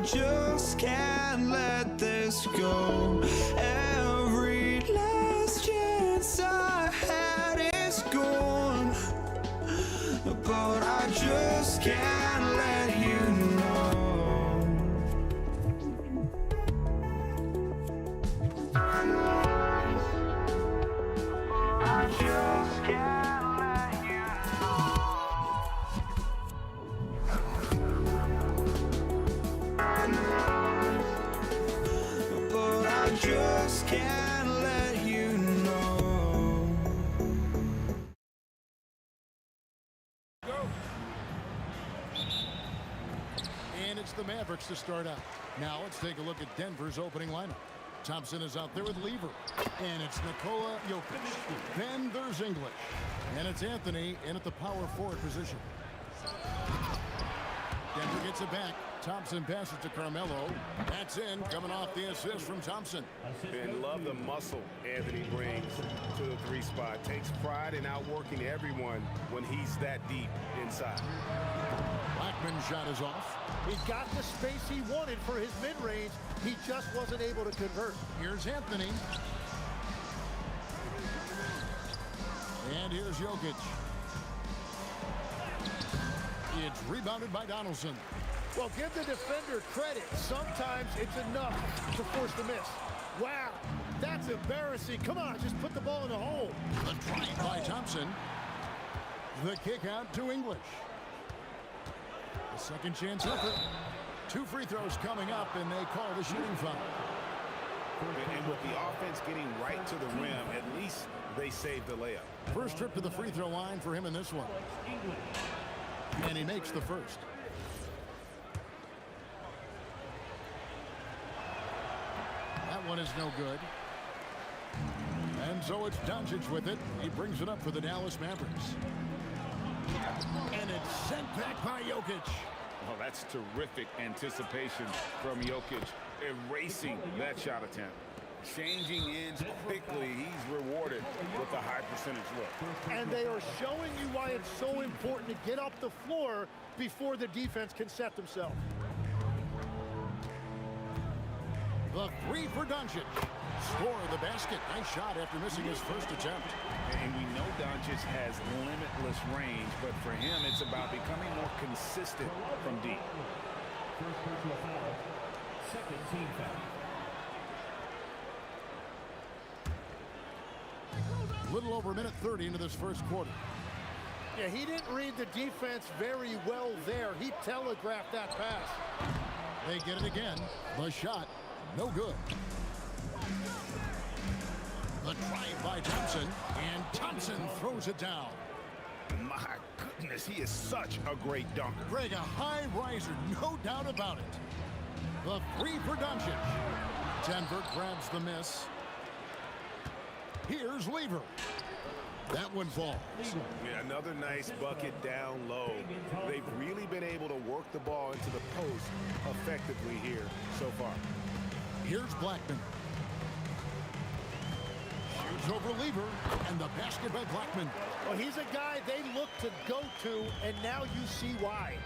A: just can't let this go. Every last chance I had is gone, but I just can't let you know. I just can't let you know. But I just can't let you know.
F: And it's the Mavericks to start out. Now let's take a look at Denver's opening lineup. Thompson is out there with Lever. And it's Nikola Jokic. Then there's English. And it's Anthony in at the power forward position. Denver gets it back. Thompson passes to Carmelo. That's in, coming off the assist from Thompson.
L: And love the muscle Anthony brings to the three spot. Takes pride in outworking everyone when he's that deep inside.
F: Blackman's shot is off.
M: He got the space he wanted for his mid-range. He just wasn't able to convert.
F: Here's Anthony. And here's Jokic. It's rebounded by Donaldson.
M: Well, give the defender credit. Sometimes it's enough to force the miss. Wow, that's embarrassing. Come on, just put the ball in the hole.
F: The drive by Thompson. The kick out to English. The second chance effort. 2 free throws coming up, and they call the shooting foul.
L: And with the offense getting right to the rim, at least they saved the layup.
F: First trip to the free throw line for him in this one. And he makes the first. That one is no good. And so it's Doncic with it. He brings it up for the Dallas Mavericks. And it's sent back by Jokic.
G: Oh, that's terrific anticipation from Jokic, erasing that shot attempt. Changing ends quickly. He's rewarded with a high percentage look.
M: And they are showing you why it's so important to get off the floor before the defense can set themselves.
F: The three for Doncic. Score the basket. Nice shot after missing his first attempt.
G: And we know Doncic has limitless range, but for him, it's about becoming more consistent from deep.
E: First personal foul. Second team foul.
F: Little over a minute 30 into this first quarter.
M: Yeah, he didn't read the defense very well there. He telegraphed that pass.
F: They get it again. The shot, no good. The drive by Thompson, and Thompson throws it down.
G: My goodness, he is such a great dunker.
F: Greg, a high riser, no doubt about it. The three for Doncic. Denver grabs the miss. Here's Lever. That one falls.
L: Yeah, another nice bucket down low. They've really been able to work the ball into the post effectively here so far.
F: Here's Blackman. Shoots over Lever, and the basket by Blackman.
M: Well, he's a guy they look to go to, and now you see why.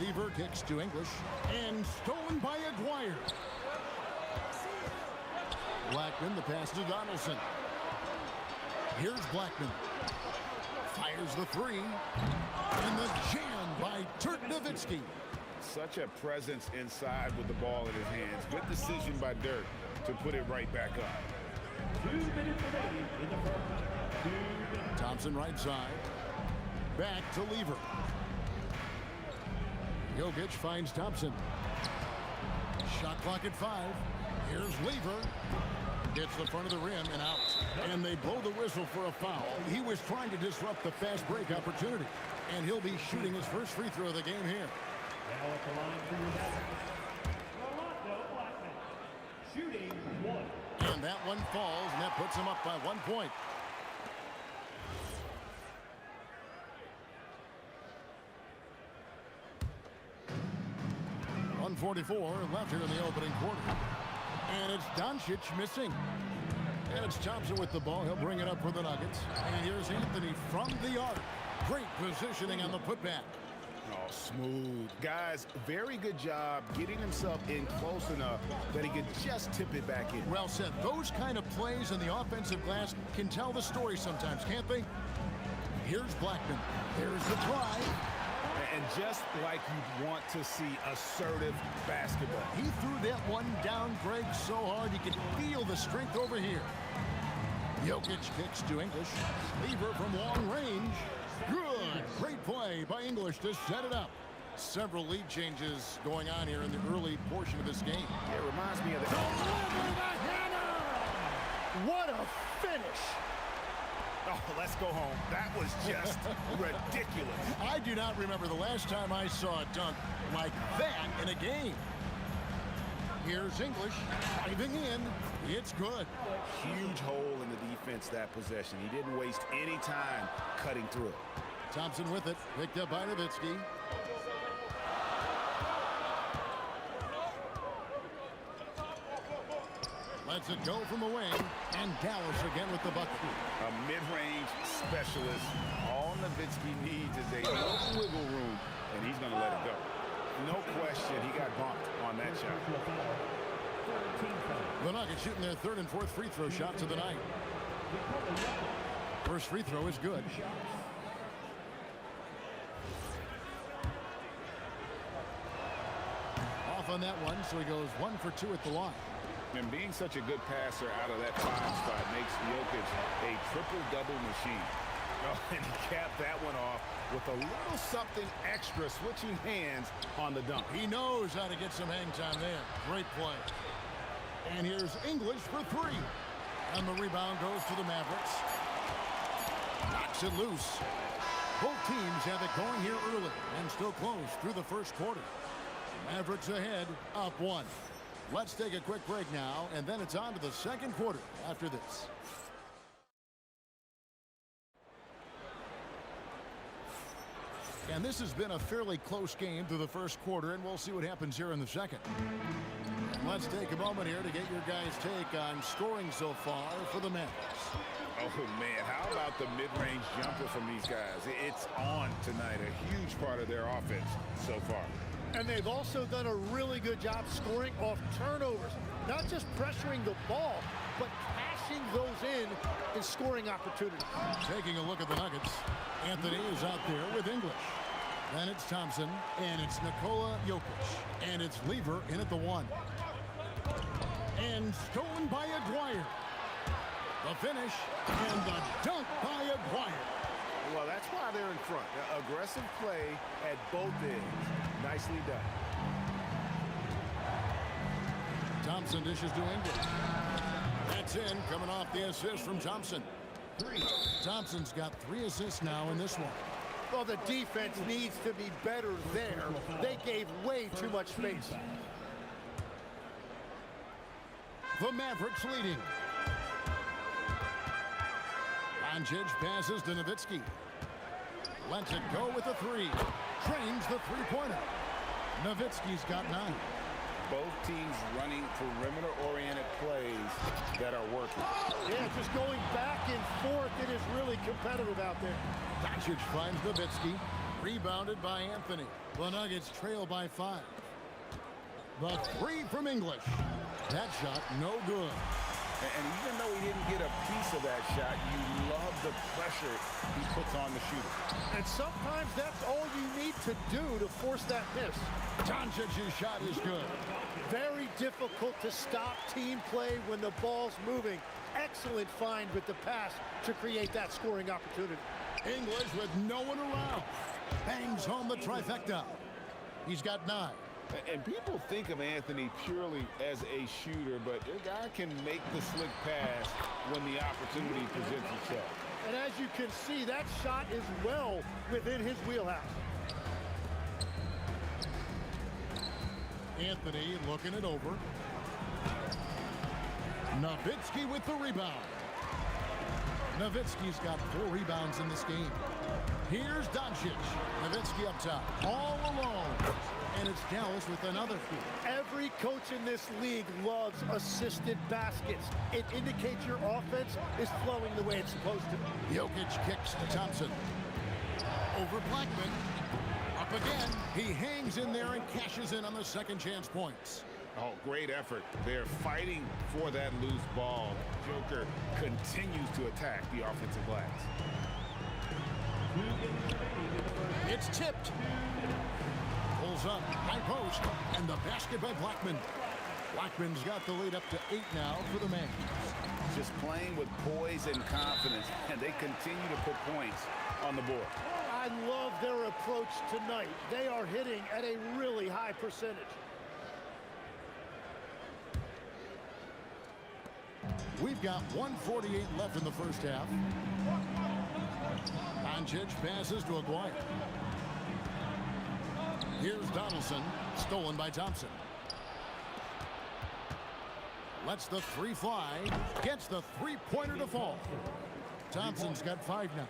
F: Lever kicks to English, and stolen by Aguirre. Blackman, the pass to Donaldson. Here's Blackman. Fires the three. And the jam by Dirk Nowitzki.
G: Such a presence inside with the ball in his hands. Good decision by Dirk to put it right back up.
E: 2 minutes remaining in the first. 2 minutes.
F: Thompson right side. Back to Lever. Jokic finds Thompson. Shot clock at 5. Here's Lever. Gets the front of the rim and out. And they blow the whistle for a foul. He was trying to disrupt the fast break opportunity. And he'll be shooting his first free throw of the game here.
E: Now at the line for your basket. Rolando Blackman. Shooting 1.
F: And that one falls, and that puts him up by 1 point. .144 left here in the opening quarter. And it's Doncic missing. And it's Thompson with the ball. He'll bring it up for the Nuggets. And here's Anthony from the arc. Great positioning on the putback.
G: Oh, smooth. Guys, very good job getting himself in close enough that he could just tip it back in.
F: Well said. Those kind of plays in the offensive glass can tell the story sometimes, can't they? Here's Blackman. There's the try.
G: And just like you'd want to see assertive basketball.
F: He threw that one down, Greg, so hard you could feel the strength over here. Jokic kicks to English. Lever from long range. Good. Great play by English to set it up. Several lead changes going on here in the early portion of this game.
G: It reminds me of the...
M: What a finish!
G: Oh, let's go home. That was just ridiculous.
F: I do not remember the last time I saw a dunk like that in a game. Here's English diving in. It's good.
G: Huge hole in the defense that possession. He didn't waste any time cutting through it.
F: Thompson with it. Picked up by Nowitzki. Lets it go from the wing. And Dallas again with the bucket.
G: A mid-range specialist. All Nowitzki needs is a little wiggle room, and he's going to let it go. No question, he got bumped on that shot.
F: The Nuggets shooting their third and fourth free throw shots of the night. First free throw is good. Off on that one, so he goes 1 for 2 at the line.
G: And being such a good passer out of that 5 spot makes Jokic a triple-double machine. Oh, and he capped that one off with a little something extra, switching hands on the dunk.
F: He knows how to get some hang time there. Great play. And here's English for 3. And the rebound goes to the Mavericks. Knocks it loose. Both teams have it going here early and still close through the first quarter. Mavericks ahead, up 1. Let's take a quick break now, and then it's on to the second quarter after this. And this has been a fairly close game through the first quarter, and we'll see what happens here in the second. Let's take a moment here to get your guys' take on scoring so far for the Mavericks.
G: Oh, man, how about the mid-range jumper from these guys? It's on tonight, a huge part of their offense so far.
M: And they've also done a really good job scoring off turnovers. Not just pressuring the ball, but cashing those in scoring opportunities.
F: Taking a look at the Nuggets. Anthony is out there with English. Then it's Thompson, and it's Nikola Jokic. And it's Lever in at the 1. And stolen by Aguirre. The finish, and the dunk by Aguirre.
G: Well, that's why they're in front. Aggressive play at both ends. Nicely done.
F: Thompson dishes to English. That's in, coming off the assist from Thompson. Thompson's got 3 assists now in this one.
M: Well, the defense needs to be better there. They gave way too much space.
F: The Mavericks leading. Doncic passes to Nowitzki. Lets it go with a 3. Trains the three-pointer. Nowitzki's got 9.
G: Both teams running perimeter-oriented plays that are working.
M: Yeah, just going back and forth. It is really competitive out there.
F: Doncic finds Nowitzki. Rebounded by Anthony. The Nuggets trail by 5. The 3 from English. That shot no good.
G: And even though he didn't get a piece of that shot, you love the pressure he puts on the shooter.
M: And sometimes that's all you need to do to force that miss.
F: Doncic's shot is good.
M: Very difficult to stop team play when the ball's moving. Excellent find with the pass to create that scoring opportunity.
F: English with no one around. Bangs home the trifecta. He's got 9.
G: And people think of Anthony purely as a shooter, but the guy can make the slick pass when the opportunity presents itself.
M: And as you can see, that shot is well within his wheelhouse.
F: Anthony looking it over. Nowitzki with the rebound. Nowitzki's got 4 rebounds in this game. Here's Doncic. Nowitzki up top, all alone. And it's Dallas with another.
M: Every coach in this league loves assisted baskets. It indicates your offense is flowing the way it's supposed to.
F: Jokic kicks to Thompson. Over Blackman. Up again. He hangs in there and cashes in on the second chance points.
G: Oh, great effort. They're fighting for that loose ball. Joker continues to attack the offensive glass.
F: It's tipped. Pulls up, high post, and the basket by Blackman. Blackman's got the lead up to 8 now for the man.
G: Just playing with poise and confidence, and they continue to put points on the board.
M: I love their approach tonight. They are hitting at a really high percentage.
F: We've got 1:48 left in the first half. Doncic passes to Aguirre. Here's Donaldson, stolen by Thompson. Lets the three fly, gets the three-pointer to fall. Thompson's got 5 now.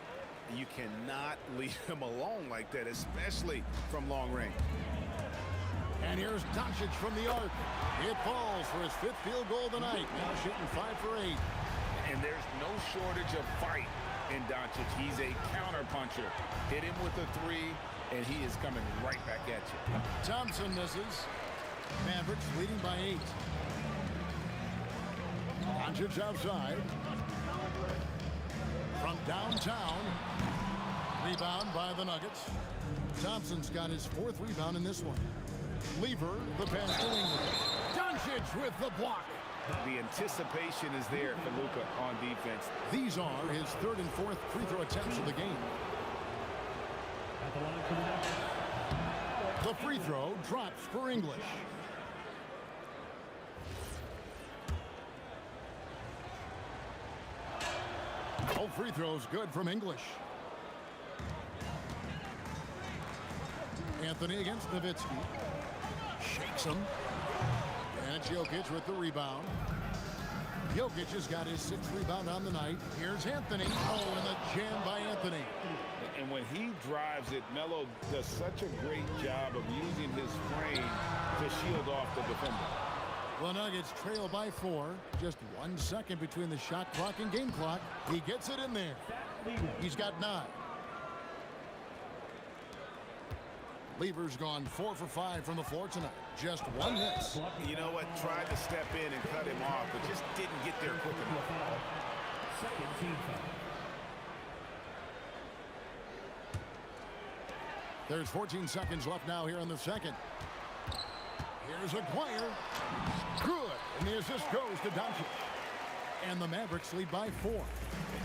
G: You cannot leave him alone like that, especially from long range.
F: And here's Doncic from the arc. It falls for his 5th field goal of the night. Now shooting 5 for 8.
G: And there's no shortage of fight in Doncic. He's a counter-puncher. Hit him with a 3, and he is coming right back at you.
F: Thompson misses. Mavericks leading by 8. Doncic outside. From downtown. Rebound by the Nuggets. Thompson's got his 4th rebound in this one. Lever, the pass to England. Doncic with the block.
G: The anticipation is there for Luka on defense.
F: These are his 3rd and 4th free throw attempts of the game. The free throw drops for English. All free throws good from English. Anthony against Nowitzki. Shakes him. And it's Jokic with the rebound. Jokic has got his 6th rebound on the night. Here's Anthony. Oh, and the jam by Anthony.
G: And when he drives it, Melo does such a great job of using his frame to shield off the defender.
F: The Nuggets trail by 4. Just 1 second between the shot clock and game clock. He gets it in there. He's got 9. Lever's gone 4 for 5 from the floor tonight. Just 1 miss.
G: You know what? Tried to step in and cut him off, but just didn't get there quick enough.
E: Second team foul.
F: There's 14 seconds left now here in the second. Here's Aguirre. Good. And the assist goes to Doncic. And the Mavericks lead by 4.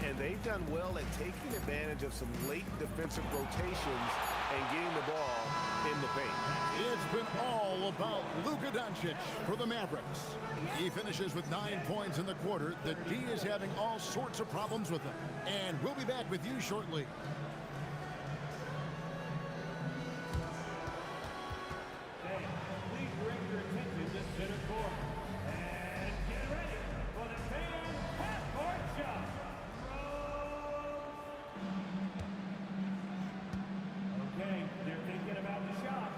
L: And they've done well at taking advantage of some late defensive rotations and getting the ball in the paint.
F: It's been all about Luka Doncic for the Mavericks. He finishes with 9 points in the quarter. The D is having all sorts of problems with him. And we'll be back with you shortly.
N: Please bring your attention to center court. And get ready for the fan half-court shot. Okay, they're thinking about the shot.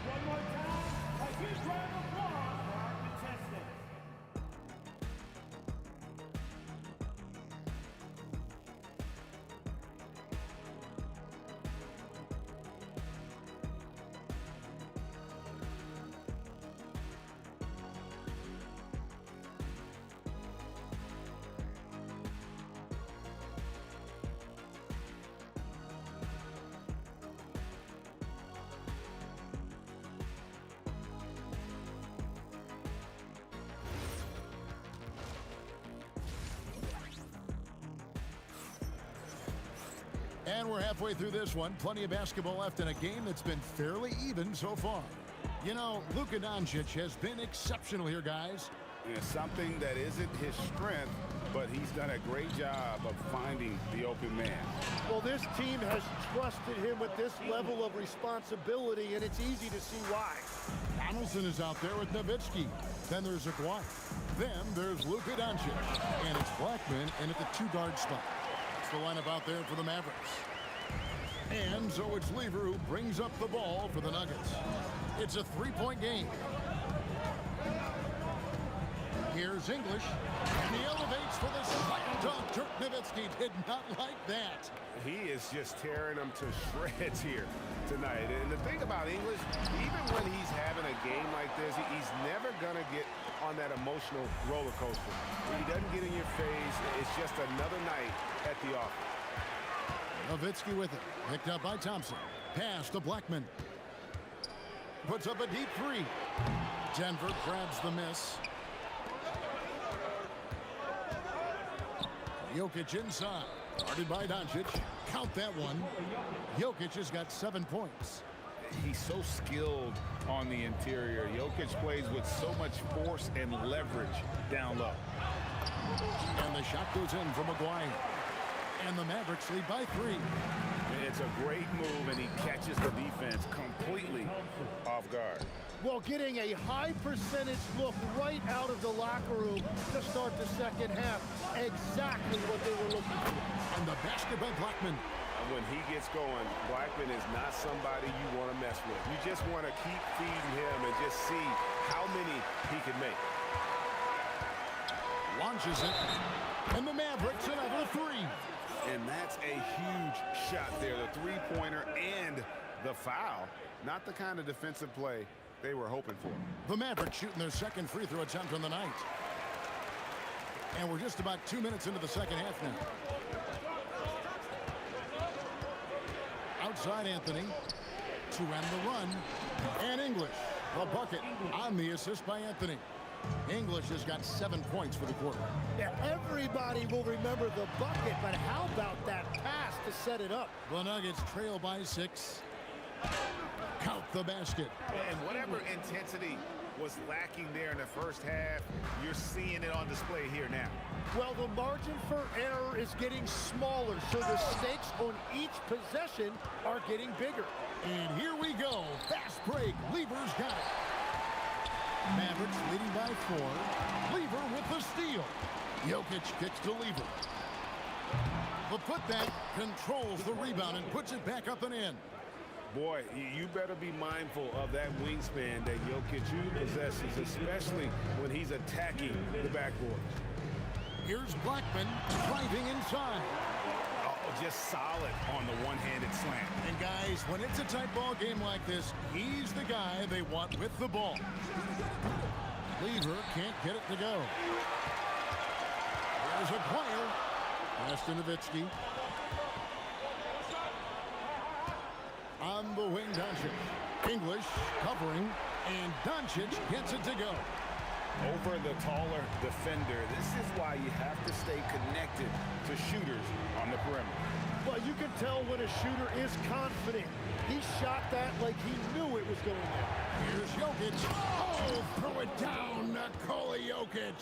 N: One more time, a huge round of applause for our contestants.
F: And we're halfway through this one. Plenty of basketball left in a game that's been fairly even so far. You know, Luka Doncic has been exceptional here, guys.
G: It's something that isn't his strength, but he's done a great job of finding the open man.
M: Well, this team has trusted him with this level of responsibility, and it's easy to see why.
F: Donaldson is out there with Nowitzki. Then there's Aguirre. Then there's Luka Doncic. And it's Blackman in at the 2-guard spot. That's the lineup out there for the Mavericks. And so it's Lever who brings up the ball for the Nuggets. It's a 3-point game. Here's English, and he elevates for the slam dunk. Dirk Nowitzki did not like that.
L: He is just tearing them to shreds here tonight. And the thing about English, even when he's having a game like this, he's never going to get on that emotional roller coaster. He doesn't get in your face. It's just another night at the office.
F: Nowitzki with it. Picked up by Thompson. Pass to Blackman. Puts up a deep three. Denver grabs the miss. Jokic inside. Guarded by Doncic. Count that one. Jokic has got 7 points.
G: He's so skilled on the interior. Jokic plays with so much force and leverage down low.
F: And the shot goes in from McGuire. And the Mavericks lead by 3.
G: It's a great move, and he catches the defense completely off guard.
M: Well, getting a high percentage look right out of the locker room to start the second half. Exactly what they were looking for.
F: And the basket by Blackman.
L: When he gets going, Blackman is not somebody you want to mess with. You just want to keep feeding him and just see how many he can make.
F: Launches it. And the Mavericks another 3.
L: And that's a huge shot there. The three-pointer and the foul. Not the kind of defensive play they were hoping for.
F: The Mavericks shooting their second free throw attempt on the night. And we're just about 2 minutes into the second half now. Outside Anthony to end the run. And English, the bucket on the assist by Anthony. English has got 7 points for the quarter.
M: Yeah, everybody will remember the bucket, but how about that pass to set it up?
F: The Nuggets trail by 6. Count the basket.
G: And whatever intensity was lacking there in the first half, you're seeing it on display here now.
M: Well, the margin for error is getting smaller, so the stakes on each possession are getting bigger.
F: And here we go. Fast break. Lever's got it. Mavericks leading by 4. Lever with the steal. Jokic kicks to Lever. The putback controls the rebound and puts it back up and in.
L: Boy, you better be mindful of that wingspan that Jokic possesses, especially when he's attacking the backboard.
F: Here's Blackman driving inside.
G: Oh, just solid on the one-handed slam.
F: And guys, when it's a tight ball game like this, he's the guy they want with the ball. Lever can't get it to go. There's a player. Pass to Nowitzki. On the wing, Doncic. English covering, and Doncic gets it to go.
G: Over the taller defender. This is why you have to stay connected to shooters on the perimeter.
M: Well, you can tell when a shooter is confident. He shot that like he knew it was going there.
F: Here's Jokic. Oh, throw it down, Nikola Jokic.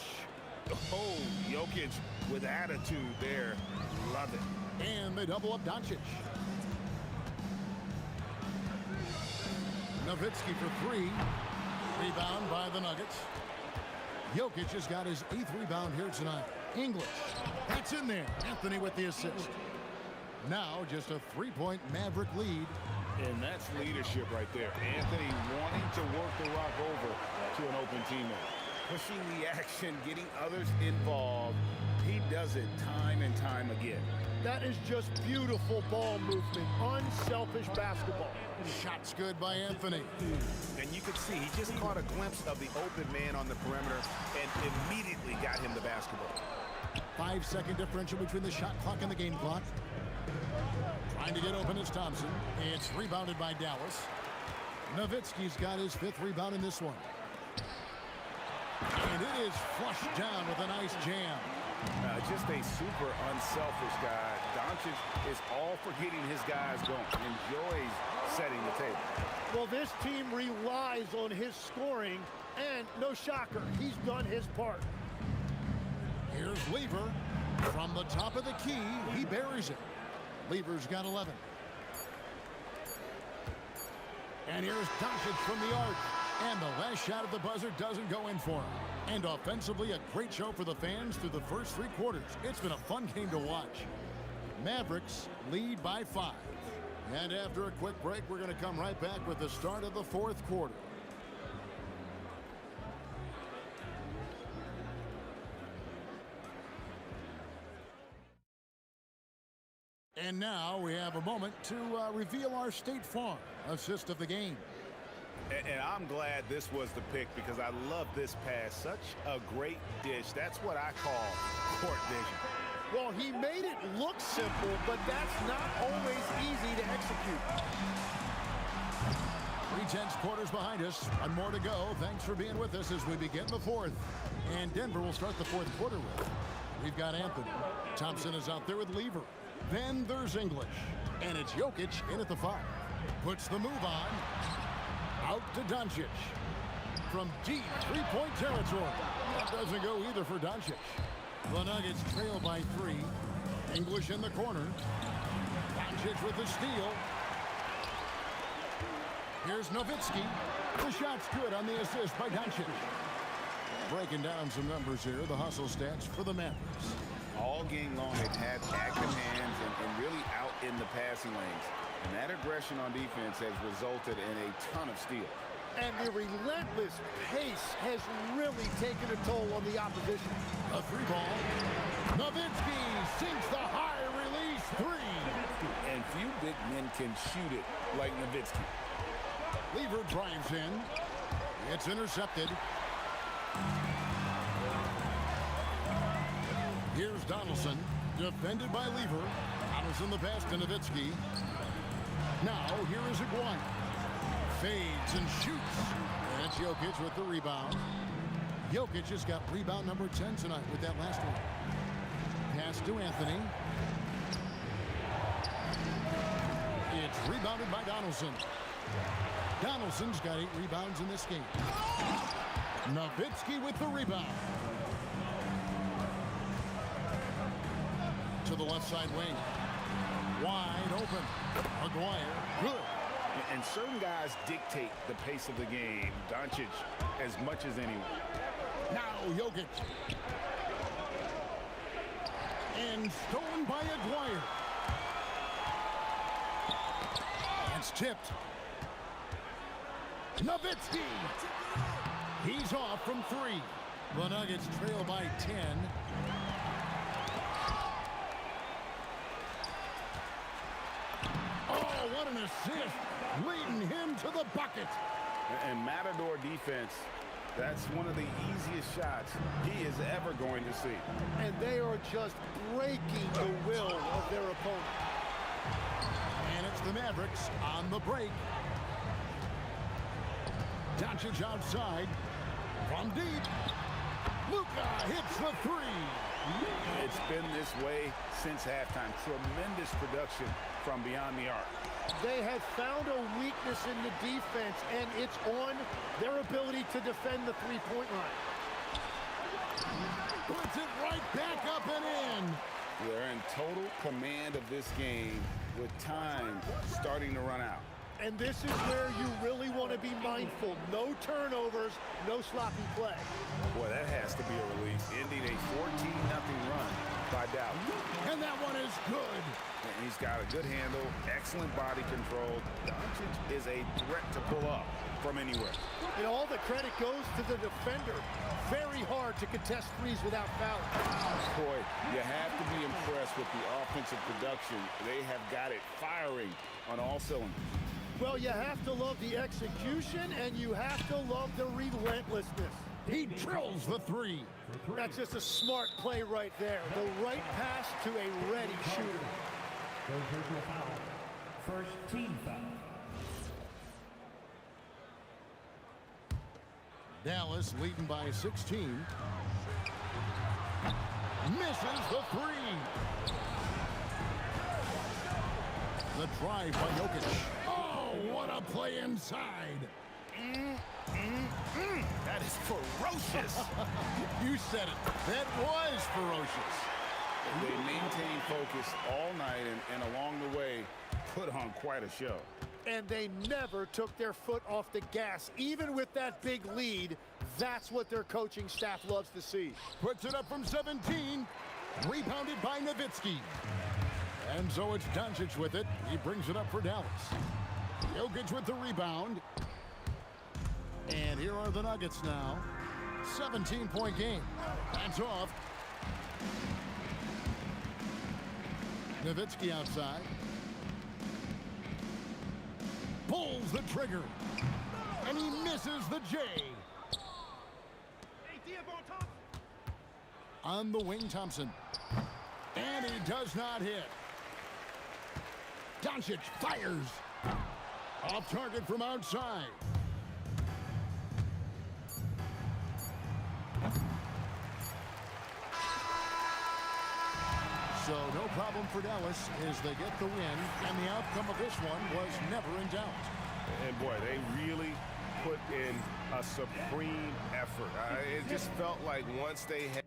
G: Oh, Jokic with attitude there. Love it.
F: And they double up Doncic. Nowitzki for 3. Rebound by the Nuggets. Jokic has got his 8th rebound here tonight. English. That's in there. Anthony with the assist. Now just a 3-point Maverick lead.
G: And that's leadership right there. Anthony wanting to work the rock over to an open teammate. Pushing the action, getting others involved. He does it time and time again.
M: That is just beautiful ball movement. Unselfish basketball.
F: Shots good by Anthony.
G: And you can see he just caught a glimpse of the open man on the perimeter and immediately got him the basketball.
F: 5-second differential between the shot clock and the game clock. Trying to get open is Thompson. It's rebounded by Dallas. Nowitzki's got his 5th rebound in this one. And it is flushed down with a nice jam.
G: Just a super unselfish guy. Doncic is all for getting his guys going. Enjoys setting the table.
M: Well, this team relies on his scoring, and no shocker, he's done his part.
F: Here's Lever. From the top of the key, he buries it. Lever's got 11. And here's Doncic from the arc. And the last shot at the buzzer doesn't go in for him. And offensively, a great show for the fans through the first 3 quarters. It's been a fun game to watch. Mavericks lead by 5. And after a quick break, we're going to come right back with the start of the 4th quarter. And now we have a moment to reveal our State Farm assist of the game.
G: And I'm glad this was the pick because I love this pass. Such a great dish. That's what I call court vision.
M: Well, he made it look simple, but that's not always easy to execute.
F: 3/10 quarters behind us. One more to go. Thanks for being with us as we begin the fourth. And Denver will start the fourth quarter with. We've got Anthony. Thompson is out there with Lever. Then there's English. And it's Jokic in at the 5. Puts the move on. Out to Doncic. From deep three-point territory. That doesn't go either for Doncic. The Nuggets trail by 3. English in the corner. Doncic with the steal. Here's Nowitzki. The shot's good on the assist by Doncic. Breaking down some numbers here. The hustle stats for the Mavericks.
G: All game long, they've had active hands and really out in the passing lanes. And that aggression on defense has resulted in a ton of steals.
M: And the relentless pace has really taken a toll on the opposition.
F: A 3-ball. Nowitzki sinks the high release 3.
G: And few big men can shoot it like Nowitzki.
F: Lever drives in. It's intercepted. Here's Donaldson, defended by Lever. Donaldson the pass to Nowitzki. Now here is Aguirre. Fades and shoots. That's Jokic with the rebound. Jokic has got rebound number 10 tonight with that last one. Pass to Anthony. It's rebounded by Donaldson. Donaldson's got 8 rebounds in this game. Nowitzki with the rebound. To the left side wing. Wide open. Aguirre, good.
G: And certain guys dictate the pace of the game. Doncic as much as anyone.
F: Now Jokic. And stolen by Aguirre. It's tipped. Nowitzki. He's off from 3. The Nuggets trail by 10. Oh, what an assist. Leading him to the bucket.
G: And Matador defense, that's one of the easiest shots he is ever going to see.
M: And they are just breaking the will of their opponent.
F: And it's the Mavericks on the break. Doncic outside. From deep. Luka hits the 3.
G: It's been this way since halftime. Tremendous production from beyond the arc.
M: They have found a weakness in the defense, and it's on their ability to defend the three-point line.
F: Puts it right back up and in.
G: They're in total command of this game with time starting to run out.
M: And this is where you really want to be mindful. No turnovers, no sloppy play.
G: Boy, that has to be a release. Ending a 14-0 run by Dallas.
F: And that one is good.
G: And he's got a good handle, excellent body control. Doncic is a threat to pull up from anywhere.
M: And all the credit goes to the defender. Very hard to contest threes without fouling.
G: Boy, you have to be impressed with the offensive production. They have got it firing on all cylinders.
M: Well, you have to love the execution, and you have to love the relentlessness.
F: He drills the 3.
M: That's just a smart play right there. The right pass to a ready shooter.
E: Personal foul. First team foul.
F: Dallas leading by 16. Misses the 3. The drive by Jokic. Oh, what a play inside.
G: That is ferocious.
F: You said it. That was ferocious.
G: They maintained focus all night and along the way put on quite a show.
M: And they never took their foot off the gas. Even with that big lead, that's what their coaching staff loves to see.
F: Puts it up from 17. Rebounded by Nowitzki. And so it's Doncic with it. He brings it up for Dallas. Jokic with the rebound. And here are the Nuggets now. 17-point game. That's off. Nowitzki outside. Pulls the trigger. And he misses the J. On the wing, Thompson. And he does not hit. Doncic fires. Off target from outside. So no problem for Dallas as they get the win, and the outcome of this one was never in doubt.
L: And boy, they really put in a supreme effort. It just felt like once they had